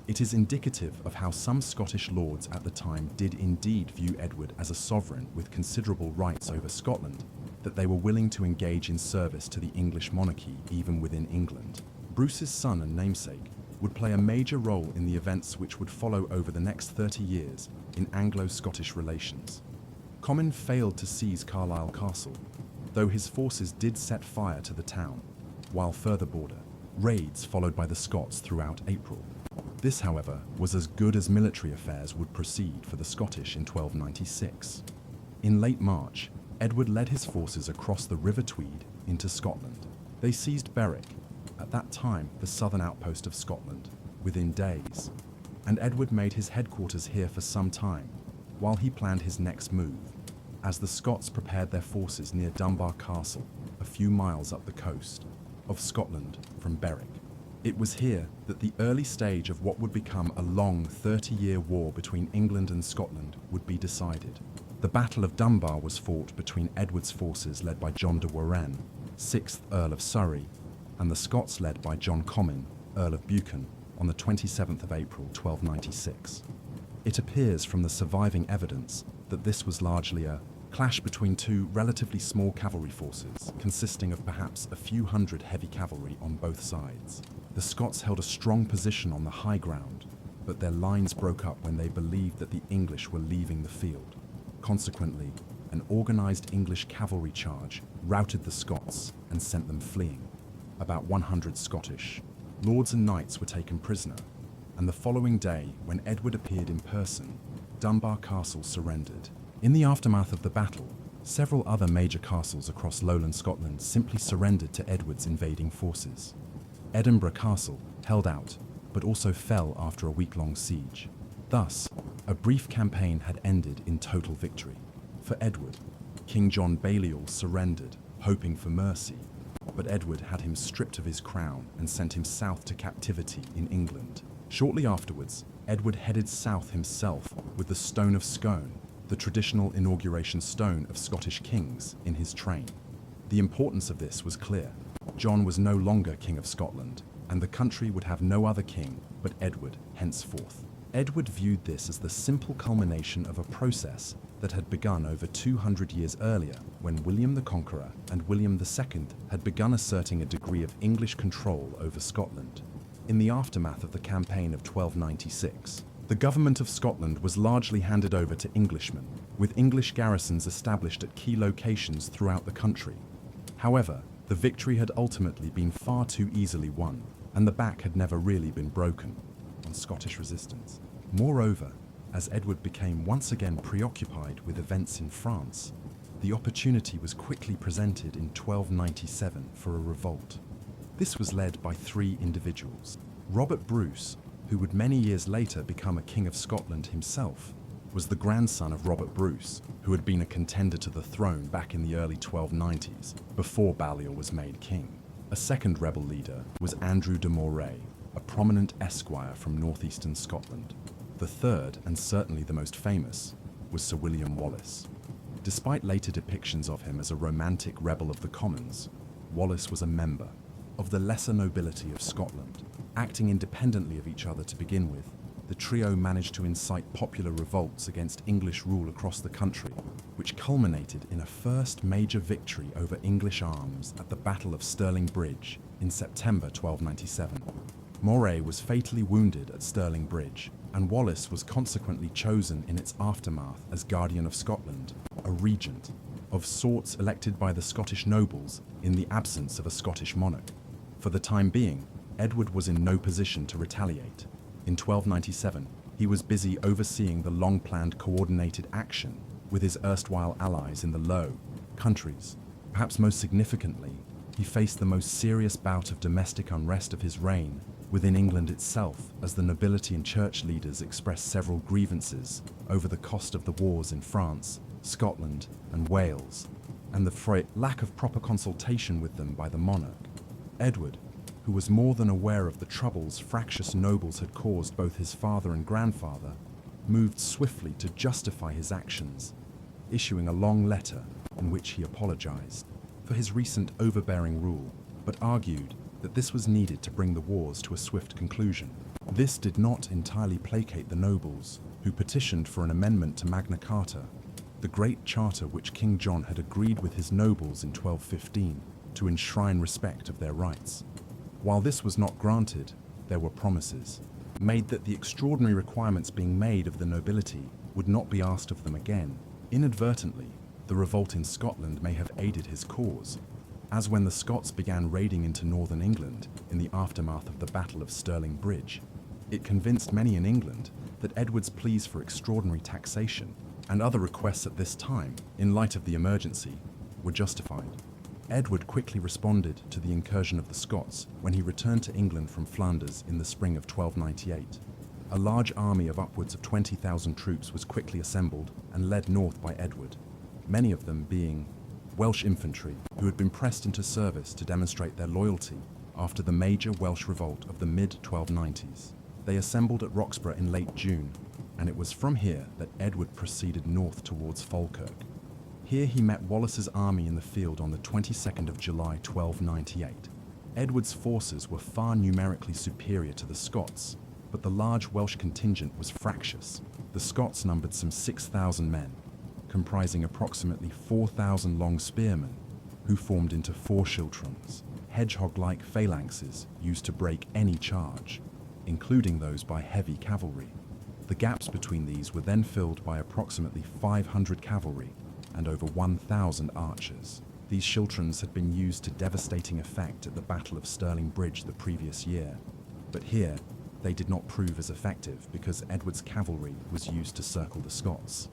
It is indicative of how some Scottish lords at the time did indeed view Edward as a sovereign with considerable rights over Scotland, that they were willing to engage in service to the English monarchy even within England. Bruce's son and namesake would play a major role in the events which would follow over the next 30 years in Anglo-Scottish relations. Comyn failed to seize Carlisle Castle, though his forces did set fire to the town, while further border raids followed by the Scots throughout April. This, however, was as good as military affairs would proceed for the Scottish in 1296. In late March, Edward led his forces across the River Tweed into Scotland. They seized Berwick, at that time the southern outpost of Scotland, within days, and Edward made his headquarters here for some time, while he planned his next move, as the Scots prepared their forces near Dunbar Castle, a few miles up the coast of Scotland from Berwick. It was here that the early stage of what would become a long 30-year war between England and Scotland would be decided. The Battle of Dunbar was fought between Edward's forces led by John de Warenne, 6th Earl of Surrey, and the Scots led by John Comyn, Earl of Buchan, on the 27th of April 1296. It appears from the surviving evidence that this was largely a clash between two relatively small cavalry forces, consisting of perhaps a few hundred heavy cavalry on both sides. The Scots held a strong position on the high ground, but their lines broke up when they believed that the English were leaving the field. Consequently, an organized English cavalry charge routed the Scots and sent them fleeing. About 100 Scottish lords and knights were taken prisoner, and the following day, when Edward appeared in person, Dunbar Castle surrendered. In the aftermath of the battle, several other major castles across lowland Scotland simply surrendered to Edward's invading forces. Edinburgh Castle held out, but also fell after a week-long siege. Thus, a brief campaign had ended in total victory. For Edward, King John Balliol surrendered, hoping for mercy, but Edward had him stripped of his crown and sent him south to captivity in England. Shortly afterwards, Edward headed south himself with the Stone of Scone, the traditional inauguration stone of Scottish kings, in his train. The importance of this was clear. John was no longer King of Scotland, and the country would have no other king but Edward henceforth. Edward viewed this as the simple culmination of a process that had begun over 200 years earlier, when William the Conqueror and William II had begun asserting a degree of English control over Scotland. In the aftermath of the campaign of 1296, the government of Scotland was largely handed over to Englishmen, with English garrisons established at key locations throughout the country. However, the victory had ultimately been far too easily won, and the back had never really been broken on Scottish resistance. Moreover, as Edward became once again preoccupied with events in France, the opportunity was quickly presented in 1297 for a revolt. This was led by three individuals. Robert Bruce, who would many years later become a King of Scotland himself, was the grandson of Robert Bruce, who had been a contender to the throne back in the early 1290s, before Balliol was made king. A second rebel leader was Andrew de Moray, a prominent esquire from northeastern Scotland. The third, and certainly the most famous, was Sir William Wallace. Despite later depictions of him as a romantic rebel of the commons, Wallace was a member of the lesser nobility of Scotland. Acting independently of each other to begin with, the trio managed to incite popular revolts against English rule across the country, which culminated in a first major victory over English arms at the Battle of Stirling Bridge in September 1297. Moray was fatally wounded at Stirling Bridge, and Wallace was consequently chosen in its aftermath as Guardian of Scotland, a regent, of sorts elected by the Scottish nobles in the absence of a Scottish monarch. For the time being, Edward was in no position to retaliate. In 1297, he was busy overseeing the long-planned coordinated action with his erstwhile allies in the Low Countries. Perhaps most significantly, he faced the most serious bout of domestic unrest of his reign within England itself, as the nobility and church leaders expressed several grievances over the cost of the wars in France, Scotland, and Wales, and the lack of proper consultation with them by the monarch. Edward, who was more than aware of the troubles fractious nobles had caused both his father and grandfather, moved swiftly to justify his actions, issuing a long letter in which he apologized for his recent overbearing rule, but argued that this was needed to bring the wars to a swift conclusion. This did not entirely placate the nobles, who petitioned for an amendment to Magna Carta, the great charter which King John had agreed with his nobles in 1215 to enshrine respect of their rights. While this was not granted, there were promises made that the extraordinary requirements being made of the nobility would not be asked of them again. Inadvertently, the revolt in Scotland may have aided his cause, as when the Scots began raiding into northern England in the aftermath of the Battle of Stirling Bridge, it convinced many in England that Edward's pleas for extraordinary taxation and other requests at this time, in light of the emergency, were justified. Edward quickly responded to the incursion of the Scots when he returned to England from Flanders in the spring of 1298. A large army of upwards of 20,000 troops was quickly assembled and led north by Edward, many of them being Welsh infantry who had been pressed into service to demonstrate their loyalty after the major Welsh revolt of the mid-1290s. They assembled at Roxburgh in late June, and it was from here that Edward proceeded north towards Falkirk. Here he met Wallace's army in the field on the 22nd of July 1298. Edward's forces were far numerically superior to the Scots, but the large Welsh contingent was fractious. The Scots numbered some 6,000 men, comprising approximately 4,000 long spearmen, who formed into 4 schiltrons, hedgehog-like phalanxes used to break any charge, including those by heavy cavalry. The gaps between these were then filled by approximately 500 cavalry and over 1,000 archers. These schiltrons had been used to devastating effect at the Battle of Stirling Bridge the previous year, but here they did not prove as effective because Edward's cavalry was used to circle the Scots,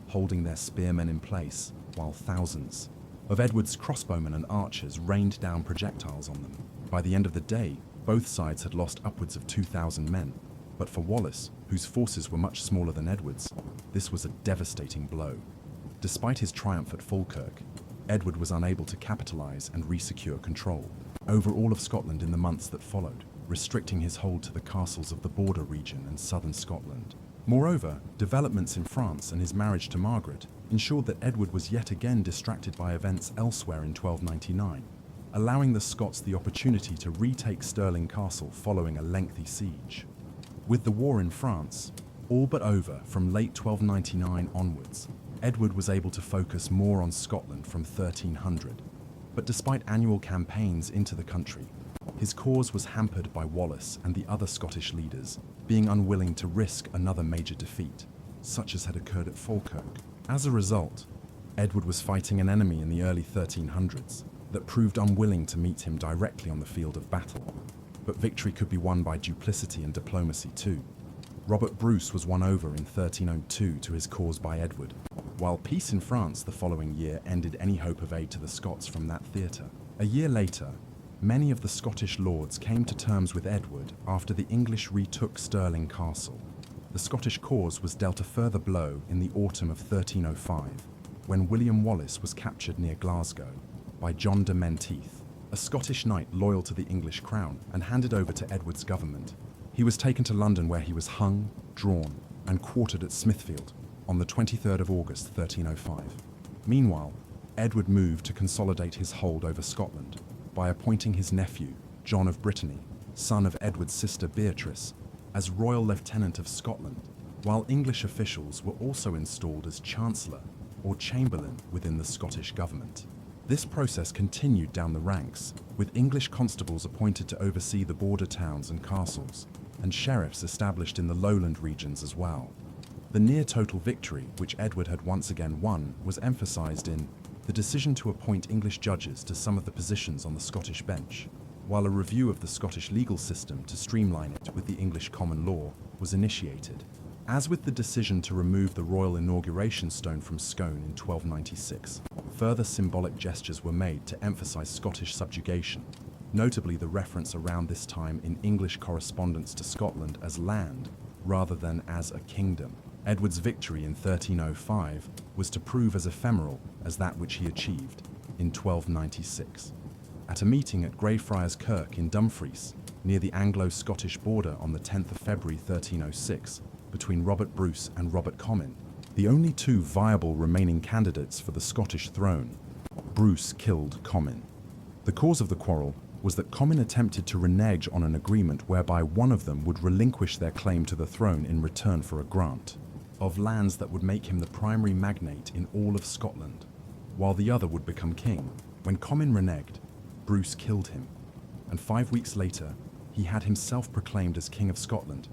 holding their spearmen in place while thousands of Edward's crossbowmen and archers rained down projectiles on them. By the end of the day, both sides had lost upwards of 2,000 men, but for Wallace, whose forces were much smaller than Edward's, this was a devastating blow. Despite his triumph at Falkirk, Edward was unable to capitalize and resecure control over all of Scotland in the months that followed, restricting his hold to the castles of the border region and southern Scotland. Moreover, developments in France and his marriage to Margaret ensured that Edward was yet again distracted by events elsewhere in 1299, allowing the Scots the opportunity to retake Stirling Castle following a lengthy siege. With the war in France all but over from late 1299 onwards, Edward was able to focus more on Scotland from 1300. But despite annual campaigns into the country, his cause was hampered by Wallace and the other Scottish leaders being unwilling to risk another major defeat, such as had occurred at Falkirk. As a result, Edward was fighting an enemy in the early 1300s that proved unwilling to meet him directly on the field of battle. But victory could be won by duplicity and diplomacy too. Robert Bruce was won over in 1302 to his cause by Edward, while peace in France the following year ended any hope of aid to the Scots from that theatre. A year later, many of the Scottish lords came to terms with Edward after the English retook Stirling Castle. The Scottish cause was dealt a further blow in the autumn of 1305, when William Wallace was captured near Glasgow by John de Menteith, a Scottish knight loyal to the English crown, and handed over to Edward's government. He was taken to London where he was hung, drawn, and quartered at Smithfield on the 23rd of August 1305. Meanwhile, Edward moved to consolidate his hold over Scotland by appointing his nephew, John of Brittany, son of Edward's sister Beatrice, as Royal Lieutenant of Scotland, while English officials were also installed as Chancellor or Chamberlain within the Scottish government. This process continued down the ranks, with English constables appointed to oversee the border towns and castles, and sheriffs established in the lowland regions as well. The near-total victory, which Edward had once again won, was emphasized in the decision to appoint English judges to some of the positions on the Scottish bench, while a review of the Scottish legal system to streamline it with the English common law was initiated. As with the decision to remove the royal inauguration stone from Scone in 1296, further symbolic gestures were made to emphasize Scottish subjugation, notably the reference around this time in English correspondence to Scotland as land rather than as a kingdom. Edward's victory in 1305 was to prove as ephemeral as that which he achieved in 1296. At a meeting at Greyfriars Kirk in Dumfries, near the Anglo-Scottish border on the 10th of February 1306, between Robert Bruce and Robert Comyn, the only two viable remaining candidates for the Scottish throne, Bruce killed Comyn. The cause of the quarrel was that Comyn attempted to renege on an agreement whereby one of them would relinquish their claim to the throne in return for a grant of lands that would make him the primary magnate in all of Scotland, while the other would become king. When Comyn reneged, Bruce killed him, and 5 weeks later, he had himself proclaimed as King of Scotland,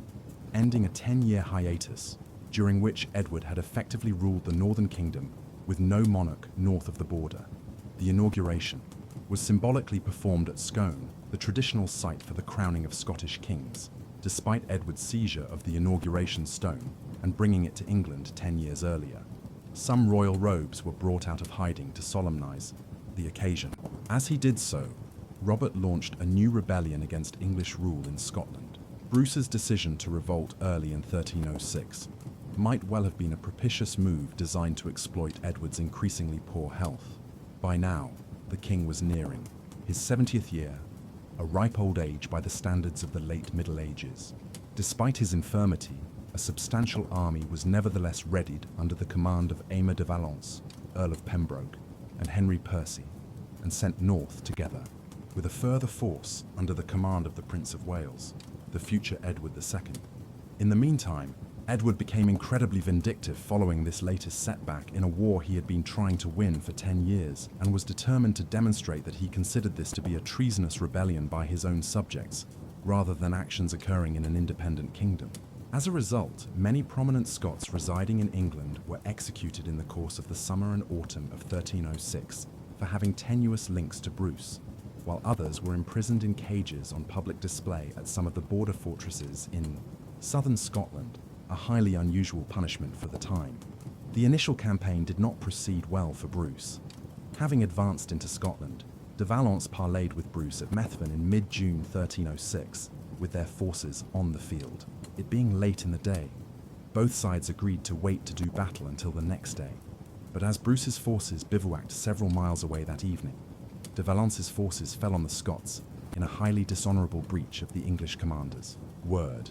ending a 10-year hiatus, during which Edward had effectively ruled the Northern Kingdom with no monarch north of the border. The inauguration was symbolically performed at Scone, the traditional site for the crowning of Scottish kings, despite Edward's seizure of the inauguration stone and bringing it to England 10 years earlier. Some royal robes were brought out of hiding to solemnize the occasion. As he did so, Robert launched a new rebellion against English rule in Scotland. Bruce's decision to revolt early in 1306 might well have been a propitious move designed to exploit Edward's increasingly poor health. By now, the king was nearing his 70th year, a ripe old age by the standards of the late Middle Ages. Despite his infirmity, a substantial army was nevertheless readied under the command of Aymer de Valence, Earl of Pembroke, and Henry Percy, and sent north together, with a further force under the command of the Prince of Wales, the future Edward II. In the meantime, Edward became incredibly vindictive following this latest setback in a war he had been trying to win for 10 years, and was determined to demonstrate that he considered this to be a treasonous rebellion by his own subjects, rather than actions occurring in an independent kingdom. As a result, many prominent Scots residing in England were executed in the course of the summer and autumn of 1306 for having tenuous links to Bruce, while others were imprisoned in cages on public display at some of the border fortresses in southern Scotland, a highly unusual punishment for the time. The initial campaign did not proceed well for Bruce. Having advanced into Scotland, de Valence parleyed with Bruce at Methven in mid-June 1306, with their forces on the field. It being late in the day, both sides agreed to wait to do battle until the next day. But as Bruce's forces bivouacked several miles away that evening, de Valence's forces fell on the Scots in a highly dishonourable breach of the English commander's word.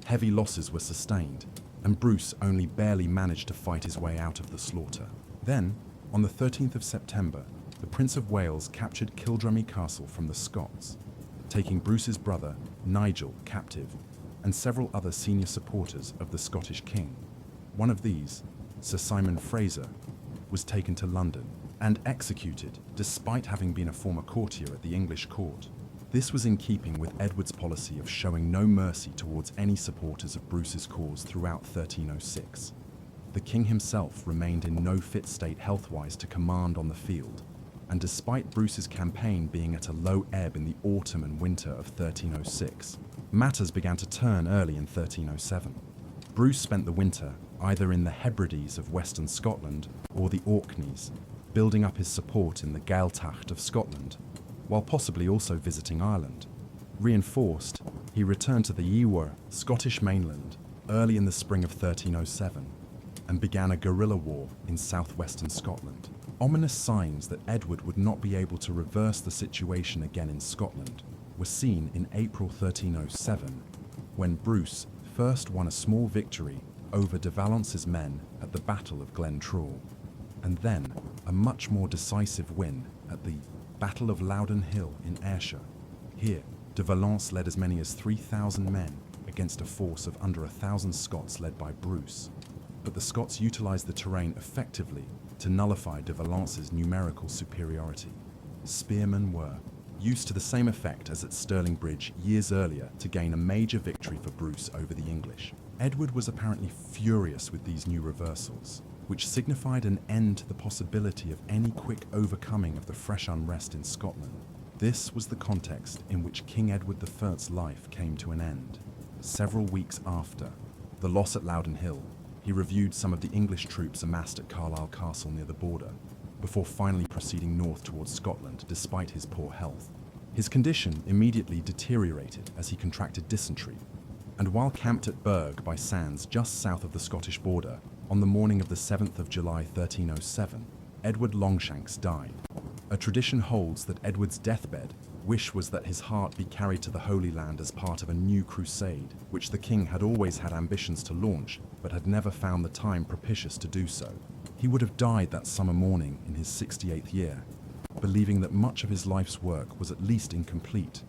Heavy losses were sustained, and Bruce only barely managed to fight his way out of the slaughter. Then, on the 13th of September, the Prince of Wales captured Kildrummy Castle from the Scots, taking Bruce's brother, Nigel, captive, and several other senior supporters of the Scottish king. One of these, Sir Simon Fraser, was taken to London and executed despite having been a former courtier at the English court. This was in keeping with Edward's policy of showing no mercy towards any supporters of Bruce's cause throughout 1306. The king himself remained in no fit state health-wise to command on the field, and despite Bruce's campaign being at a low ebb in the autumn and winter of 1306, matters began to turn early in 1307. Bruce spent the winter either in the Hebrides of western Scotland or the Orkneys, building up his support in the Gaeltacht of Scotland, while possibly also visiting Ireland. Reinforced, he returned to the Iwer, Scottish mainland, early in the spring of 1307, and began a guerrilla war in southwestern Scotland. Ominous signs that Edward would not be able to reverse the situation again in Scotland were seen in April 1307, when Bruce first won a small victory over de Valence's men at the Battle of Glentrawl, and then a much more decisive win at the Battle of Loudon Hill in Ayrshire. Here, de Valence led as many as 3,000 men against a force of under 1,000 Scots led by Bruce. But the Scots utilized the terrain effectively to nullify de Valence's numerical superiority. Spearmen were used to the same effect as at Stirling Bridge years earlier to gain a major victory for Bruce over the English. Edward was apparently furious with these new reversals, which signified an end to the possibility of any quick overcoming of the fresh unrest in Scotland. This was the context in which King Edward I's life came to an end. Several weeks after the loss at Loudon Hill, he reviewed some of the English troops amassed at Carlisle Castle near the border, before finally proceeding north towards Scotland despite his poor health. His condition immediately deteriorated as he contracted dysentery, and while camped at Berg by Sands just south of the Scottish border, on the morning of the 7th of July 1307, Edward Longshanks died. A tradition holds that Edward's deathbed wish was that his heart be carried to the Holy Land as part of a new crusade, which the king had always had ambitions to launch, but had never found the time propitious to do so. He would have died that summer morning in his 68th year, believing that much of his life's work was at least incomplete,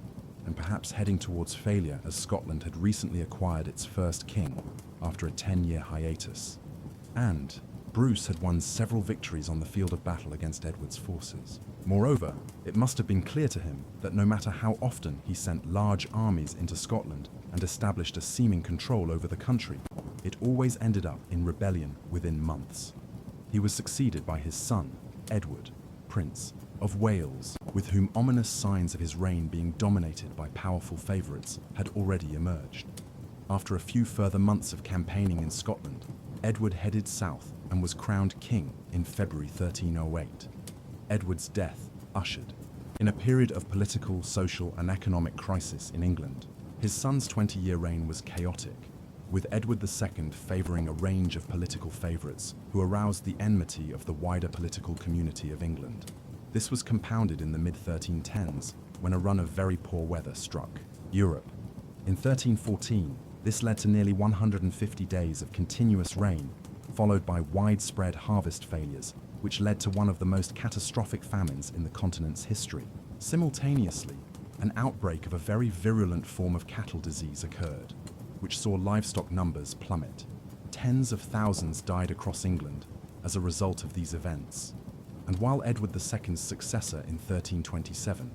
and perhaps heading towards failure as Scotland had recently acquired its first king after a 10-year hiatus. And Bruce had won several victories on the field of battle against Edward's forces. Moreover, it must have been clear to him that no matter how often he sent large armies into Scotland and established a seeming control over the country, it always ended up in rebellion within months. He was succeeded by his son, Edward, Prince of Wales, with whom ominous signs of his reign being dominated by powerful favourites had already emerged. After a few further months of campaigning in Scotland, Edward headed south and was crowned king in February 1308. Edward's death ushered In a period of political, social, and economic crisis in England, his son's 20-year reign was chaotic, with Edward II favouring a range of political favourites who aroused the enmity of the wider political community of England. This was compounded in the mid-1310s when a run of very poor weather struck Europe. In 1314, this led to nearly 150 days of continuous rain, followed by widespread harvest failures, which led to one of the most catastrophic famines in the continent's history. Simultaneously, an outbreak of a very virulent form of cattle disease occurred, which saw livestock numbers plummet. Tens of thousands died across England as a result of these events. And while Edward II's successor in 1327,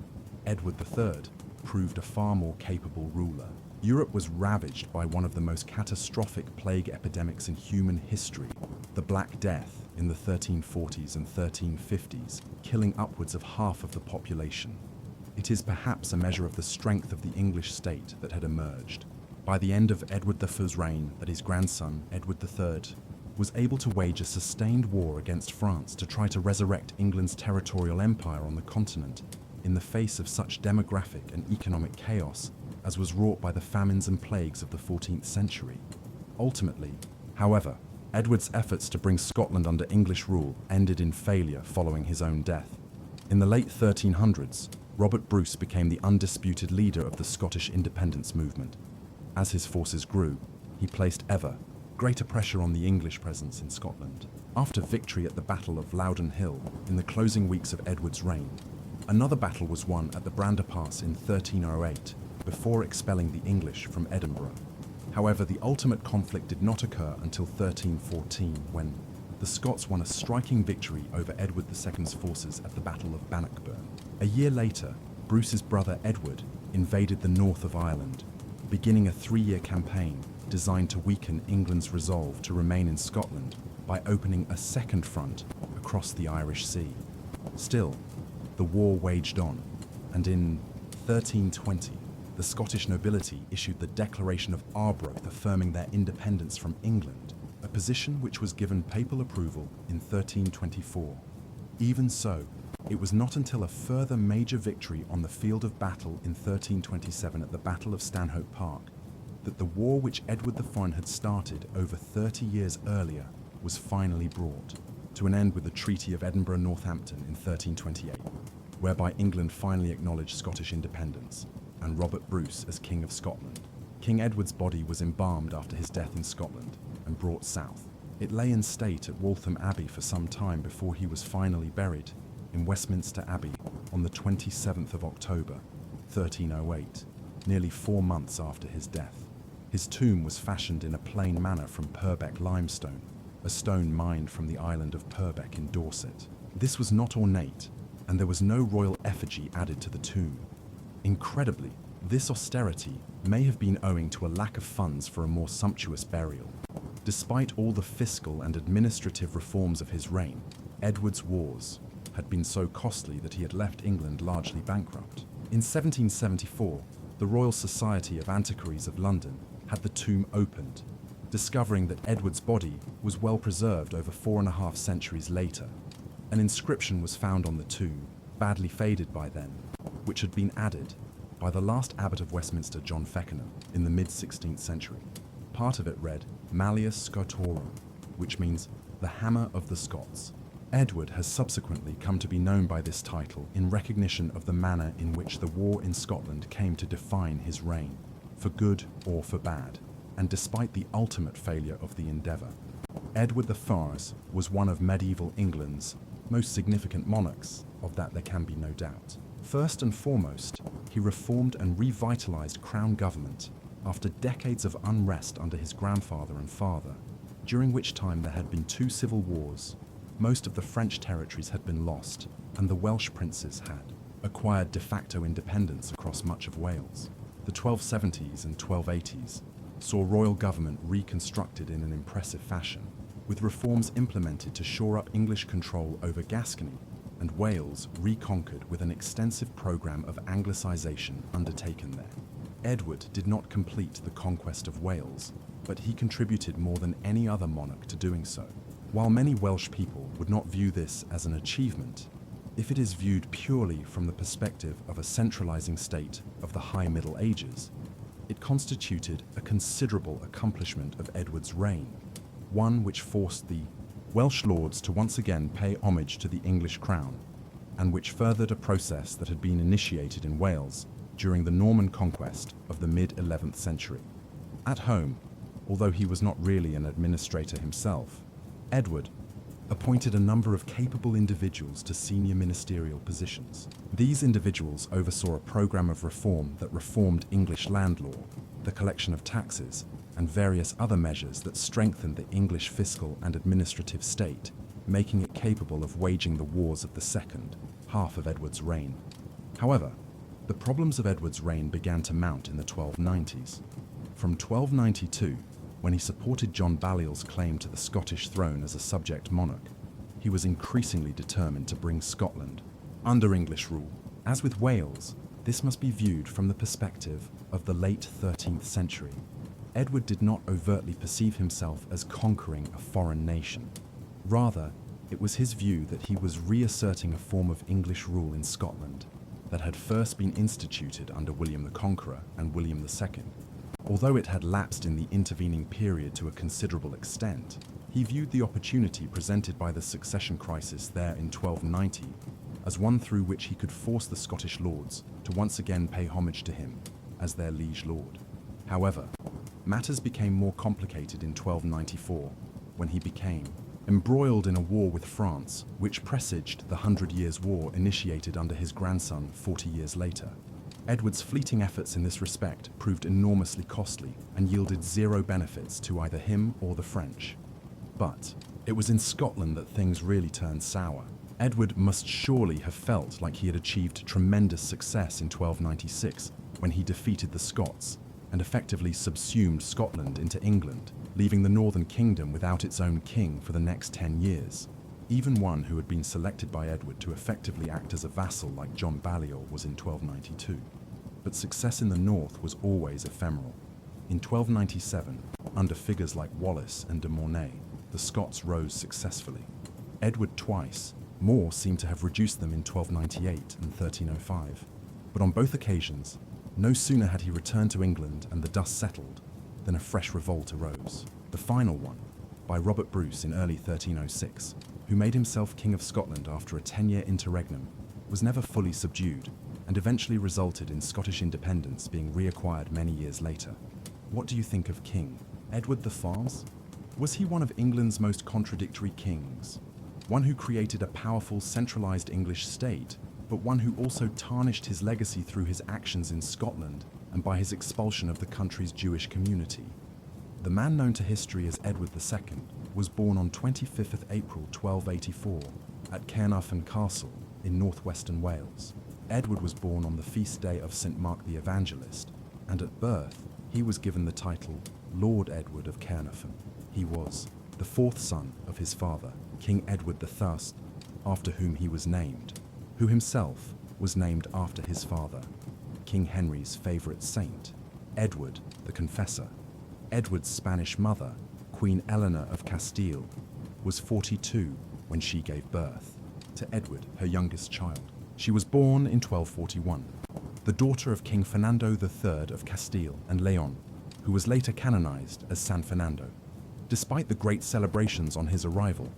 Edward III, proved a far more capable ruler, Europe was ravaged by one of the most catastrophic plague epidemics in human history, the Black Death, in the 1340s and 1350s, killing upwards of half of the population. It is perhaps a measure of the strength of the English state that had emerged. By the end of Edward V's reign, that his grandson, Edward III, was able to wage a sustained war against France to try to resurrect England's territorial empire on the continent in the face of such demographic and economic chaos as was wrought by the famines and plagues of the 14th century. Ultimately, however, Edward's efforts to bring Scotland under English rule ended in failure following his own death. In the late 1300s, Robert Bruce became the undisputed leader of the Scottish independence movement. As his forces grew, he placed ever greater pressure on the English presence in Scotland. After victory at the Battle of Loudon Hill in the closing weeks of Edward's reign, another battle was won at the Brander Pass in 1308, before expelling the English from Edinburgh. However, the ultimate conflict did not occur until 1314, when the Scots won a striking victory over Edward II's forces at the Battle of Bannockburn. A year later, Bruce's brother Edward invaded the north of Ireland, beginning a 3-year campaign designed to weaken England's resolve to remain in Scotland by opening a second front across the Irish Sea. Still, the war waged on, and in 1320, the Scottish nobility issued the Declaration of Arbroath affirming their independence from England, a position which was given papal approval in 1324. Even so, it was not until a further major victory on the field of battle in 1327 at the Battle of Stanhope Park that the war which Edward IV had started over 30 years earlier was finally brought to an end with the Treaty of Edinburgh-Northampton in 1328, whereby England finally acknowledged Scottish independence and Robert Bruce as King of Scotland. King Edward's body was embalmed after his death in Scotland and brought south. It lay in state at Waltham Abbey for some time before he was finally buried in Westminster Abbey on the 27th of October, 1308, nearly 4 months after his death. His tomb was fashioned in a plain manner from Purbeck limestone, a stone mined from the island of Purbeck in Dorset. This was not ornate, and there was no royal effigy added to the tomb. Incredibly, this austerity may have been owing to a lack of funds for a more sumptuous burial. Despite all the fiscal and administrative reforms of his reign, Edward's wars had been so costly that he had left England largely bankrupt. In 1774, the Royal Society of Antiquaries of London had the tomb opened, discovering that Edward's body was well preserved over 4.5 centuries later. An inscription was found on the tomb, badly faded by then, which had been added by the last abbot of Westminster, John Feckenham, in the mid-16th century. Part of it read, Malleus Scotorum, which means the hammer of the Scots. Edward has subsequently come to be known by this title in recognition of the manner in which the war in Scotland came to define his reign, for good or for bad, and despite the ultimate failure of the endeavour. Edward I was one of medieval England's most significant monarchs, of that there can be no doubt. First and foremost, he reformed and revitalised crown government after decades of unrest under his grandfather and father, during which time there had been 2 civil wars. Most of the French territories had been lost, and the Welsh princes had acquired de facto independence across much of Wales. The 1270s and 1280s saw royal government reconstructed in an impressive fashion, with reforms implemented to shore up English control over Gascony, and Wales reconquered with an extensive programme of Anglicisation undertaken there. Edward did not complete the conquest of Wales, but he contributed more than any other monarch to doing so. While many Welsh people would not view this as an achievement, If it is viewed purely from the perspective of a centralizing state of the High Middle Ages, it constituted a considerable accomplishment of Edward's reign, one which forced the Welsh lords to once again pay homage to the English crown, and which furthered a process that had been initiated in Wales during the Norman conquest of the mid-11th century. At home, although he was not really an administrator himself, Edward appointed a number of capable individuals to senior ministerial positions. These individuals oversaw a program of reform that reformed English land law, the collection of taxes, and various other measures that strengthened the English fiscal and administrative state, making it capable of waging the wars of the second half of Edward's reign. However, the problems of Edward's reign began to mount in the 1290s. From 1292, when he supported John Balliol's claim to the Scottish throne as a subject monarch, he was increasingly determined to bring Scotland under English rule. As with Wales, this must be viewed from the perspective of the late 13th century. Edward did not overtly perceive himself as conquering a foreign nation. Rather, it was his view that he was reasserting a form of English rule in Scotland that had first been instituted under William the Conqueror and William II. Although it had lapsed in the intervening period to a considerable extent, he viewed the opportunity presented by the succession crisis there in 1290 as one through which he could force the Scottish lords to once again pay homage to him as their liege lord. However, matters became more complicated in 1294 when he became embroiled in a war with France, which presaged the 100 Years' War initiated under his grandson 40 years later. Edward's fleeting efforts in this respect proved enormously costly and yielded zero benefits to either him or the French. But it was in Scotland that things really turned sour. Edward must surely have felt like he had achieved tremendous success in 1296 when he defeated the Scots and effectively subsumed Scotland into England, leaving the Northern Kingdom without its own king for the next 10 years. Even one who had been selected by Edward to effectively act as a vassal like John Balliol was in 1292. But success in the north was always ephemeral. In 1297, under figures like Wallace and de Mornay, the Scots rose successfully. Edward twice more seemed to have reduced them in 1298 and 1305. But on both occasions, no sooner had he returned to England and the dust settled than a fresh revolt arose. The final one, by Robert Bruce in early 1306, who made himself King of Scotland after a 10-year interregnum, was never fully subdued and eventually resulted in Scottish independence being reacquired many years later. What do you think of King Edward the Fars? Was he one of England's most contradictory kings? One who created a powerful centralized English state, but one who also tarnished his legacy through his actions in Scotland and by his expulsion of the country's Jewish community? The man known to history as Edward II was born on 25th of April 1284 at Caernarfon Castle in northwestern Wales. Edward was born on the feast day of St. Mark the Evangelist, and at birth he was given the title Lord Edward of Caernarfon. He was the fourth son of his father, King Edward III, after whom he was named, who himself was named after his father, King Henry's favorite saint, Edward the Confessor. Edward's Spanish mother, Queen Eleanor of Castile, was 42 when she gave birth to Edward, her youngest child. She was born in 1241, the daughter of King Fernando III of Castile and Leon, who was later canonized as San Fernando. Despite the great celebrations on his arrival,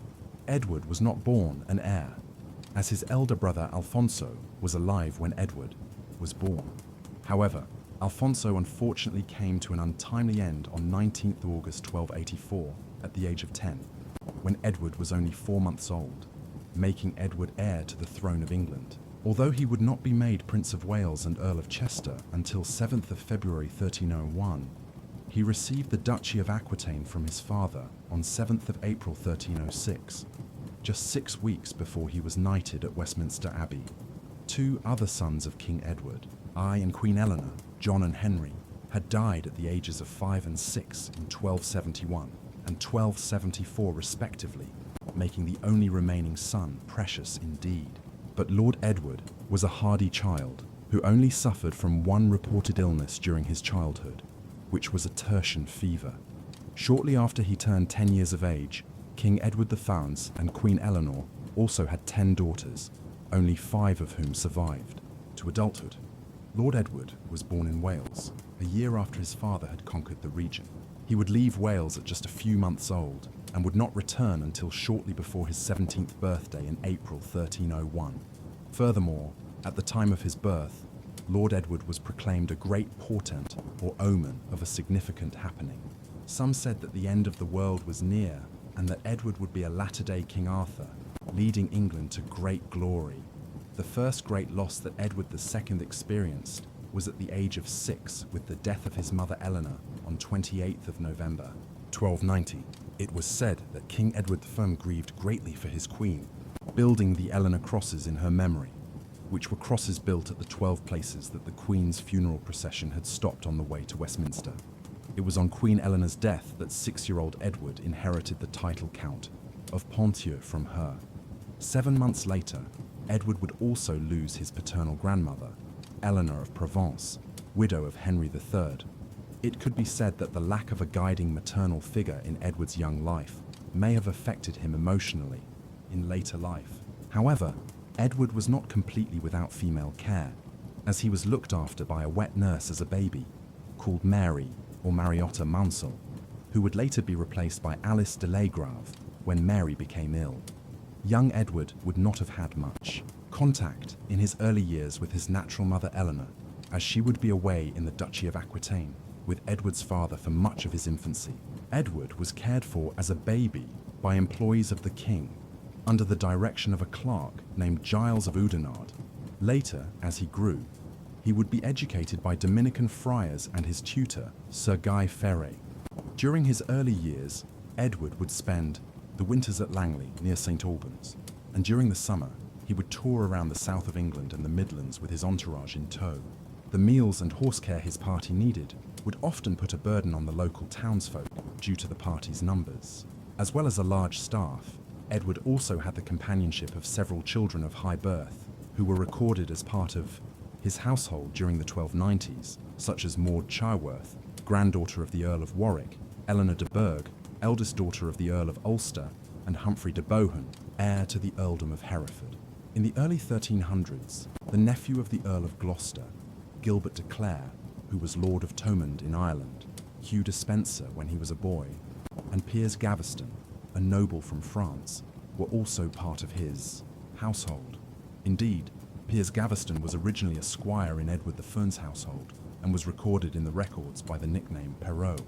Edward was not born an heir, as his elder brother Alfonso was alive when Edward was born. However, Alfonso unfortunately came to an untimely end on 19th August 1284 at the age of 10, when Edward was only 4 months old, making Edward heir to the throne of England. Although he would not be made Prince of Wales and Earl of Chester until 7th of February 1301, he received the Duchy of Aquitaine from his father on 7th of April 1306, just 6 weeks before he was knighted at Westminster Abbey. 2 other sons of King Edward, I and Queen Eleanor, John and Henry, had died at the ages of 5 and 6 in 1271 and 1274 respectively, making the only remaining son precious indeed. But Lord Edward was a hardy child who only suffered from one reported illness during his childhood, which was a tertian fever. Shortly after he turned 10 years of age, King Edward the Founs and Queen Eleanor also had 10 daughters, only 5 of whom survived to adulthood. Lord Edward was born in Wales, a year after his father had conquered the region. He would leave Wales at just a few months old and would not return until shortly before his 17th birthday in April 1301. Furthermore, at the time of his birth, Lord Edward was proclaimed a great portent or omen of a significant happening. Some said that the end of the world was near and that Edward would be a latter-day King Arthur, leading England to great glory. The first great loss that Edward II experienced was at the age of 6 with the death of his mother Eleanor on 28th of November, 1290. It was said that King Edward I grieved greatly for his queen, building the Eleanor crosses in her memory, which were crosses built at the 12 places that the Queen's funeral procession had stopped on the way to Westminster. It was on Queen Eleanor's death that 6-year-old Edward inherited the title Count of Ponthieu from her. 7 months later, Edward would also lose his paternal grandmother, Eleanor of Provence, widow of Henry III. It could be said that the lack of a guiding maternal figure in Edward's young life may have affected him emotionally in later life. However, Edward was not completely without female care, as he was looked after by a wet nurse as a baby, called Mary or Mariotta Mansell, who would later be replaced by Alice de Lagrave when Mary became ill. Young Edward would not have had much contact in his early years with his natural mother Eleanor, as she would be away in the Duchy of Aquitaine with Edward's father for much of his infancy. Edward was cared for as a baby by employees of the king, under the direction of a clerk named Giles of Oudenarde. Later, as he grew, he would be educated by Dominican friars and his tutor, Sir Guy Ferret. During his early years, Edward would spend the winters at Langley near St. Albans, and during the summer, he would tour around the south of England and the Midlands with his entourage in tow. The meals and horse care his party needed would often put a burden on the local townsfolk due to the party's numbers. As well as a large staff, Edward also had the companionship of several children of high birth who were recorded as part of his household during the 1290s, such as Maud Chaworth, granddaughter of the Earl of Warwick, Eleanor de Burgh, eldest daughter of the Earl of Ulster, and Humphrey de Bohun, heir to the earldom of Hereford. In the early 1300s, the nephew of the Earl of Gloucester, Gilbert de Clare, who was Lord of Thomond in Ireland, Hugh de Spencer when he was a boy, and Piers Gaveston, a noble from France, were also part of his household. Indeed, Piers Gaveston was originally a squire in Edward I's household and was recorded in the records by the nickname Perrot.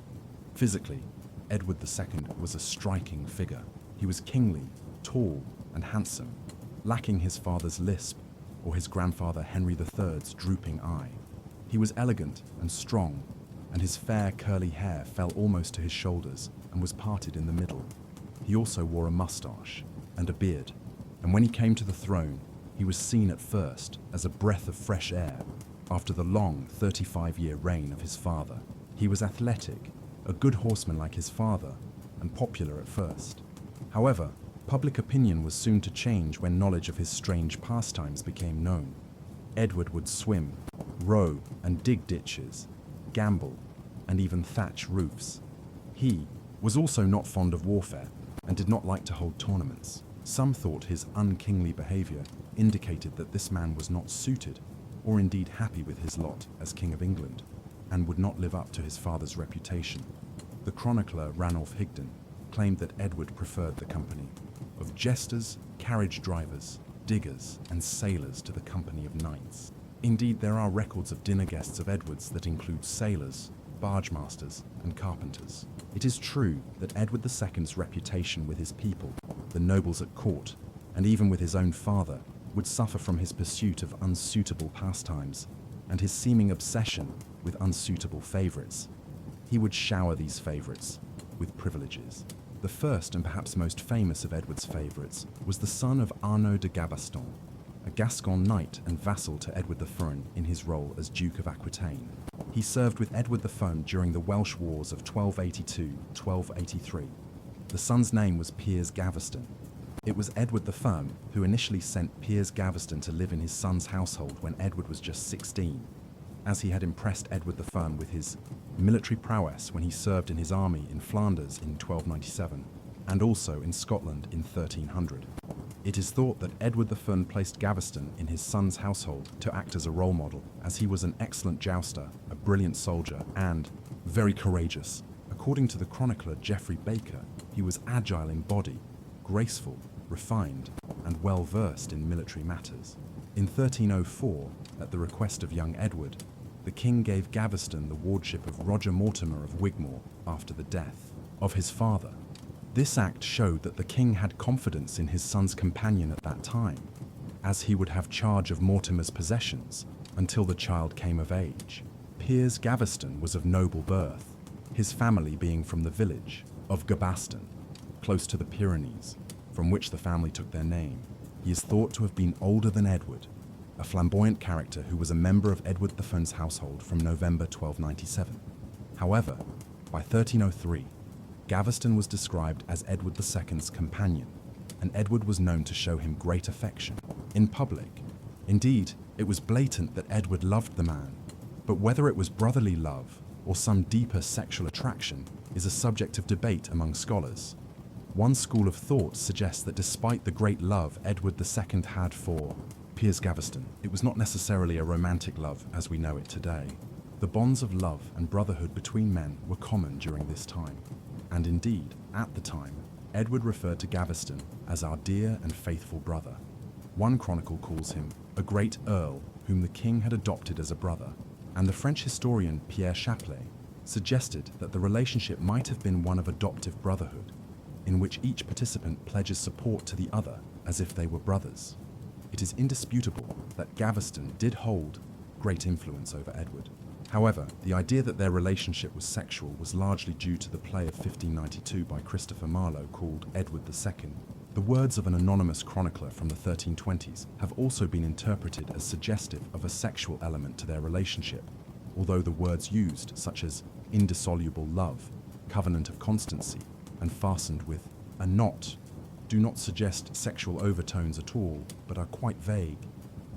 Physically, Edward II was a striking figure. He was kingly, tall, and handsome, lacking his father's lisp or his grandfather Henry III's drooping eye. He was elegant and strong, and his fair curly hair fell almost to his shoulders and was parted in the middle. He also wore a moustache and a beard, and when he came to the throne, he was seen at first as a breath of fresh air after the long 35-year reign of his father. He was athletic, a good horseman like his father, and popular at first. However, public opinion was soon to change when knowledge of his strange pastimes became known. Edward would swim, row and dig ditches, gamble, and even thatch roofs. He was also not fond of warfare and did not like to hold tournaments. Some thought his unkingly behavior indicated that this man was not suited or indeed happy with his lot as King of England and would not live up to his father's reputation. The chronicler Ranulph Higden claimed that Edward preferred the company of jesters, carriage drivers, diggers, and sailors to the company of knights. Indeed, there are records of dinner guests of Edward's that include sailors, barge masters, and carpenters. It is true that Edward II's reputation with his people, the nobles at court, and even with his own father, would suffer from his pursuit of unsuitable pastimes and his seeming obsession with unsuitable favorites. He would shower these favorites with privileges. The first and perhaps most famous of Edward's favorites was the son of Arnaud de Gabaston, a Gascon knight and vassal to Edward I in his role as Duke of Aquitaine. He served with Edward I during the Welsh Wars of 1282-1283. The son's name was Piers Gaveston. It was Edward I who initially sent Piers Gaveston to live in his son's household when Edward was just 16, as he had impressed Edward I with his military prowess when he served in his army in Flanders in 1297, and also in Scotland in 1300. It is thought that Edward I placed Gaveston in his son's household to act as a role model, as he was an excellent jouster, a brilliant soldier, and very courageous. According to the chronicler Geoffrey Baker, he was agile in body, graceful, refined, and well-versed in military matters. In 1304, at the request of young Edward, the king gave Gaveston the wardship of Roger Mortimer of Wigmore after the death of his father. This act showed that the king had confidence in his son's companion at that time, as he would have charge of Mortimer's possessions until the child came of age. Piers Gaveston was of noble birth, his family being from the village of Gabaston, close to the Pyrenees, from which the family took their name. He is thought to have been older than Edward, a flamboyant character who was a member of Edward I's household from November 1297. However, by 1303, Gaveston was described as Edward II's companion, and Edward was known to show him great affection in public. Indeed, it was blatant that Edward loved the man, but whether it was brotherly love or some deeper sexual attraction is a subject of debate among scholars. One school of thought suggests that despite the great love Edward II had for Piers Gaveston, it was not necessarily a romantic love as we know it today. The bonds of love and brotherhood between men were common during this time. And indeed, at the time, Edward referred to Gaveston as our dear and faithful brother. One chronicle calls him a great earl whom the king had adopted as a brother, and the French historian Pierre Chaplet suggested that the relationship might have been one of adoptive brotherhood, in which each participant pledges support to the other as if they were brothers. It is indisputable that Gaveston did hold great influence over Edward. However, the idea that their relationship was sexual was largely due to the play of 1592 by Christopher Marlowe called Edward II. The words of an anonymous chronicler from the 1320s have also been interpreted as suggestive of a sexual element to their relationship, although the words used, such as indissoluble love, covenant of constancy, and fastened with a knot, do not suggest sexual overtones at all, but are quite vague.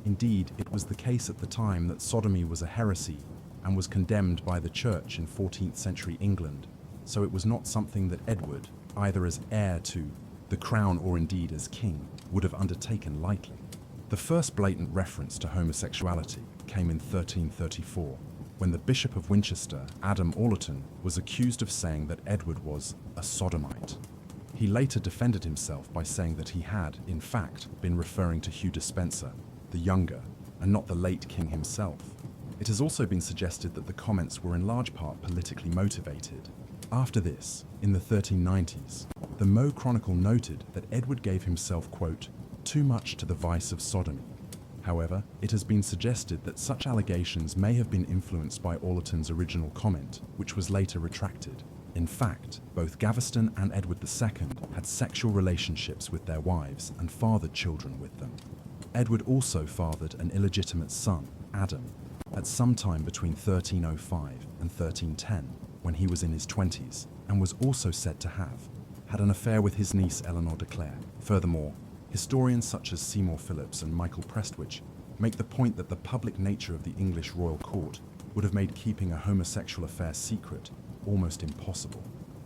Indeed, it was the case at the time that sodomy was a heresy and was condemned by the church in 14th century England, so it was not something that Edward, either as heir to the crown or indeed as king, would have undertaken lightly. The first blatant reference to homosexuality came in 1334, when the Bishop of Winchester, Adam Orleton, was accused of saying that Edward was a sodomite. He later defended himself by saying that he had, in fact, been referring to Hugh Despenser, the younger, and not the late king himself. It has also been suggested that the comments were in large part politically motivated. After this, in the 1390s, the Meaux Chronicle noted that Edward gave himself, quote, too much to the vice of sodomy. However, it has been suggested that such allegations may have been influenced by Orleton's original comment, which was later retracted. In fact, both Gaveston and Edward II had sexual relationships with their wives and fathered children with them. Edward also fathered an illegitimate son, Adam, at some time between 1305 and 1310, when he was in his 20s, and was also said to have had an affair with his niece Eleanor de Clare. Furthermore, historians such as Seymour Phillips and Michael Prestwich make the point that the public nature of the English royal court would have made keeping a homosexual affair secret almost impossible.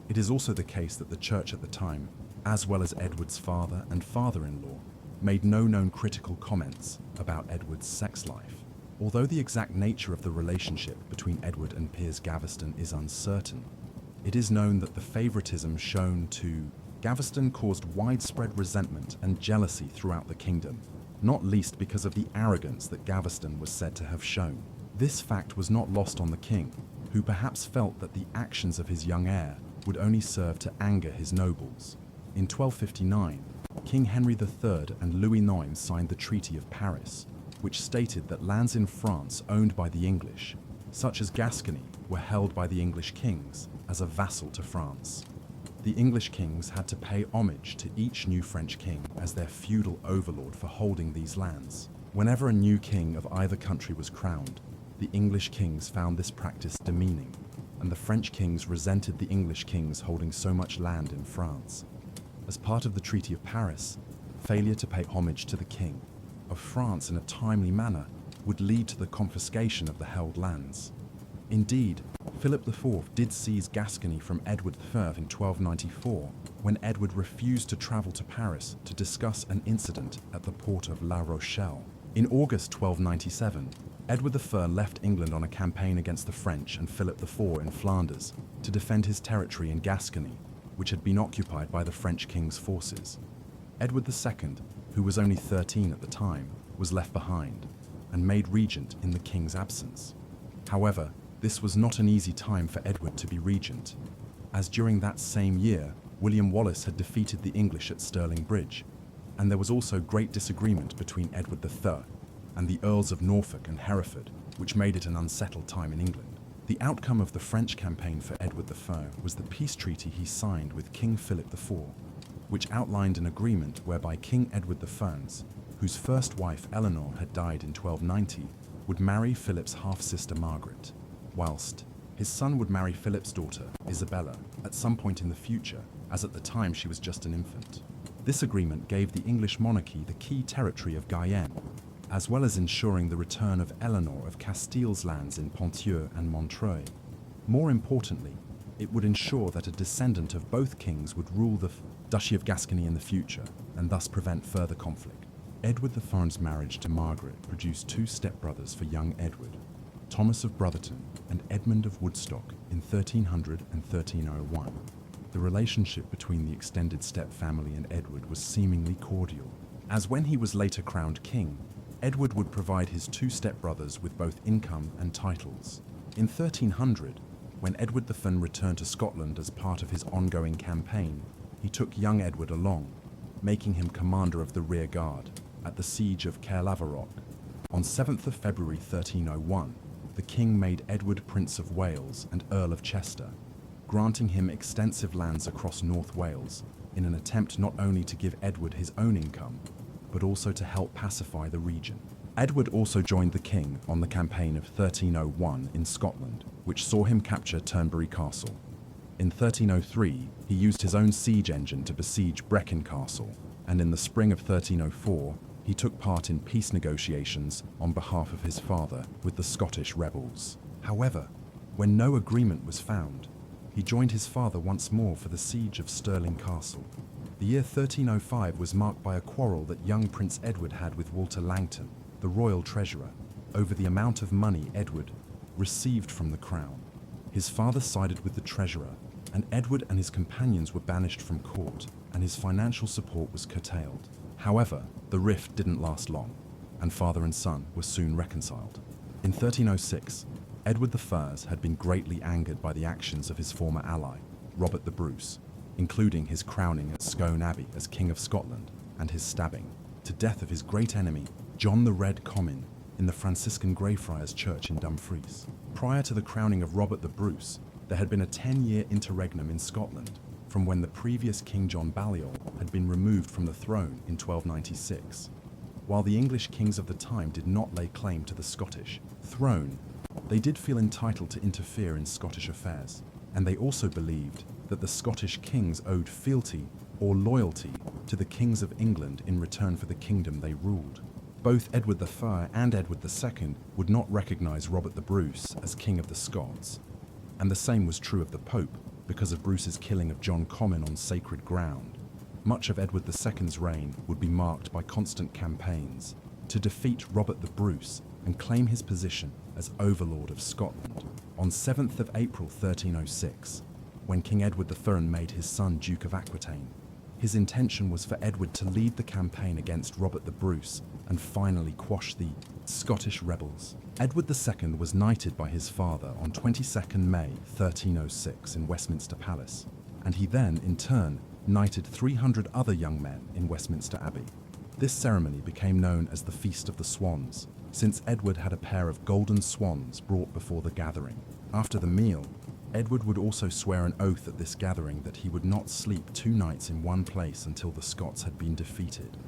It is also the case that the church at the time, as well as Edward's father and father-in-law, made no known critical comments about Edward's sex life. Although the exact nature of the relationship between Edward and Piers Gaveston is uncertain, it is known that the favoritism shown to Gaveston caused widespread resentment and jealousy throughout the kingdom, not least because of the arrogance that Gaveston was said to have shown. This fact was not lost on the king, who perhaps felt that the actions of his young heir would only serve to anger his nobles. In 1259, King Henry III and Louis IX signed the Treaty of Paris, which stated that lands in France owned by the English, such as Gascony, were held by the English kings as a vassal to France. The English kings had to pay homage to each new French king as their feudal overlord for holding these lands. Whenever a new king of either country was crowned, the English kings found this practice demeaning, and the French kings resented the English kings holding so much land in France. As part of the Treaty of Paris, failure to pay homage to the king of France in a timely manner would lead to the confiscation of the held lands. Indeed, Philip IV did seize Gascony from Edward III in 1294, when Edward refused to travel to Paris to discuss an incident at the port of La Rochelle. In August 1297, Edward I left England on a campaign against the French and Philip IV in Flanders to defend his territory in Gascony, which had been occupied by the French king's forces. Edward II, who was only 13 at the time, was left behind and made regent in the king's absence. However, this was not an easy time for Edward to be regent, as during that same year, William Wallace had defeated the English at Stirling Bridge, and there was also great disagreement between Edward III and the Earls of Norfolk and Hereford, which made it an unsettled time in England. The outcome of the French campaign for Edward I was the peace treaty he signed with King Philip IV, which outlined an agreement whereby King Edward I, whose first wife Eleanor had died in 1290, would marry Philip's half-sister Margaret, whilst his son would marry Philip's daughter, Isabella, at some point in the future, as at the time she was just an infant. This agreement gave the English monarchy the key territory of Guyenne, as well as ensuring the return of Eleanor of Castile's lands in Ponthieu and Montreuil. More importantly, it would ensure that a descendant of both kings would rule the Duchy of Gascony in the future, and thus prevent further conflict. Edward IV's marriage to Margaret produced two stepbrothers for young Edward, Thomas of Brotherton and Edmund of Woodstock, in 1300 and 1301. The relationship between the extended step-family and Edward was seemingly cordial, as when he was later crowned king, Edward would provide his two stepbrothers with both income and titles. In 1300, when Edward V returned to Scotland as part of his ongoing campaign, he took young Edward along, making him commander of the rear guard at the siege of Caerlaverock. On 7th of February 1301, the king made Edward Prince of Wales and Earl of Chester, granting him extensive lands across North Wales in an attempt not only to give Edward his own income, but also to help pacify the region. Edward also joined the king on the campaign of 1301 in Scotland, which saw him capture Turnberry Castle. In 1303, he used his own siege engine to besiege Brecon Castle, and in the spring of 1304, he took part in peace negotiations on behalf of his father with the Scottish rebels. However, when no agreement was found, he joined his father once more for the siege of Stirling Castle. The year 1305 was marked by a quarrel that young Prince Edward had with Walter Langton, the royal treasurer, over the amount of money Edward received from the crown. His father sided with the treasurer, and Edward and his companions were banished from court, and his financial support was curtailed. However, the rift didn't last long, and father and son were soon reconciled. In 1306, Edward I had been greatly angered by the actions of his former ally, Robert the Bruce, including his crowning at Scone Abbey as King of Scotland and his stabbing to death of his great enemy, John the Red Comyn, in the Franciscan Greyfriars Church in Dumfries. Prior to the crowning of Robert the Bruce, there had been a 10-year interregnum in Scotland, from when the previous King John Balliol had been removed from the throne in 1296. While the English kings of the time did not lay claim to the Scottish throne, they did feel entitled to interfere in Scottish affairs, and they also believed that the Scottish kings owed fealty or loyalty to the kings of England in return for the kingdom they ruled. Both Edward I and Edward II would not recognize Robert the Bruce as King of the Scots, and the same was true of the Pope because of Bruce's killing of John Comyn on sacred ground. Much of Edward II's reign would be marked by constant campaigns to defeat Robert the Bruce and claim his position as Overlord of Scotland. On 7th of April 1306, when King Edward III made his son Duke of Aquitaine, his intention was for Edward to lead the campaign against Robert the Bruce and finally quash the Scottish rebels. Edward II was knighted by his father on 22nd May 1306 in Westminster Palace, and he then, in turn, knighted 300 other young men in Westminster Abbey. This ceremony became known as the Feast of the Swans, since Edward had a pair of golden swans brought before the gathering. After the meal, Edward would also swear an oath at this gathering that he would not sleep 2 nights in one place until the Scots had been defeated.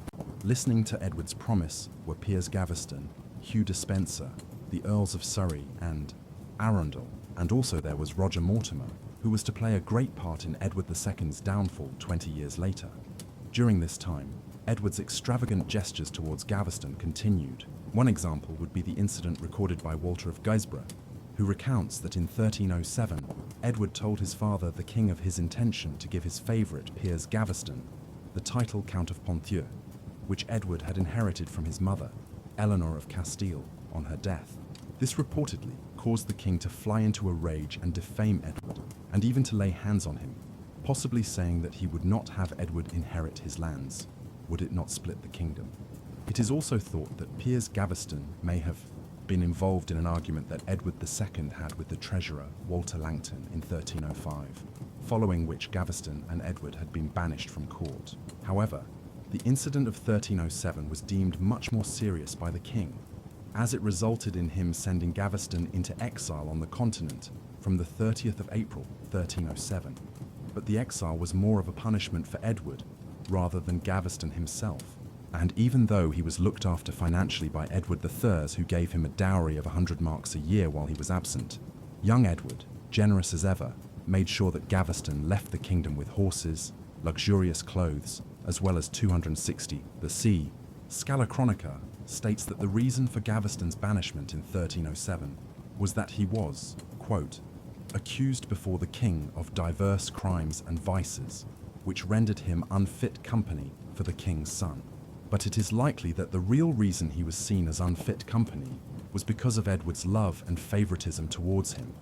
Listening to Edward's promise were Piers Gaveston, Hugh Despencer, the Earls of Surrey and Arundel, and also there was Roger Mortimer, who was to play a great part in Edward II's downfall 20 years later. During this time, Edward's extravagant gestures towards Gaveston continued. One example would be the incident recorded by Walter of Guisborough, who recounts that in 1307, Edward told his father, the king, of his intention to give his favourite, Piers Gaveston, the title Count of Ponthieu, which Edward had inherited from his mother, Eleanor of Castile, on her death. This reportedly caused the king to fly into a rage and defame Edward, and even to lay hands on him, possibly saying that he would not have Edward inherit his lands, would it not split the kingdom. It is also thought that Piers Gaveston may have been involved in an argument that Edward II had with the treasurer, Walter Langton, in 1305, following which Gaveston and Edward had been banished from court. However, the incident of 1307 was deemed much more serious by the king, as it resulted in him sending Gaveston into exile on the continent from the 30th of April, 1307. But the exile was more of a punishment for Edward rather than Gaveston himself. And even though he was looked after financially by Edward III, who gave him a dowry of 100 marks a year while he was absent, young Edward, generous as ever, made sure that Gaveston left the kingdom with horses, luxurious clothes, as well as 260. The C. Scala Chronica states that the reason for Gaveston's banishment in 1307 was that he was, quote, accused before the king of diverse crimes and vices, which rendered him unfit company for the king's son. But it is likely that the real reason he was seen as unfit company was because of Edward's love and favoritism towards him,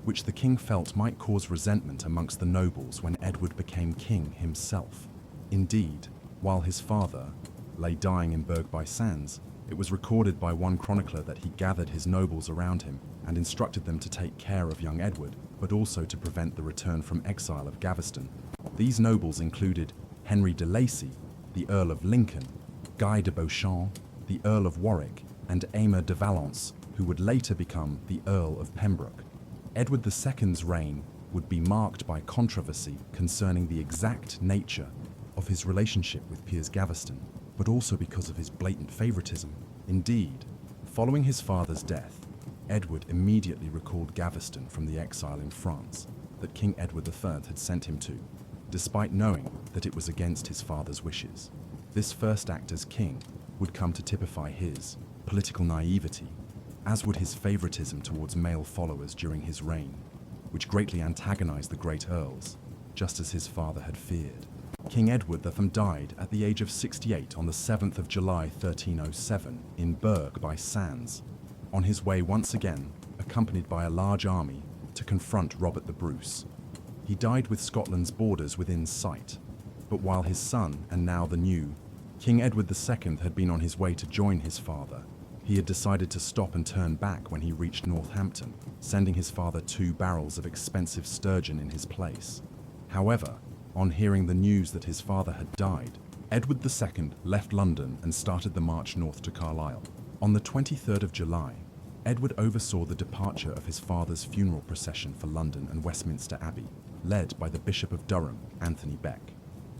which the king felt might cause resentment amongst the nobles when Edward became king himself. Indeed, while his father lay dying in Berg-by-Sands, it was recorded by one chronicler that he gathered his nobles around him and instructed them to take care of young Edward, but also to prevent the return from exile of Gaveston. These nobles included Henry de Lacy, the Earl of Lincoln, Guy de Beauchamp, the Earl of Warwick, and Aymer de Valence, who would later become the Earl of Pembroke. Edward II's reign would be marked by controversy concerning the exact nature of his relationship with Piers Gaveston, but also because of his blatant favoritism. Indeed, following his father's death, Edward immediately recalled Gaveston from the exile in France that King Edward III had sent him to, despite knowing that it was against his father's wishes. This first act as king would come to typify his political naivety, as would his favoritism towards male followers during his reign, which greatly antagonized the great earls, just as his father had feared. King Edward III died at the age of 68 on the 7th of July 1307 in Berg-by-Sands, on his way once again, accompanied by a large army, to confront Robert the Bruce. He died with Scotland's borders within sight, but while his son, and now the new, King Edward II had been on his way to join his father, he had decided to stop and turn back when he reached Northampton, sending his father 2 barrels of expensive sturgeon in his place. However, on hearing the news that his father had died, Edward II left London and started the march north to Carlisle. On the 23rd of July, Edward oversaw the departure of his father's funeral procession for London and Westminster Abbey, led by the Bishop of Durham, Anthony Beck.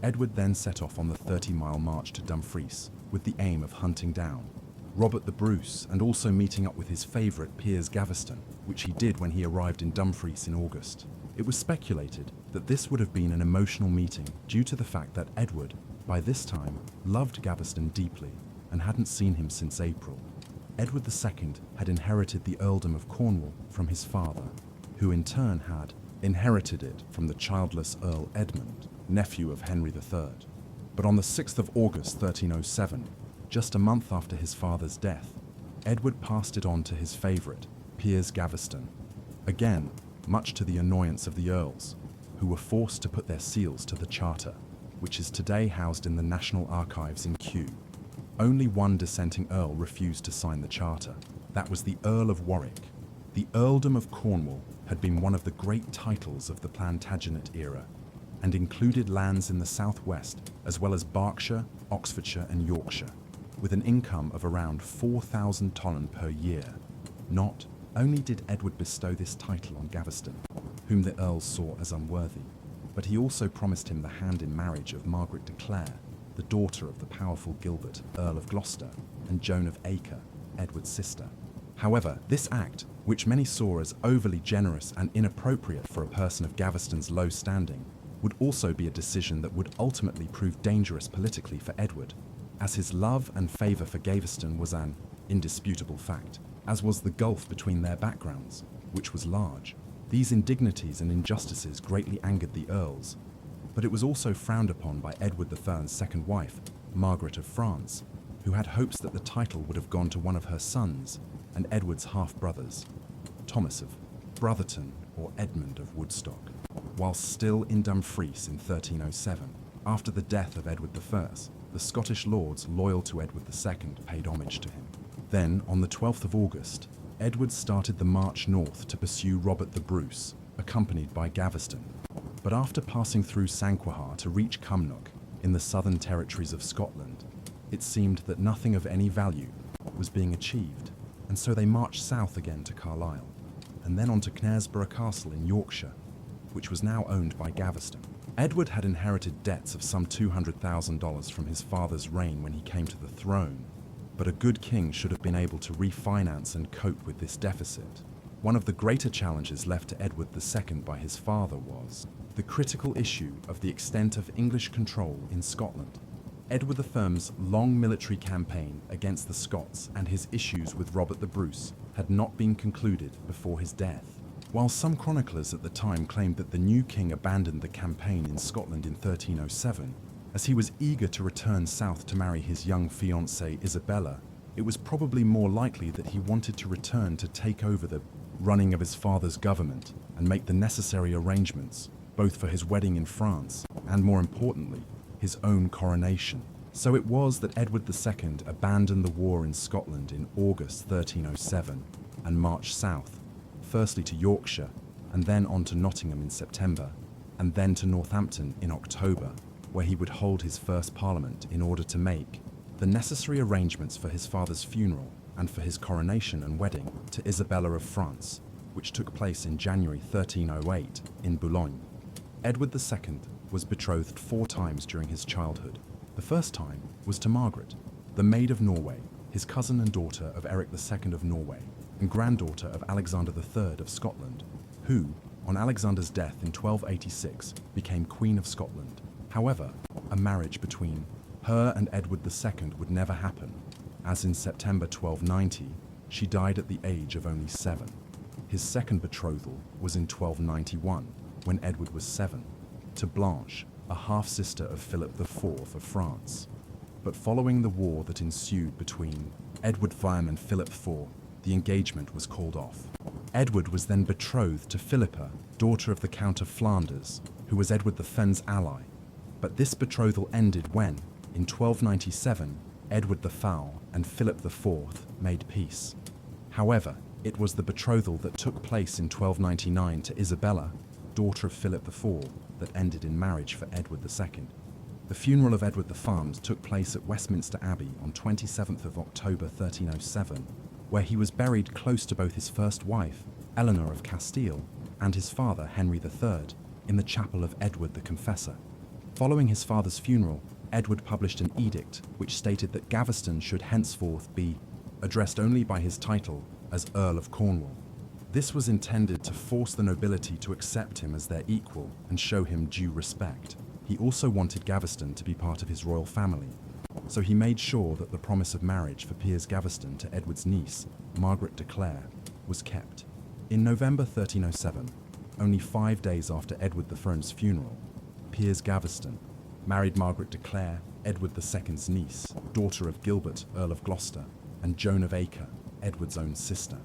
Edward then set off on the 30-mile march to Dumfries with the aim of hunting down Robert the Bruce and also meeting up with his favourite Piers Gaveston, which he did when he arrived in Dumfries in August. It was speculated that this would have been an emotional meeting due to the fact that Edward, by this time, loved Gaveston deeply and hadn't seen him since April. Edward II had inherited the earldom of Cornwall from his father, who in turn had inherited it from the childless Earl Edmund, nephew of Henry III. But on the 6th of August 1307, just a month after his father's death, Edward passed it on to his favourite, Piers Gaveston, again much to the annoyance of the earls, who were forced to put their seals to the Charter, which is today housed in the National Archives in Kew. Only one dissenting earl refused to sign the charter. That was the Earl of Warwick. The earldom of Cornwall had been one of the great titles of the Plantagenet era, and included lands in the southwest, as well as Berkshire, Oxfordshire and Yorkshire, with an income of around 4,000 tonnen per year. Not only did Edward bestow this title on Gaveston, whom the earls saw as unworthy, but he also promised him the hand in marriage of Margaret de Clare, the daughter of the powerful Gilbert, Earl of Gloucester, and Joan of Acre, Edward's sister. However, this act, which many saw as overly generous and inappropriate for a person of Gaveston's low standing, would also be a decision that would ultimately prove dangerous politically for Edward, as his love and favour for Gaveston was an indisputable fact, as was the gulf between their backgrounds. which was large. These indignities and injustices greatly angered the earls, but it was also frowned upon by Edward III's second wife, Margaret of France, who had hopes that the title would have gone to one of her sons and Edward's half-brothers, Thomas of Brotherton or Edmund of Woodstock. Whilst still in Dumfries in 1307, after the death of Edward I, the Scottish lords loyal to Edward II paid homage to him. Then, on the 12th of August, Edward started the march north to pursue Robert the Bruce, accompanied by Gaveston. But after passing through Sanquhar to reach Cumnock, in the southern territories of Scotland, it seemed that nothing of any value was being achieved, and so they marched south again to Carlisle, and then on to Knaresborough Castle in Yorkshire, which was now owned by Gaveston. Edward had inherited debts of some $200,000 from his father's reign when he came to the throne, but a good king should have been able to refinance and cope with this deficit. One of the greater challenges left to Edward II by his father was the critical issue of the extent of English control in Scotland. Edward I's long military campaign against the Scots and his issues with Robert the Bruce had not been concluded before his death. While some chroniclers at the time claimed that the new king abandoned the campaign in Scotland in 1307, as he was eager to return south to marry his young fiancée Isabella, it was probably more likely that he wanted to return to take over the running of his father's government and make the necessary arrangements, both for his wedding in France and, more importantly, his own coronation. So it was that Edward II abandoned the war in Scotland in August 1307 and marched south, firstly to Yorkshire, and then on to Nottingham in September, and then to Northampton in October, where he would hold his first parliament in order to make the necessary arrangements for his father's funeral and for his coronation and wedding to Isabella of France, which took place in January 1308 in Boulogne. Edward II was betrothed 4 times during his childhood. The first time was to Margaret, the Maid of Norway, his cousin and daughter of Eric II of Norway, and granddaughter of Alexander III of Scotland, who, on Alexander's death in 1286, became Queen of Scotland. However, a marriage between her and Edward II would never happen, as in September 1290, she died at the age of only 7. His second betrothal was in 1291, when Edward was 7, to Blanche, a half-sister of Philip IV of France. But following the war that ensued between Edward I and Philip IV, the engagement was called off. Edward was then betrothed to Philippa, daughter of the Count of Flanders, who was Edward I's ally. But this betrothal ended when, in 1297, Edward the Foul and Philip IV made peace. However, it was the betrothal that took place in 1299 to Isabella, daughter of Philip IV, that ended in marriage for Edward II. The funeral of Edward I took place at Westminster Abbey on 27th of October 1307, where he was buried close to both his first wife, Eleanor of Castile, and his father, Henry III, in the chapel of Edward the Confessor. Following his father's funeral, Edward published an edict which stated that Gaveston should henceforth be addressed only by his title as Earl of Cornwall. This was intended to force the nobility to accept him as their equal and show him due respect. He also wanted Gaveston to be part of his royal family, so he made sure that the promise of marriage for Piers Gaveston to Edward's niece, Margaret de Clare, was kept. In November 1307, only 5 days after Edward I's funeral, Piers Gaveston married Margaret de Clare, Edward II's niece, daughter of Gilbert, Earl of Gloucester, and Joan of Acre, Edward's own sister.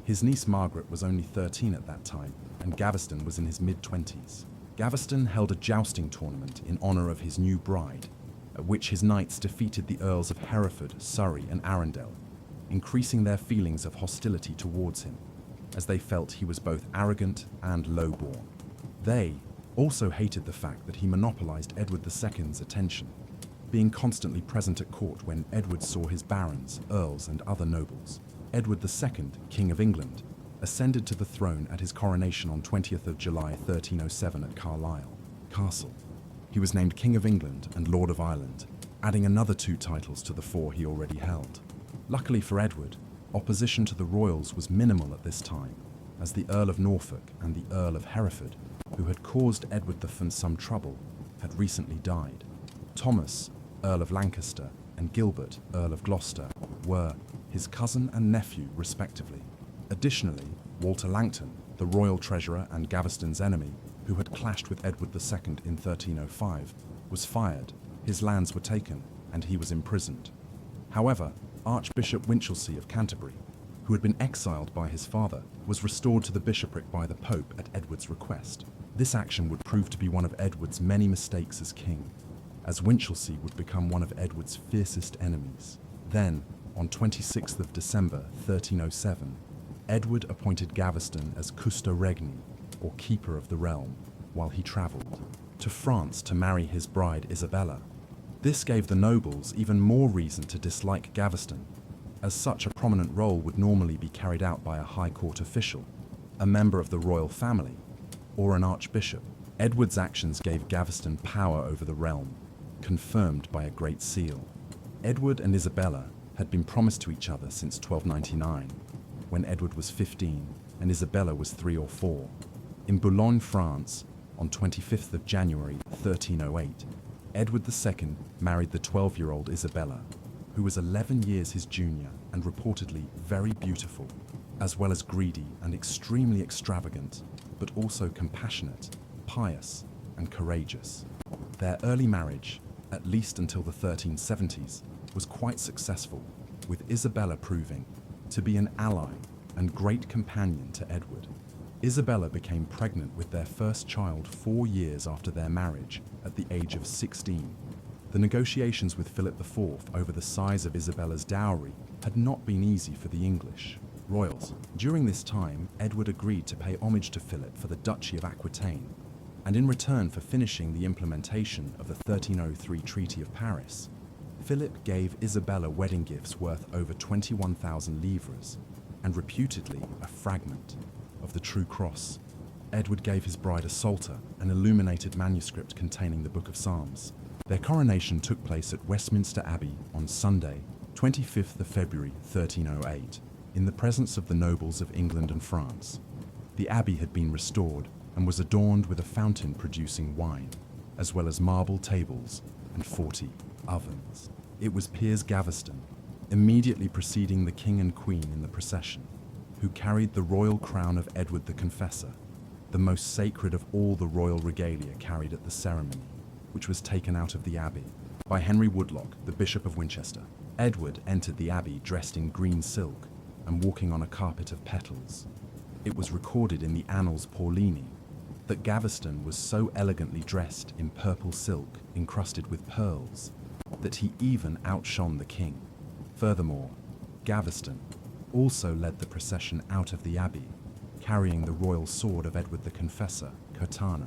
His niece Margaret was only 13 at that time, and Gaveston was in his mid-20s. Gaveston held a jousting tournament in honour of his new bride, at which his knights defeated the Earls of Hereford, Surrey, and Arundel, increasing their feelings of hostility towards him, as they felt he was both arrogant and low-born. They also hated the fact that he monopolised Edward II's attention, being constantly present at court when Edward saw his barons, earls, and other nobles. Edward II, King of England, ascended to the throne at his coronation on 20th of July 1307 at Carlisle Castle. He was named King of England and Lord of Ireland, adding another 2 titles to the 4 he already held. Luckily for Edward, opposition to the royals was minimal at this time, as the Earl of Norfolk and the Earl of Hereford, who had caused Edward I some trouble, had recently died. Thomas, Earl of Lancaster, and Gilbert, Earl of Gloucester, were his cousin and nephew respectively. Additionally, Walter Langton, the royal treasurer and Gaveston's enemy, who had clashed with Edward II in 1305, was fired, his lands were taken, and he was imprisoned. However, Archbishop Winchelsea of Canterbury, who had been exiled by his father, was restored to the bishopric by the Pope at Edward's request. This action would prove to be one of Edward's many mistakes as king, as Winchelsea would become one of Edward's fiercest enemies. Then, on 26th of December 1307, Edward appointed Gaveston as Custo Regni, or Keeper of the Realm, while he travelled to France to marry his bride Isabella. This gave the nobles even more reason to dislike Gaveston, as such a prominent role would normally be carried out by a high court official, a member of the royal family, or an archbishop. Edward's actions gave Gaveston power over the realm, confirmed by a great seal. Edward and Isabella had been promised to each other since 1299, when Edward was 15 and Isabella was 3 or 4. In Boulogne, France, on 25th of January 1308, Edward II married the 12-year-old Isabella, who was 11 years his junior and reportedly very beautiful, as well as greedy and extremely extravagant, but also compassionate, pious, and courageous. Their early marriage, at least until the 1370s, was quite successful, with Isabella proving to be an ally and great companion to Edward. Isabella became pregnant with their first child 4 years after their marriage, at the age of 16. The negotiations with Philip IV over the size of Isabella's dowry had not been easy for the English royals. During this time, Edward agreed to pay homage to Philip for the Duchy of Aquitaine, and in return for finishing the implementation of the 1303 Treaty of Paris, Philip gave Isabella wedding gifts worth over 21,000 livres, and reputedly a fragment of the True Cross. Edward gave his bride a psalter, an illuminated manuscript containing the Book of Psalms. Their coronation took place at Westminster Abbey on Sunday, 25th of February 1308, in the presence of the nobles of England and France. The abbey had been restored and was adorned with a fountain producing wine, as well as marble tables and 40 ovens. It was Piers Gaveston, immediately preceding the king and queen in the procession, who carried the royal crown of Edward the Confessor, the most sacred of all the royal regalia carried at the ceremony, which was taken out of the abbey by Henry Woodlock, the Bishop of Winchester. Edward entered the abbey dressed in green silk and walking on a carpet of petals. It was recorded in the Annals Paulini that Gaveston was so elegantly dressed in purple silk encrusted with pearls that he even outshone the king. Furthermore, Gaveston also led the procession out of the abbey, carrying the royal sword of Edward the Confessor, Carta,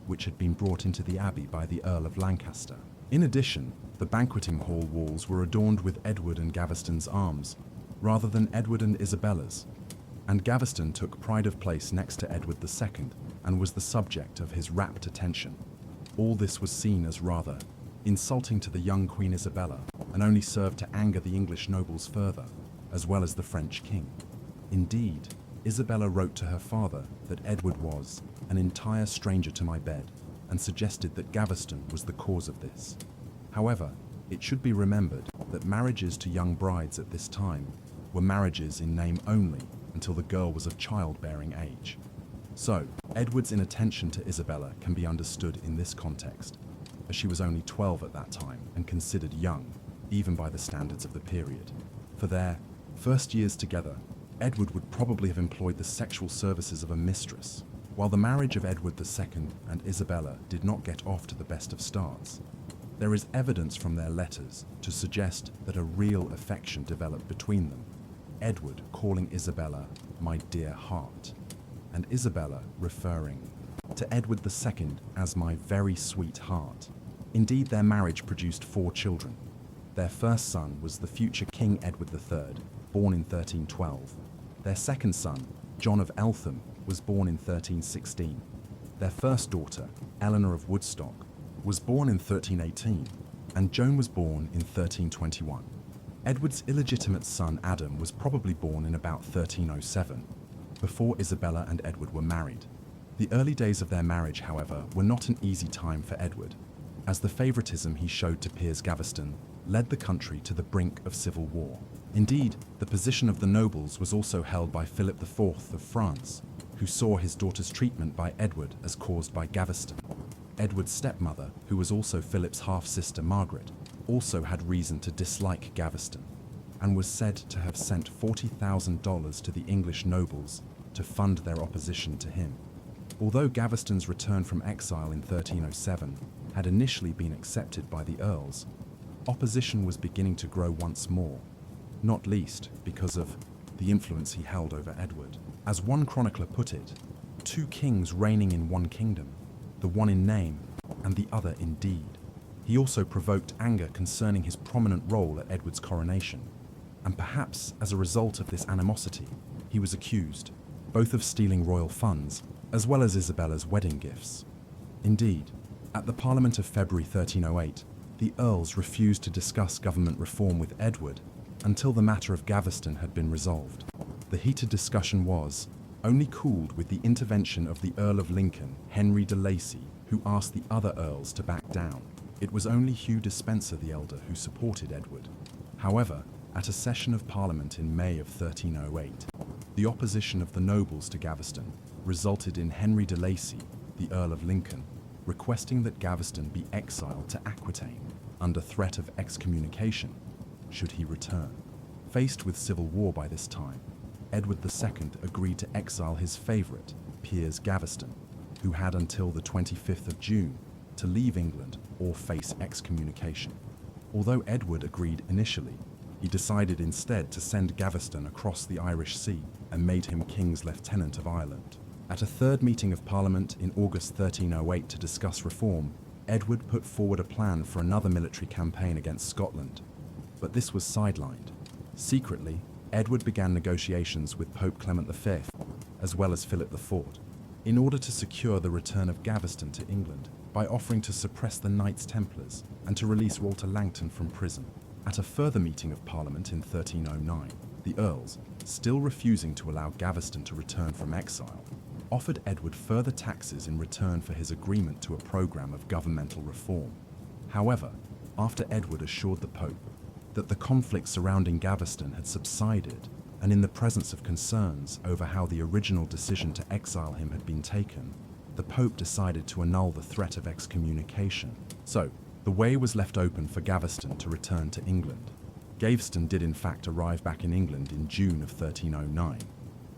which had been brought into the abbey by the Earl of Lancaster. In addition, the banqueting hall walls were adorned with Edward and Gaveston's arms, rather than Edward and Isabella's, and Gaveston took pride of place next to Edward II and was the subject of his rapt attention. All this was seen as rather insulting to the young Queen Isabella, and only served to anger the English nobles further, as well as the French king. Indeed, Isabella wrote to her father that Edward was an entire stranger to my bed, and suggested that Gaveston was the cause of this. However, it should be remembered that marriages to young brides at this time were marriages in name only until the girl was of childbearing age. So, Edward's inattention to Isabella can be understood in this context, as she was only 12 at that time and considered young, even by the standards of the period. For their first years together, Edward would probably have employed the sexual services of a mistress, while the marriage of Edward II and Isabella did not get off to the best of starts. There is evidence from their letters to suggest that a real affection developed between them, Edward calling Isabella "my dear heart," and Isabella referring to Edward II as "my very sweet heart." Indeed, their marriage produced 4 children. Their first son was the future King Edward III, born in 1312. Their second son, John of Eltham, was born in 1316. Their first daughter, Eleanor of Woodstock, was born in 1318, and Joan was born in 1321. Edward's illegitimate son Adam was probably born in about 1307, before Isabella and Edward were married. The early days of their marriage, however, were not an easy time for Edward, as the favoritism he showed to Piers Gaveston led the country to the brink of civil war. Indeed, the position of the nobles was also held by Philip IV of France, who saw his daughter's treatment by Edward as caused by Gaveston. Edward's stepmother, who was also Philip's half-sister Margaret, also had reason to dislike Gaveston, and was said to have sent $40,000 to the English nobles to fund their opposition to him. Although Gaveston's return from exile in 1307 had initially been accepted by the earls, opposition was beginning to grow once more, not least because of the influence he held over Edward. As one chronicler put it, two kings reigning in one kingdom, the one in name and the other in deed. He also provoked anger concerning his prominent role at Edward's coronation, and perhaps as a result of this animosity, he was accused both of stealing royal funds as well as Isabella's wedding gifts. Indeed, at the Parliament of February 1308, the earls refused to discuss government reform with Edward until the matter of Gaveston had been resolved. The heated discussion was only cooled with the intervention of the Earl of Lincoln, Henry de Lacy, who asked the other earls to back down. It was only Hugh Despencer the elder who supported Edward. However, at a session of Parliament in May of 1308, the opposition of the nobles to Gaveston resulted in Henry de Lacy, the Earl of Lincoln, requesting that Gaveston be exiled to Aquitaine under threat of excommunication should he return. Faced with civil war by this time, Edward II agreed to exile his favourite, Piers Gaveston, who had until the 25th of June to leave England or face excommunication. Although Edward agreed initially, he decided instead to send Gaveston across the Irish Sea and made him King's Lieutenant of Ireland. At a third meeting of Parliament in August 1308 to discuss reform, Edward put forward a plan for another military campaign against Scotland, but this was sidelined. Secretly, Edward began negotiations with Pope Clement V, as well as Philip IV, in order to secure the return of Gaveston to England by offering to suppress the Knights Templars and to release Walter Langton from prison. At a further meeting of Parliament in 1309, the earls, still refusing to allow Gaveston to return from exile, offered Edward further taxes in return for his agreement to a program of governmental reform. However, after Edward assured the Pope that the conflict surrounding Gaveston had subsided, and in the presence of concerns over how the original decision to exile him had been taken, the Pope decided to annul the threat of excommunication. So, the way was left open for Gaveston to return to England. Gaveston did in fact arrive back in England in June of 1309,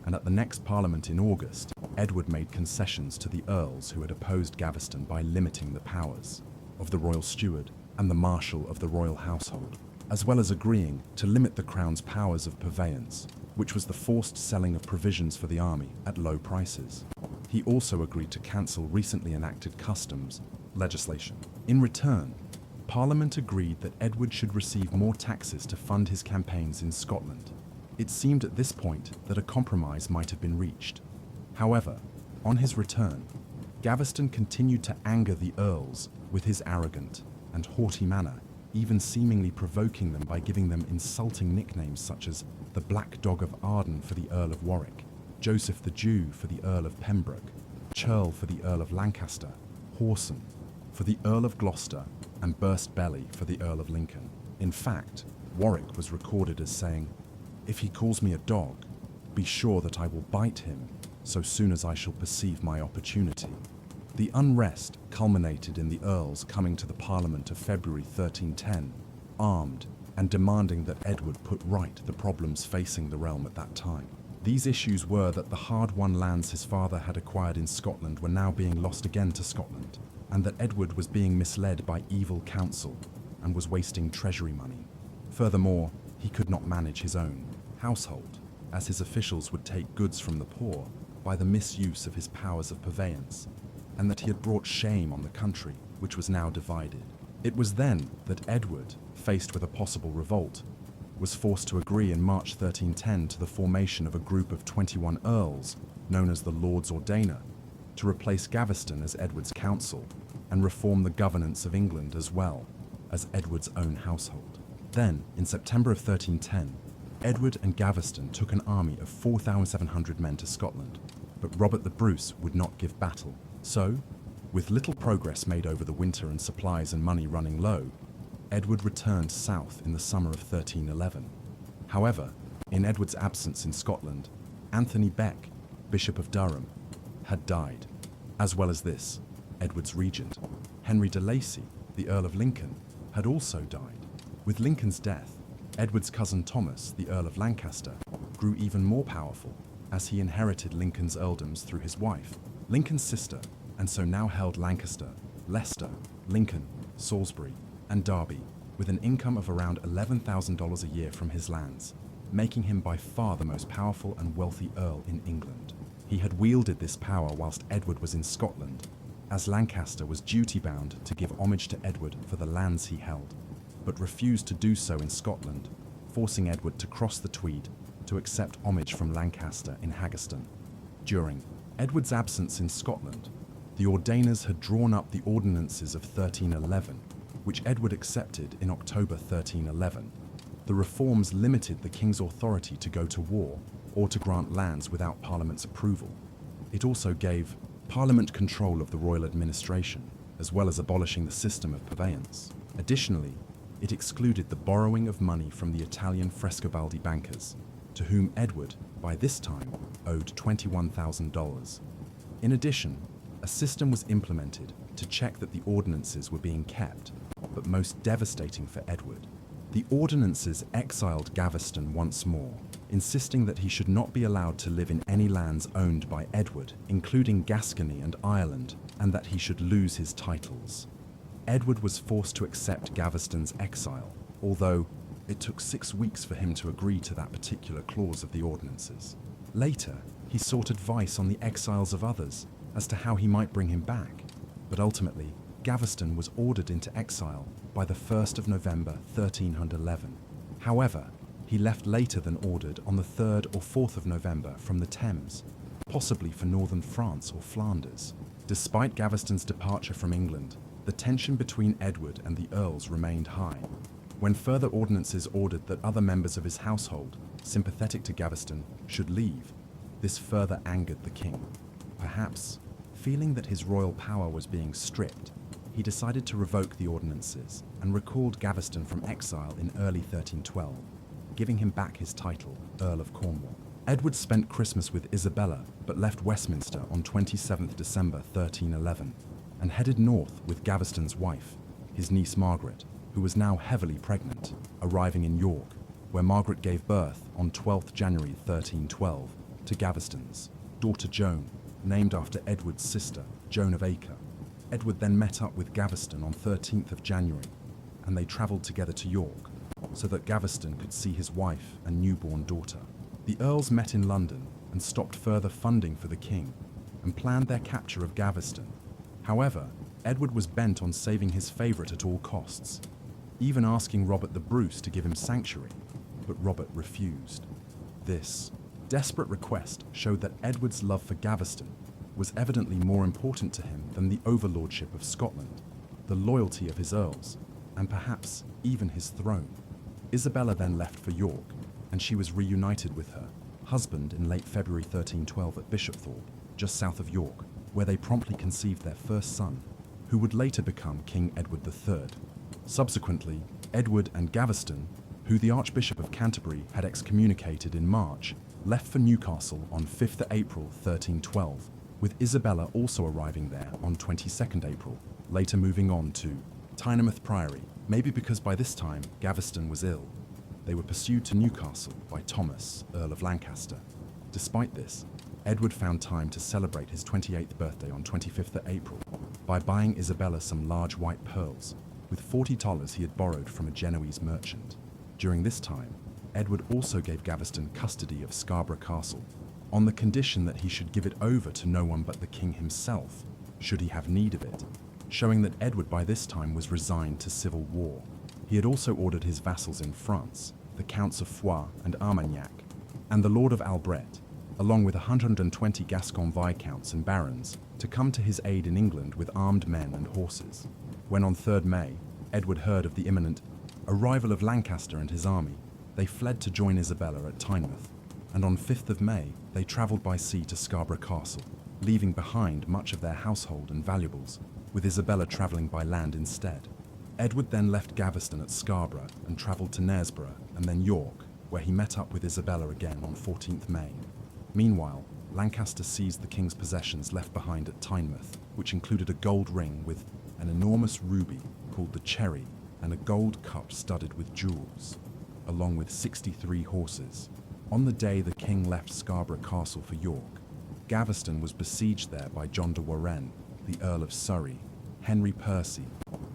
and at the next Parliament in August, Edward made concessions to the earls who had opposed Gaveston by limiting the powers of the royal steward and the marshal of the royal household, as well as agreeing to limit the crown's powers of purveyance, which was the forced selling of provisions for the army at low prices. He also agreed to cancel recently enacted customs legislation. In return, Parliament agreed that Edward should receive more taxes to fund his campaigns in Scotland. It seemed at this point that a compromise might have been reached. However, on his return, Gaveston continued to anger the earls with his arrogant and haughty manner, even seemingly provoking them by giving them insulting nicknames such as the Black Dog of Arden for the Earl of Warwick, Joseph the Jew for the Earl of Pembroke, Churl for the Earl of Lancaster, Whoreson for the Earl of Gloucester, and Burst Belly for the Earl of Lincoln. In fact, Warwick was recorded as saying, "If he calls me a dog, be sure that I will bite him so soon as I shall perceive my opportunity." The unrest culminated in the earls coming to the Parliament of February 1310, armed and demanding that Edward put right the problems facing the realm at that time. These issues were that the hard-won lands his father had acquired in Scotland were now being lost again to Scotland, and that Edward was being misled by evil counsel and was wasting treasury money. Furthermore, he could not manage his own household, as his officials would take goods from the poor by the misuse of his powers of purveyance, and that he had brought shame on the country, which was now divided. It was then that Edward, faced with a possible revolt, was forced to agree in March 1310 to the formation of a group of 21 earls, known as the Lords Ordainer, to replace Gaveston as Edward's council and reform the governance of England as well as Edward's own household. Then, in September of 1310, Edward and Gaveston took an army of 4,700 men to Scotland, but Robert the Bruce would not give battle. So, with little progress made over the winter and supplies and money running low, Edward returned south in the summer of 1311. However, in Edward's absence in Scotland, Anthony Beck, Bishop of Durham, had died. As well as this, Edward's regent, Henry de Lacy, the Earl of Lincoln, had also died. With Lincoln's death, Edward's cousin Thomas, the Earl of Lancaster, grew even more powerful as he inherited Lincoln's earldoms through his wife, Lincoln's sister, and so now held Lancaster, Leicester, Lincoln, Salisbury, and Derby, with an income of around $11,000 a year from his lands, making him by far the most powerful and wealthy earl in England. He had wielded this power whilst Edward was in Scotland, as Lancaster was duty-bound to give homage to Edward for the lands he held, but refused to do so in Scotland, forcing Edward to cross the Tweed to accept homage from Lancaster in Haggerston. During Edward's absence in Scotland, the Ordainers had drawn up the Ordinances of 1311, which Edward accepted in October 1311. The reforms limited the king's authority to go to war or to grant lands without Parliament's approval. It also gave Parliament control of the royal administration, as well as abolishing the system of purveyance. Additionally, it excluded the borrowing of money from the Italian Frescobaldi bankers, to whom Edward, by this time, owed $21,000. In addition, a system was implemented to check that the ordinances were being kept, but most devastating for Edward. The ordinances exiled Gaveston once more, insisting that he should not be allowed to live in any lands owned by Edward, including Gascony and Ireland, and that he should lose his titles. Edward was forced to accept Gaveston's exile, although it took 6 weeks for him to agree to that particular clause of the ordinances. Later, he sought advice on the exiles of others as to how he might bring him back, but ultimately, Gaveston was ordered into exile by the 1st of November 1311. However, he left later than ordered on the 3rd or 4th of November from the Thames, possibly for northern France or Flanders. Despite Gaveston's departure from England, the tension between Edward and the earls remained high. When further ordinances ordered that other members of his household, sympathetic to Gaveston, should leave, this further angered the king. Perhaps, feeling that his royal power was being stripped, he decided to revoke the ordinances and recalled Gaveston from exile in early 1312, giving him back his title, Earl of Cornwall. Edward spent Christmas with Isabella, but left Westminster on 27th December 1311, and headed north with Gaveston's wife, his niece Margaret, who was now heavily pregnant, arriving in York, where Margaret gave birth on 12th January 1312 to Gaveston's daughter Joan, named after Edward's sister, Joan of Acre. Edward then met up with Gaveston on 13th of January, and they travelled together to York, so that Gaveston could see his wife and newborn daughter. The earls met in London and stopped further funding for the king, and planned their capture of Gaveston. However, Edward was bent on saving his favourite at all costs, even asking Robert the Bruce to give him sanctuary, but Robert refused. This desperate request showed that Edward's love for Gaveston was evidently more important to him than the overlordship of Scotland, the loyalty of his earls, and perhaps even his throne. Isabella then left for York, and she was reunited with her husband in late February 1312 at Bishopthorpe, just south of York, where they promptly conceived their first son, who would later become King Edward III. Subsequently, Edward and Gaveston, who the Archbishop of Canterbury had excommunicated in March, left for Newcastle on 5th April 1312, with Isabella also arriving there on 22nd April, later moving on to Tynemouth Priory, maybe because by this time Gaveston was ill. They were pursued to Newcastle by Thomas, Earl of Lancaster. Despite this, Edward found time to celebrate his 28th birthday on 25th April by buying Isabella some large white pearls, with $40 he had borrowed from a Genoese merchant. During this time, Edward also gave Gaveston custody of Scarborough Castle, on the condition that he should give it over to no one but the king himself, should he have need of it, showing that Edward by this time was resigned to civil war. He had also ordered his vassals in France, the Counts of Foix and Armagnac, and the Lord of Albret, along with 120 Gascon viscounts and barons, to come to his aid in England with armed men and horses. When on 3rd May, Edward heard of the imminent arrival of Lancaster and his army, they fled to join Isabella at Tynemouth, and on 5th of May, they travelled by sea to Scarborough Castle, leaving behind much of their household and valuables, with Isabella travelling by land instead. Edward then left Gaveston at Scarborough and travelled to Knaresborough and then York, where he met up with Isabella again on 14th May. Meanwhile, Lancaster seized the king's possessions left behind at Tynemouth, which included a gold ring with an enormous ruby called the Cherry and a gold cup studded with jewels, along with 63 horses. On the day the king left Scarborough Castle for York, Gaveston was besieged there by John de Warenne, the Earl of Surrey, Henry Percy,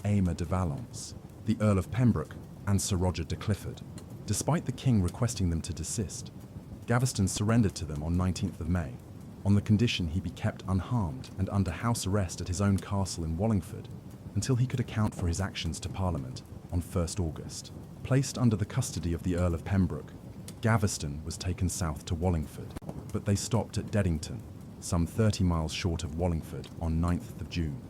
Aymer de Valence, the Earl of Pembroke, and Sir Roger de Clifford. Despite the king requesting them to desist, Gaveston surrendered to them on 19th of May, on the condition he be kept unharmed and under house arrest at his own castle in Wallingford until he could account for his actions to Parliament on 1st August. Placed under the custody of the Earl of Pembroke, Gaveston was taken south to Wallingford, but they stopped at Deddington, some 30 miles short of Wallingford, on 9th of June.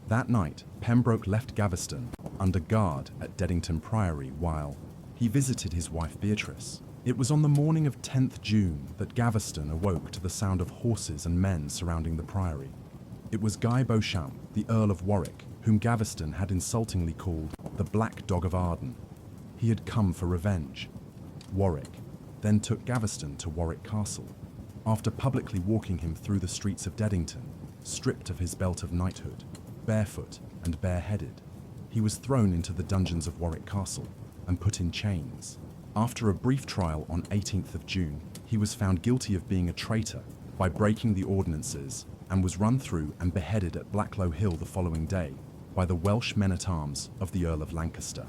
That night, Pembroke left Gaveston under guard at Deddington Priory while he visited his wife Beatrice. It was on the morning of 10th June that Gaveston awoke to the sound of horses and men surrounding the priory. It was Guy Beauchamp, the Earl of Warwick, whom Gaveston had insultingly called the Black Dog of Arden. He had come for revenge. Warwick then took Gaveston to Warwick Castle. After publicly walking him through the streets of Deddington, stripped of his belt of knighthood, barefoot and bareheaded, he was thrown into the dungeons of Warwick Castle and put in chains. After a brief trial on 18th of June, he was found guilty of being a traitor by breaking the ordinances and was run through and beheaded at Blacklow Hill the following day by the Welsh men-at-arms of the Earl of Lancaster.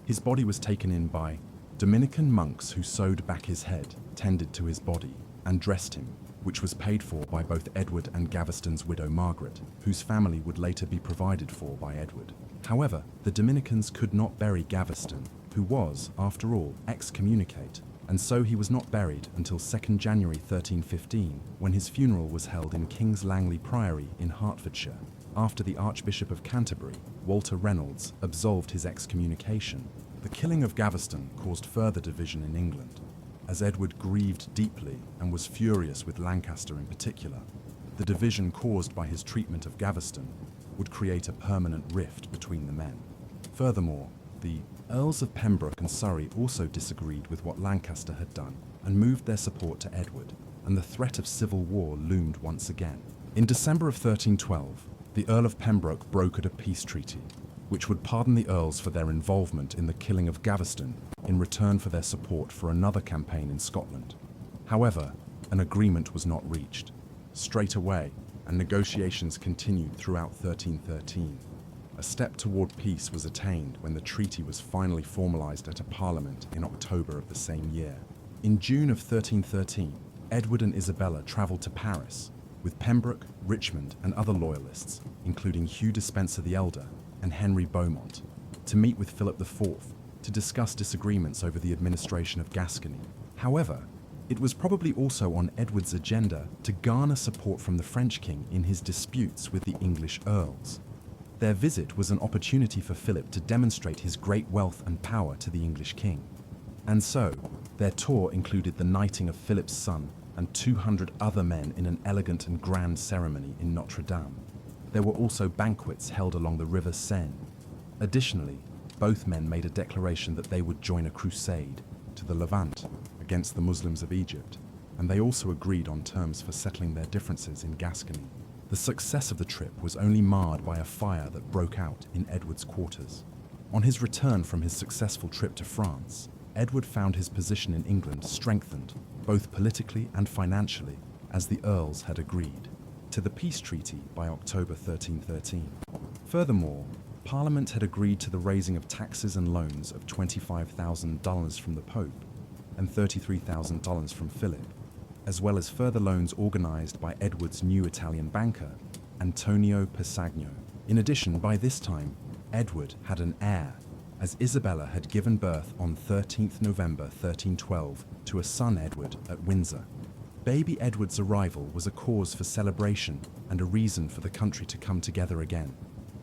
His body was taken in by Dominican monks who sewed back his head, tended to his body, and dressed him, which was paid for by both Edward and Gaveston's widow Margaret, whose family would later be provided for by Edward. However, the Dominicans could not bury Gaveston, who was, after all, excommunicate, and so he was not buried until 2nd January 1315, when his funeral was held in King's Langley Priory in Hertfordshire, after the Archbishop of Canterbury, Walter Reynolds, absolved his excommunication. The killing of Gaveston caused further division in England, as Edward grieved deeply and was furious with Lancaster in particular. The division caused by his treatment of Gaveston would create a permanent rift between the men. Furthermore, the Earls of Pembroke and Surrey also disagreed with what Lancaster had done and moved their support to Edward, and the threat of civil war loomed once again. In December of 1312, the Earl of Pembroke brokered a peace treaty, which would pardon the Earls for their involvement in the killing of Gaveston in return for their support for another campaign in Scotland. However, an agreement was not reached straight away, and negotiations continued throughout 1313. A step toward peace was attained when the treaty was finally formalized at a parliament in October of the same year. In June of 1313, Edward and Isabella traveled to Paris with Pembroke, Richmond, and other loyalists, including Hugh Despencer the Elder and Henry Beaumont, to meet with Philip IV to discuss disagreements over the administration of Gascony. However, it was probably also on Edward's agenda to garner support from the French king in his disputes with the English earls. Their visit was an opportunity for Philip to demonstrate his great wealth and power to the English king. And so, their tour included the knighting of Philip's son and 200 other men in an elegant and grand ceremony in Notre Dame. There were also banquets held along the River Seine. Additionally, both men made a declaration that they would join a crusade to the Levant against the Muslims of Egypt, and they also agreed on terms for settling their differences in Gascony. The success of the trip was only marred by a fire that broke out in Edward's quarters. On his return from his successful trip to France, Edward found his position in England strengthened, both politically and financially, as the earls had agreed to the peace treaty by October 1313. Furthermore, Parliament had agreed to the raising of taxes and loans of $25,000 from the Pope and $33,000 from Philip, as well as further loans organized by Edward's new Italian banker, Antonio Pisagno. In addition, by this time, Edward had an heir, as Isabella had given birth on 13th November 1312 to a son Edward at Windsor. Baby Edward's arrival was a cause for celebration and a reason for the country to come together again.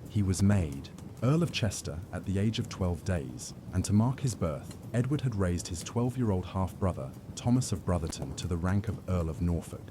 He was made Earl of Chester at the age of 12 days, and to mark his birth, Edward had raised his 12-year-old half-brother, Thomas of Brotherton, to the rank of Earl of Norfolk.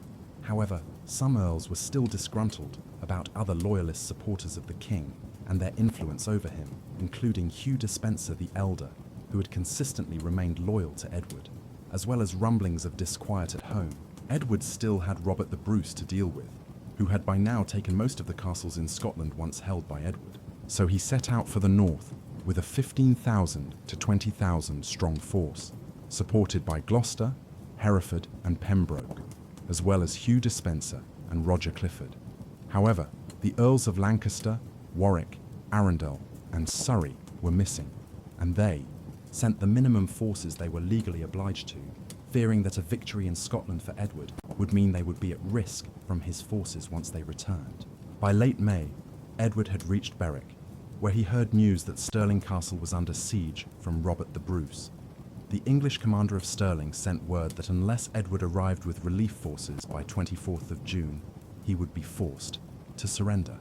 However, some earls were still disgruntled about other loyalist supporters of the king, and their influence over him, including Hugh Despenser the Elder, who had consistently remained loyal to Edward, as well as rumblings of disquiet at home. Edward still had Robert the Bruce to deal with, who had by now taken most of the castles in Scotland once held by Edward. So he set out for the north with a 15,000 to 20,000 strong force, supported by Gloucester, Hereford and Pembroke, as well as Hugh Despenser and Roger Clifford. However, the Earls of Lancaster, Warwick, Arundel and Surrey were missing, and they sent the minimum forces they were legally obliged to, fearing that a victory in Scotland for Edward would mean they would be at risk from his forces once they returned. By late May, Edward had reached Berwick, where he heard news that Stirling Castle was under siege from Robert the Bruce. The English commander of Stirling sent word that unless Edward arrived with relief forces by 24th of June, he would be forced to surrender.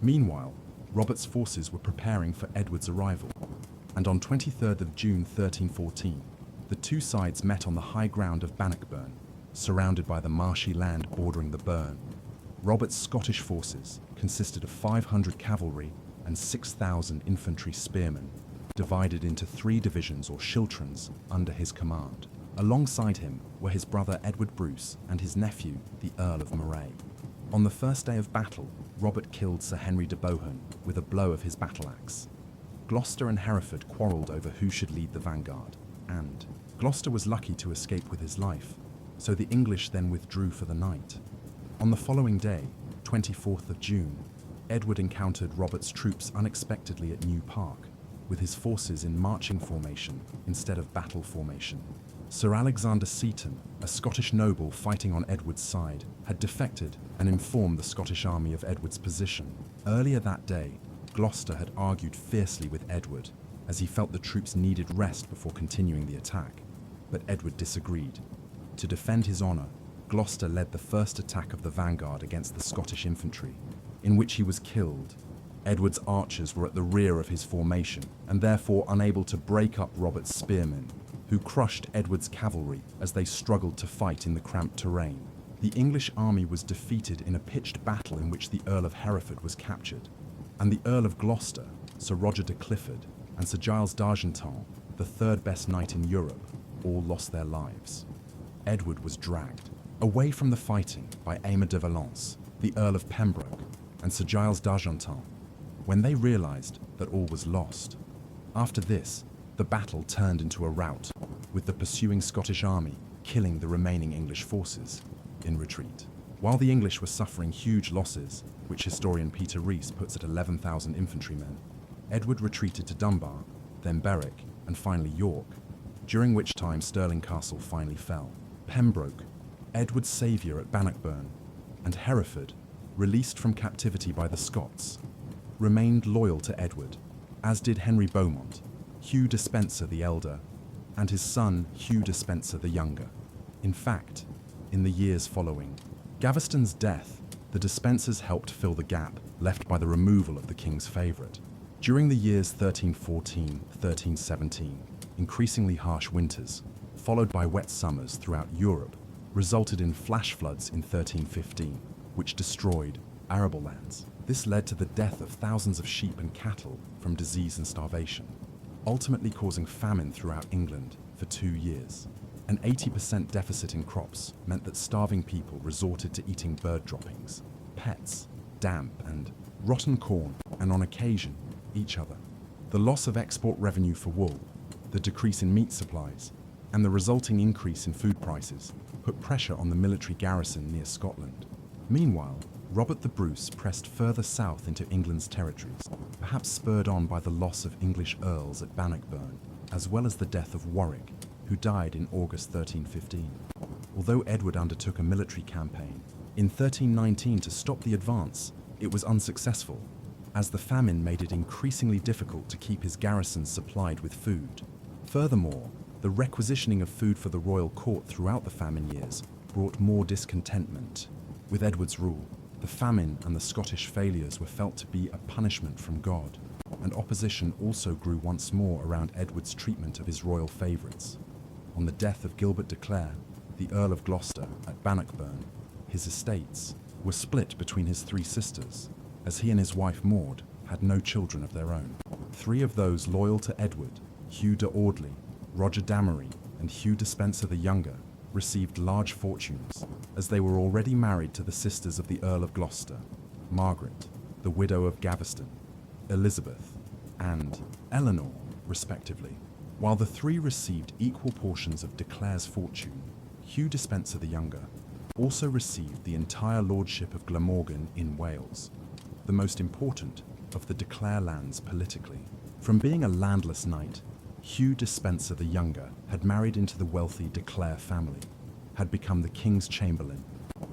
Meanwhile, Robert's forces were preparing for Edward's arrival, and on 23rd of June 1314, the two sides met on the high ground of Bannockburn, surrounded by the marshy land bordering the burn. Robert's Scottish forces consisted of 500 cavalry and 6,000 infantry spearmen, divided into 3 divisions or schiltrons under his command. Alongside him were his brother Edward Bruce and his nephew, the Earl of Moray. On the first day of battle, Robert killed Sir Henry de Bohun with a blow of his battle-axe. Gloucester and Hereford quarrelled over who should lead the vanguard, and Gloucester was lucky to escape with his life, so the English then withdrew for the night. On the following day, 24th of June, Edward encountered Robert's troops unexpectedly at New Park, with his forces in marching formation instead of battle formation. Sir Alexander Seton, a Scottish noble fighting on Edward's side, had defected and informed the Scottish army of Edward's position. Earlier that day, Gloucester had argued fiercely with Edward, as he felt the troops needed rest before continuing the attack, but Edward disagreed. To defend his honour, Gloucester led the first attack of the vanguard against the Scottish infantry, in which he was killed. Edward's archers were at the rear of his formation, and therefore unable to break up Robert's spearmen, who crushed Edward's cavalry as they struggled to fight in the cramped terrain. The English army was defeated in a pitched battle in which the Earl of Hereford was captured, and the Earl of Gloucester, Sir Roger de Clifford, and Sir Giles d'Argenton, the third best knight in Europe, all lost their lives. Edward was dragged away from the fighting by Aymer de Valence, the Earl of Pembroke, and Sir Giles d'Argenton, when they realized that all was lost. After this, the battle turned into a rout, with the pursuing Scottish army killing the remaining English forces in retreat. While the English were suffering huge losses, which historian Peter Rees puts at 11,000 infantrymen, Edward retreated to Dunbar, then Berwick, and finally York, during which time Stirling Castle finally fell. Pembroke, Edward's saviour at Bannockburn, and Hereford, released from captivity by the Scots, remained loyal to Edward, as did Henry Beaumont, Hugh Despenser the Elder, and his son Hugh Despenser the Younger. In fact, in the years following Gaveston's death, the Despensers helped fill the gap left by the removal of the king's favourite. During the years 1314-1317, increasingly harsh winters, followed by wet summers throughout Europe, resulted in flash floods in 1315, which destroyed arable lands. This led to the death of thousands of sheep and cattle from disease and starvation, ultimately causing famine throughout England for 2 years. An 80% deficit in crops meant that starving people resorted to eating bird droppings, pets, damp and rotten corn, and on occasion, each other. The loss of export revenue for wool, the decrease in meat supplies, and the resulting increase in food prices put pressure on the military garrison near Scotland. Meanwhile, Robert the Bruce pressed further south into England's territories, perhaps spurred on by the loss of English earls at Bannockburn, as well as the death of Warwick, who died in August 1315. Although Edward undertook a military campaign in 1319 to stop the advance, it was unsuccessful, as the famine made it increasingly difficult to keep his garrisons supplied with food. Furthermore, the requisitioning of food for the royal court throughout the famine years brought more discontentment. With Edward's rule, the famine and the Scottish failures were felt to be a punishment from God, and opposition also grew once more around Edward's treatment of his royal favourites. On the death of Gilbert de Clare, the Earl of Gloucester, at Bannockburn, his estates were split between his 3 sisters, as he and his wife Maud had no children of their own. 3 of those loyal to Edward, Hugh de Audley, Roger d'Amory, and Hugh Despencer the Younger, received large fortunes, as they were already married to the sisters of the Earl of Gloucester, Margaret, the widow of Gaveston, Elizabeth, and Eleanor, respectively. While the 3 received equal portions of de Clare's fortune, Hugh Despencer the Younger also received the entire lordship of Glamorgan in Wales, the most important of the de Clare lands politically. From being a landless knight, Hugh Despencer the Younger had married into the wealthy de Clare family, had become the king's chamberlain,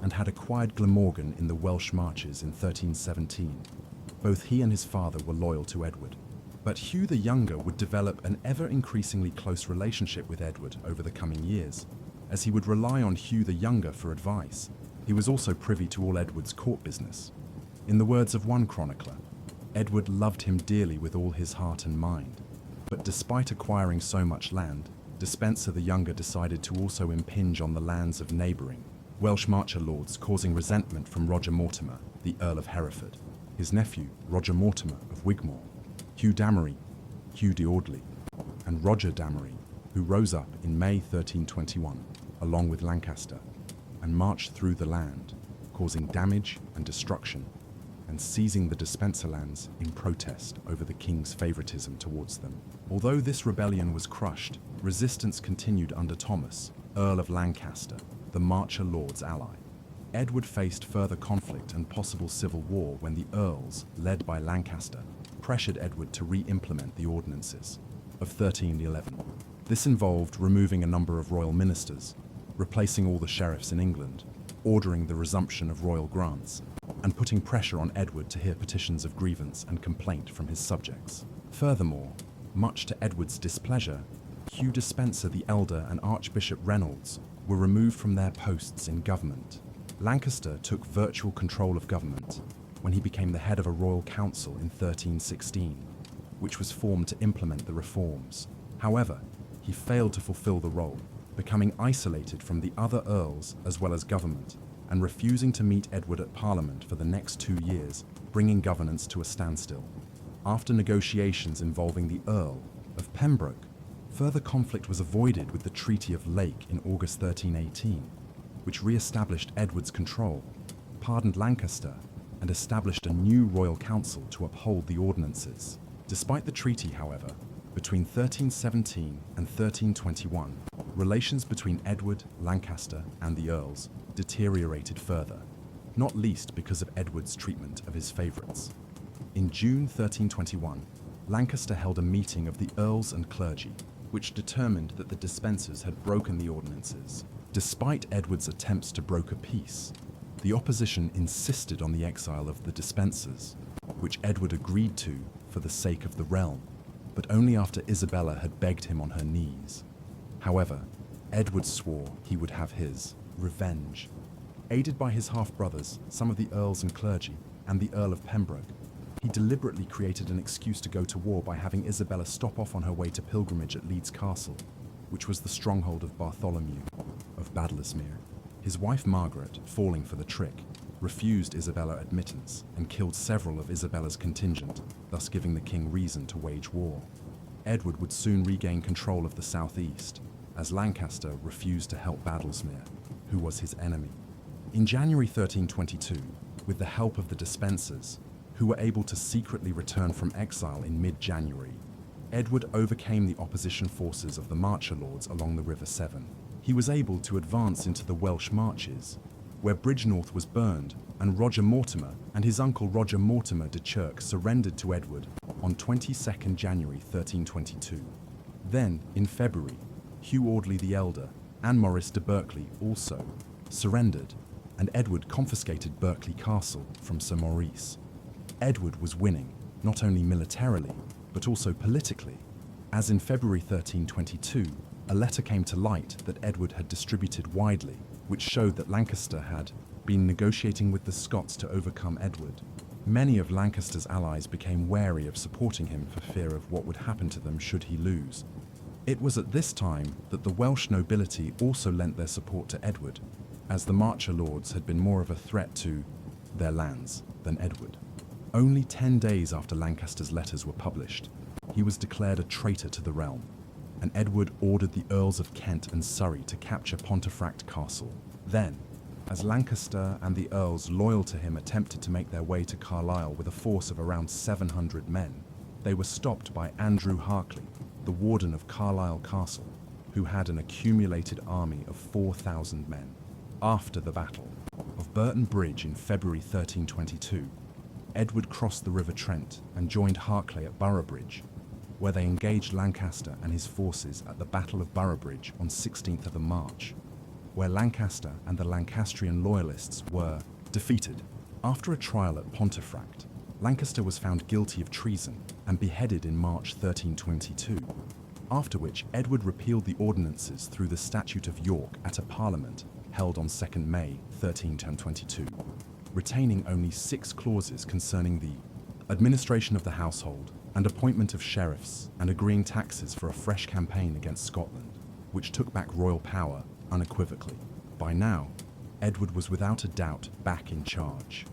and had acquired Glamorgan in the Welsh Marches in 1317. Both he and his father were loyal to Edward. But Hugh the Younger would develop an ever-increasingly close relationship with Edward over the coming years, as he would rely on Hugh the Younger for advice. He was also privy to all Edward's court business. In the words of one chronicler, Edward loved him dearly with all his heart and mind. But despite acquiring so much land, Despencer the Younger decided to also impinge on the lands of neighbouring Welsh marcher lords, causing resentment from Roger Mortimer, the Earl of Hereford, his nephew, Roger Mortimer of Wigmore, Hugh d'Amory, Hugh de Audley, and Roger d'Amory, who rose up in May 1321, along with Lancaster, and marched through the land, causing damage and destruction, and seizing the Despencer lands in protest over the king's favouritism towards them. Although this rebellion was crushed, resistance continued under Thomas, Earl of Lancaster, the Marcher Lord's ally. Edward faced further conflict and possible civil war when the Earls, led by Lancaster, pressured Edward to re-implement the ordinances of 1311. This involved removing a number of royal ministers, replacing all the sheriffs in England, ordering the resumption of royal grants, and putting pressure on Edward to hear petitions of grievance and complaint from his subjects. Furthermore, much to Edward's displeasure, Hugh Despencer the Elder and Archbishop Reynolds were removed from their posts in government. Lancaster took virtual control of government when he became the head of a royal council in 1316, which was formed to implement the reforms. However, he failed to fulfill the role, becoming isolated from the other earls as well as government, and refusing to meet Edward at Parliament for the next 2 years, bringing governance to a standstill. After negotiations involving the Earl of Pembroke, further conflict was avoided with the Treaty of Lake in August 1318, which re-established Edward's control, pardoned Lancaster, and established a new royal council to uphold the ordinances. Despite the treaty, however, between 1317 and 1321, relations between Edward, Lancaster, and the Earls deteriorated further, not least because of Edward's treatment of his favourites. In June 1321, Lancaster held a meeting of the Earls and clergy, which determined that the Despensers had broken the ordinances. Despite Edward's attempts to broker peace, the opposition insisted on the exile of the Despensers, which Edward agreed to for the sake of the realm, but only after Isabella had begged him on her knees. However, Edward swore he would have his revenge. Aided by his half-brothers, some of the earls and clergy, and the Earl of Pembroke, he deliberately created an excuse to go to war by having Isabella stop off on her way to pilgrimage at Leeds Castle, which was the stronghold of Bartholomew of Badlesmere. His wife Margaret, falling for the trick, refused Isabella admittance and killed several of Isabella's contingent, thus giving the king reason to wage war. Edward would soon regain control of the southeast, as Lancaster refused to help Badlesmere, who was his enemy. In January 1322, with the help of the Despensers, who were able to secretly return from exile in mid-January, Edward overcame the opposition forces of the Marcher Lords along the River Severn. He was able to advance into the Welsh Marches, where Bridgenorth was burned, and Roger Mortimer and his uncle Roger Mortimer de Chirk surrendered to Edward on 22nd January 1322. Then, in February, Hugh Audley the Elder and Maurice de Berkeley also surrendered, and Edward confiscated Berkeley Castle from Sir Maurice. Edward was winning, not only militarily, but also politically, as in February 1322, a letter came to light that Edward had distributed widely, which showed that Lancaster had been negotiating with the Scots to overcome Edward. Many of Lancaster's allies became wary of supporting him for fear of what would happen to them should he lose. It was at this time that the Welsh nobility also lent their support to Edward, as the Marcher Lords had been more of a threat to their lands than Edward. Only 10 days after Lancaster's letters were published, he was declared a traitor to the realm, and Edward ordered the Earls of Kent and Surrey to capture Pontefract Castle. Then, as Lancaster and the Earls loyal to him attempted to make their way to Carlisle with a force of around 700 men, they were stopped by Andrew Harclay, the warden of Carlisle Castle, who had an accumulated army of 4,000 men. After the Battle of Burton Bridge in February 1322, Edward crossed the River Trent and joined Harclay at Boroughbridge, where they engaged Lancaster and his forces at the Battle of Boroughbridge on 16th of March, where Lancaster and the Lancastrian loyalists were defeated. After a trial at Pontefract, Lancaster was found guilty of treason and beheaded in March 1322, after which Edward repealed the ordinances through the Statute of York at a parliament held on 2nd May 1322, retaining only 6 clauses concerning the administration of the household and appointment of sheriffs, and agreeing taxes for a fresh campaign against Scotland, which took back royal power unequivocally. By now, Edward was without a doubt back in charge.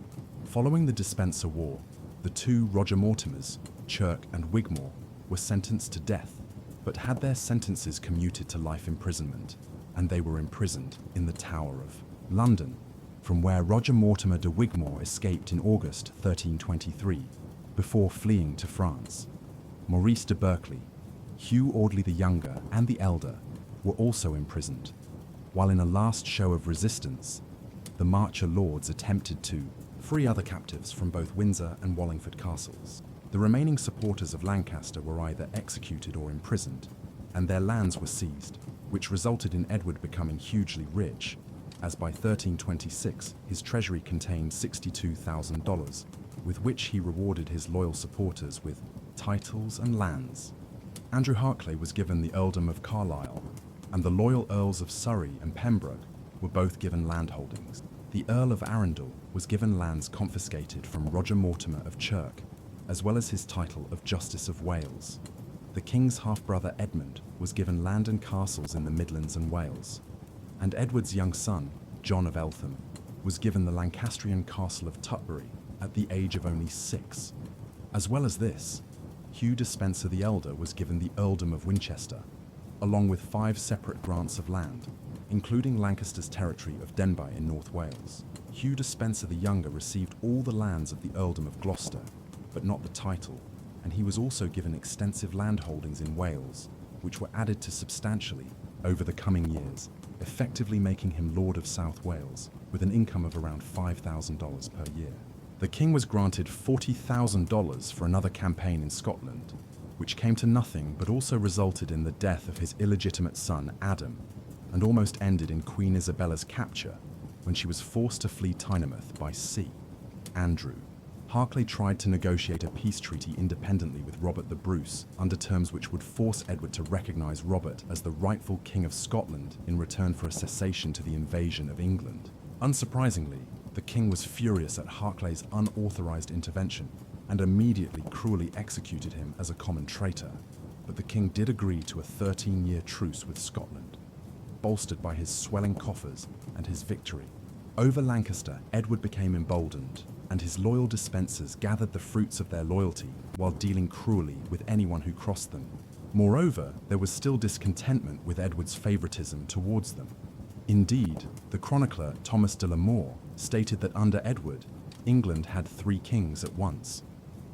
Following the Despencer War, the 2 Roger Mortimers, Chirk and Wigmore, were sentenced to death, but had their sentences commuted to life imprisonment, and they were imprisoned in the Tower of London, from where Roger Mortimer de Wigmore escaped in August 1323, before fleeing to France. Maurice de Berkeley, Hugh Audley the Younger and the Elder were also imprisoned, while in a last show of resistance, the Marcher lords attempted to free other captives from both Windsor and Wallingford castles. The remaining supporters of Lancaster were either executed or imprisoned, and their lands were seized, which resulted in Edward becoming hugely rich, as by 1326 his treasury contained $62,000, with which he rewarded his loyal supporters with titles and lands. Andrew Harclay was given the earldom of Carlisle, and the loyal Earls of Surrey and Pembroke were both given landholdings. The Earl of Arundel was given lands confiscated from Roger Mortimer of Chirk, as well as his title of Justice of Wales. The king's half-brother Edmund was given land and castles in the Midlands and Wales, and Edward's young son, John of Eltham, was given the Lancastrian castle of Tutbury at the age of only 6. As well as this, Hugh Despencer the Elder was given the earldom of Winchester, along with 5 separate grants of land, including Lancaster's territory of Denbigh in North Wales. Hugh Despencer the Younger received all the lands of the earldom of Gloucester, but not the title, and he was also given extensive land holdings in Wales, which were added to substantially over the coming years, effectively making him Lord of South Wales, with an income of around $5,000 per year. The king was granted $40,000 for another campaign in Scotland, which came to nothing but also resulted in the death of his illegitimate son Adam, and almost ended in Queen Isabella's capture when she was forced to flee Tynemouth by sea. Andrew Harclay tried to negotiate a peace treaty independently with Robert the Bruce under terms which would force Edward to recognise Robert as the rightful King of Scotland in return for a cessation to the invasion of England. Unsurprisingly, the king was furious at Harclay's unauthorised intervention and immediately cruelly executed him as a common traitor, but the king did agree to a 13-year truce with Scotland, bolstered by his swelling coffers and his victory. Over Lancaster, Edward became emboldened, and his loyal dispensers gathered the fruits of their loyalty while dealing cruelly with anyone who crossed them. Moreover, there was still discontentment with Edward's favouritism towards them. Indeed, the chronicler Thomas de la More stated that under Edward, England had 3 kings at once.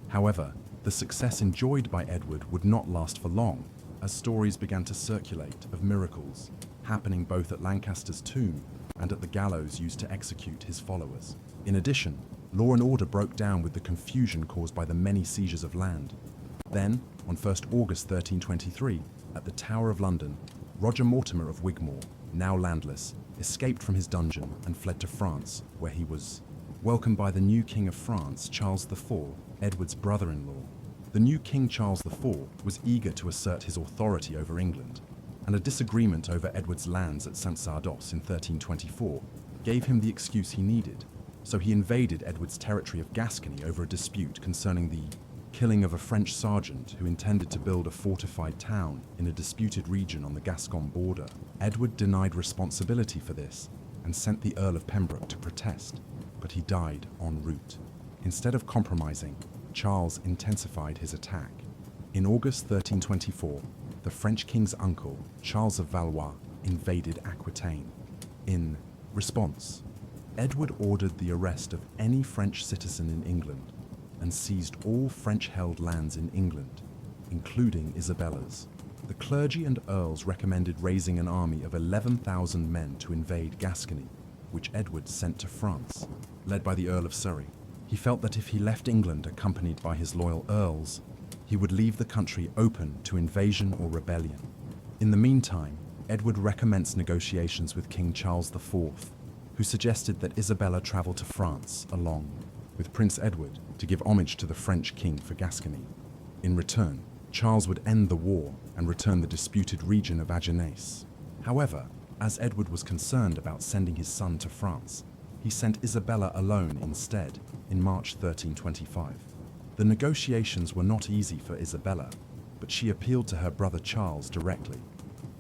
However, the success enjoyed by Edward would not last for long, as stories began to circulate of miracles happening both at Lancaster's tomb and at the gallows used to execute his followers. In addition, law and order broke down with the confusion caused by the many seizures of land. Then, on 1st August 1323, at the Tower of London, Roger Mortimer of Wigmore, now landless, escaped from his dungeon and fled to France, where he was welcomed by the new King of France, Charles IV, Edward's brother-in-law. The new King Charles IV was eager to assert his authority over England, and a disagreement over Edward's lands at Saint-Sardos in 1324 gave him the excuse he needed, so he invaded Edward's territory of Gascony over a dispute concerning the killing of a French sergeant who intended to build a fortified town in a disputed region on the Gascon border. Edward denied responsibility for this and sent the Earl of Pembroke to protest, but he died en route. Instead of compromising, Charles intensified his attack. In August 1324, the French king's uncle, Charles of Valois, invaded Aquitaine. In response, Edward ordered the arrest of any French citizen in England and seized all French-held lands in England, including Isabella's. The clergy and earls recommended raising an army of 11,000 men to invade Gascony, which Edward sent to France, led by the Earl of Surrey. He felt that if he left England accompanied by his loyal earls, he would leave the country open to invasion or rebellion. In the meantime, Edward recommenced negotiations with King Charles IV, who suggested that Isabella travel to France along with Prince Edward to give homage to the French king for Gascony. In return, Charles would end the war and return the disputed region of Agenais. However, as Edward was concerned about sending his son to France, he sent Isabella alone instead in March 1325. The negotiations were not easy for Isabella, but she appealed to her brother Charles directly.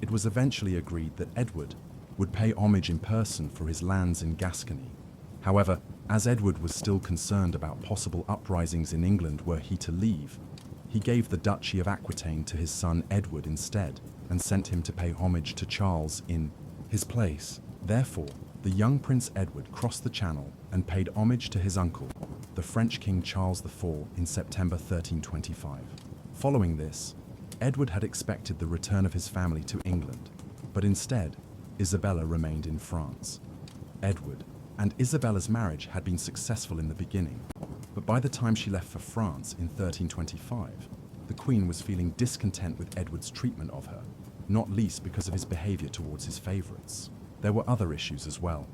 It was eventually agreed that Edward would pay homage in person for his lands in Gascony. However, as Edward was still concerned about possible uprisings in England were he to leave, he gave the Duchy of Aquitaine to his son Edward instead and sent him to pay homage to Charles in his place. Therefore, the young Prince Edward crossed the Channel and paid homage to his uncle, the French King Charles IV, in September 1325. Following this, Edward had expected the return of his family to England, but instead, Isabella remained in France. Edward and Isabella's marriage had been successful in the beginning, but by the time she left for France in 1325, the Queen was feeling discontent with Edward's treatment of her, not least because of his behavior towards his favorites. There were other issues as well,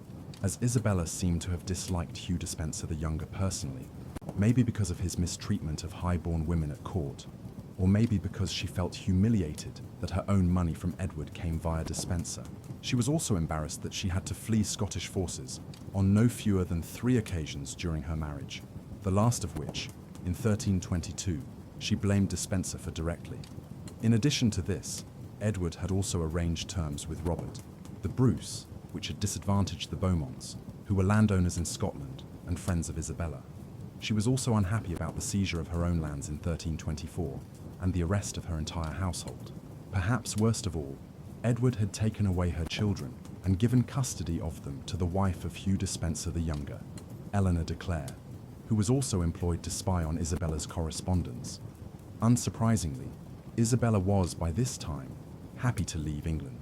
as Isabella seemed to have disliked Hugh Despenser the Younger personally, maybe because of his mistreatment of high-born women at court, or maybe because she felt humiliated that her own money from Edward came via Despenser. She was also embarrassed that she had to flee Scottish forces on no fewer than 3 occasions during her marriage, the last of which, in 1322, she blamed Despenser for directly. In addition to this, Edward had also arranged terms with Robert, the Bruce, which had disadvantaged the Beaumonts, who were landowners in Scotland and friends of Isabella. She was also unhappy about the seizure of her own lands in 1324 and the arrest of her entire household. Perhaps worst of all, Edward had taken away her children and given custody of them to the wife of Hugh Despenser the Younger, Eleanor de Clare, who was also employed to spy on Isabella's correspondence. Unsurprisingly, Isabella was, by this time, happy to leave England.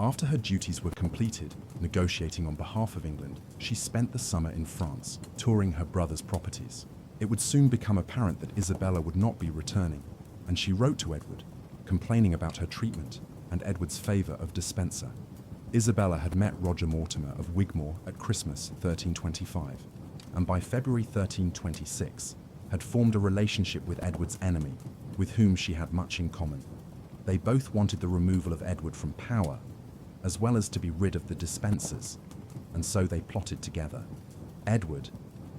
After her duties were completed, negotiating on behalf of England, she spent the summer in France, touring her brother's properties. It would soon become apparent that Isabella would not be returning, and she wrote to Edward, complaining about her treatment and Edward's favour of Despenser. Isabella had met Roger Mortimer of Wigmore at Christmas 1325, and by February 1326 had formed a relationship with Edward's enemy, with whom she had much in common. They both wanted the removal of Edward from power, as well as to be rid of the Despensers, and so they plotted together. Edward,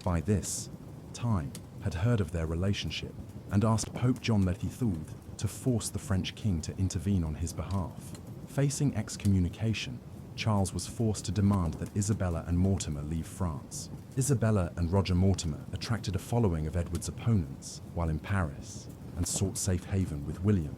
by this time, had heard of their relationship and asked Pope John XXIII to force the French king to intervene on his behalf. Facing excommunication, Charles was forced to demand that Isabella and Mortimer leave France. Isabella and Roger Mortimer attracted a following of Edward's opponents while in Paris and sought safe haven with William,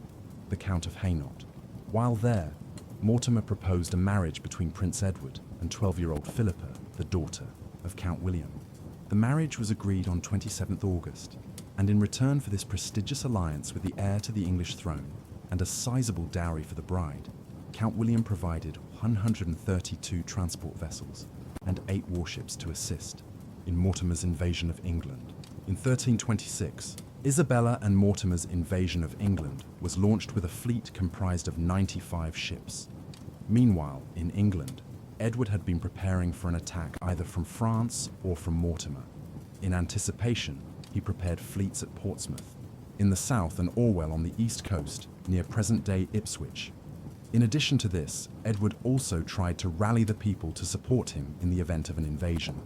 the Count of Hainault. While there, Mortimer proposed a marriage between Prince Edward and 12-year-old Philippa, the daughter of Count William. The marriage was agreed on 27th August, and in return for this prestigious alliance with the heir to the English throne and a sizable dowry for the bride, Count William provided 132 transport vessels and 8 warships to assist in Mortimer's invasion of England. In 1326, Isabella and Mortimer's invasion of England was launched with a fleet comprised of 95 ships. Meanwhile, in England, Edward had been preparing for an attack either from France or from Mortimer. In anticipation, he prepared fleets at Portsmouth, in the south, and Orwell on the east coast, near present-day Ipswich. In addition to this, Edward also tried to rally the people to support him in the event of an invasion.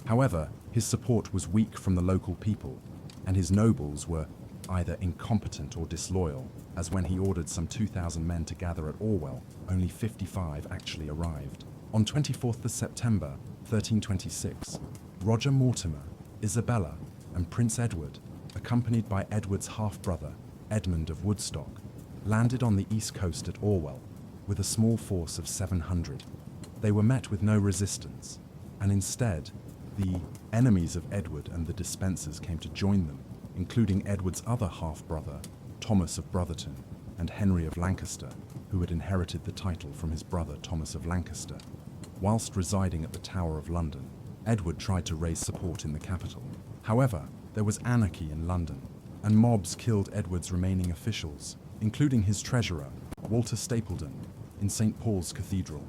However, his support was weak from the local people, and his nobles were either incompetent or disloyal, as when he ordered some 2,000 men to gather at Orwell, only 55 actually arrived. On 24th of September, 1326, Roger Mortimer, Isabella, and Prince Edward, accompanied by Edward's half-brother, Edmund of Woodstock, landed on the east coast at Orwell with a small force of 700. They were met with no resistance, and instead, the enemies of Edward and the Despensers came to join them, including Edward's other half-brother, Thomas of Brotherton, and Henry of Lancaster, who had inherited the title from his brother Thomas of Lancaster. Whilst residing at the Tower of London, Edward tried to raise support in the capital. However, there was anarchy in London, and mobs killed Edward's remaining officials, including his treasurer, Walter Stapledon, in St. Paul's Cathedral.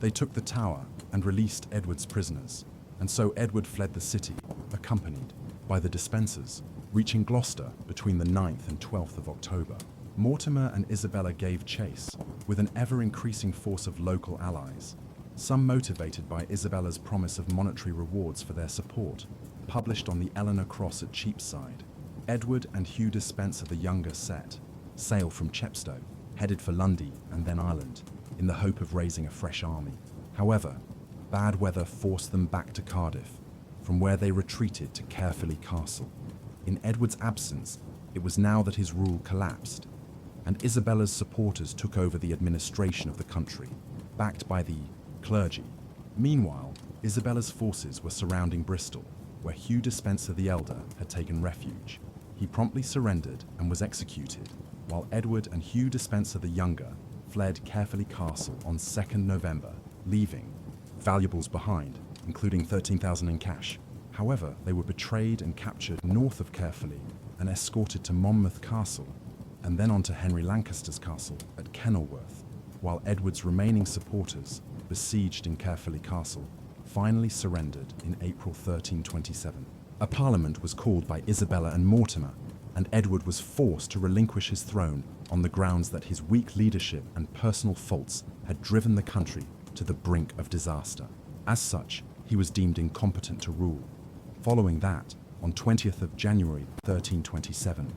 They took the tower and released Edward's prisoners, and so Edward fled the city, accompanied by the Despensers, reaching Gloucester between the 9th and 12th of October. Mortimer and Isabella gave chase, with an ever-increasing force of local allies, some motivated by Isabella's promise of monetary rewards for their support, published on the Eleanor Cross at Cheapside. Edward and Hugh Despenser the Younger set sail from Chepstow, headed for Lundy and then Ireland, in the hope of raising a fresh army. However, bad weather forced them back to Cardiff, from where they retreated to Caerphilly Castle. In Edward's absence, it was now that his rule collapsed, and Isabella's supporters took over the administration of the country, backed by the clergy. Meanwhile, Isabella's forces were surrounding Bristol, where Hugh Despenser the Elder had taken refuge. He promptly surrendered and was executed, while Edward and Hugh Despenser the Younger fled Caerphilly Castle on 2nd November, leaving valuables behind, including 13,000 in cash. However, they were betrayed and captured north of Caerphilly and escorted to Monmouth Castle, and then on to Henry Lancaster's castle at Kenilworth, while Edward's remaining supporters, besieged in Caerphilly Castle, finally surrendered in April 1327. A parliament was called by Isabella and Mortimer, and Edward was forced to relinquish his throne on the grounds that his weak leadership and personal faults had driven the country to the brink of disaster. As such, he was deemed incompetent to rule. Following that, on 20th of January 1327,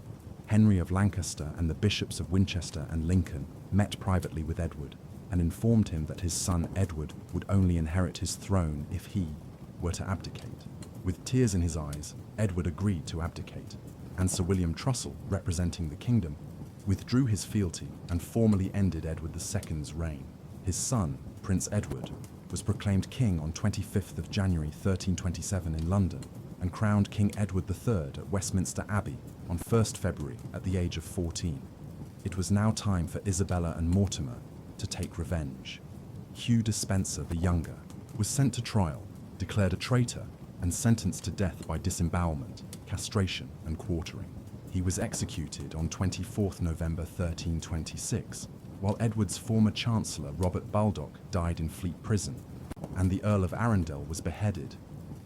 Henry of Lancaster and the bishops of Winchester and Lincoln met privately with Edward and informed him that his son Edward would only inherit his throne if he were to abdicate. With tears in his eyes, Edward agreed to abdicate, and Sir William Trussell, representing the kingdom, withdrew his fealty and formally ended Edward II's reign. His son, Prince Edward, was proclaimed king on 25th of January 1327 in London and crowned King Edward III at Westminster Abbey on 1st February at the age of 14. It was now time for Isabella and Mortimer to take revenge. Hugh Despenser the Younger was sent to trial, declared a traitor, and sentenced to death by disembowelment, castration, and quartering. He was executed on 24th November 1326, while Edward's former Chancellor Robert Baldock died in Fleet Prison, and the Earl of Arundel was beheaded.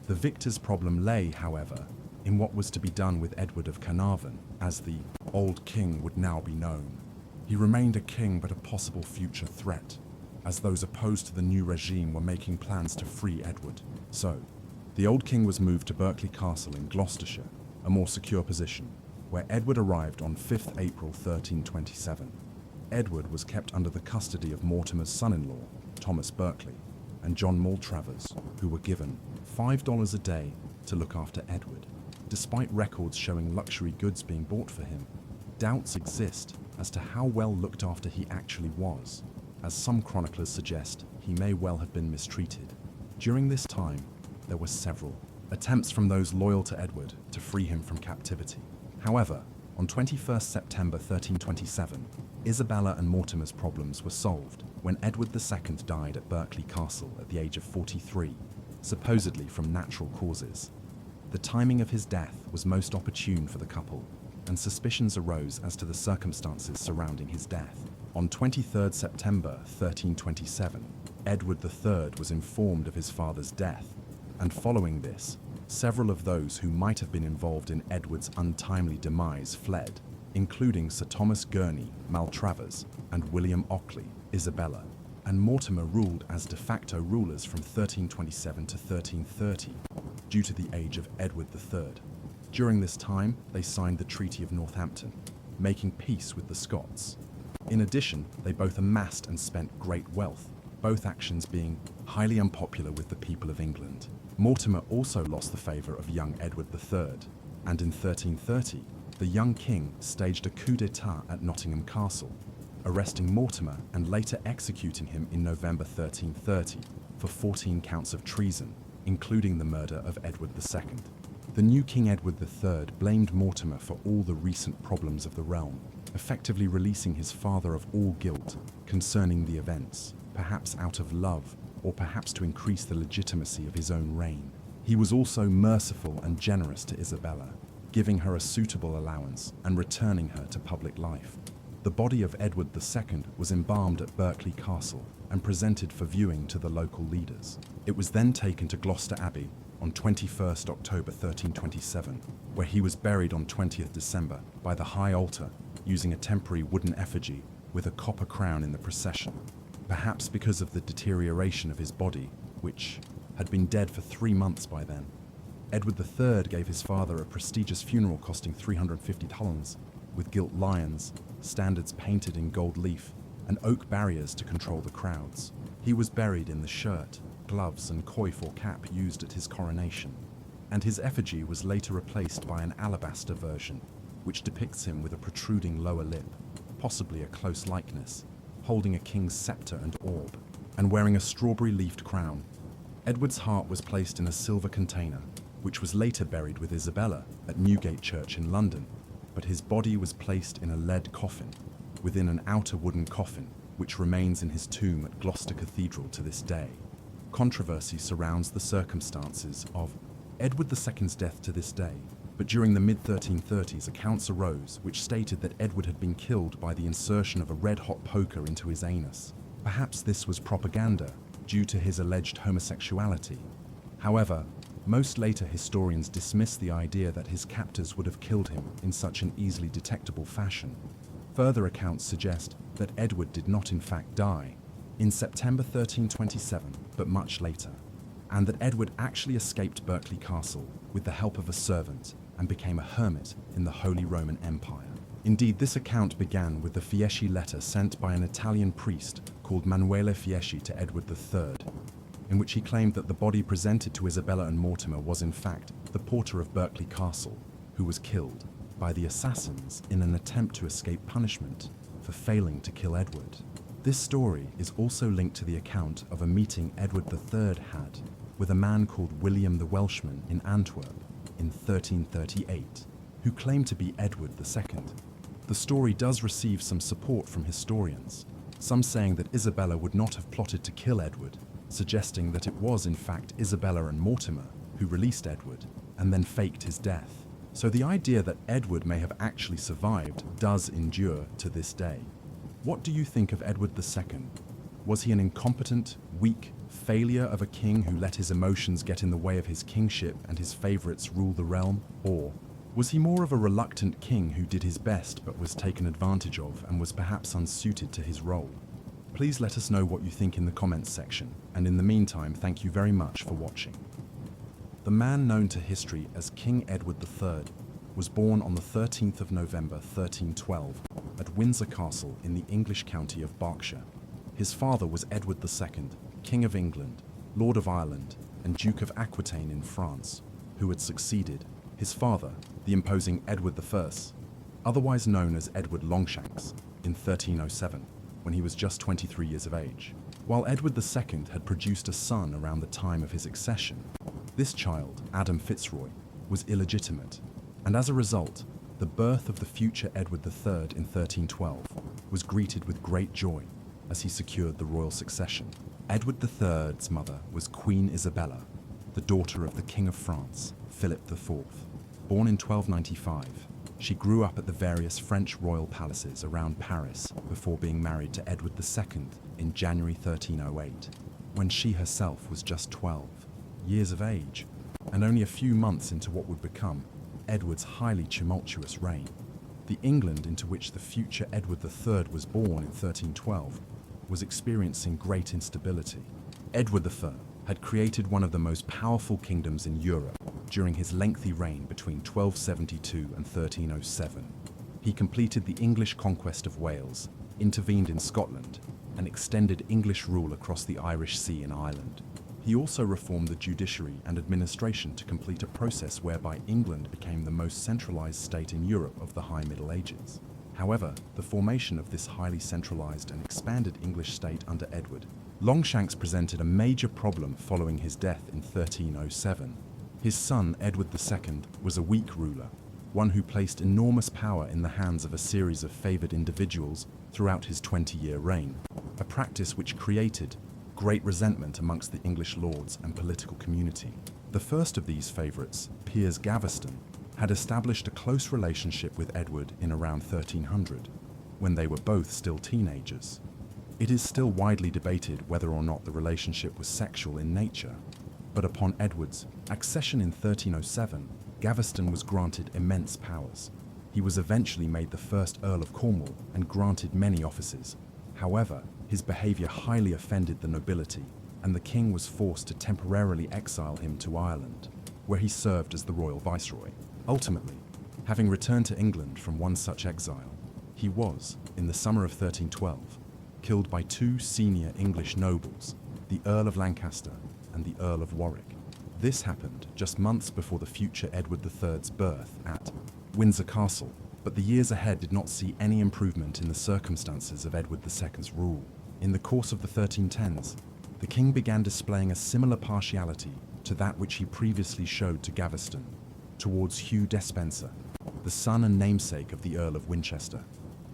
The victor's problem lay, however, in what was to be done with Edward of Carnarvon, as the Old King would now be known. He remained a king but a possible future threat, as those opposed to the new regime were making plans to free Edward. So, the Old King was moved to Berkeley Castle in Gloucestershire, a more secure position, where Edward arrived on 5th April 1327. Edward was kept under the custody of Mortimer's son-in-law, Thomas Berkeley, and John Maltravers, who were given $5 a day to look after Edward. Despite records showing luxury goods being bought for him, doubts exist as to how well looked after he actually was, as some chroniclers suggest he may well have been mistreated. During this time, there were several attempts from those loyal to Edward to free him from captivity. However, on 21st September 1327, Isabella and Mortimer's problems were solved when Edward II died at Berkeley Castle at the age of 43, supposedly from natural causes. The timing of his death was most opportune for the couple, and suspicions arose as to the circumstances surrounding his death. On 23rd September 1327, Edward III was informed of his father's death, and following this, several of those who might have been involved in Edward's untimely demise fled, including Sir Thomas Gurney, Maltravers, and William Ockley, Isabella, and Mortimer ruled as de facto rulers from 1327 to 1330, due to the age of Edward III. During this time, they signed the Treaty of Northampton, making peace with the Scots. In addition, they both amassed and spent great wealth, both actions being highly unpopular with the people of England. Mortimer also lost the favour of young Edward III, and in 1330, the young king staged a coup d'etat at Nottingham Castle, arresting Mortimer and later executing him in November 1330 for 14 counts of treason, including the murder of Edward II. The new King Edward III blamed Mortimer for all the recent problems of the realm, effectively releasing his father of all guilt concerning the events, perhaps out of love or perhaps to increase the legitimacy of his own reign. He was also merciful and generous to Isabella, giving her a suitable allowance and returning her to public life. The body of Edward II was embalmed at Berkeley Castle and presented for viewing to the local leaders. It was then taken to Gloucester Abbey on 21st October 1327, where he was buried on 20th December by the high altar, using a temporary wooden effigy with a copper crown in the procession. Perhaps because of the deterioration of his body, which had been dead for 3 months by then, Edward III gave his father a prestigious funeral costing £350, with gilt lions, standards painted in gold leaf, and oak barriers to control the crowds. He was buried in the shirt, gloves, and coif or cap used at his coronation, and his effigy was later replaced by an alabaster version, which depicts him with a protruding lower lip, possibly a close likeness, holding a king's scepter and orb, and wearing a strawberry-leafed crown. Edward's heart was placed in a silver container, which was later buried with Isabella at Newgate Church in London, but his body was placed in a lead coffin, within an outer wooden coffin, which remains in his tomb at Gloucester Cathedral to this day. Controversy surrounds the circumstances of Edward II's death to this day, but during the mid-1330s accounts arose which stated that Edward had been killed by the insertion of a red-hot poker into his anus. Perhaps this was propaganda, due to his alleged homosexuality. However, most later historians dismiss the idea that his captors would have killed him in such an easily detectable fashion. Further accounts suggest that Edward did not in fact die in September 1327, but much later, and that Edward actually escaped Berkeley Castle with the help of a servant and became a hermit in the Holy Roman Empire. Indeed, this account began with the Fieschi letter sent by an Italian priest called Manuele Fieschi to Edward III, in which he claimed that the body presented to Isabella and Mortimer was in fact the porter of Berkeley Castle, who was killed by the assassins in an attempt to escape punishment for failing to kill Edward. This story is also linked to the account of a meeting Edward III had with a man called William the Welshman in Antwerp in 1338, who claimed to be Edward II. The story does receive some support from historians, some saying that Isabella would not have plotted to kill Edward, suggesting that it was in fact Isabella and Mortimer who released Edward and then faked his death. So the idea that Edward may have actually survived does endure to this day. What do you think of Edward II? Was he an incompetent, weak failure of a king who let his emotions get in the way of his kingship and his favorites rule the realm? Or was he more of a reluctant king who did his best but was taken advantage of and was perhaps unsuited to his role? Please let us know what you think in the comments section, and in the meantime, thank you very much for watching. The man known to history as King Edward III was born on the 13th of November 1312 at Windsor Castle in the English county of Berkshire. His father was Edward II, King of England, Lord of Ireland, and Duke of Aquitaine in France, who had succeeded his father, the imposing Edward I, otherwise known as Edward Longshanks, in 1307, when he was just 23 years of age. While Edward II had produced a son around the time of his accession, this child, Adam Fitzroy, was illegitimate, and as a result, the birth of the future Edward III in 1312 was greeted with great joy as he secured the royal succession. Edward III's mother was Queen Isabella, the daughter of the King of France, Philip IV. Born in 1295, she grew up at the various French royal palaces around Paris before being married to Edward II in January 1308, when she herself was just 12 years of age, and only a few months into what would become Edward's highly tumultuous reign. The England into which the future Edward III was born in 1312 was experiencing great instability. Edward III had created one of the most powerful kingdoms in Europe during his lengthy reign between 1272 and 1307. He completed the English conquest of Wales, intervened in Scotland, and extended English rule across the Irish Sea and Ireland. He also reformed the judiciary and administration to complete a process whereby England became the most centralized state in Europe of the High Middle Ages. However, the formation of this highly centralized and expanded English state under Edward, Longshanks presented a major problem following his death in 1307. His son, Edward II, was a weak ruler, one who placed enormous power in the hands of a series of favored individuals throughout his 20-year reign, a practice which created great resentment amongst the English lords and political community. The first of these favorites, Piers Gaveston, had established a close relationship with Edward in around 1300, when they were both still teenagers. It is still widely debated whether or not the relationship was sexual in nature, but upon Edward's accession in 1307, Gaveston was granted immense powers. He was eventually made the first Earl of Cornwall and granted many offices. However, his behavior highly offended the nobility, and the king was forced to temporarily exile him to Ireland, where he served as the royal viceroy. Ultimately, having returned to England from one such exile, he was, in the summer of 1312, killed by two senior English nobles, the Earl of Lancaster and the Earl of Warwick. This happened just months before the future Edward III's birth at Windsor Castle, but the years ahead did not see any improvement in the circumstances of Edward II's rule. In the course of the 1310s, the king began displaying a similar partiality to that which he previously showed to Gaveston, towards Hugh Despenser, the son and namesake of the Earl of Winchester.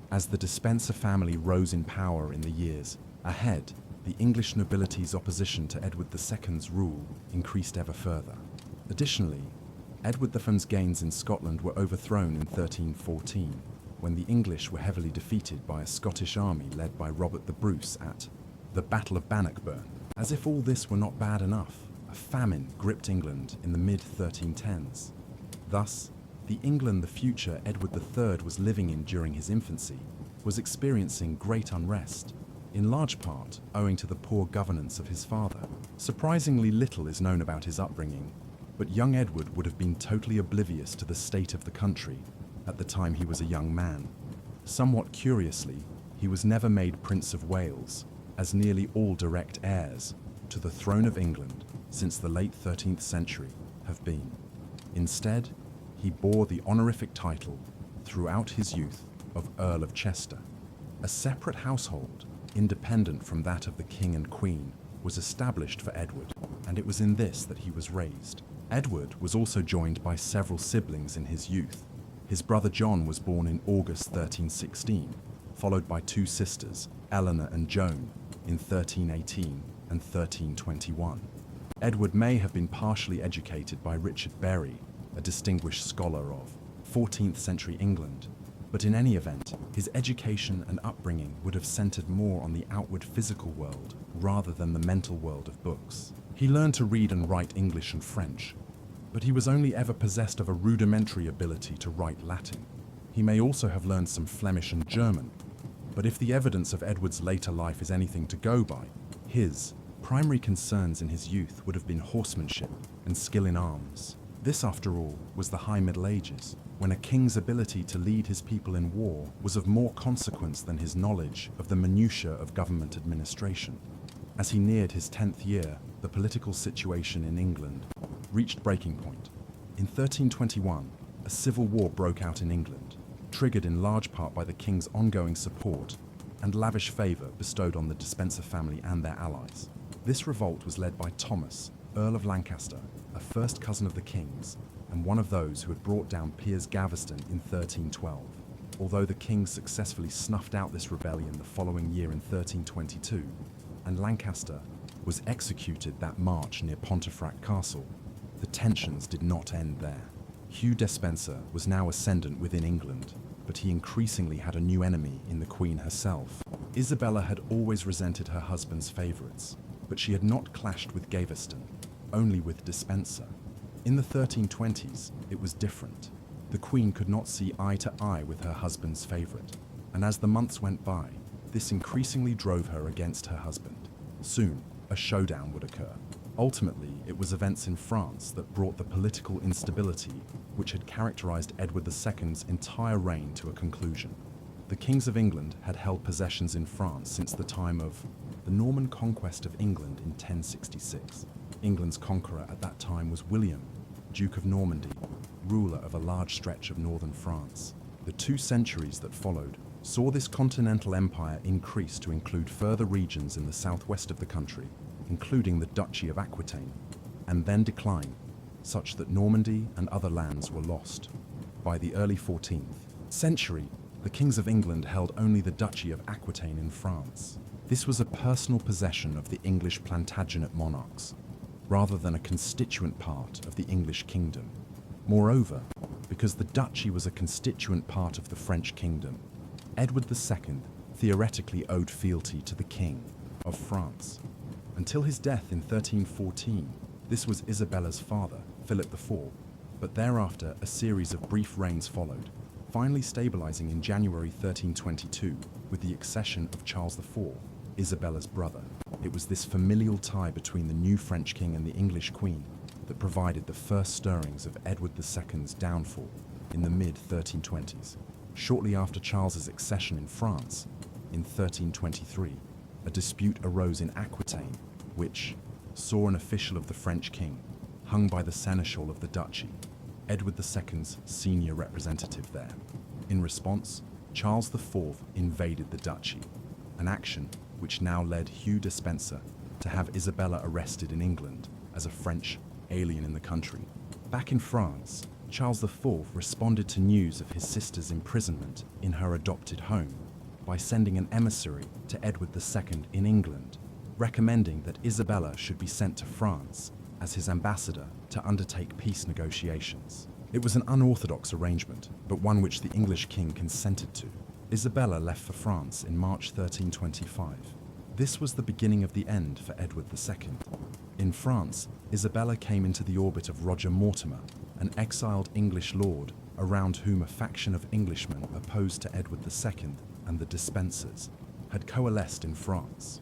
As the Despenser family rose in power in the years ahead, the English nobility's opposition to Edward II's rule increased ever further. Additionally, Edward I's gains in Scotland were overthrown in 1314, when the English were heavily defeated by a Scottish army led by Robert the Bruce at the Battle of Bannockburn. As if all this were not bad enough, a famine gripped England in the mid-1310s. Thus, the England the future Edward III was living in during his infancy was experiencing great unrest, in large part owing to the poor governance of his father. Surprisingly little is known about his upbringing, but young Edward would have been totally oblivious to the state of the country at the time he was a young man. Somewhat curiously, he was never made Prince of Wales, as nearly all direct heirs to the throne of England since the late 13th century have been. Instead, he bore the honorific title throughout his youth of Earl of Chester. A separate household, independent from that of the king and queen, was established for Edward, and it was in this that he was raised. Edward was also joined by several siblings in his youth. His brother John was born in August 1316, followed by two sisters, Eleanor and Joan, in 1318 and 1321. Edward may have been partially educated by Richard Berry, a distinguished scholar of 14th century England, but in any event, his education and upbringing would have centered more on the outward physical world rather than the mental world of books. He learned to read and write English and French, but he was only ever possessed of a rudimentary ability to write Latin. He may also have learned some Flemish and German, but if the evidence of Edward's later life is anything to go by, his primary concerns in his youth would have been horsemanship and skill in arms. This, after all, was the High Middle Ages, when a king's ability to lead his people in war was of more consequence than his knowledge of the minutiae of government administration. As he neared his 10th year, the political situation in England reached breaking point. In 1321, a civil war broke out in England, triggered in large part by the king's ongoing support and lavish favor bestowed on the Despenser family and their allies. This revolt was led by Thomas, Earl of Lancaster, a first cousin of the king's, and one of those who had brought down Piers Gaveston in 1312. Although the king successfully snuffed out this rebellion the following year in 1322, and Lancaster was executed that March near Pontefract Castle, the tensions did not end there. Hugh Despenser was now ascendant within England, but he increasingly had a new enemy in the Queen herself. Isabella had always resented her husband's favourites, but she had not clashed with Gaveston, only with Despenser. In the 1320s, it was different. The Queen could not see eye to eye with her husband's favourite, and as the months went by, this increasingly drove her against her husband. Soon, a showdown would occur. Ultimately, it was events in France that brought the political instability which had characterized Edward II's entire reign to a conclusion. The kings of England had held possessions in France since the time of the Norman conquest of England in 1066. England's conqueror at that time was William, Duke of Normandy, ruler of a large stretch of northern France. The 2 centuries that followed saw this continental empire increase to include further regions in the southwest of the country, including the Duchy of Aquitaine, and then decline, such that Normandy and other lands were lost. By the early 14th century, the kings of England held only the Duchy of Aquitaine in France. This was a personal possession of the English Plantagenet monarchs, rather than a constituent part of the English kingdom. Moreover, because the duchy was a constituent part of the French kingdom, Edward II theoretically owed fealty to the King of France. Until his death in 1314, this was Isabella's father, Philip IV, but thereafter a series of brief reigns followed, finally stabilizing in January 1322 with the accession of Charles IV, Isabella's brother. It was this familial tie between the new French king and the English queen that provided the first stirrings of Edward II's downfall in the mid-1320s. Shortly after Charles's accession in France, in 1323, a dispute arose in Aquitaine, which saw an official of the French king hung by the seneschal of the duchy, Edward II's senior representative there. In response, Charles IV invaded the duchy, an action which now led Hugh Despenser to have Isabella arrested in England as a French alien in the country. Back in France, Charles IV responded to news of his sister's imprisonment in her adopted home by sending an emissary to Edward II in England, recommending that Isabella should be sent to France as his ambassador to undertake peace negotiations. It was an unorthodox arrangement, but one which the English king consented to. Isabella left for France in March 1325. This was the beginning of the end for Edward II. In France, Isabella came into the orbit of Roger Mortimer, an exiled English lord around whom a faction of Englishmen opposed to Edward II and the Despensers had coalesced in France.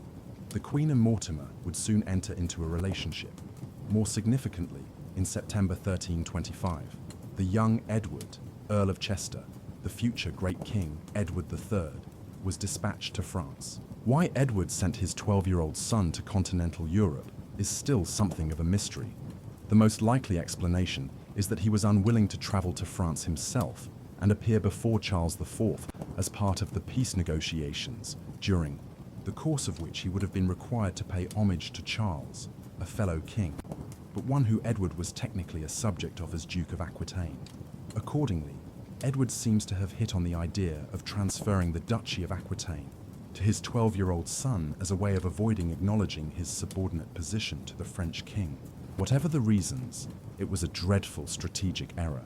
The Queen and Mortimer would soon enter into a relationship. More significantly, in September 1325, the young Edward, Earl of Chester, the future great king Edward III, was dispatched to France. Why Edward sent his 12-year-old son to continental Europe is still something of a mystery. The most likely explanation is that he was unwilling to travel to France himself and appear before Charles IV as part of the peace negotiations, during the course of which he would have been required to pay homage to Charles, a fellow king, but one who Edward was technically a subject of as Duke of Aquitaine. Accordingly, Edward seems to have hit on the idea of transferring the Duchy of Aquitaine to his 12-year-old son as a way of avoiding acknowledging his subordinate position to the French king. Whatever the reasons, it was a dreadful strategic error.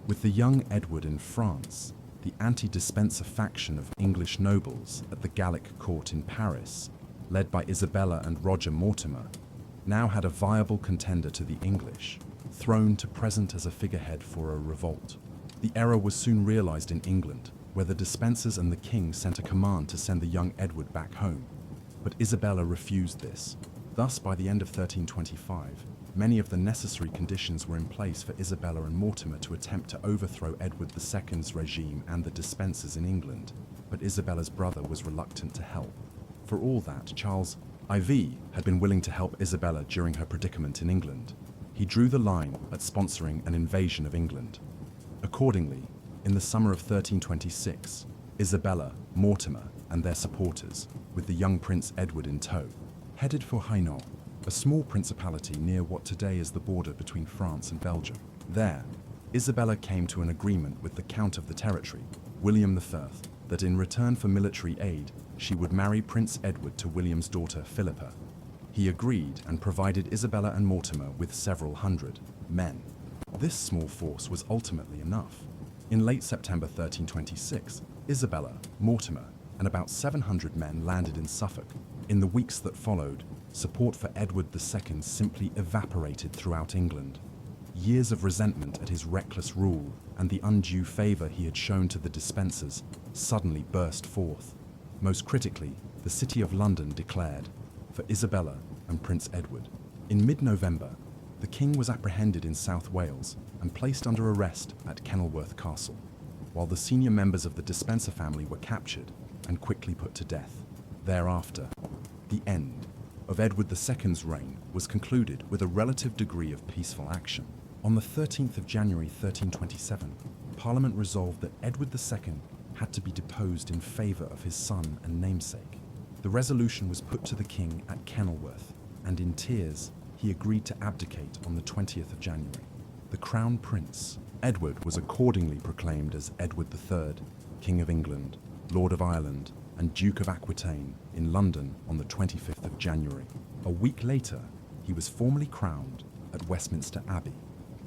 With the young Edward in France, the anti-Despenser faction of English nobles at the Gallic court in Paris, led by Isabella and Roger Mortimer, now had a viable contender to the English, thrown to present as a figurehead for a revolt. The error was soon realized in England, where the Despensers and the king sent a command to send the young Edward back home. But Isabella refused this. Thus, by the end of 1325, many of the necessary conditions were in place for Isabella and Mortimer to attempt to overthrow Edward II's regime and the Despensers in England, but Isabella's brother was reluctant to help. For all that, Charles IV had been willing to help Isabella during her predicament in England. He drew the line at sponsoring an invasion of England. Accordingly, in the summer of 1326, Isabella, Mortimer, and their supporters, with the young Prince Edward in tow, headed for Hainaut, a small principality near what today is the border between France and Belgium. There, Isabella came to an agreement with the Count of the territory, William I, that in return for military aid, she would marry Prince Edward to William's daughter Philippa. He agreed and provided Isabella and Mortimer with several hundred men. This small force was ultimately enough. In late September 1326, Isabella, Mortimer, and about 700 men landed in Suffolk. In the weeks that followed, support for Edward II simply evaporated throughout England. Years of resentment at his reckless rule and the undue favor he had shown to the Despensers suddenly burst forth. Most critically, the City of London declared for Isabella and Prince Edward. In mid-November, the king was apprehended in South Wales and placed under arrest at Kenilworth Castle, while the senior members of the Despenser family were captured and quickly put to death. Thereafter, the end of Edward II's reign was concluded with a relative degree of peaceful action. On the 13th of January 1327, Parliament resolved that Edward II had to be deposed in favour of his son and namesake. The resolution was put to the king at Kenilworth, and in tears he agreed to abdicate on the 20th of January. The Crown Prince, Edward, was accordingly proclaimed as Edward III, King of England, Lord of Ireland, and Duke of Aquitaine in London on the 25th of January. A week later, he was formally crowned at Westminster Abbey.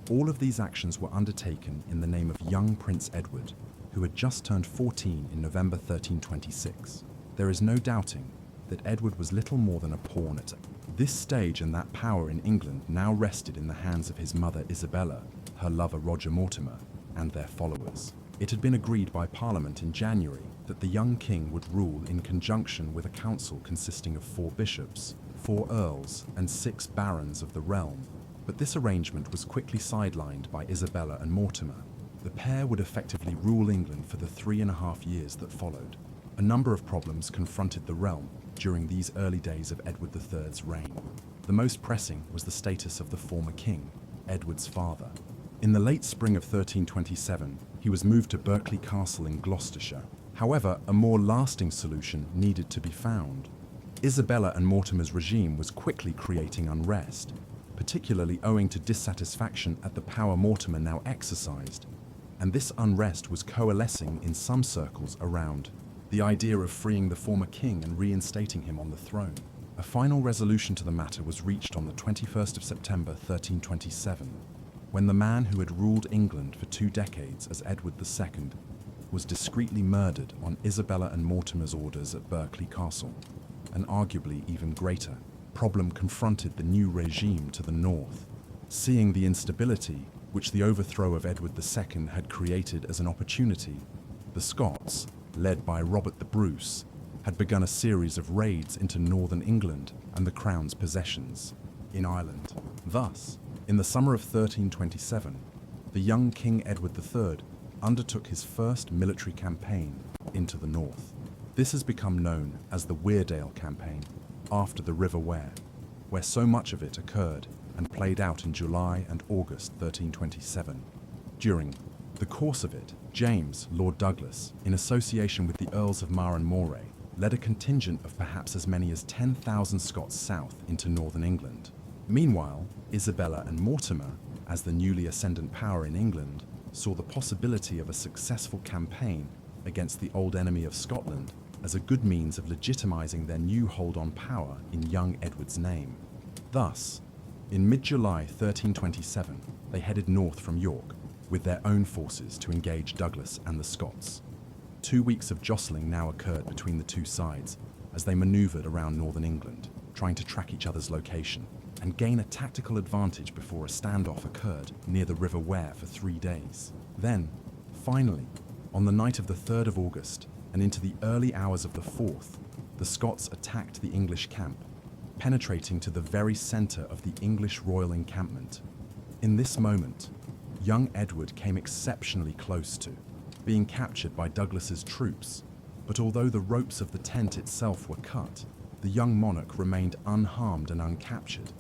All of these actions were undertaken in the name of young Prince Edward, who had just turned 14 in November 1326. There is no doubting that Edward was little more than a pawn at this stage, and that power in England now rested in the hands of his mother Isabella, her lover Roger Mortimer, and their followers. It had been agreed by Parliament in January that the young king would rule in conjunction with a council consisting of 4 bishops, 4 earls, and 6 barons of the realm, but this arrangement was quickly sidelined by Isabella and Mortimer. The pair would effectively rule England for the 3.5 years that followed. A number of problems confronted the realm during these early days of Edward III's reign. The most pressing was the status of the former king, Edward's father. In the late spring of 1327, he was moved to Berkeley Castle in Gloucestershire. However, a more lasting solution needed to be found. Isabella and Mortimer's regime was quickly creating unrest, particularly owing to dissatisfaction at the power Mortimer now exercised, and this unrest was coalescing in some circles around the idea of freeing the former king and reinstating him on the throne. A final resolution to the matter was reached on the 21st of September 1327, when the man who had ruled England for 2 decades as Edward II was discreetly murdered on Isabella and Mortimer's orders at Berkeley Castle. An arguably even greater problem confronted the new regime to the north. Seeing the instability which the overthrow of Edward II had created as an opportunity, the Scots, led by Robert the Bruce, had begun a series of raids into northern England and the Crown's possessions in Ireland. Thus, in the summer of 1327, the young King Edward III undertook his first military campaign into the north. This has become known as the Weardale Campaign, after the River Wear, where so much of it occurred and played out in July and August 1327. During the course of it, James, Lord Douglas, in association with the Earls of Mar and Moray, led a contingent of perhaps as many as 10,000 Scots south into northern England. Meanwhile, Isabella and Mortimer, as the newly ascendant power in England, saw the possibility of a successful campaign against the old enemy of Scotland as a good means of legitimizing their new hold on power in young Edward's name. Thus, in mid-July 1327, they headed north from York with their own forces to engage Douglas and the Scots. 2 weeks of jostling now occurred between the two sides as they maneuvered around northern England, trying to track each other's location and gain a tactical advantage before a standoff occurred near the River Wear for 3 days. Then, finally, on the night of the 3rd of August and into the early hours of the 4th, the Scots attacked the English camp, penetrating to the very centre of the English royal encampment. In this moment, young Edward came exceptionally close to being captured by Douglas's troops, but although the ropes of the tent itself were cut, the young monarch remained unharmed and uncaptured.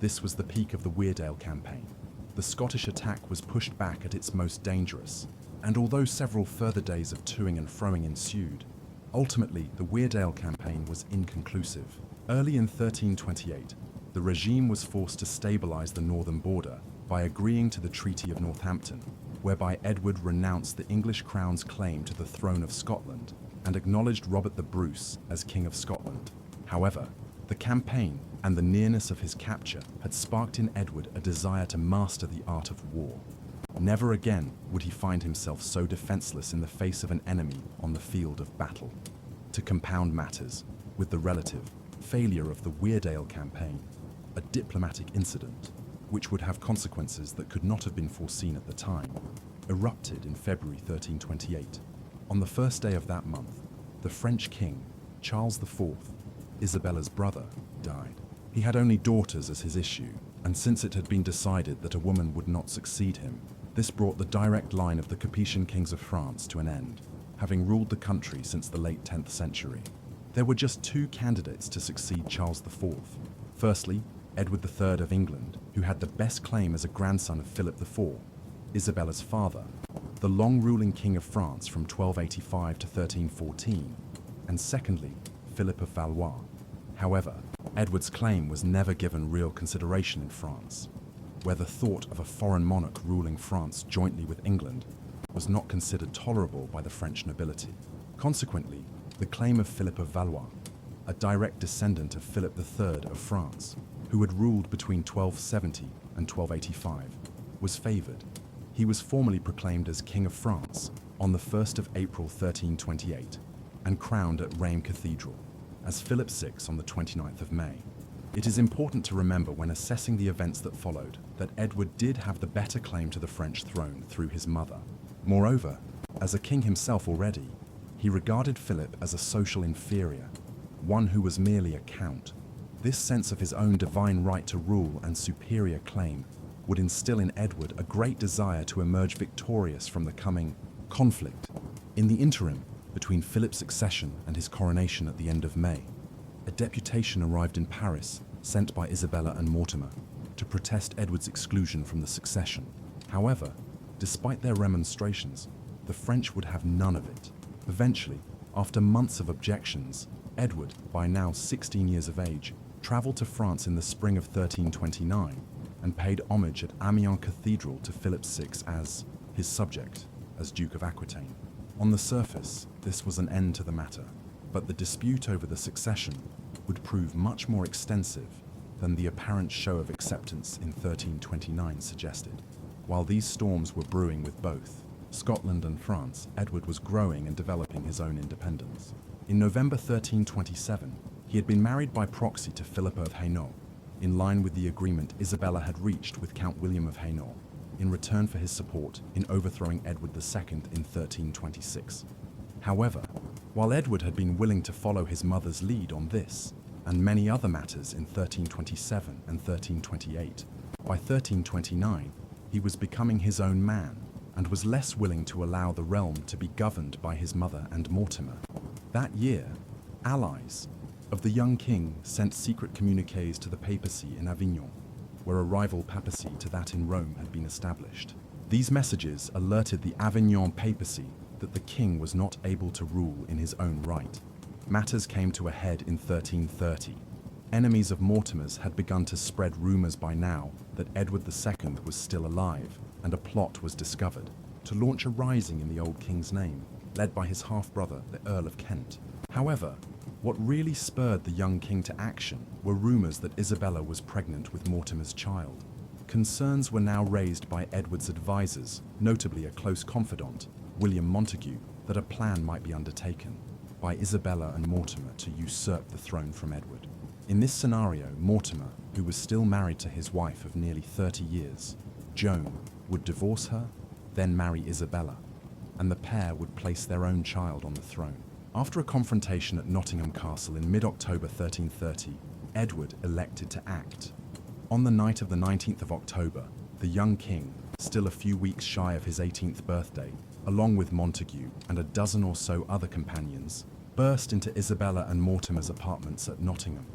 This was the peak of the Weardale Campaign. The Scottish attack was pushed back at its most dangerous, and although several further days of toing and froing ensued, ultimately the Weardale Campaign was inconclusive. Early in 1328, the regime was forced to stabilize the northern border by agreeing to the Treaty of Northampton, whereby Edward renounced the English crown's claim to the throne of Scotland and acknowledged Robert the Bruce as King of Scotland. However, the campaign and the nearness of his capture had sparked in Edward a desire to master the art of war. Never again would he find himself so defenseless in the face of an enemy on the field of battle. To compound matters, with the relative failure of the Weardale Campaign, a diplomatic incident, which would have consequences that could not have been foreseen at the time, erupted in February 1328. On the first day of that month, the French king, Charles IV, Isabella's brother, died. He had only daughters as his issue, and since it had been decided that a woman would not succeed him, this brought the direct line of the Capetian kings of France to an end, having ruled the country since the late 10th century. There were just two candidates to succeed Charles IV. Firstly, Edward III of England, who had the best claim as a grandson of Philip IV, Isabella's father, the long-ruling King of France from 1285 to 1314, and secondly, Philip of Valois. However, Edward's claim was never given real consideration in France, where the thought of a foreign monarch ruling France jointly with England was not considered tolerable by the French nobility. Consequently, the claim of Philip of Valois, a direct descendant of Philip III of France, who had ruled between 1270 and 1285, was favoured. He was formally proclaimed as King of France on the 1st of April 1328 and crowned at Rheims Cathedral as Philip VI on the 29th of May. It is important to remember when assessing the events that followed that Edward did have the better claim to the French throne through his mother. Moreover, as a king himself already, he regarded Philip as a social inferior, one who was merely a count. This sense of his own divine right to rule and superior claim would instill in Edward a great desire to emerge victorious from the coming conflict. In the interim, between Philip's succession and his coronation at the end of May, a deputation arrived in Paris sent by Isabella and Mortimer to protest Edward's exclusion from the succession. However, despite their remonstrations, the French would have none of it. Eventually, after months of objections, Edward, by now 16 years of age, travelled to France in the spring of 1329 and paid homage at Amiens Cathedral to Philip VI as his subject, as Duke of Aquitaine. On the surface, this was an end to the matter, but the dispute over the succession would prove much more extensive than the apparent show of acceptance in 1329 suggested. While these storms were brewing with both Scotland and France, Edward was growing and developing his own independence. In November 1327, he had been married by proxy to Philippa of Hainault, in line with the agreement Isabella had reached with Count William of Hainault, in return for his support in overthrowing Edward II in 1326. However, while Edward had been willing to follow his mother's lead on this and many other matters in 1327 and 1328, by 1329 he was becoming his own man and was less willing to allow the realm to be governed by his mother and Mortimer. That year, allies of the young king sent secret communiques to the papacy in Avignon, where a rival papacy to that in Rome had been established. These messages alerted the Avignon papacy that the king was not able to rule in his own right. Matters came to a head in 1330. Enemies of Mortimer's had begun to spread rumours by now that Edward II was still alive, and a plot was discovered to launch a rising in the old king's name, led by his half-brother, the Earl of Kent. However, what really spurred the young king to action were rumours that Isabella was pregnant with Mortimer's child. Concerns were now raised by Edward's advisors, notably a close confidant, William Montague, that a plan might be undertaken by Isabella and Mortimer to usurp the throne from Edward. In this scenario, Mortimer, who was still married to his wife of nearly 30 years, Joan, would divorce her, then marry Isabella, and the pair would place their own child on the throne. After a confrontation at Nottingham Castle in mid-October 1330, Edward elected to act. On the night of the 19th of October, the young king, still a few weeks shy of his 18th birthday, along with Montague and a dozen or so other companions, burst into Isabella and Mortimer's apartments at Nottingham.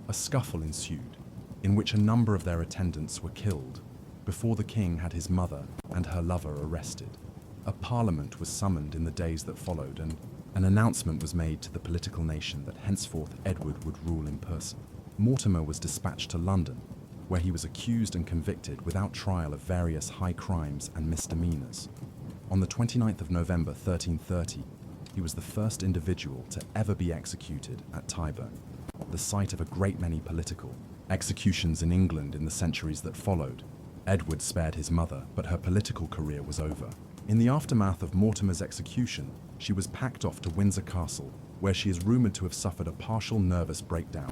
A scuffle ensued, in which a number of their attendants were killed, before the king had his mother and her lover arrested. A parliament was summoned in the days that followed, and an announcement was made to the political nation that henceforth Edward would rule in person. Mortimer was dispatched to London, where he was accused and convicted without trial of various high crimes and misdemeanors. On the 29th of November 1330, he was the first individual to ever be executed at Tyburn, the site of a great many political executions in England in the centuries that followed. Edward spared his mother, but her political career was over. In the aftermath of Mortimer's execution, she was packed off to Windsor Castle, where she is rumoured to have suffered a partial nervous breakdown.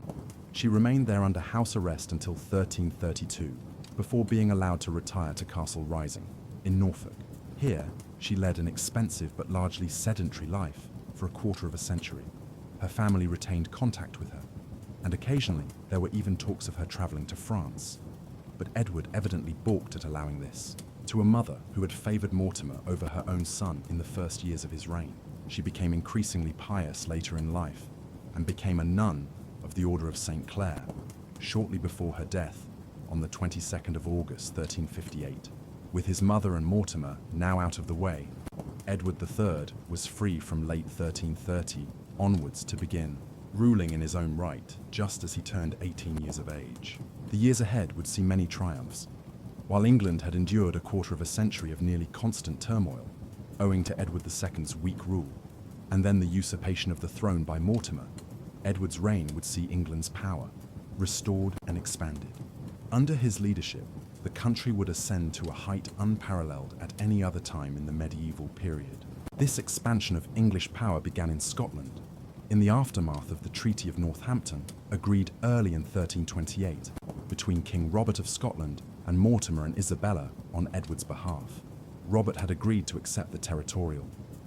She remained there under house arrest until 1332, before being allowed to retire to Castle Rising, in Norfolk. Here, she led an expensive but largely sedentary life for a quarter of a century. Her family retained contact with her, and occasionally there were even talks of her travelling to France. But Edward evidently balked at allowing this. To a mother who had favoured Mortimer over her own son in the first years of his reign, she became increasingly pious later in life, and became a nun of the Order of St. Clare shortly before her death on the 22nd of August 1358. With his mother and Mortimer now out of the way, Edward III was free from late 1330 onwards to begin ruling in his own right, just as he turned 18 years of age. The years ahead would see many triumphs. While England had endured a quarter of a century of nearly constant turmoil, owing to Edward II's weak rule, and then the usurpation of the throne by Mortimer, Edward's reign would see England's power restored and expanded. Under his leadership, the country would ascend to a height unparalleled at any other time in the medieval period. This expansion of English power began in Scotland, in the aftermath of the Treaty of Northampton, agreed early in 1328 between King Robert of Scotland and Mortimer and Isabella on Edward's behalf. Robert had agreed to accept the territorial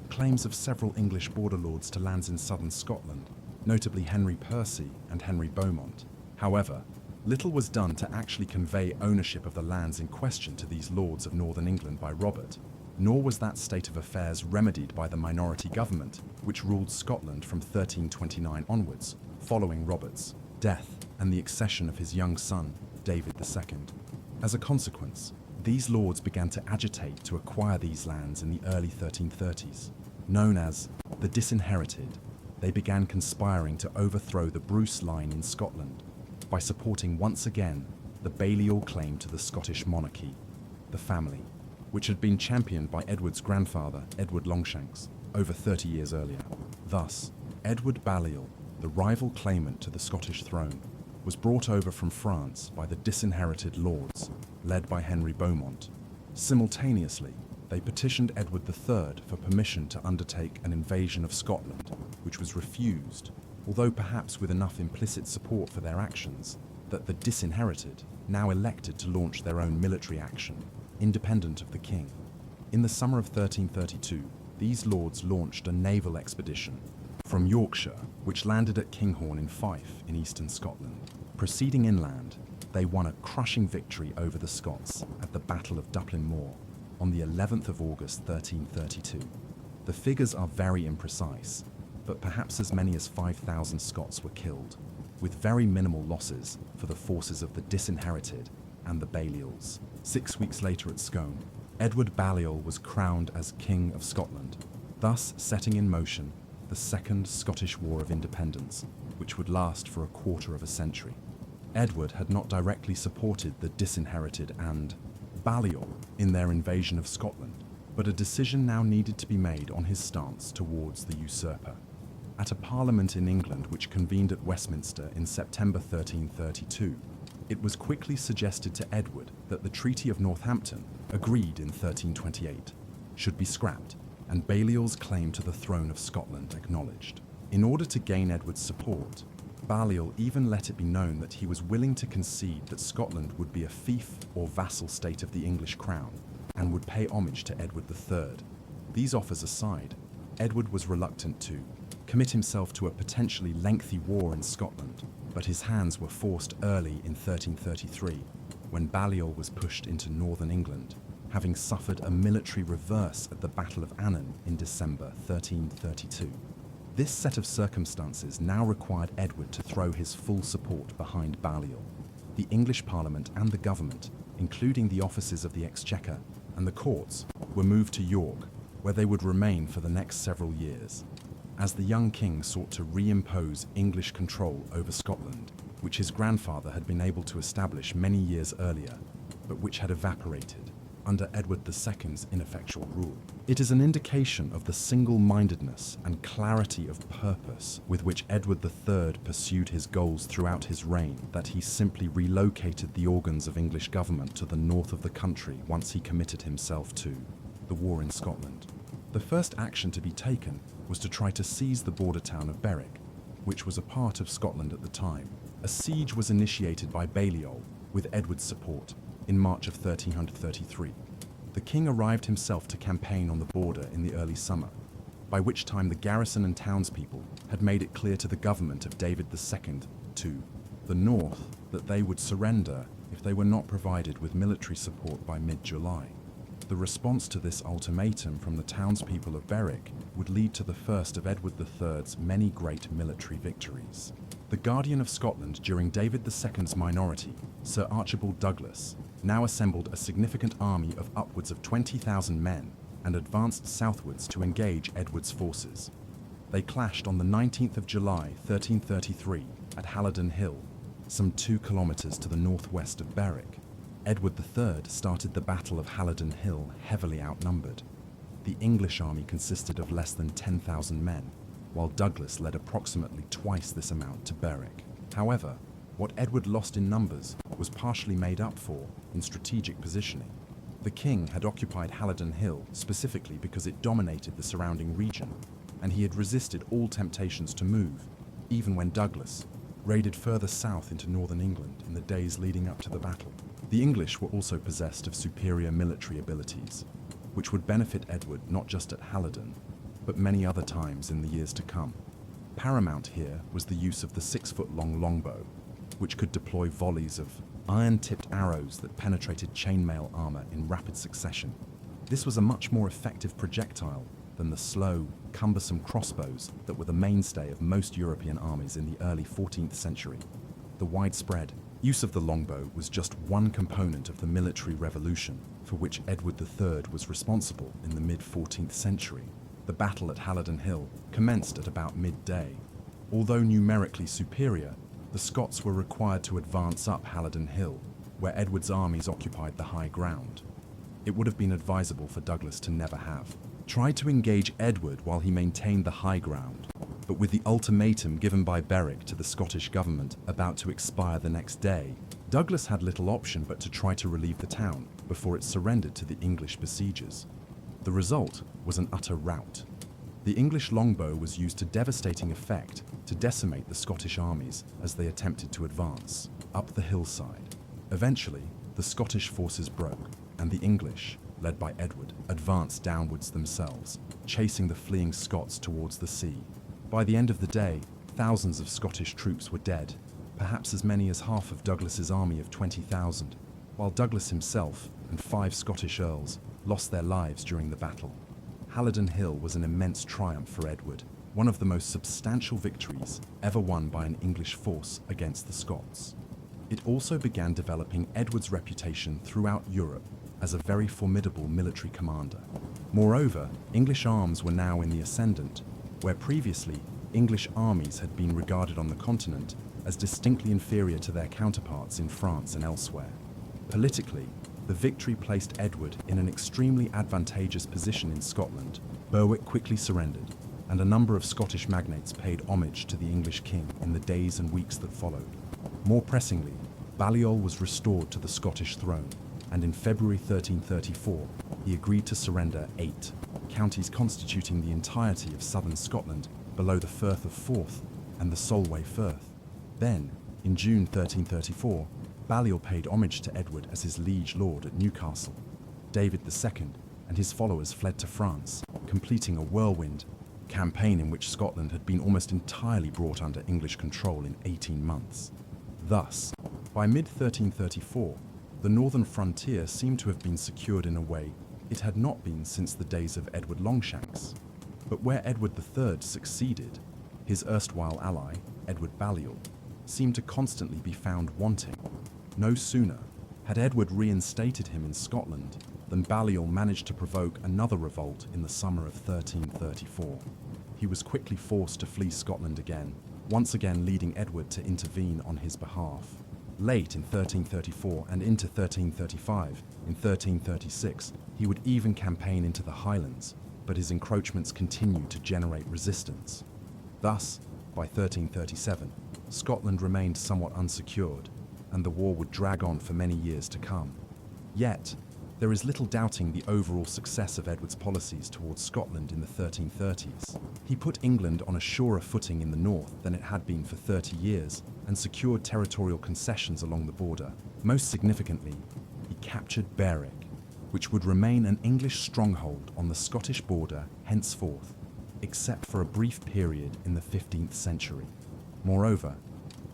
claims of several English border lords to lands in southern Scotland, notably Henry Percy and Henry Beaumont. However, little was done to actually convey ownership of the lands in question to these lords of northern England by Robert, nor was that state of affairs remedied by the minority government which ruled Scotland from 1329 onwards, following Robert's death and the accession of his young son, David II. As a consequence, these lords began to agitate to acquire these lands in the early 1330s. Known as the Disinherited, they began conspiring to overthrow the Bruce line in Scotland by supporting once again the Balliol claim to the Scottish monarchy, the family, which had been championed by Edward's grandfather, Edward Longshanks, over 30 years earlier. Thus, Edward Balliol, the rival claimant to the Scottish throne, was brought over from France by the Disinherited lords, led by Henry Beaumont. Simultaneously, they petitioned Edward III for permission to undertake an invasion of Scotland, which was refused, although perhaps with enough implicit support for their actions that the Disinherited now elected to launch their own military action, independent of the king. In the summer of 1332, these lords launched a naval expedition from Yorkshire, which landed at Kinghorn in Fife in eastern Scotland. Proceeding inland, they won a crushing victory over the Scots at the Battle of Duplin Moor on the 11th of August 1332. The figures are very imprecise, but perhaps as many as 5,000 Scots were killed, with very minimal losses for the forces of the Disinherited and the Balliols. 6 weeks later at Scone, Edward Balliol was crowned as King of Scotland, thus setting in motion the Second Scottish War of Independence, which would last for a quarter of a century. Edward had not directly supported the Disinherited and Balliol in their invasion of Scotland, but a decision now needed to be made on his stance towards the usurper. At a parliament in England which convened at Westminster in September 1332, it was quickly suggested to Edward that the Treaty of Northampton, agreed in 1328, should be scrapped and Balliol's claim to the throne of Scotland acknowledged. In order to gain Edward's support, Balliol even let it be known that he was willing to concede that Scotland would be a fief or vassal state of the English crown and would pay homage to Edward III. These offers aside, Edward was reluctant to commit himself to a potentially lengthy war in Scotland, but his hands were forced early in 1333 when Balliol was pushed into northern England, having suffered a military reverse at the Battle of Annan in December 1332. This set of circumstances now required Edward to throw his full support behind Balliol. The English Parliament and the government, including the offices of the Exchequer and the courts, were moved to York, where they would remain for the next several years, as the young king sought to reimpose English control over Scotland, which his grandfather had been able to establish many years earlier, but which had evaporated under Edward II's ineffectual rule. It is an indication of the single-mindedness and clarity of purpose with which Edward III pursued his goals throughout his reign that he simply relocated the organs of English government to the north of the country once he committed himself to the war in Scotland. The first action to be taken was to try to seize the border town of Berwick, which was a part of Scotland at the time. A siege was initiated by Balliol, with Edward's support, in March of 1333. The king arrived himself to campaign on the border in the early summer, by which time the garrison and townspeople had made it clear to the government of David II to the north that they would surrender if they were not provided with military support by mid-July. The response to this ultimatum from the townspeople of Berwick would lead to the first of Edward III's many great military victories. The Guardian of Scotland during David II's minority, Sir Archibald Douglas, now assembled a significant army of upwards of 20,000 men and advanced southwards to engage Edward's forces. They clashed on the 19th of July 1333 at Halidon Hill, some 2 kilometres to the northwest of Berwick. Edward III started the Battle of Halidon Hill heavily outnumbered. The English army consisted of less than 10,000 men, while Douglas led approximately twice this amount to Berwick. However, what Edward lost in numbers was partially made up for in strategic positioning. The king had occupied Halidon Hill specifically because it dominated the surrounding region, and he had resisted all temptations to move, even when Douglas raided further south into northern England in the days leading up to the battle. The English were also possessed of superior military abilities, which would benefit Edward not just at Halidon, but many other times in the years to come. Paramount here was the use of the 6-foot-long longbow, which could deploy volleys of iron-tipped arrows that penetrated chainmail armor in rapid succession. This was a much more effective projectile than the slow, cumbersome crossbows that were the mainstay of most European armies in the early 14th century. The widespread use of the longbow was just one component of the military revolution for which Edward III was responsible in the mid-14th century. The battle at Halidon Hill commenced at about midday. Although numerically superior, the Scots were required to advance up Halidon Hill, where Edward's armies occupied the high ground. It would have been advisable for Douglas to never have tried to engage Edward while he maintained the high ground, but with the ultimatum given by Berwick to the Scottish government about to expire the next day, Douglas had little option but to try to relieve the town before it surrendered to the English besiegers. The result was an utter rout. The English longbow was used to devastating effect to decimate the Scottish armies as they attempted to advance up the hillside. Eventually, the Scottish forces broke, and the English, led by Edward, advanced downwards themselves, chasing the fleeing Scots towards the sea. By the end of the day, thousands of Scottish troops were dead, perhaps as many as half of Douglas's army of 20,000, while Douglas himself and 5 Scottish earls lost their lives during the battle. Halidon Hill was an immense triumph for Edward, one of the most substantial victories ever won by an English force against the Scots. It also began developing Edward's reputation throughout Europe as a very formidable military commander. Moreover, English arms were now in the ascendant, where previously English armies had been regarded on the continent as distinctly inferior to their counterparts in France and elsewhere. Politically, the victory placed Edward in an extremely advantageous position in Scotland. Berwick quickly surrendered, and a number of Scottish magnates paid homage to the English king in the days and weeks that followed. More pressingly, Balliol was restored to the Scottish throne, and in February 1334, he agreed to surrender 8 counties constituting the entirety of southern Scotland below the Firth of Forth and the Solway Firth. Then, in June 1334, Balliol paid homage to Edward as his liege lord at Newcastle. David II and his followers fled to France, completing a whirlwind campaign in which Scotland had been almost entirely brought under English control in 18 months. Thus, by mid-1334, the northern frontier seemed to have been secured in a way it had not been since the days of Edward Longshanks. But where Edward III succeeded, his erstwhile ally, Edward Balliol, seemed to constantly be found wanting. No sooner had Edward reinstated him in Scotland than Balliol managed to provoke another revolt in the summer of 1334. He was quickly forced to flee Scotland again, once again leading Edward to intervene on his behalf. Late in 1334 and into 1335, in 1336, he would even campaign into the Highlands, but his encroachments continued to generate resistance. Thus, by 1337, Scotland remained somewhat unsecured, and the war would drag on for many years to come. Yet, there is little doubting the overall success of Edward's policies towards Scotland in the 1330s. He put England on a surer footing in the north than it had been for 30 years, and secured territorial concessions along the border. Most significantly, he captured Berwick, which would remain an English stronghold on the Scottish border henceforth, except for a brief period in the 15th century. Moreover,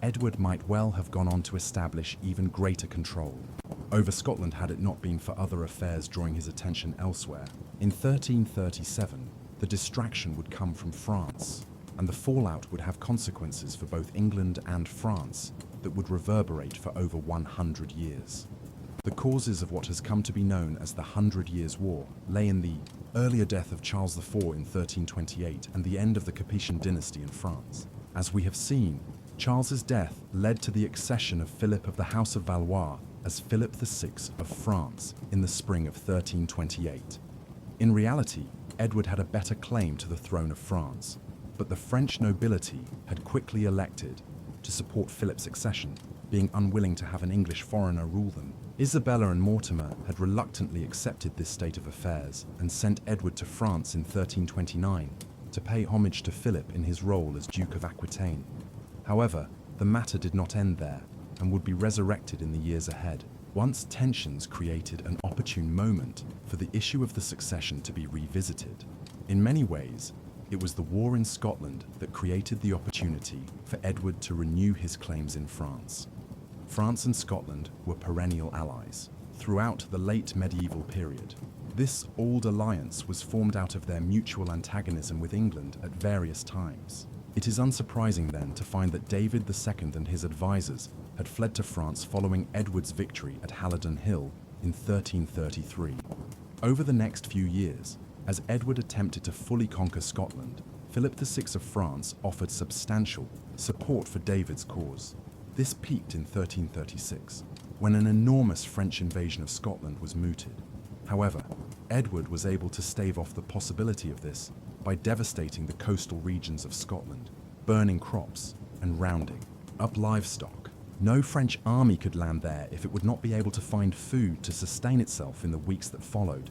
Edward might well have gone on to establish even greater control over Scotland had it not been for other affairs drawing his attention elsewhere. In 1337, the distraction would come from France, and the fallout would have consequences for both England and France that would reverberate for over 100 years. The causes of what has come to be known as the 100 Years' War lay in the earlier death of Charles IV in 1328 and the end of the Capetian dynasty in France. As we have seen, Charles's death led to the accession of Philip of the House of Valois as Philip VI of France in the spring of 1328. In reality, Edward had a better claim to the throne of France, but the French nobility had quickly elected to support Philip's accession, being unwilling to have an English foreigner rule them. Isabella and Mortimer had reluctantly accepted this state of affairs and sent Edward to France in 1329 to pay homage to Philip in his role as Duke of Aquitaine. However, the matter did not end there and would be resurrected in the years ahead, once tensions created an opportune moment for the issue of the succession to be revisited. In many ways, it was the war in Scotland that created the opportunity for Edward to renew his claims in France. France and Scotland were perennial allies throughout the late medieval period. This old alliance was formed out of their mutual antagonism with England at various times. It is unsurprising then to find that David II and his advisors had fled to France following Edward's victory at Halidon Hill in 1333. Over the next few years, as Edward attempted to fully conquer Scotland, Philip VI of France offered substantial support for David's cause. This peaked in 1336, when an enormous French invasion of Scotland was mooted. However, Edward was able to stave off the possibility of this by devastating the coastal regions of Scotland, burning crops and rounding up livestock. No French army could land there if it would not be able to find food to sustain itself in the weeks that followed,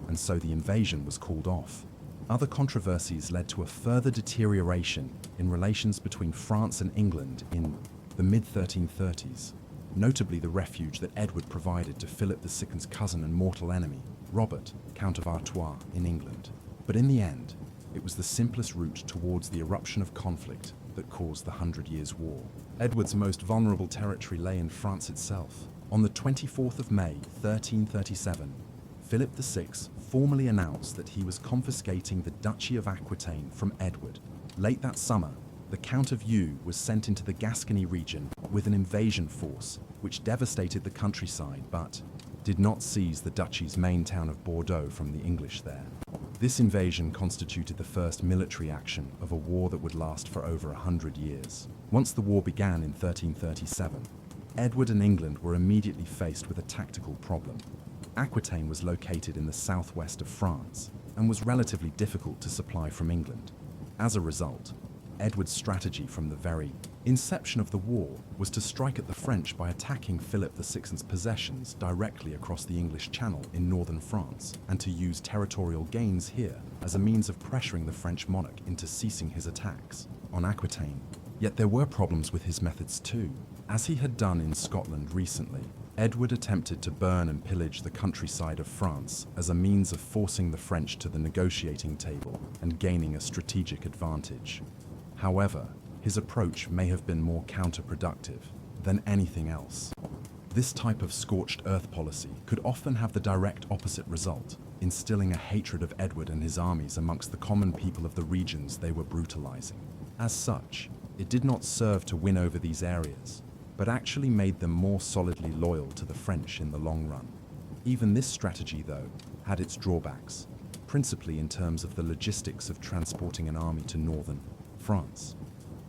and so the invasion was called off. Other controversies led to a further deterioration in relations between France and England in the mid-1330s, notably the refuge that Edward provided to Philip II's cousin and mortal enemy, Robert, Count of Artois, in England. But in the end, it was the simplest route towards the eruption of conflict that caused the 100 Years' War. Edward's most vulnerable territory lay in France itself. On the 24th of May, 1337, Philip VI formally announced that he was confiscating the Duchy of Aquitaine from Edward. Late that summer, the Count of Eu was sent into the Gascony region with an invasion force which devastated the countryside but did not seize the duchy's main town of Bordeaux from the English there. This invasion constituted the first military action of a war that would last for over 100 years. Once the war began in 1337, Edward and England were immediately faced with a tactical problem. Aquitaine was located in the southwest of France and was relatively difficult to supply from England. As a result, Edward's strategy from the very inception of the war was to strike at the French by attacking Philip VI's possessions directly across the English Channel in northern France, and to use territorial gains here as a means of pressuring the French monarch into ceasing his attacks on Aquitaine. Yet there were problems with his methods too. As he had done in Scotland recently, Edward attempted to burn and pillage the countryside of France as a means of forcing the French to the negotiating table and gaining a strategic advantage. However, his approach may have been more counterproductive than anything else. This type of scorched earth policy could often have the direct opposite result, instilling a hatred of Edward and his armies amongst the common people of the regions they were brutalizing. As such, it did not serve to win over these areas, but actually made them more solidly loyal to the French in the long run. Even this strategy, though, had its drawbacks, principally in terms of the logistics of transporting an army to northern France.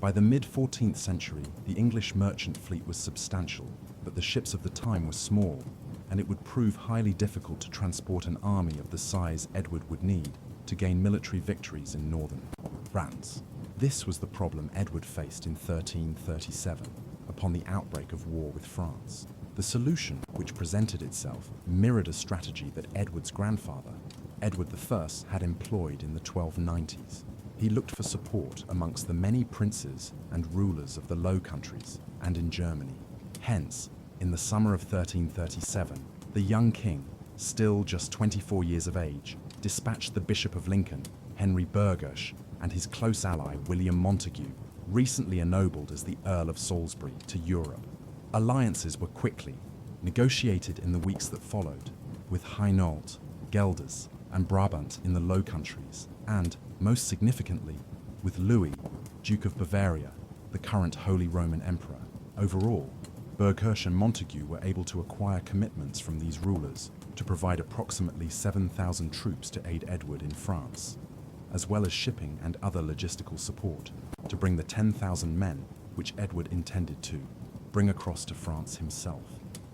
By the mid-14th century, the English merchant fleet was substantial, but the ships of the time were small, and it would prove highly difficult to transport an army of the size Edward would need to gain military victories in northern France. This was the problem Edward faced in 1337, upon the outbreak of war with France. The solution, which presented itself, mirrored a strategy that Edward's grandfather, Edward I, had employed in the 1290s. He looked for support amongst the many princes and rulers of the Low Countries and in Germany. Hence, in the summer of 1337, the young king, still just 24 years of age, dispatched the Bishop of Lincoln, Henry Burghersh, and his close ally William Montague recently ennobled as the Earl of Salisbury, to Europe. Alliances were quickly negotiated in the weeks that followed, with Hainault, Gelders, and Brabant in the Low Countries, and, most significantly, with Louis, Duke of Bavaria, the current Holy Roman Emperor. Overall, Burghurst and Montague were able to acquire commitments from these rulers to provide approximately 7,000 troops to aid Edward in France, as well as shipping and other logistical support to bring the 10,000 men which Edward intended to bring across to France himself.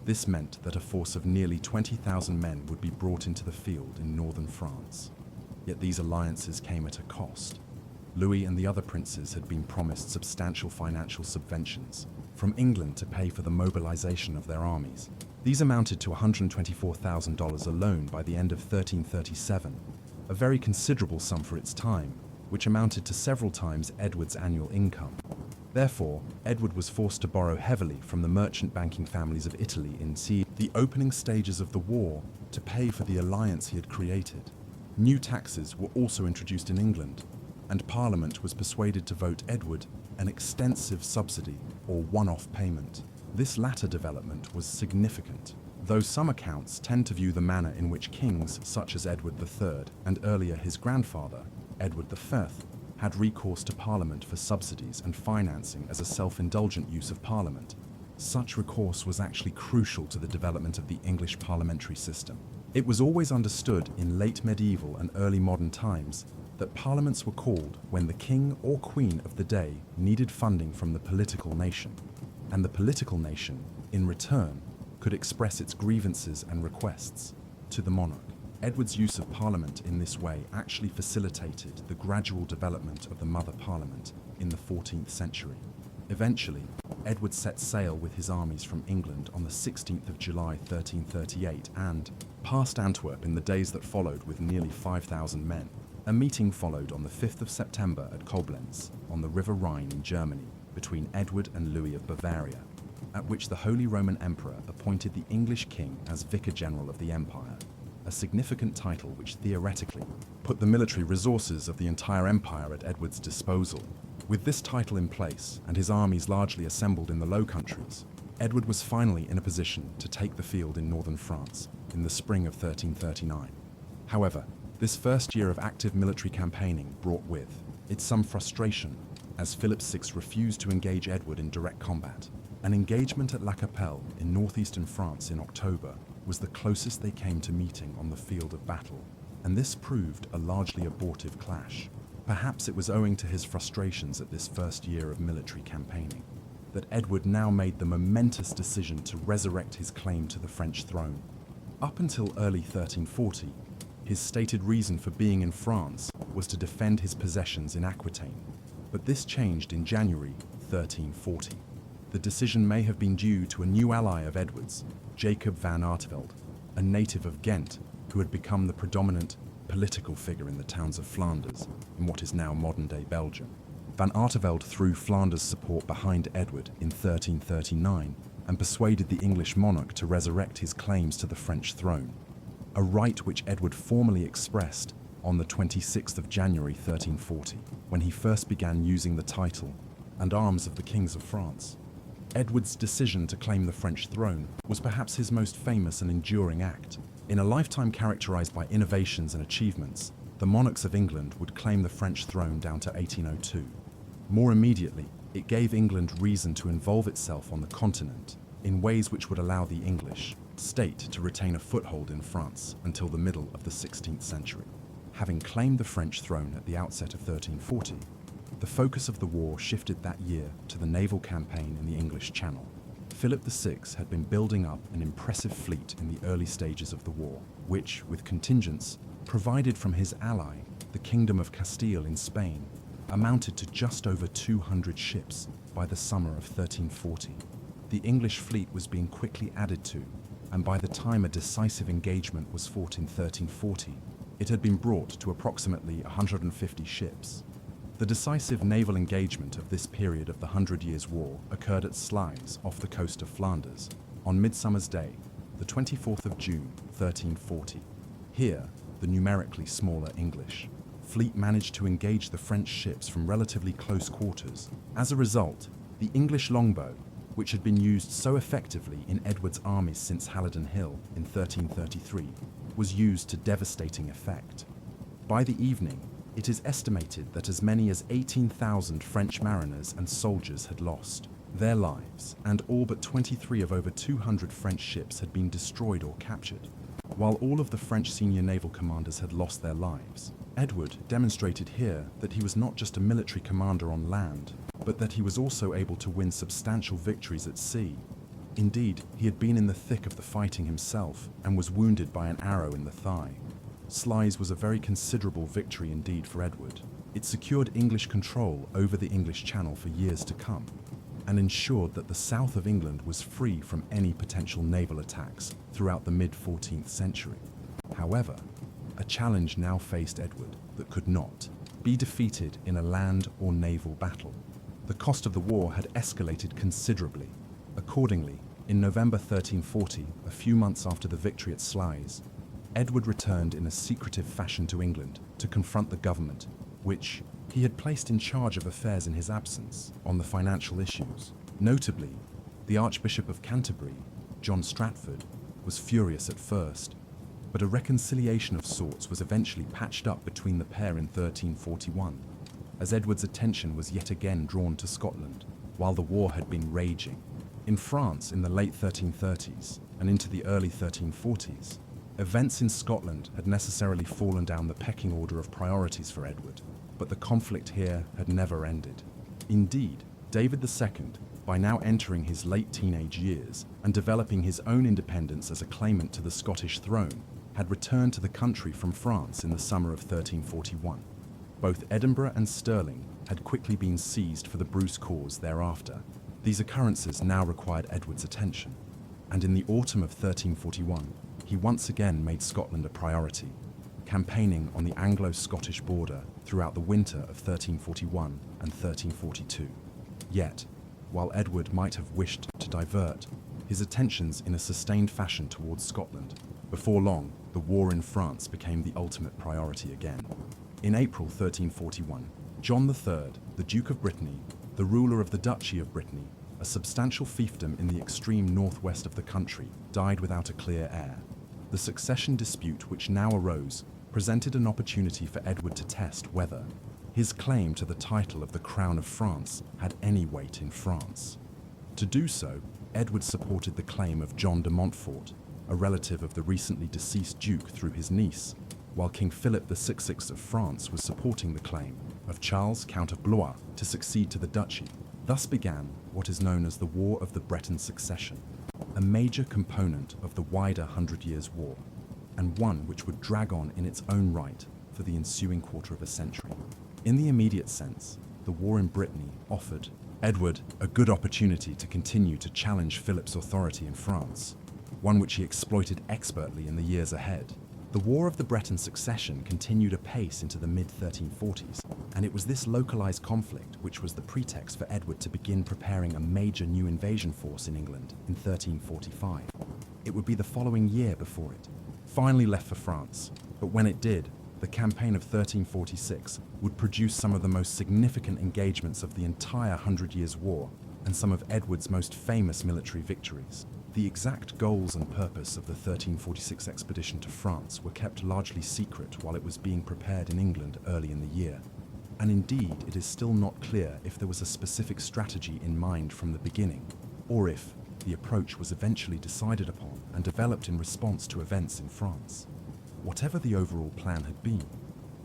This meant that a force of nearly 20,000 men would be brought into the field in northern France. Yet these alliances came at a cost. Louis and the other princes had been promised substantial financial subventions from England to pay for the mobilization of their armies. These amounted to $124,000 alone by the end of 1337, a very considerable sum for its time, which amounted to several times Edward's annual income. Therefore, Edward was forced to borrow heavily from the merchant banking families of Italy in the opening stages of the war to pay for the alliance he had created. New taxes were also introduced in England, and Parliament was persuaded to vote Edward an extensive subsidy or one-off payment. This latter development was significant, though some accounts tend to view the manner in which kings such as Edward III and earlier his grandfather, Edward V, had recourse to Parliament for subsidies and financing as a self-indulgent use of Parliament. Such recourse was actually crucial to the development of the English parliamentary system. It was always understood in late medieval and early modern times that parliaments were called when the king or queen of the day needed funding from the political nation, and the political nation, in return, could express its grievances and requests to the monarch. Edward's use of Parliament in this way actually facilitated the gradual development of the Mother Parliament in the 14th century. Eventually, Edward set sail with his armies from England on the 16th of July 1338 and passed Antwerp in the days that followed with nearly 5,000 men. A meeting followed on the 5th of September at Koblenz on the River Rhine in Germany between Edward and Louis of Bavaria, at which the Holy Roman Emperor appointed the English king as Vicar General of the Empire, a significant title which theoretically put the military resources of the entire empire at Edward's disposal. With this title in place and his armies largely assembled in the Low Countries, Edward was finally in a position to take the field in northern France in the spring of 1339. However, this first year of active military campaigning brought with it some frustration, as Philip VI refused to engage Edward in direct combat. An engagement at La Capelle in northeastern France in October was the closest they came to meeting on the field of battle, and this proved a largely abortive clash. Perhaps it was owing to his frustrations at this first year of military campaigning that Edward now made the momentous decision to resurrect his claim to the French throne. Up until early 1340, his stated reason for being in France was to defend his possessions in Aquitaine, but this changed in January 1340. The decision may have been due to a new ally of Edward's, Jacob van Artevelde, a native of Ghent who had become the predominant political figure in the towns of Flanders, in what is now modern-day Belgium. Van Artevelde threw Flanders' support behind Edward in 1339 and persuaded the English monarch to resurrect his claims to the French throne, a right which Edward formally expressed on the 26th of January 1340, when he first began using the title and arms of the kings of France. Edward's decision to claim the French throne was perhaps his most famous and enduring act. In a lifetime characterized by innovations and achievements, the monarchs of England would claim the French throne down to 1802. More immediately, it gave England reason to involve itself on the continent in ways which would allow the English state to retain a foothold in France until the middle of the 16th century. Having claimed the French throne at the outset of 1340, the focus of the war shifted that year to the naval campaign in the English Channel. Philip VI had been building up an impressive fleet in the early stages of the war, which, with contingents provided from his ally, the Kingdom of Castile in Spain, amounted to just over 200 ships by the summer of 1340. The English fleet was being quickly added to, and by the time a decisive engagement was fought in 1340, it had been brought to approximately 150 ships. The decisive naval engagement of this period of the Hundred Years' War occurred at Sluys off the coast of Flanders on Midsummer's Day, the 24th of June, 1340. Here, the numerically smaller English fleet managed to engage the French ships from relatively close quarters. As a result, the English longbow, which had been used so effectively in Edward's armies since Halidon Hill in 1333, was used to devastating effect. By the evening, it is estimated that as many as 18,000 French mariners and soldiers had lost their lives, and all but 23 of over 200 French ships had been destroyed or captured. While all of the French senior naval commanders had lost their lives, Edward demonstrated here that he was not just a military commander on land, but that he was also able to win substantial victories at sea. Indeed, he had been in the thick of the fighting himself and was wounded by an arrow in the thigh. Sluys was a very considerable victory indeed for Edward. It secured English control over the English Channel for years to come, and ensured that the south of England was free from any potential naval attacks throughout the mid-14th century. However, a challenge now faced Edward that could not be defeated in a land or naval battle. The cost of the war had escalated considerably. Accordingly, in November 1340, a few months after the victory at Sluys, Edward returned in a secretive fashion to England to confront the government, which he had placed in charge of affairs in his absence, on the financial issues. Notably, the Archbishop of Canterbury, John Stratford, was furious at first, but a reconciliation of sorts was eventually patched up between the pair in 1341, as Edward's attention was yet again drawn to Scotland, while the war had been raging. In France in the late 1330s and into the early 1340s, events in Scotland had necessarily fallen down the pecking order of priorities for Edward, but the conflict here had never ended. Indeed, David II, by now entering his late teenage years and developing his own independence as a claimant to the Scottish throne, had returned to the country from France in the summer of 1341. Both Edinburgh and Stirling had quickly been seized for the Bruce cause thereafter. These occurrences now required Edward's attention, and in the autumn of 1341, he once again made Scotland a priority, campaigning on the Anglo-Scottish border throughout the winter of 1341 and 1342. Yet, while Edward might have wished to divert his attentions in a sustained fashion towards Scotland, before long, the war in France became the ultimate priority again. In April 1341, John III, the Duke of Brittany, the ruler of the Duchy of Brittany, a substantial fiefdom in the extreme northwest of the country, died without a clear heir. The succession dispute which now arose presented an opportunity for Edward to test whether his claim to the title of the Crown of France had any weight in France. To do so, Edward supported the claim of John de Montfort, a relative of the recently deceased Duke through his niece, while King Philip VI of France was supporting the claim of Charles, Count of Blois, to succeed to the duchy. Thus began what is known as the War of the Breton Succession, a major component of the wider Hundred Years' War, and one which would drag on in its own right for the ensuing quarter of a century. In the immediate sense, the war in Brittany offered Edward a good opportunity to continue to challenge Philip's authority in France, one which he exploited expertly in the years ahead. The War of the Breton Succession continued apace into the mid-1340s, and it was this localized conflict which was the pretext for Edward to begin preparing a major new invasion force in England in 1345. It would be the following year before it finally left for France, but when it did, the campaign of 1346 would produce some of the most significant engagements of the entire Hundred Years' War and some of Edward's most famous military victories. The exact goals and purpose of the 1346 expedition to France were kept largely secret while it was being prepared in England early in the year, and indeed it is still not clear if there was a specific strategy in mind from the beginning, or if the approach was eventually decided upon and developed in response to events in France. Whatever the overall plan had been,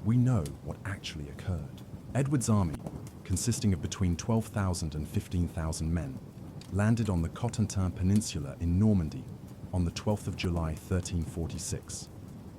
we know what actually occurred. Edward's army, consisting of between 12,000 and 15,000 men, landed on the Cotentin Peninsula in Normandy on the 12th of July 1346.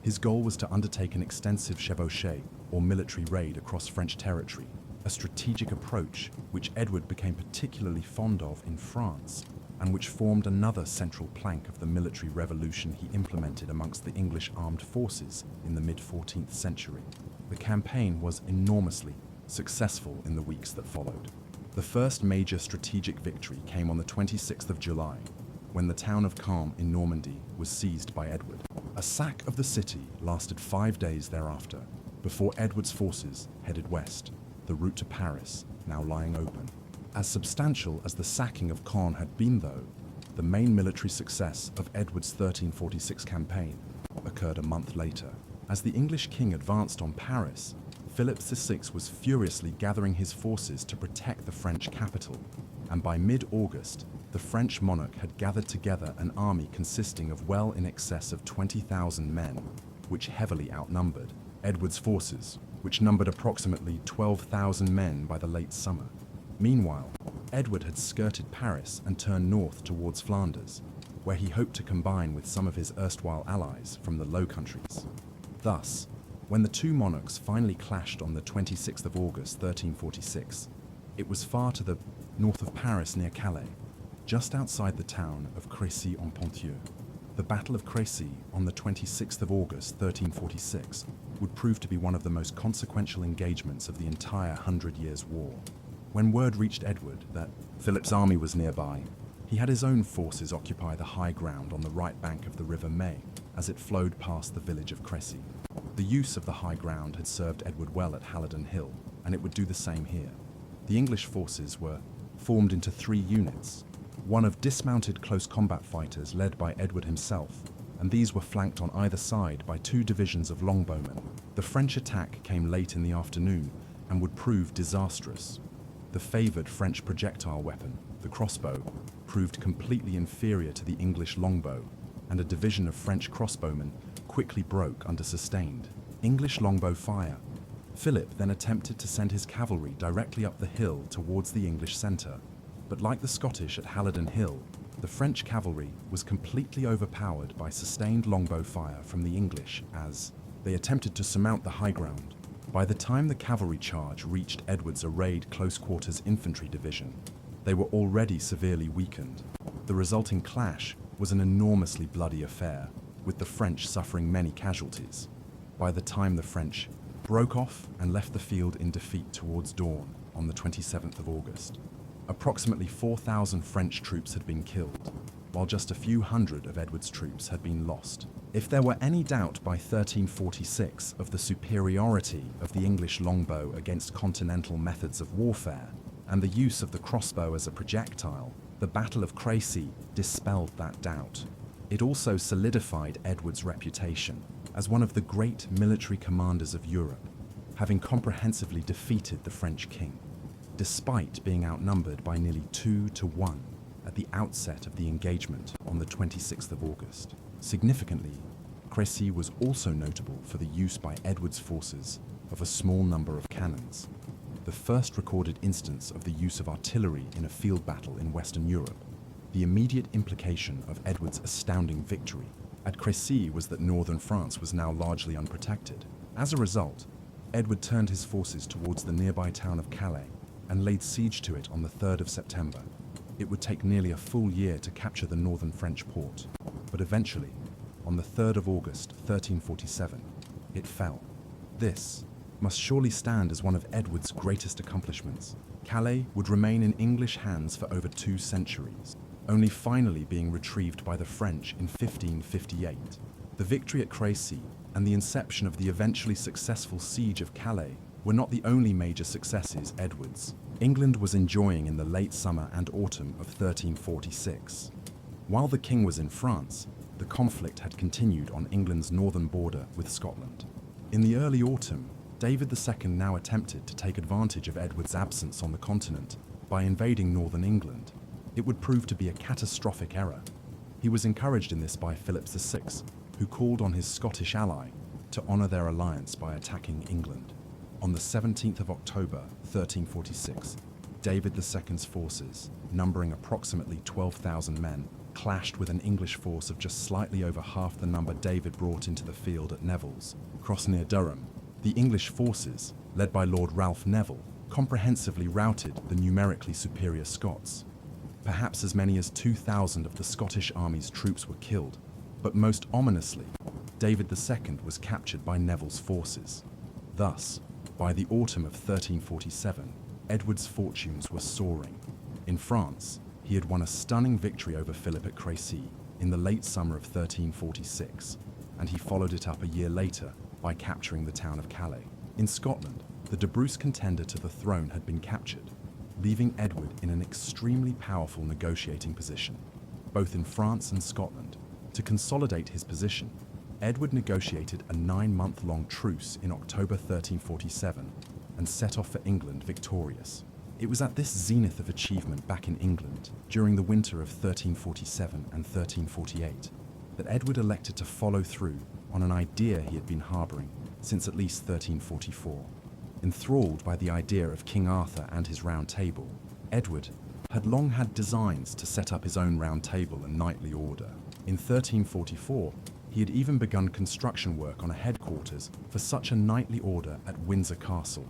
His goal was to undertake an extensive chevauchée, or military raid across French territory, a strategic approach which Edward became particularly fond of in France, and which formed another central plank of the military revolution he implemented amongst the English armed forces in the mid-14th century. The campaign was enormously successful in the weeks that followed. The first major strategic victory came on the 26th of July, when the town of Caen in Normandy was seized by Edward. A sack of the city lasted 5 days thereafter, before Edward's forces headed west, the route to Paris now lying open. As substantial as the sacking of Caen had been, though, the main military success of Edward's 1346 campaign occurred a month later. As the English king advanced on Paris, Philip VI was furiously gathering his forces to protect the French capital, and by mid-August, the French monarch had gathered together an army consisting of well in excess of 20,000 men, which heavily outnumbered Edward's forces, which numbered approximately 12,000 men by the late summer. Meanwhile, Edward had skirted Paris and turned north towards Flanders, where he hoped to combine with some of his erstwhile allies from the Low Countries. Thus, when the two monarchs finally clashed on the 26th of August 1346, it was far to the north of Paris near Calais, just outside the town of Crécy-en-Ponthieu. The Battle of Crécy on the 26th of August 1346 would prove to be one of the most consequential engagements of the entire Hundred Years' War. When word reached Edward that Philip's army was nearby, he had his own forces occupy the high ground on the right bank of the River May as it flowed past the village of Crécy. The use of the high ground had served Edward well at Halidon Hill, and it would do the same here. The English forces were formed into 3 units, one of dismounted close combat fighters led by Edward himself, and these were flanked on either side by 2 divisions of longbowmen. The French attack came late in the afternoon and would prove disastrous. The favoured French projectile weapon, the crossbow, proved completely inferior to the English longbow, and a division of French crossbowmen quickly broke under sustained English longbow fire. Philip then attempted to send his cavalry directly up the hill towards the English centre, but like the Scottish at Halidon Hill, the French cavalry was completely overpowered by sustained longbow fire from the English as they attempted to surmount the high ground. By the time the cavalry charge reached Edward's arrayed close-quarters infantry division, they were already severely weakened. The resulting clash was an enormously bloody affair, with the French suffering many casualties. By the time the French broke off and left the field in defeat towards dawn on the 27th of August, approximately 4,000 French troops had been killed, while just a few hundred of Edward's troops had been lost. If there were any doubt by 1346 of the superiority of the English longbow against continental methods of warfare, and the use of the crossbow as a projectile, the Battle of Crécy dispelled that doubt. It also solidified Edward's reputation as one of the great military commanders of Europe, having comprehensively defeated the French king, despite being outnumbered by nearly 2 to 1 at the outset of the engagement on the 26th of August. Significantly, Crécy was also notable for the use by Edward's forces of a small number of cannons, the first recorded instance of the use of artillery in a field battle in Western Europe. The immediate implication of Edward's astounding victory at Crécy was that northern France was now largely unprotected. As a result, Edward turned his forces towards the nearby town of Calais and laid siege to it on the 3rd of September. It would take nearly a full year to capture the northern French port, but eventually, on the 3rd of August 1347, it fell. This must surely stand as one of Edward's greatest accomplishments. Calais would remain in English hands for over 2 centuries, only finally being retrieved by the French in 1558. The victory at Crécy and the inception of the eventually successful siege of Calais were not the only major successes Edward's England was enjoying in the late summer and autumn of 1346. While the king was in France, the conflict had continued on England's northern border with Scotland. In the early autumn, David II now attempted to take advantage of Edward's absence on the continent by invading northern England. It would prove to be a catastrophic error. He was encouraged in this by Philip VI, who called on his Scottish ally to honour their alliance by attacking England. On the 17th of October, 1346, David II's forces, numbering approximately 12,000 men, clashed with an English force of just slightly over half the number David brought into the field at Neville's Cross near Durham. The English forces, led by Lord Ralph Neville, comprehensively routed the numerically superior Scots. Perhaps as many as 2,000 of the Scottish army's troops were killed, but most ominously, David II was captured by Neville's forces. Thus, by the autumn of 1347, Edward's fortunes were soaring. In France, he had won a stunning victory over Philip at Crécy in the late summer of 1346, and he followed it up a year later by capturing the town of Calais. In Scotland, the De Bruce contender to the throne had been captured, leaving Edward in an extremely powerful negotiating position, both in France and Scotland. To consolidate his position, Edward negotiated a 9-month-long truce in October 1347 and set off for England victorious. It was at this zenith of achievement back in England, during the winter of 1347 and 1348, that Edward elected to follow through on an idea he had been harboring since at least 1344. Enthralled by the idea of King Arthur and his Round Table, Edward had long had designs to set up his own Round Table and knightly order. In 1344, he had even begun construction work on a headquarters for such a knightly order at Windsor Castle.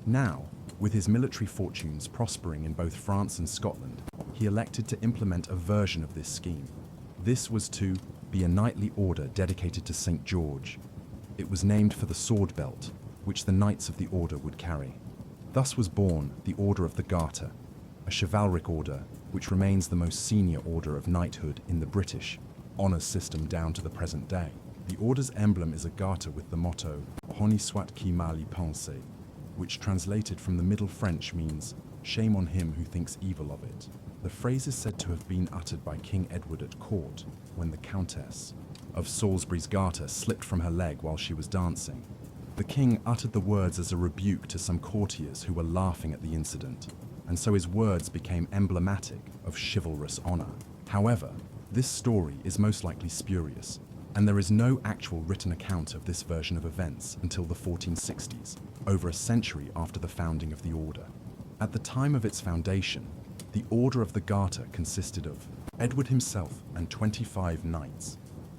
Now, with his military fortunes prospering in both France and Scotland, he elected to implement a version of this scheme. This was to be a knightly order dedicated to St. George. It was named for the sword belt, which the knights of the order would carry. Thus was born the Order of the Garter, a chivalric order which remains the most senior order of knighthood in the British honours system down to the present day. The order's emblem is a garter with the motto Honi soit qui mal y pense, which translated from the Middle French means shame on him who thinks evil of it. The phrase is said to have been uttered by King Edward at court when the Countess of Salisbury's garter slipped from her leg while she was dancing. The king uttered the words as a rebuke to some courtiers who were laughing at the incident, and so his words became emblematic of chivalrous honor. However, this story is most likely spurious, and there is no actual written account of this version of events until the 1460s, over a century after the founding of the order. At the time of its foundation, the Order of the Garter consisted of Edward himself and 25 knights.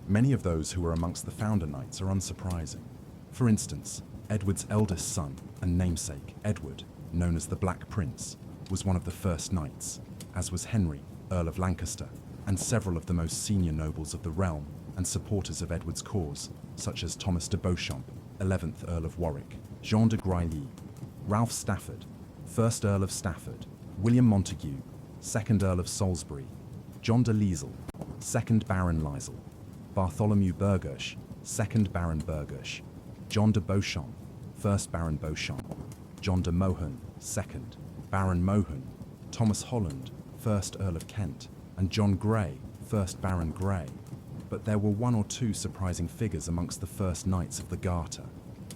Many of those who were amongst the founder knights are unsurprising. For instance, Edward's eldest son and namesake, Edward, known as the Black Prince, was one of the first knights, as was Henry, Earl of Lancaster, and several of the most senior nobles of the realm and supporters of Edward's cause, such as Thomas de Beauchamp, 11th Earl of Warwick, Jean de Grailly, Ralph Stafford, 1st Earl of Stafford, William Montague, 2nd Earl of Salisbury, John de Lisle, 2nd Baron Lisle, Bartholomew Burghersh, 2nd Baron Burghersh, John de Beauchamp, 1st Baron Beauchamp, John de Mohun, 2nd, Baron Mohun, Thomas Holland, 1st Earl of Kent, and John Grey, 1st Baron Grey. But there were one or two surprising figures amongst the first knights of the Garter.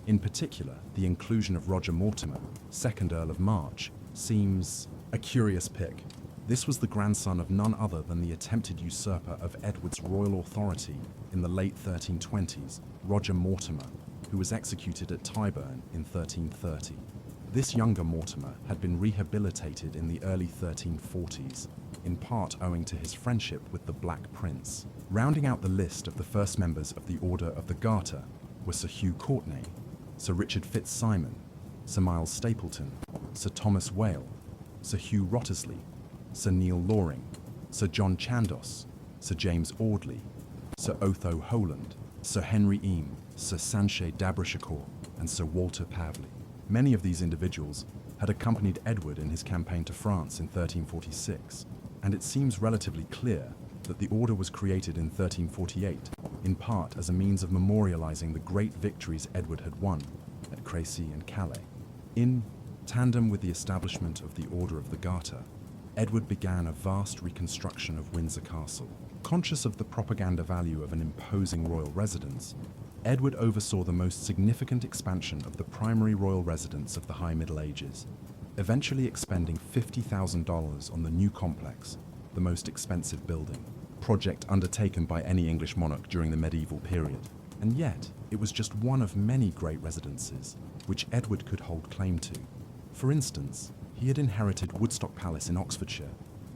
In particular, the inclusion of Roger Mortimer, 2nd Earl of March, seems a curious pick. This was the grandson of none other than the attempted usurper of Edward's royal authority in the late 1320s, Roger Mortimer, who was executed at Tyburn in 1330. This younger Mortimer had been rehabilitated in the early 1340s, in part owing to his friendship with the Black Prince. Rounding out the list of the first members of the Order of the Garter were Sir Hugh Courtenay, Sir Richard Fitzsimon, Sir Miles Stapleton, Sir Thomas Wale, Sir Hugh Wriothesley, Sir Neil Loring, Sir John Chandos, Sir James Audley, Sir Otho Holland, Sir Henry Eame, Sir Sanchez d'Abrichancourt, and Sir Walter Pavley. Many of these individuals had accompanied Edward in his campaign to France in 1346, and it seems relatively clear that the order was created in 1348, in part as a means of memorializing the great victories Edward had won at Crécy and Calais. In tandem with the establishment of the Order of the Garter, Edward began a vast reconstruction of Windsor Castle. Conscious of the propaganda value of an imposing royal residence, Edward oversaw the most significant expansion of the primary royal residence of the High Middle Ages, eventually expending $50,000 on the new complex, the most expensive building, project undertaken by any English monarch during the medieval period. And yet, it was just one of many great residences which Edward could hold claim to. For instance, he had inherited Woodstock Palace in Oxfordshire,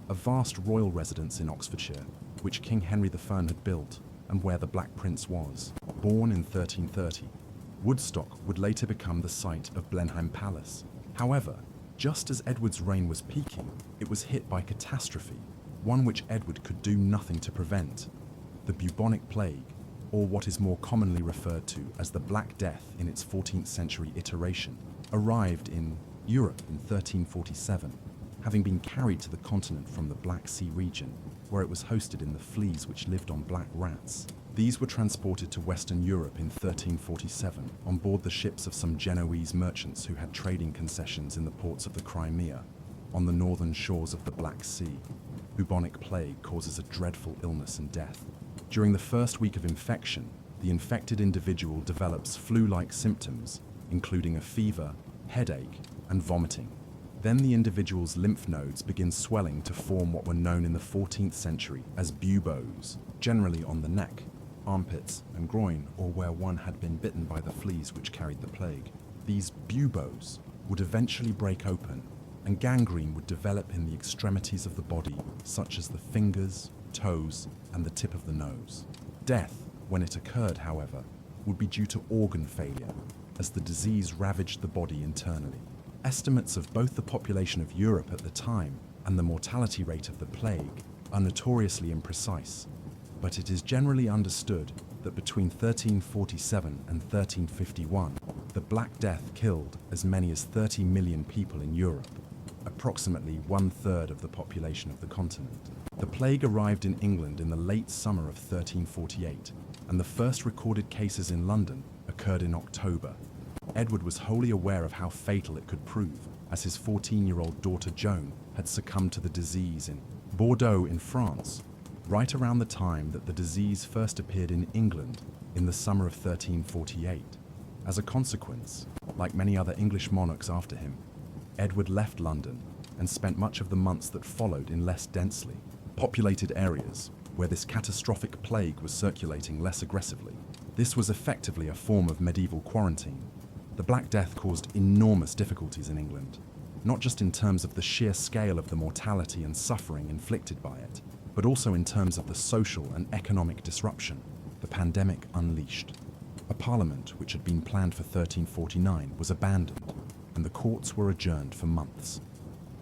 a vast royal residence in Oxfordshire, which King Henry the Fern had built, and where the Black Prince was. Born in 1330, Woodstock would later become the site of Blenheim Palace. However, just as Edward's reign was peaking, it was hit by catastrophe, one which Edward could do nothing to prevent. The bubonic plague, or what is more commonly referred to as the Black Death in its 14th century iteration, arrived in Europe in 1347, having been carried to the continent from the Black Sea region, where it was hosted in the fleas which lived on black rats. These were transported to Western Europe in 1347 on board the ships of some Genoese merchants who had trading concessions in the ports of the Crimea, on the northern shores of the Black Sea. Bubonic plague causes a dreadful illness and death. During the first week of infection, the infected individual develops flu-like symptoms, including a fever, headache, and vomiting. Then the individual's lymph nodes begin swelling to form what were known in the 14th century as buboes, generally on the neck, armpits, and groin, or where one had been bitten by the fleas which carried the plague. These buboes would eventually break open, and gangrene would develop in the extremities of the body, such as the fingers, toes, and the tip of the nose. Death, when it occurred, however, would be due to organ failure, as the disease ravaged the body internally. Estimates of both the population of Europe at the time and the mortality rate of the plague are notoriously imprecise, but it is generally understood that between 1347 and 1351, the Black Death killed as many as 30 million people in Europe, approximately 1/3 of the population of the continent. The plague arrived in England in the late summer of 1348, and the first recorded cases in London occurred in October. Edward was wholly aware of how fatal it could prove, as his 14-year-old daughter Joan had succumbed to the disease in Bordeaux in France, right around the time that the disease first appeared in England in the summer of 1348. As a consequence, like many other English monarchs after him, Edward left London and spent much of the months that followed in less densely populated areas where this catastrophic plague was circulating less aggressively. This was effectively a form of medieval quarantine. The Black Death caused enormous difficulties in England, not just in terms of the sheer scale of the mortality and suffering inflicted by it, but also in terms of the social and economic disruption the pandemic unleashed. A parliament which had been planned for 1349 was abandoned, and the courts were adjourned for months.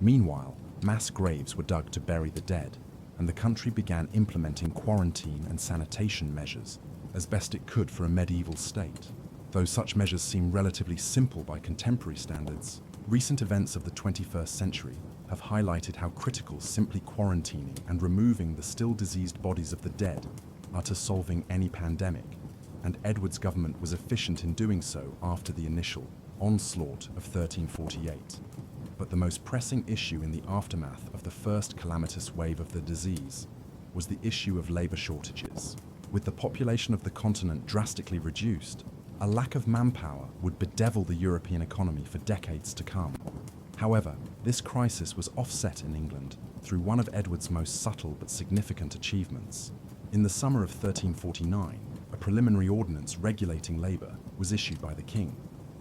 Meanwhile, mass graves were dug to bury the dead, and the country began implementing quarantine and sanitation measures as best it could for a medieval state. Though such measures seem relatively simple by contemporary standards, recent events of the 21st century have highlighted how critical simply quarantining and removing the still diseased bodies of the dead are to solving any pandemic, and Edward's government was efficient in doing so after the initial onslaught of 1348. But the most pressing issue in the aftermath of the first calamitous wave of the disease was the issue of labor shortages. With the population of the continent drastically reduced, a lack of manpower would bedevil the European economy for decades to come. However, this crisis was offset in England through one of Edward's most subtle but significant achievements. In the summer of 1349, a preliminary ordinance regulating labour was issued by the king,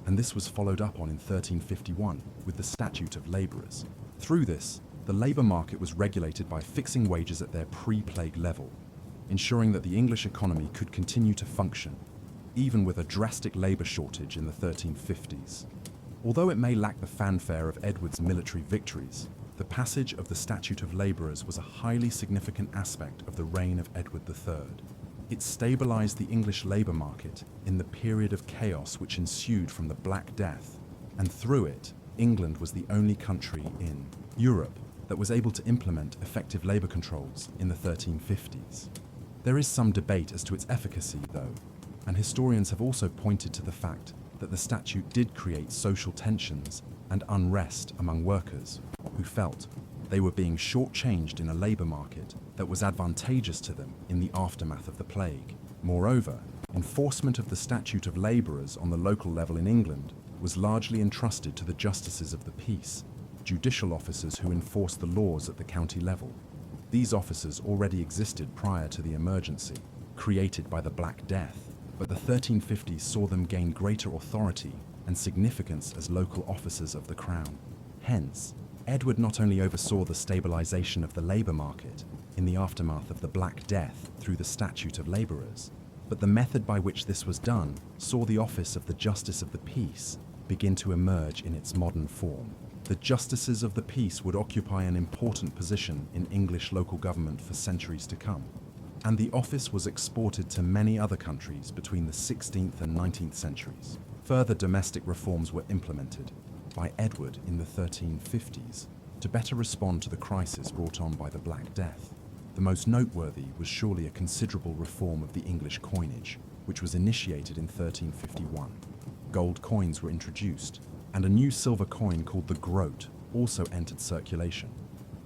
and this was followed up on in 1351 with the Statute of Labourers. Through this, the labour market was regulated by fixing wages at their pre-plague level, ensuring that the English economy could continue to function, even with a drastic labour shortage in the 1350s. Although it may lack the fanfare of Edward's military victories, the passage of the Statute of Labourers was a highly significant aspect of the reign of Edward III. It stabilised the English labour market in the period of chaos which ensued from the Black Death, and through it, England was the only country in Europe that was able to implement effective labour controls in the 1350s. There is some debate as to its efficacy, though, and historians have also pointed to the fact that the statute did create social tensions and unrest among workers who felt they were being shortchanged in a labour market that was advantageous to them in the aftermath of the plague. Moreover, enforcement of the Statute of Labourers on the local level in England was largely entrusted to the justices of the peace, judicial officers who enforced the laws at the county level. These officers already existed prior to the emergency created by the Black Death, but the 1350s saw them gain greater authority and significance as local officers of the crown. Hence, Edward not only oversaw the stabilisation of the labour market in the aftermath of the Black Death through the Statute of Labourers, but the method by which this was done saw the office of the Justice of the Peace begin to emerge in its modern form. The Justices of the Peace would occupy an important position in English local government for centuries to come, and the office was exported to many other countries between the 16th and 19th centuries. Further domestic reforms were implemented by Edward in the 1350s to better respond to the crisis brought on by the Black Death. The most noteworthy was surely a considerable reform of the English coinage, which was initiated in 1351. Gold coins were introduced, and a new silver coin called the groat also entered circulation.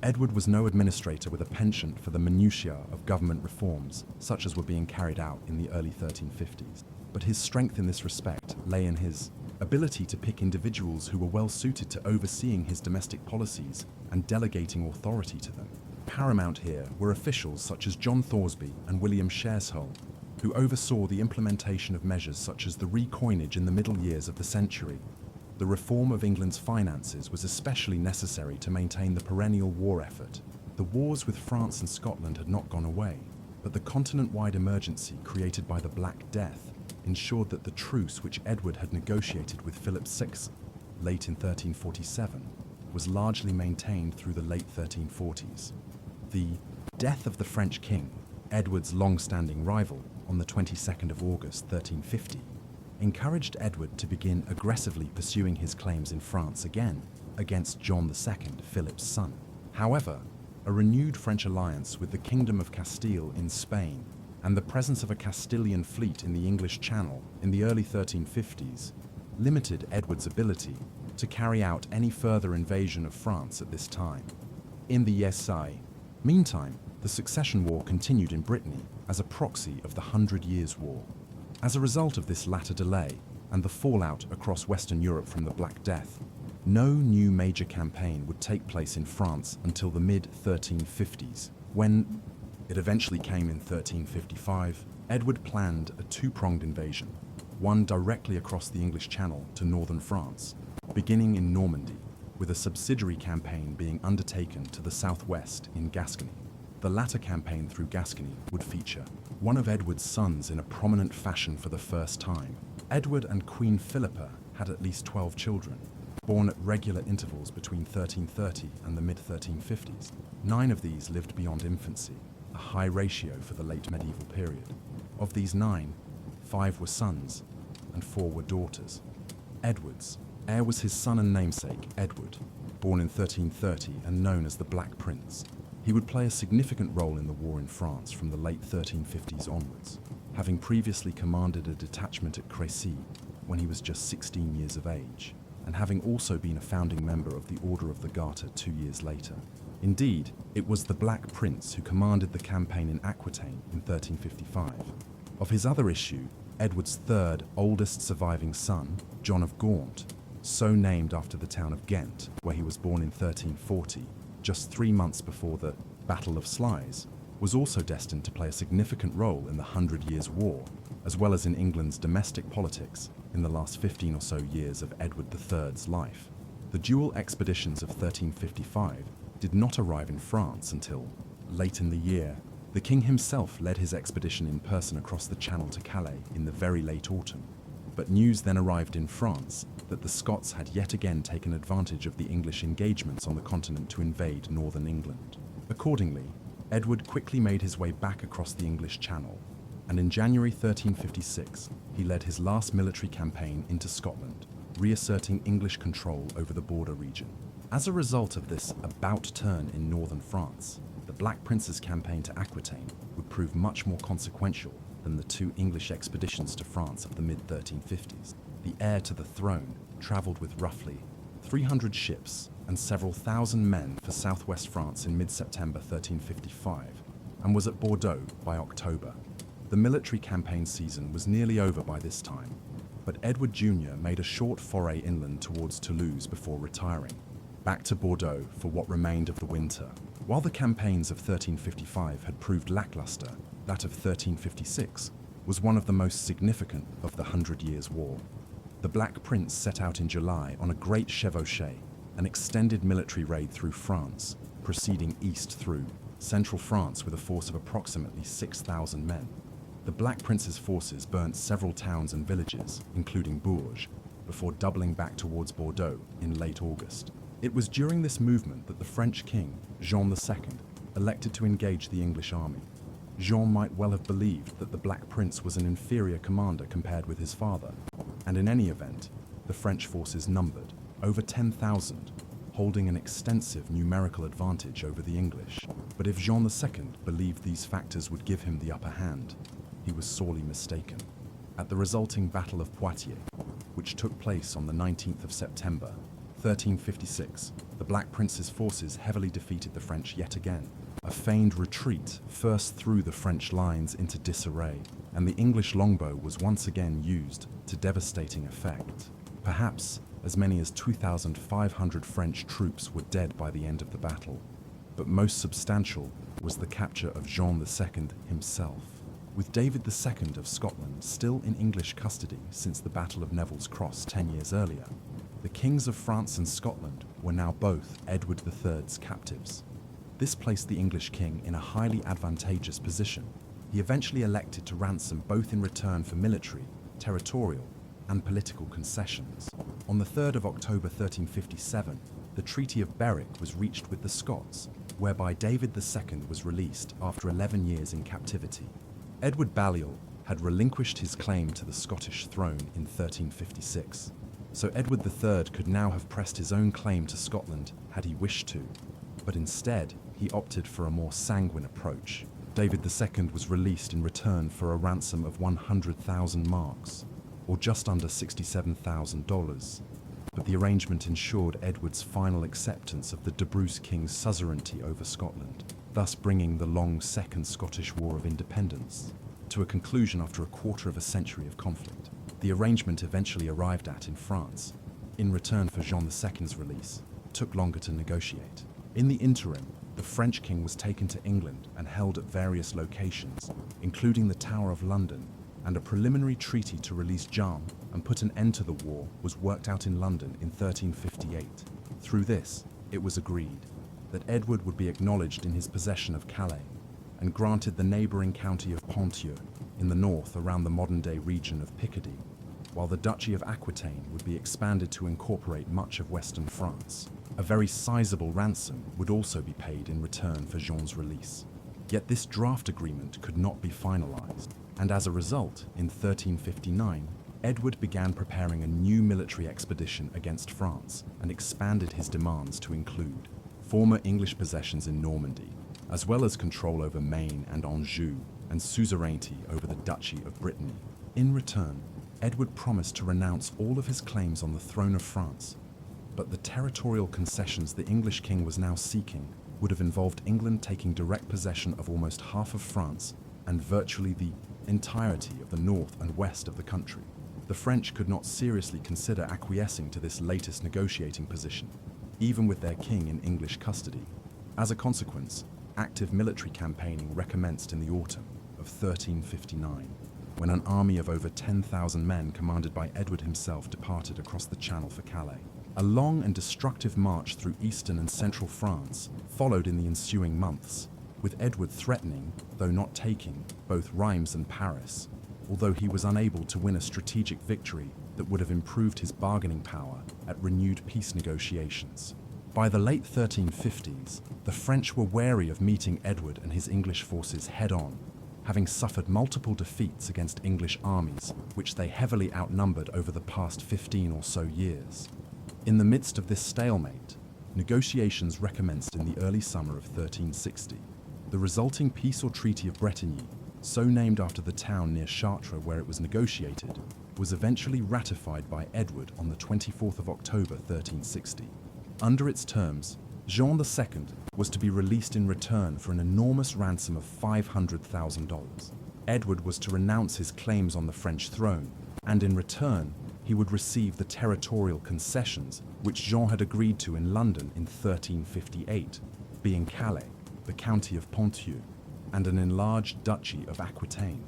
Edward was no administrator with a penchant for the minutiae of government reforms, such as were being carried out in the early 1350s. But his strength in this respect lay in his ability to pick individuals who were well suited to overseeing his domestic policies and delegating authority to them. Paramount here were officials such as John Thoresby and William Shareshull, who oversaw the implementation of measures such as the recoinage in the middle years of the century. The reform of England's finances was especially necessary to maintain the perennial war effort. The wars with France and Scotland had not gone away, but the continent-wide emergency created by the Black Death ensured that the truce which Edward had negotiated with Philip VI late in 1347 was largely maintained through the late 1340s. The death of the French king, Edward's long-standing rival, on the 22nd of August 1350, encouraged Edward to begin aggressively pursuing his claims in France again against John II, Philip's son. However, a renewed French alliance with the Kingdom of Castile in Spain and the presence of a Castilian fleet in the English Channel in the early 1350s limited Edward's ability to carry out any further invasion of France at this time. In the meantime, the Succession War continued in Brittany as a proxy of the 100 Years' War. As a result of this latter delay and the fallout across Western Europe from the Black Death, no new major campaign would take place in France until the mid-1350s. When it eventually came in 1355, Edward planned a two-pronged invasion, one directly across the English Channel to northern France, beginning in Normandy, with a subsidiary campaign being undertaken to the southwest in Gascony. The latter campaign through Gascony would feature one of Edward's sons in a prominent fashion for the first time. Edward and Queen Philippa had at least 12 children, born at regular intervals between 1330 and the mid-1350s. 9 of these lived beyond infancy, a high ratio for the late medieval period. Of these 9, 5 were sons and 4 were daughters. Edward's heir was his son and namesake, Edward, born in 1330 and known as the Black Prince. He would play a significant role in the war in France from the late 1350s onwards, having previously commanded a detachment at Crécy when he was just 16 years of age, and having also been a founding member of the Order of the Garter 2 years later. Indeed, it was the Black Prince who commanded the campaign in Aquitaine in 1355. Of his other issue, Edward's third oldest surviving son, John of Gaunt, so named after the town of Ghent, where he was born in 1340, just 3 months before the Battle of Sluys, was also destined to play a significant role in the 100 Years' War, as well as in England's domestic politics in the last 15 or so years of Edward III's life. The dual expeditions of 1355 did not arrive in France until late in the year. The king himself led his expedition in person across the Channel to Calais in the very late autumn. But news then arrived in France that the Scots had yet again taken advantage of the English engagements on the continent to invade northern England. Accordingly, Edward quickly made his way back across the English Channel, and in January 1356, he led his last military campaign into Scotland, reasserting English control over the border region. As a result of this about-turn in northern France, the Black Prince's campaign to Aquitaine would prove much more consequential than the 2 English expeditions to France of the mid-1350s. The heir to the throne travelled with roughly 300 ships and several thousand men for southwest France in mid-September 1355, and was at Bordeaux by October. The military campaign season was nearly over by this time, but Edward Jr. made a short foray inland towards Toulouse before retiring, back to Bordeaux for what remained of the winter. While the campaigns of 1355 had proved lackluster, that of 1356 was one of the most significant of the 100 Years' War. The Black Prince set out in July on a great chevauchée, an extended military raid through France, proceeding east through central France with a force of approximately 6,000 men. The Black Prince's forces burnt several towns and villages, including Bourges, before doubling back towards Bordeaux in late August. It was during this movement that the French king, Jean II, elected to engage the English army. Jean might well have believed that the Black Prince was an inferior commander compared with his father, and in any event, the French forces numbered over 10,000, holding an extensive numerical advantage over the English. But if Jean II believed these factors would give him the upper hand, he was sorely mistaken. At the resulting Battle of Poitiers, which took place on the 19th of September, 1356, the Black Prince's forces heavily defeated the French yet again. A feigned retreat first threw the French lines into disarray, and the English longbow was once again used to devastating effect. Perhaps as many as 2,500 French troops were dead by the end of the battle, but most substantial was the capture of Jean II himself. With David II of Scotland still in English custody since the Battle of Neville's Cross 10 years earlier, the kings of France and Scotland were now both Edward III's captives. This placed the English king in a highly advantageous position. He eventually elected to ransom both in return for military, territorial, and political concessions. On the 3rd of October 1357, the Treaty of Berwick was reached with the Scots, whereby David II was released after 11 years in captivity. Edward Balliol had relinquished his claim to the Scottish throne in 1356, so Edward III could now have pressed his own claim to Scotland had he wished to, but instead he opted for a more sanguine approach. David II was released in return for a ransom of 100,000 marks, or just under $67,000, but the arrangement ensured Edward's final acceptance of the De Bruce King's suzerainty over Scotland, thus bringing the long Second Scottish War of Independence to a conclusion after a quarter of a century of conflict. The arrangement eventually arrived at in France, in return for Jean II's release, took longer to negotiate. In the interim, the French king was taken to England and held at various locations, including the Tower of London, and a preliminary treaty to release Jean and put an end to the war was worked out in London in 1358. Through this, it was agreed that Edward would be acknowledged in his possession of Calais and granted the neighbouring county of Ponthieu in the north around the modern-day region of Picardy, while the Duchy of Aquitaine would be expanded to incorporate much of western France. A very sizable ransom would also be paid in return for Jean's release. Yet this draft agreement could not be finalized, and as a result, in 1359, Edward began preparing a new military expedition against France and expanded his demands to include former English possessions in Normandy, as well as control over Maine and Anjou, and suzerainty over the Duchy of Brittany. In return, Edward promised to renounce all of his claims on the throne of France, but the territorial concessions the English king was now seeking would have involved England taking direct possession of almost half of France and virtually the entirety of the north and west of the country. The French could not seriously consider acquiescing to this latest negotiating position, even with their king in English custody. As a consequence, active military campaigning recommenced in the autumn of 1359, when an army of over 10,000 men commanded by Edward himself departed across the Channel for Calais. A long and destructive march through eastern and central France followed in the ensuing months, with Edward threatening, though not taking, both Reims and Paris, although he was unable to win a strategic victory that would have improved his bargaining power at renewed peace negotiations. By the late 1350s, the French were wary of meeting Edward and his English forces head-on, having suffered multiple defeats against English armies, which they heavily outnumbered over the past 15 or so years. In the midst of this stalemate, negotiations recommenced in the early summer of 1360. The resulting peace or Treaty of Bretigny, so named after the town near Chartres where it was negotiated, was eventually ratified by Edward on the 24th of October 1360. Under its terms, Jean II was to be released in return for an enormous ransom of $500,000. Edward was to renounce his claims on the French throne, and in return, he would receive the territorial concessions which Jean had agreed to in London in 1358, being Calais, the county of Ponthieu, and an enlarged Duchy of Aquitaine.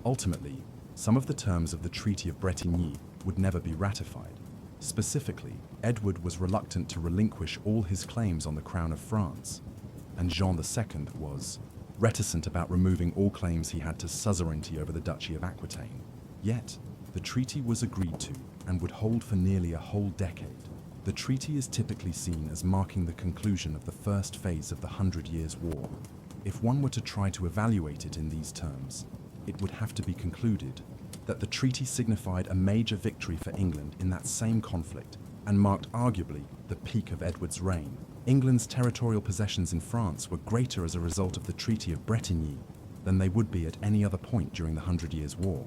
Ultimately, some of the terms of the Treaty of Bretigny would never be ratified. Specifically, Edward was reluctant to relinquish all his claims on the crown of France, and Jean II was reticent about removing all claims he had to suzerainty over the Duchy of Aquitaine. Yet, the treaty was agreed to and would hold for nearly a whole decade. The treaty is typically seen as marking the conclusion of the first phase of the 100 Years' War. If one were to try to evaluate it in these terms, it would have to be concluded that the treaty signified a major victory for England in that same conflict and marked arguably the peak of Edward's reign. England's territorial possessions in France were greater as a result of the Treaty of Bretigny than they would be at any other point during the Hundred Years' War.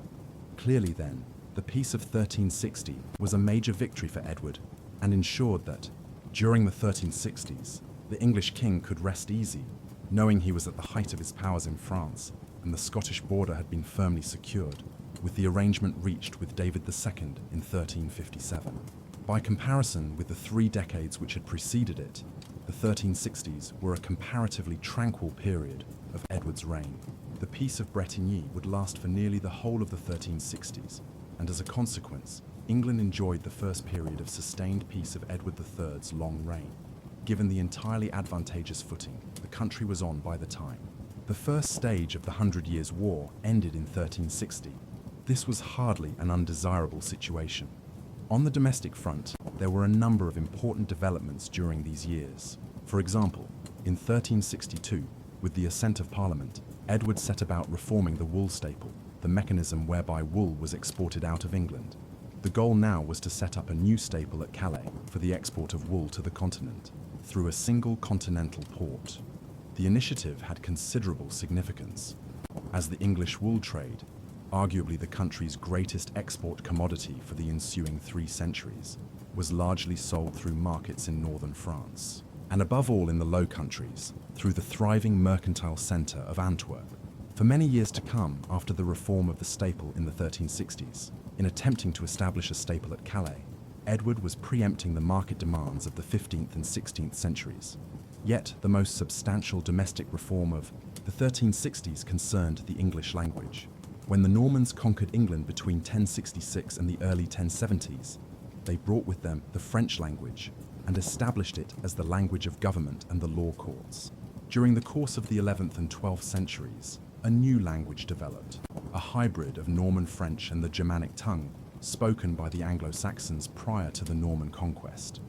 Clearly then, the Peace of 1360 was a major victory for Edward and ensured that, during the 1360s, the English king could rest easy, knowing he was at the height of his powers in France and the Scottish border had been firmly secured, with the arrangement reached with David II in 1357. By comparison with the 3 decades which had preceded it, the 1360s were a comparatively tranquil period of Edward's reign. The Peace of Bretigny would last for nearly the whole of the 1360s, and as a consequence, England enjoyed the first period of sustained peace of Edward III's long reign. Given the entirely advantageous footing the country was on by the time, the first stage of the Hundred Years' War ended in 1360. This was hardly an undesirable situation. On the domestic front, there were a number of important developments during these years. For example, in 1362, with the assent of Parliament, Edward set about reforming the wool staple, the mechanism whereby wool was exported out of England. The goal now was to set up a new staple at Calais for the export of wool to the continent, through a single continental port. The initiative had considerable significance, as the English wool trade, arguably the country's greatest export commodity for the ensuing 3 centuries, was largely sold through markets in northern France, and above all in the Low Countries, through the thriving mercantile centre of Antwerp. For many years to come after the reform of the staple in the 1360s, in attempting to establish a staple at Calais, Edward was preempting the market demands of the 15th and 16th centuries. Yet the most substantial domestic reform of the 1360s concerned the English language. When the Normans conquered England between 1066 and the early 1070s, they brought with them the French language and established it as the language of government and the law courts. During the course of the 11th and 12th centuries, a new language developed, a hybrid of Norman French and the Germanic tongue, spoken by the Anglo-Saxons prior to the Norman conquest.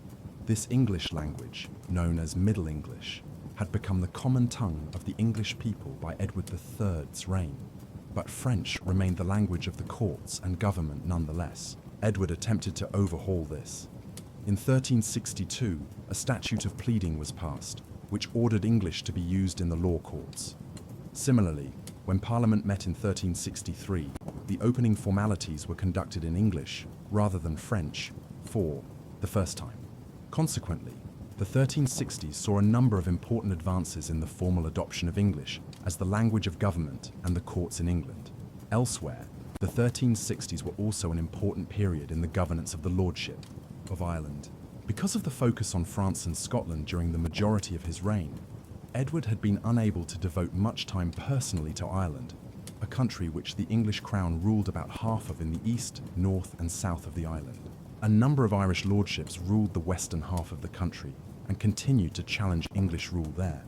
This English language, known as Middle English, had become the common tongue of the English people by Edward III's reign. But French remained the language of the courts and government nonetheless. Edward attempted to overhaul this. In 1362, a statute of pleading was passed, which ordered English to be used in the law courts. Similarly, when Parliament met in 1363, the opening formalities were conducted in English rather than French for the first time. Consequently, the 1360s saw a number of important advances in the formal adoption of English as the language of government and the courts in England. Elsewhere, the 1360s were also an important period in the governance of the lordship of Ireland. Because of the focus on France and Scotland during the majority of his reign, Edward had been unable to devote much time personally to Ireland, a country which the English crown ruled about half of in the east, north, and south of the island. A number of Irish lordships ruled the western half of the country and continued to challenge English rule there.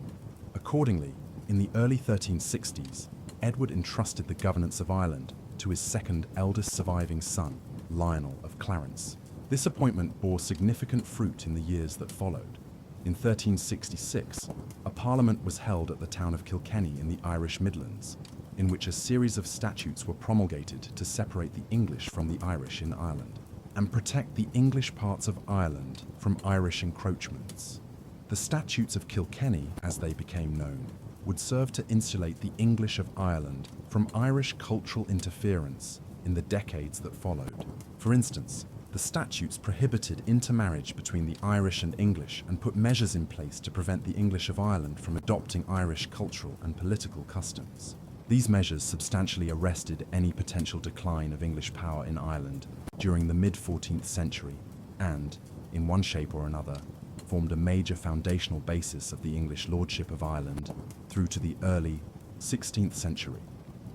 Accordingly, in the early 1360s, Edward entrusted the governance of Ireland to his second eldest surviving son, Lionel of Clarence. This appointment bore significant fruit in the years that followed. In 1366, a parliament was held at the town of Kilkenny in the Irish Midlands, in which a series of statutes were promulgated to separate the English from the Irish in Ireland and protect the English parts of Ireland from Irish encroachments. The Statutes of Kilkenny, as they became known, would serve to insulate the English of Ireland from Irish cultural interference in the decades that followed. For instance, the statutes prohibited intermarriage between the Irish and English and put measures in place to prevent the English of Ireland from adopting Irish cultural and political customs. These measures substantially arrested any potential decline of English power in Ireland during the mid-14th century and, in one shape or another, formed a major foundational basis of the English lordship of Ireland through to the early 16th century.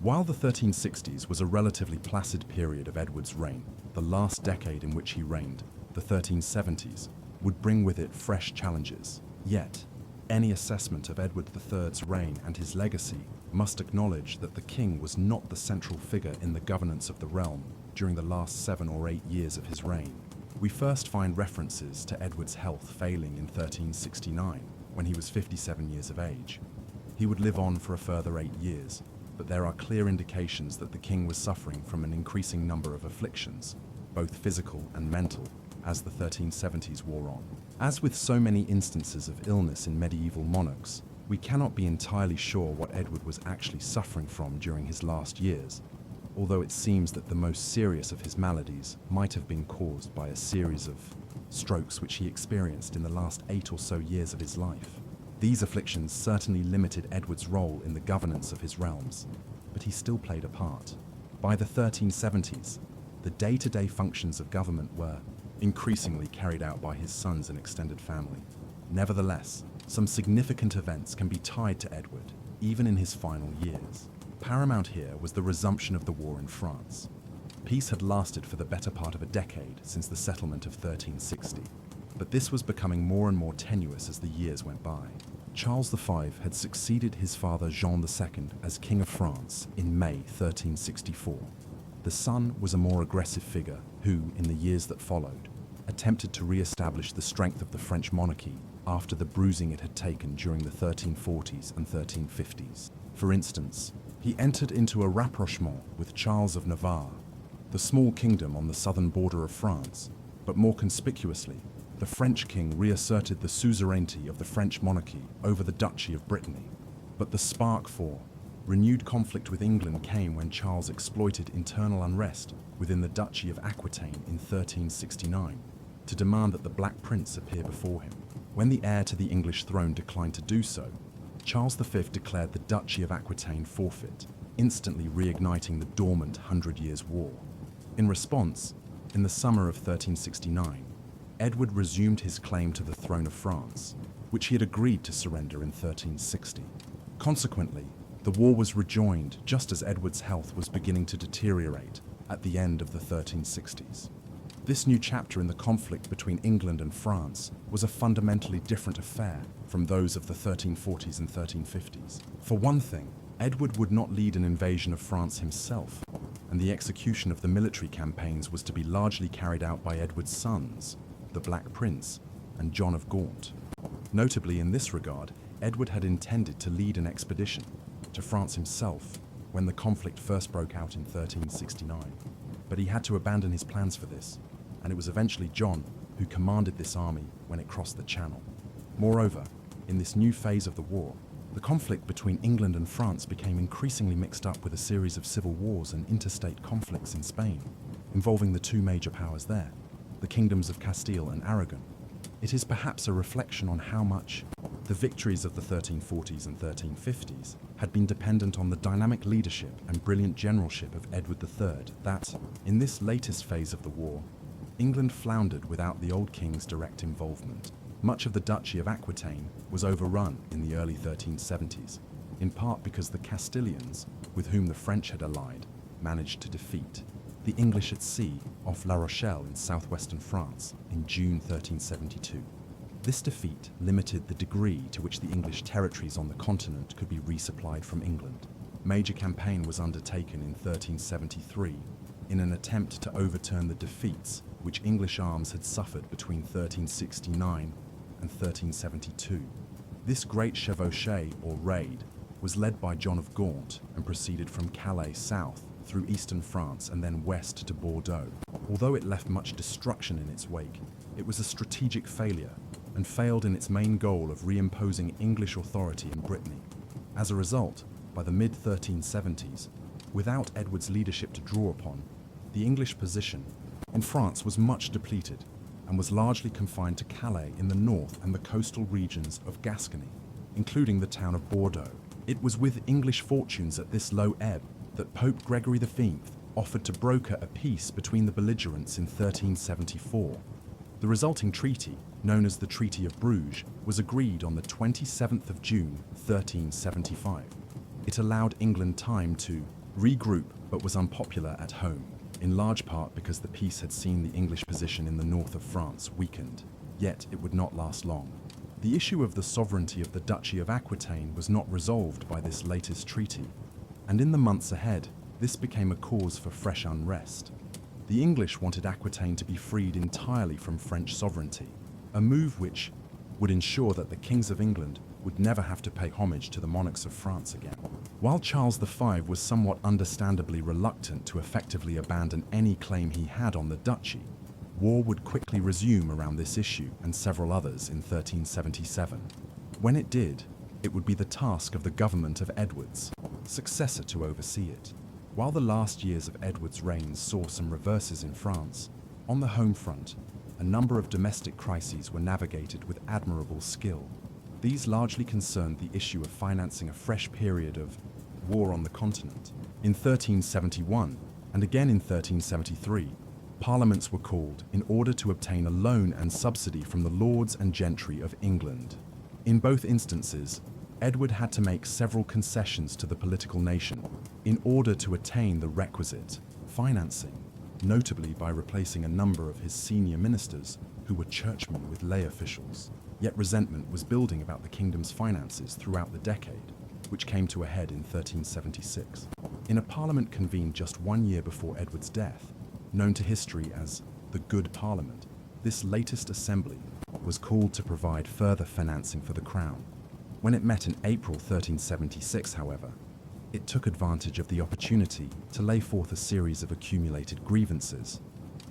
While the 1360s was a relatively placid period of Edward's reign, the last decade in which he reigned, the 1370s, would bring with it fresh challenges. Yet, any assessment of Edward III's reign and his legacy must acknowledge that the king was not the central figure in the governance of the realm during the last 7 or 8 years of his reign. We first find references to Edward's health failing in 1369, when he was 57 years of age. He would live on for a further 8 years, but there are clear indications that the king was suffering from an increasing number of afflictions, both physical and mental, as the 1370s wore on. As with so many instances of illness in medieval monarchs, we cannot be entirely sure what Edward was actually suffering from during his last years, although it seems that the most serious of his maladies might have been caused by a series of strokes which he experienced in the last 8 or so years of his life. These afflictions certainly limited Edward's role in the governance of his realms, but he still played a part. By the 1370s, the day-to-day functions of government were increasingly carried out by his sons and extended family. Nevertheless, some significant events can be tied to Edward, even in his final years. Paramount here was the resumption of the war in France. Peace had lasted for the better part of a decade since the settlement of 1360, but this was becoming more and more tenuous as the years went by. Charles V had succeeded his father Jean II as King of France in May 1364. The son was a more aggressive figure who, in the years that followed, attempted to re-establish the strength of the French monarchy after the bruising it had taken during the 1340s and 1350s. For instance, he entered into a rapprochement with Charles of Navarre, the small kingdom on the southern border of France, but more conspicuously, the French king reasserted the suzerainty of the French monarchy over the Duchy of Brittany. But the spark for renewed conflict with England came when Charles exploited internal unrest within the Duchy of Aquitaine in 1369 to demand that the Black Prince appear before him. When the heir to the English throne declined to do so, Charles V declared the Duchy of Aquitaine forfeit, instantly reigniting the dormant Hundred Years' War. In response, in the summer of 1369, Edward resumed his claim to the throne of France, which he had agreed to surrender in 1360. Consequently, the war was rejoined just as Edward's health was beginning to deteriorate at the end of the 1360s. This new chapter in the conflict between England and France was a fundamentally different affair from those of the 1340s and 1350s. For one thing, Edward would not lead an invasion of France himself, and the execution of the military campaigns was to be largely carried out by Edward's sons, the Black Prince and John of Gaunt. Notably in this regard, Edward had intended to lead an expedition to France himself when the conflict first broke out in 1369, but he had to abandon his plans for this, and it was eventually John who commanded this army when it crossed the Channel. Moreover, in this new phase of the war, the conflict between England and France became increasingly mixed up with a series of civil wars and interstate conflicts in Spain, involving the two major powers there, the kingdoms of Castile and Aragon. It is perhaps a reflection on how much the victories of the 1340s and 1350s had been dependent on the dynamic leadership and brilliant generalship of Edward III that, in this latest phase of the war, England floundered without the old king's direct involvement. Much of the Duchy of Aquitaine was overrun in the early 1370s, in part because the Castilians, with whom the French had allied, managed to defeat the English at sea off La Rochelle in southwestern France in June 1372. This defeat limited the degree to which the English territories on the continent could be resupplied from England. A major campaign was undertaken in 1373 in an attempt to overturn the defeats which English arms had suffered between 1369 and 1372. This great chevauchée, or raid, was led by John of Gaunt and proceeded from Calais south through eastern France and then west to Bordeaux. Although it left much destruction in its wake, it was a strategic failure and failed in its main goal of reimposing English authority in Brittany. As a result, by the mid-1370s, without Edward's leadership to draw upon, the English position in France was much depleted and was largely confined to Calais in the north and the coastal regions of Gascony, including the town of Bordeaux. It was with English fortunes at this low ebb that Pope Gregory V offered to broker a peace between the belligerents in 1374. The resulting treaty, known as the Treaty of Bruges, was agreed on the 27th of June 1375. It allowed England time to regroup but was unpopular at home, in large part because the peace had seen the English position in the north of France weakened. Yet it would not last long. The issue of the sovereignty of the Duchy of Aquitaine was not resolved by this latest treaty, and in the months ahead, this became a cause for fresh unrest. The English wanted Aquitaine to be freed entirely from French sovereignty, a move which would ensure that the kings of England would never have to pay homage to the monarchs of France again. While Charles V was somewhat understandably reluctant to effectively abandon any claim he had on the duchy, War would quickly resume around this issue and several others in 1377. When it did, it would be the task of the government of Edward's successor to oversee it. While the last years of Edward's reign saw some reverses in France, on the home front, a number of domestic crises were navigated with admirable skill. These largely concerned the issue of financing a fresh period of war on the continent. In 1371, and again in 1373, parliaments were called in order to obtain a loan and subsidy from the lords and gentry of England. In both instances, Edward had to make several concessions to the political nation in order to attain the requisite financing, notably by replacing a number of his senior ministers who were churchmen with lay officials. Yet resentment was building about the kingdom's finances throughout the decade, which came to a head in 1376. In a parliament convened just 1 year before Edward's death, known to history as the Good Parliament, this latest assembly was called to provide further financing for the crown. When it met in April 1376, however, it took advantage of the opportunity to lay forth a series of accumulated grievances,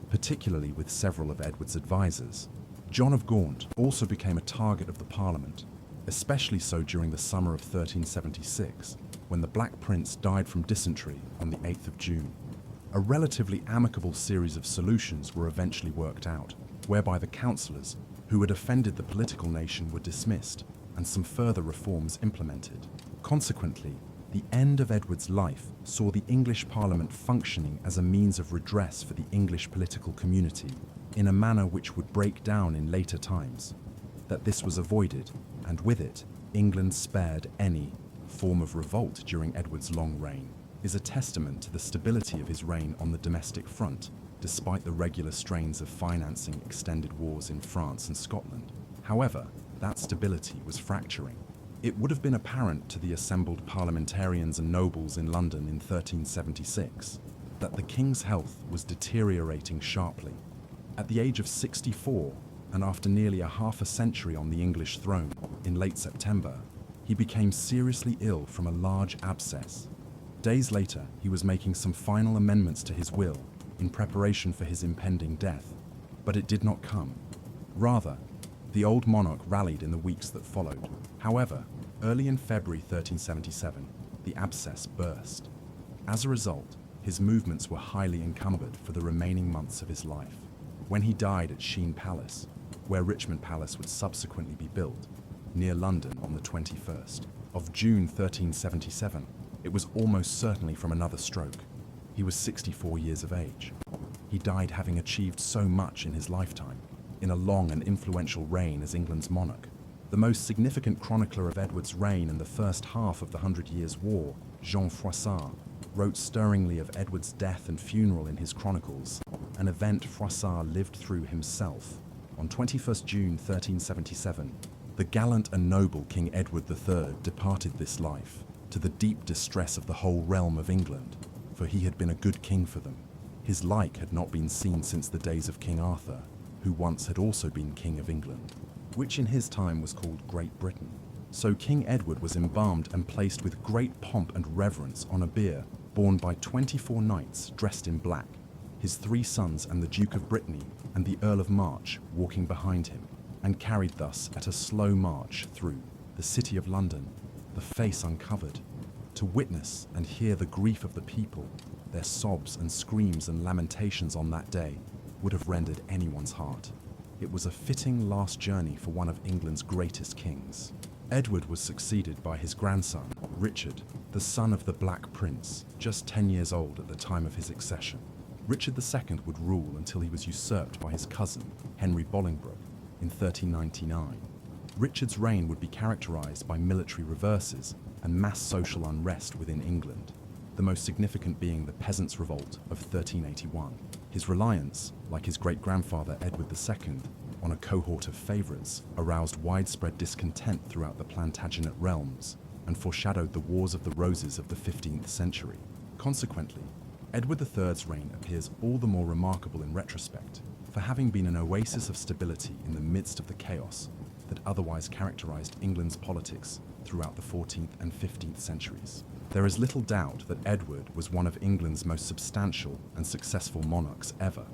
particularly with several of Edward's advisors. John of Gaunt also became a target of the Parliament, especially so during the summer of 1376, when the Black Prince died from dysentery on the 8th of June. A relatively amicable series of solutions were eventually worked out, whereby the councillors who had offended the political nation were dismissed and some further reforms implemented. Consequently, the end of Edward's life saw the English Parliament functioning as a means of redress for the English political community in a manner which would break down in later times. That this was avoided, and with it, England spared any form of revolt during Edward's long reign, is a testament to the stability of his reign on the domestic front, despite the regular strains of financing extended wars in France and Scotland. However, that stability was fracturing. It would have been apparent to the assembled parliamentarians and nobles in London in 1376 that the king's health was deteriorating sharply. At the age of 64, and after nearly a half a century on the English throne, in late September, he became seriously ill from a large abscess. Days later, he was making some final amendments to his will in preparation for his impending death, but it did not come. Rather, the old monarch rallied in the weeks that followed. However, early in February 1377, the abscess burst. As a result, his movements were highly encumbered for the remaining months of his life. When he died at Sheen Palace, where Richmond Palace would subsequently be built, near London on the 21st of June 1377, it was almost certainly from another stroke. He was 64 years of age. He died having achieved so much in his lifetime, in a long and influential reign as England's monarch. The most significant chronicler of Edward's reign in the first half of the 100 Years' War, Jean Froissart, wrote stirringly of Edward's death and funeral in his chronicles, an event Froissart lived through himself. On 21st June 1377, the gallant and noble King Edward III departed this life, to the deep distress of the whole realm of England, for he had been a good king for them. His like had not been seen since the days of King Arthur, who once had also been King of England, which in his time was called Great Britain. So King Edward was embalmed and placed with great pomp and reverence on a bier borne by 24 knights dressed in black, his 3 sons and the Duke of Brittany and the Earl of March walking behind him, and carried thus at a slow march through the city of London, the face uncovered, to witness and hear the grief of the people. Their sobs and screams and lamentations on that day would have rendered anyone's heart. It was a fitting last journey for one of England's greatest kings. Edward was succeeded by his grandson, Richard, the son of the Black Prince, just 10 years old at the time of his accession. Richard II would rule until he was usurped by his cousin, Henry Bolingbroke, in 1399. Richard's reign would be characterized by military reverses and mass social unrest within England, the most significant being the Peasants' Revolt of 1381. His reliance, like his great-grandfather Edward II, on a cohort of favourites aroused widespread discontent throughout the Plantagenet realms and foreshadowed the Wars of the Roses of the 15th century. Consequently, Edward III's reign appears all the more remarkable in retrospect for having been an oasis of stability in the midst of the chaos that otherwise characterized England's politics throughout the 14th and 15th centuries. There is little doubt that Edward was one of England's most substantial and successful monarchs ever.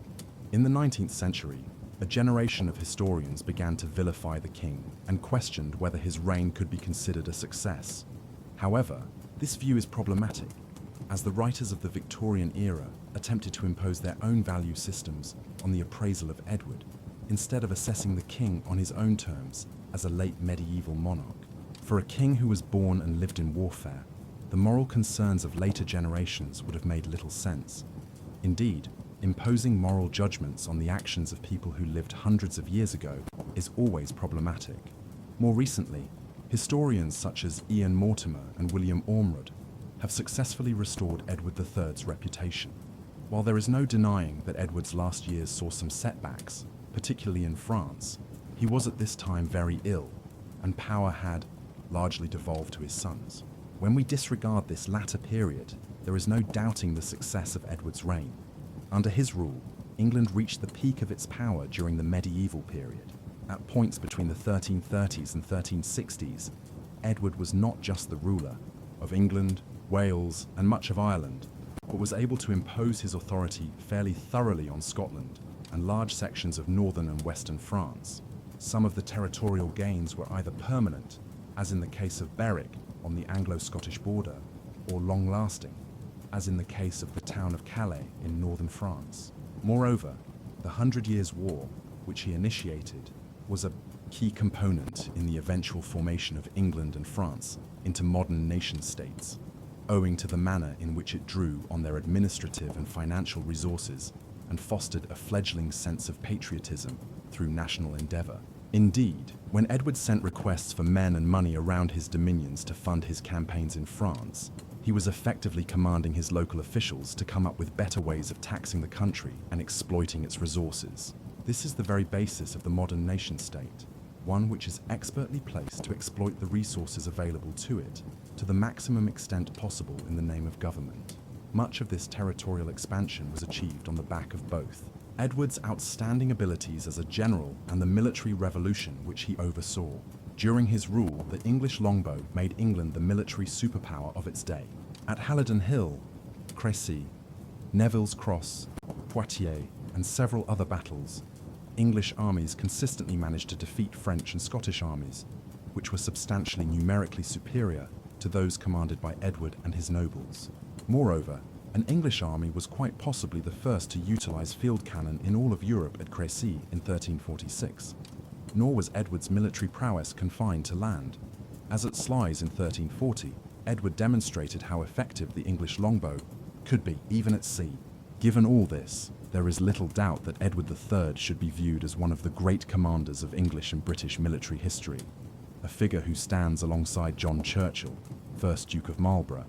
In the 19th century, a generation of historians began to vilify the king and questioned whether his reign could be considered a success. However, this view is problematic, as the writers of the Victorian era attempted to impose their own value systems on the appraisal of Edward, instead of assessing the king on his own terms as a late medieval monarch. For a king who was born and lived in warfare, the moral concerns of later generations would have made little sense. Indeed, imposing moral judgments on the actions of people who lived hundreds of years ago is always problematic. More recently, historians such as Ian Mortimer and William Ormrod have successfully restored Edward III's reputation. While there is no denying that Edward's last years saw some setbacks, particularly in France, he was at this time very ill, and power had largely devolved to his sons. When we disregard this latter period, there is no doubting the success of Edward's reign. Under his rule, England reached the peak of its power during the medieval period. At points between the 1330s and 1360s, Edward was not just the ruler of England, Wales, and much of Ireland, but was able to impose his authority fairly thoroughly on Scotland and large sections of northern and western France. Some of the territorial gains were either permanent, as in the case of Berwick on the Anglo-Scottish border, or long-lasting, as in the case of the town of Calais in northern France. Moreover, the 100 Years' War, which he initiated, was a key component in the eventual formation of England and France into modern nation-states, owing to the manner in which it drew on their administrative and financial resources and fostered a fledgling sense of patriotism through national endeavour. Indeed, when Edward sent requests for men and money around his dominions to fund his campaigns in France, he was effectively commanding his local officials to come up with better ways of taxing the country and exploiting its resources. This is the very basis of the modern nation-state, one which is expertly placed to exploit the resources available to it to the maximum extent possible in the name of government. Much of this territorial expansion was achieved on the back of both Edward's outstanding abilities as a general and the military revolution which he oversaw. During his rule, the English longbow made England the military superpower of its day. At Halidon Hill, Crécy, Neville's Cross, Poitiers, and several other battles, English armies consistently managed to defeat French and Scottish armies, which were substantially numerically superior to those commanded by Edward and his nobles. Moreover, an English army was quite possibly the first to utilize field cannon in all of Europe at Crécy in 1346. Nor was Edward's military prowess confined to land. As at Sluys in 1340, Edward demonstrated how effective the English longbow could be even at sea. Given all this, there is little doubt that Edward III should be viewed as one of the great commanders of English and British military history, a figure who stands alongside John Churchill, 1st Duke of Marlborough,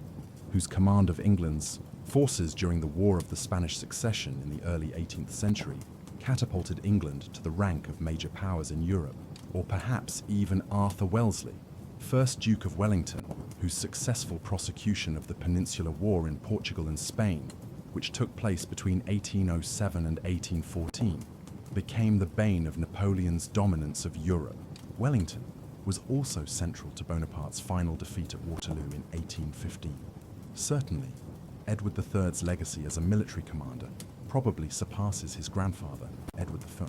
whose command of England's forces during the War of the Spanish Succession in the early 18th century catapulted England to the rank of major powers in Europe, or perhaps even Arthur Wellesley, 1st Duke of Wellington, whose successful prosecution of the Peninsular War in Portugal and Spain, which took place between 1807 and 1814, became the bane of Napoleon's dominance of Europe. Wellington was also central to Bonaparte's final defeat at Waterloo in 1815. Certainly, Edward III's legacy as a military commander probably surpasses his grandfather, Edward I.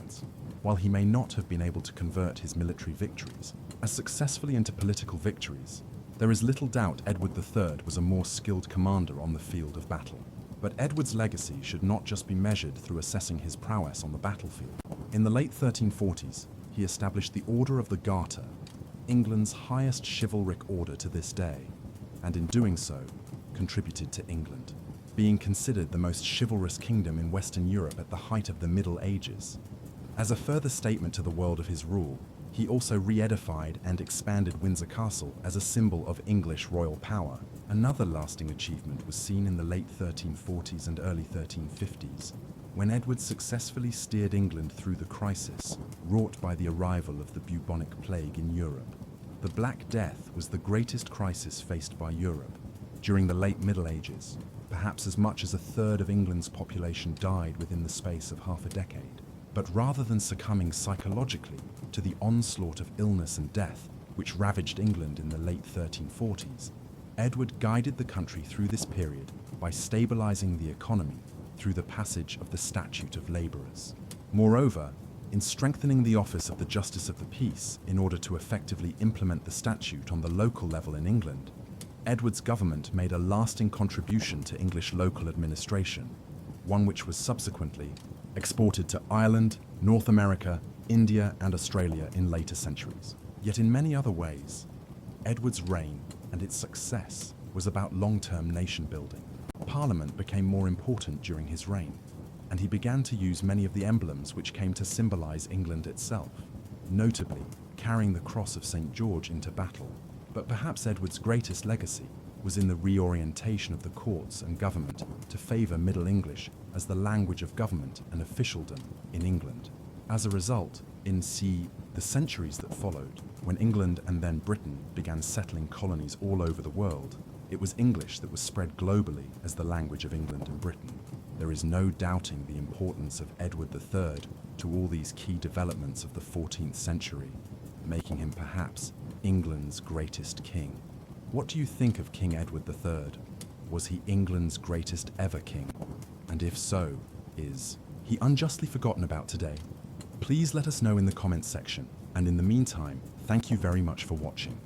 While he may not have been able to convert his military victories as successfully into political victories, there is little doubt Edward III was a more skilled commander on the field of battle. But Edward's legacy should not just be measured through assessing his prowess on the battlefield. In the late 1340s, he established the Order of the Garter, England's highest chivalric order to this day, and in doing so, contributed to England being considered the most chivalrous kingdom in Western Europe at the height of the Middle Ages. As a further statement to the world of his rule, he also re-edified and expanded Windsor Castle as a symbol of English royal power. Another lasting achievement was seen in the late 1340s and early 1350s, when Edward successfully steered England through the crisis wrought by the arrival of the bubonic plague in Europe. The Black Death was the greatest crisis faced by Europe. During the late Middle Ages, perhaps as much as a third of England's population died within the space of half a decade. But rather than succumbing psychologically to the onslaught of illness and death which ravaged England in the late 1340s, Edward guided the country through this period by stabilizing the economy through the passage of the Statute of Labourers. Moreover, in strengthening the office of the Justice of the Peace in order to effectively implement the statute on the local level in England, Edward's government made a lasting contribution to English local administration, one which was subsequently exported to Ireland, North America, India, and Australia in later centuries. Yet in many other ways, Edward's reign and its success was about long-term nation building. Parliament became more important during his reign, and he began to use many of the emblems which came to symbolize England itself, notably carrying the cross of St. George into battle. But perhaps Edward's greatest legacy was in the reorientation of the courts and government to favor Middle English as the language of government and officialdom in England. As a result, in the centuries that followed, when England and then Britain began settling colonies all over the world, it was English that was spread globally as the language of England and Britain. There is no doubting the importance of Edward III to all these key developments of the 14th century, making him perhaps England's greatest king. What do you think of King Edward III? Was he England's greatest ever king? And if so, is he unjustly forgotten about today? Please let us know in the comments section, and in the meantime, thank you very much for watching.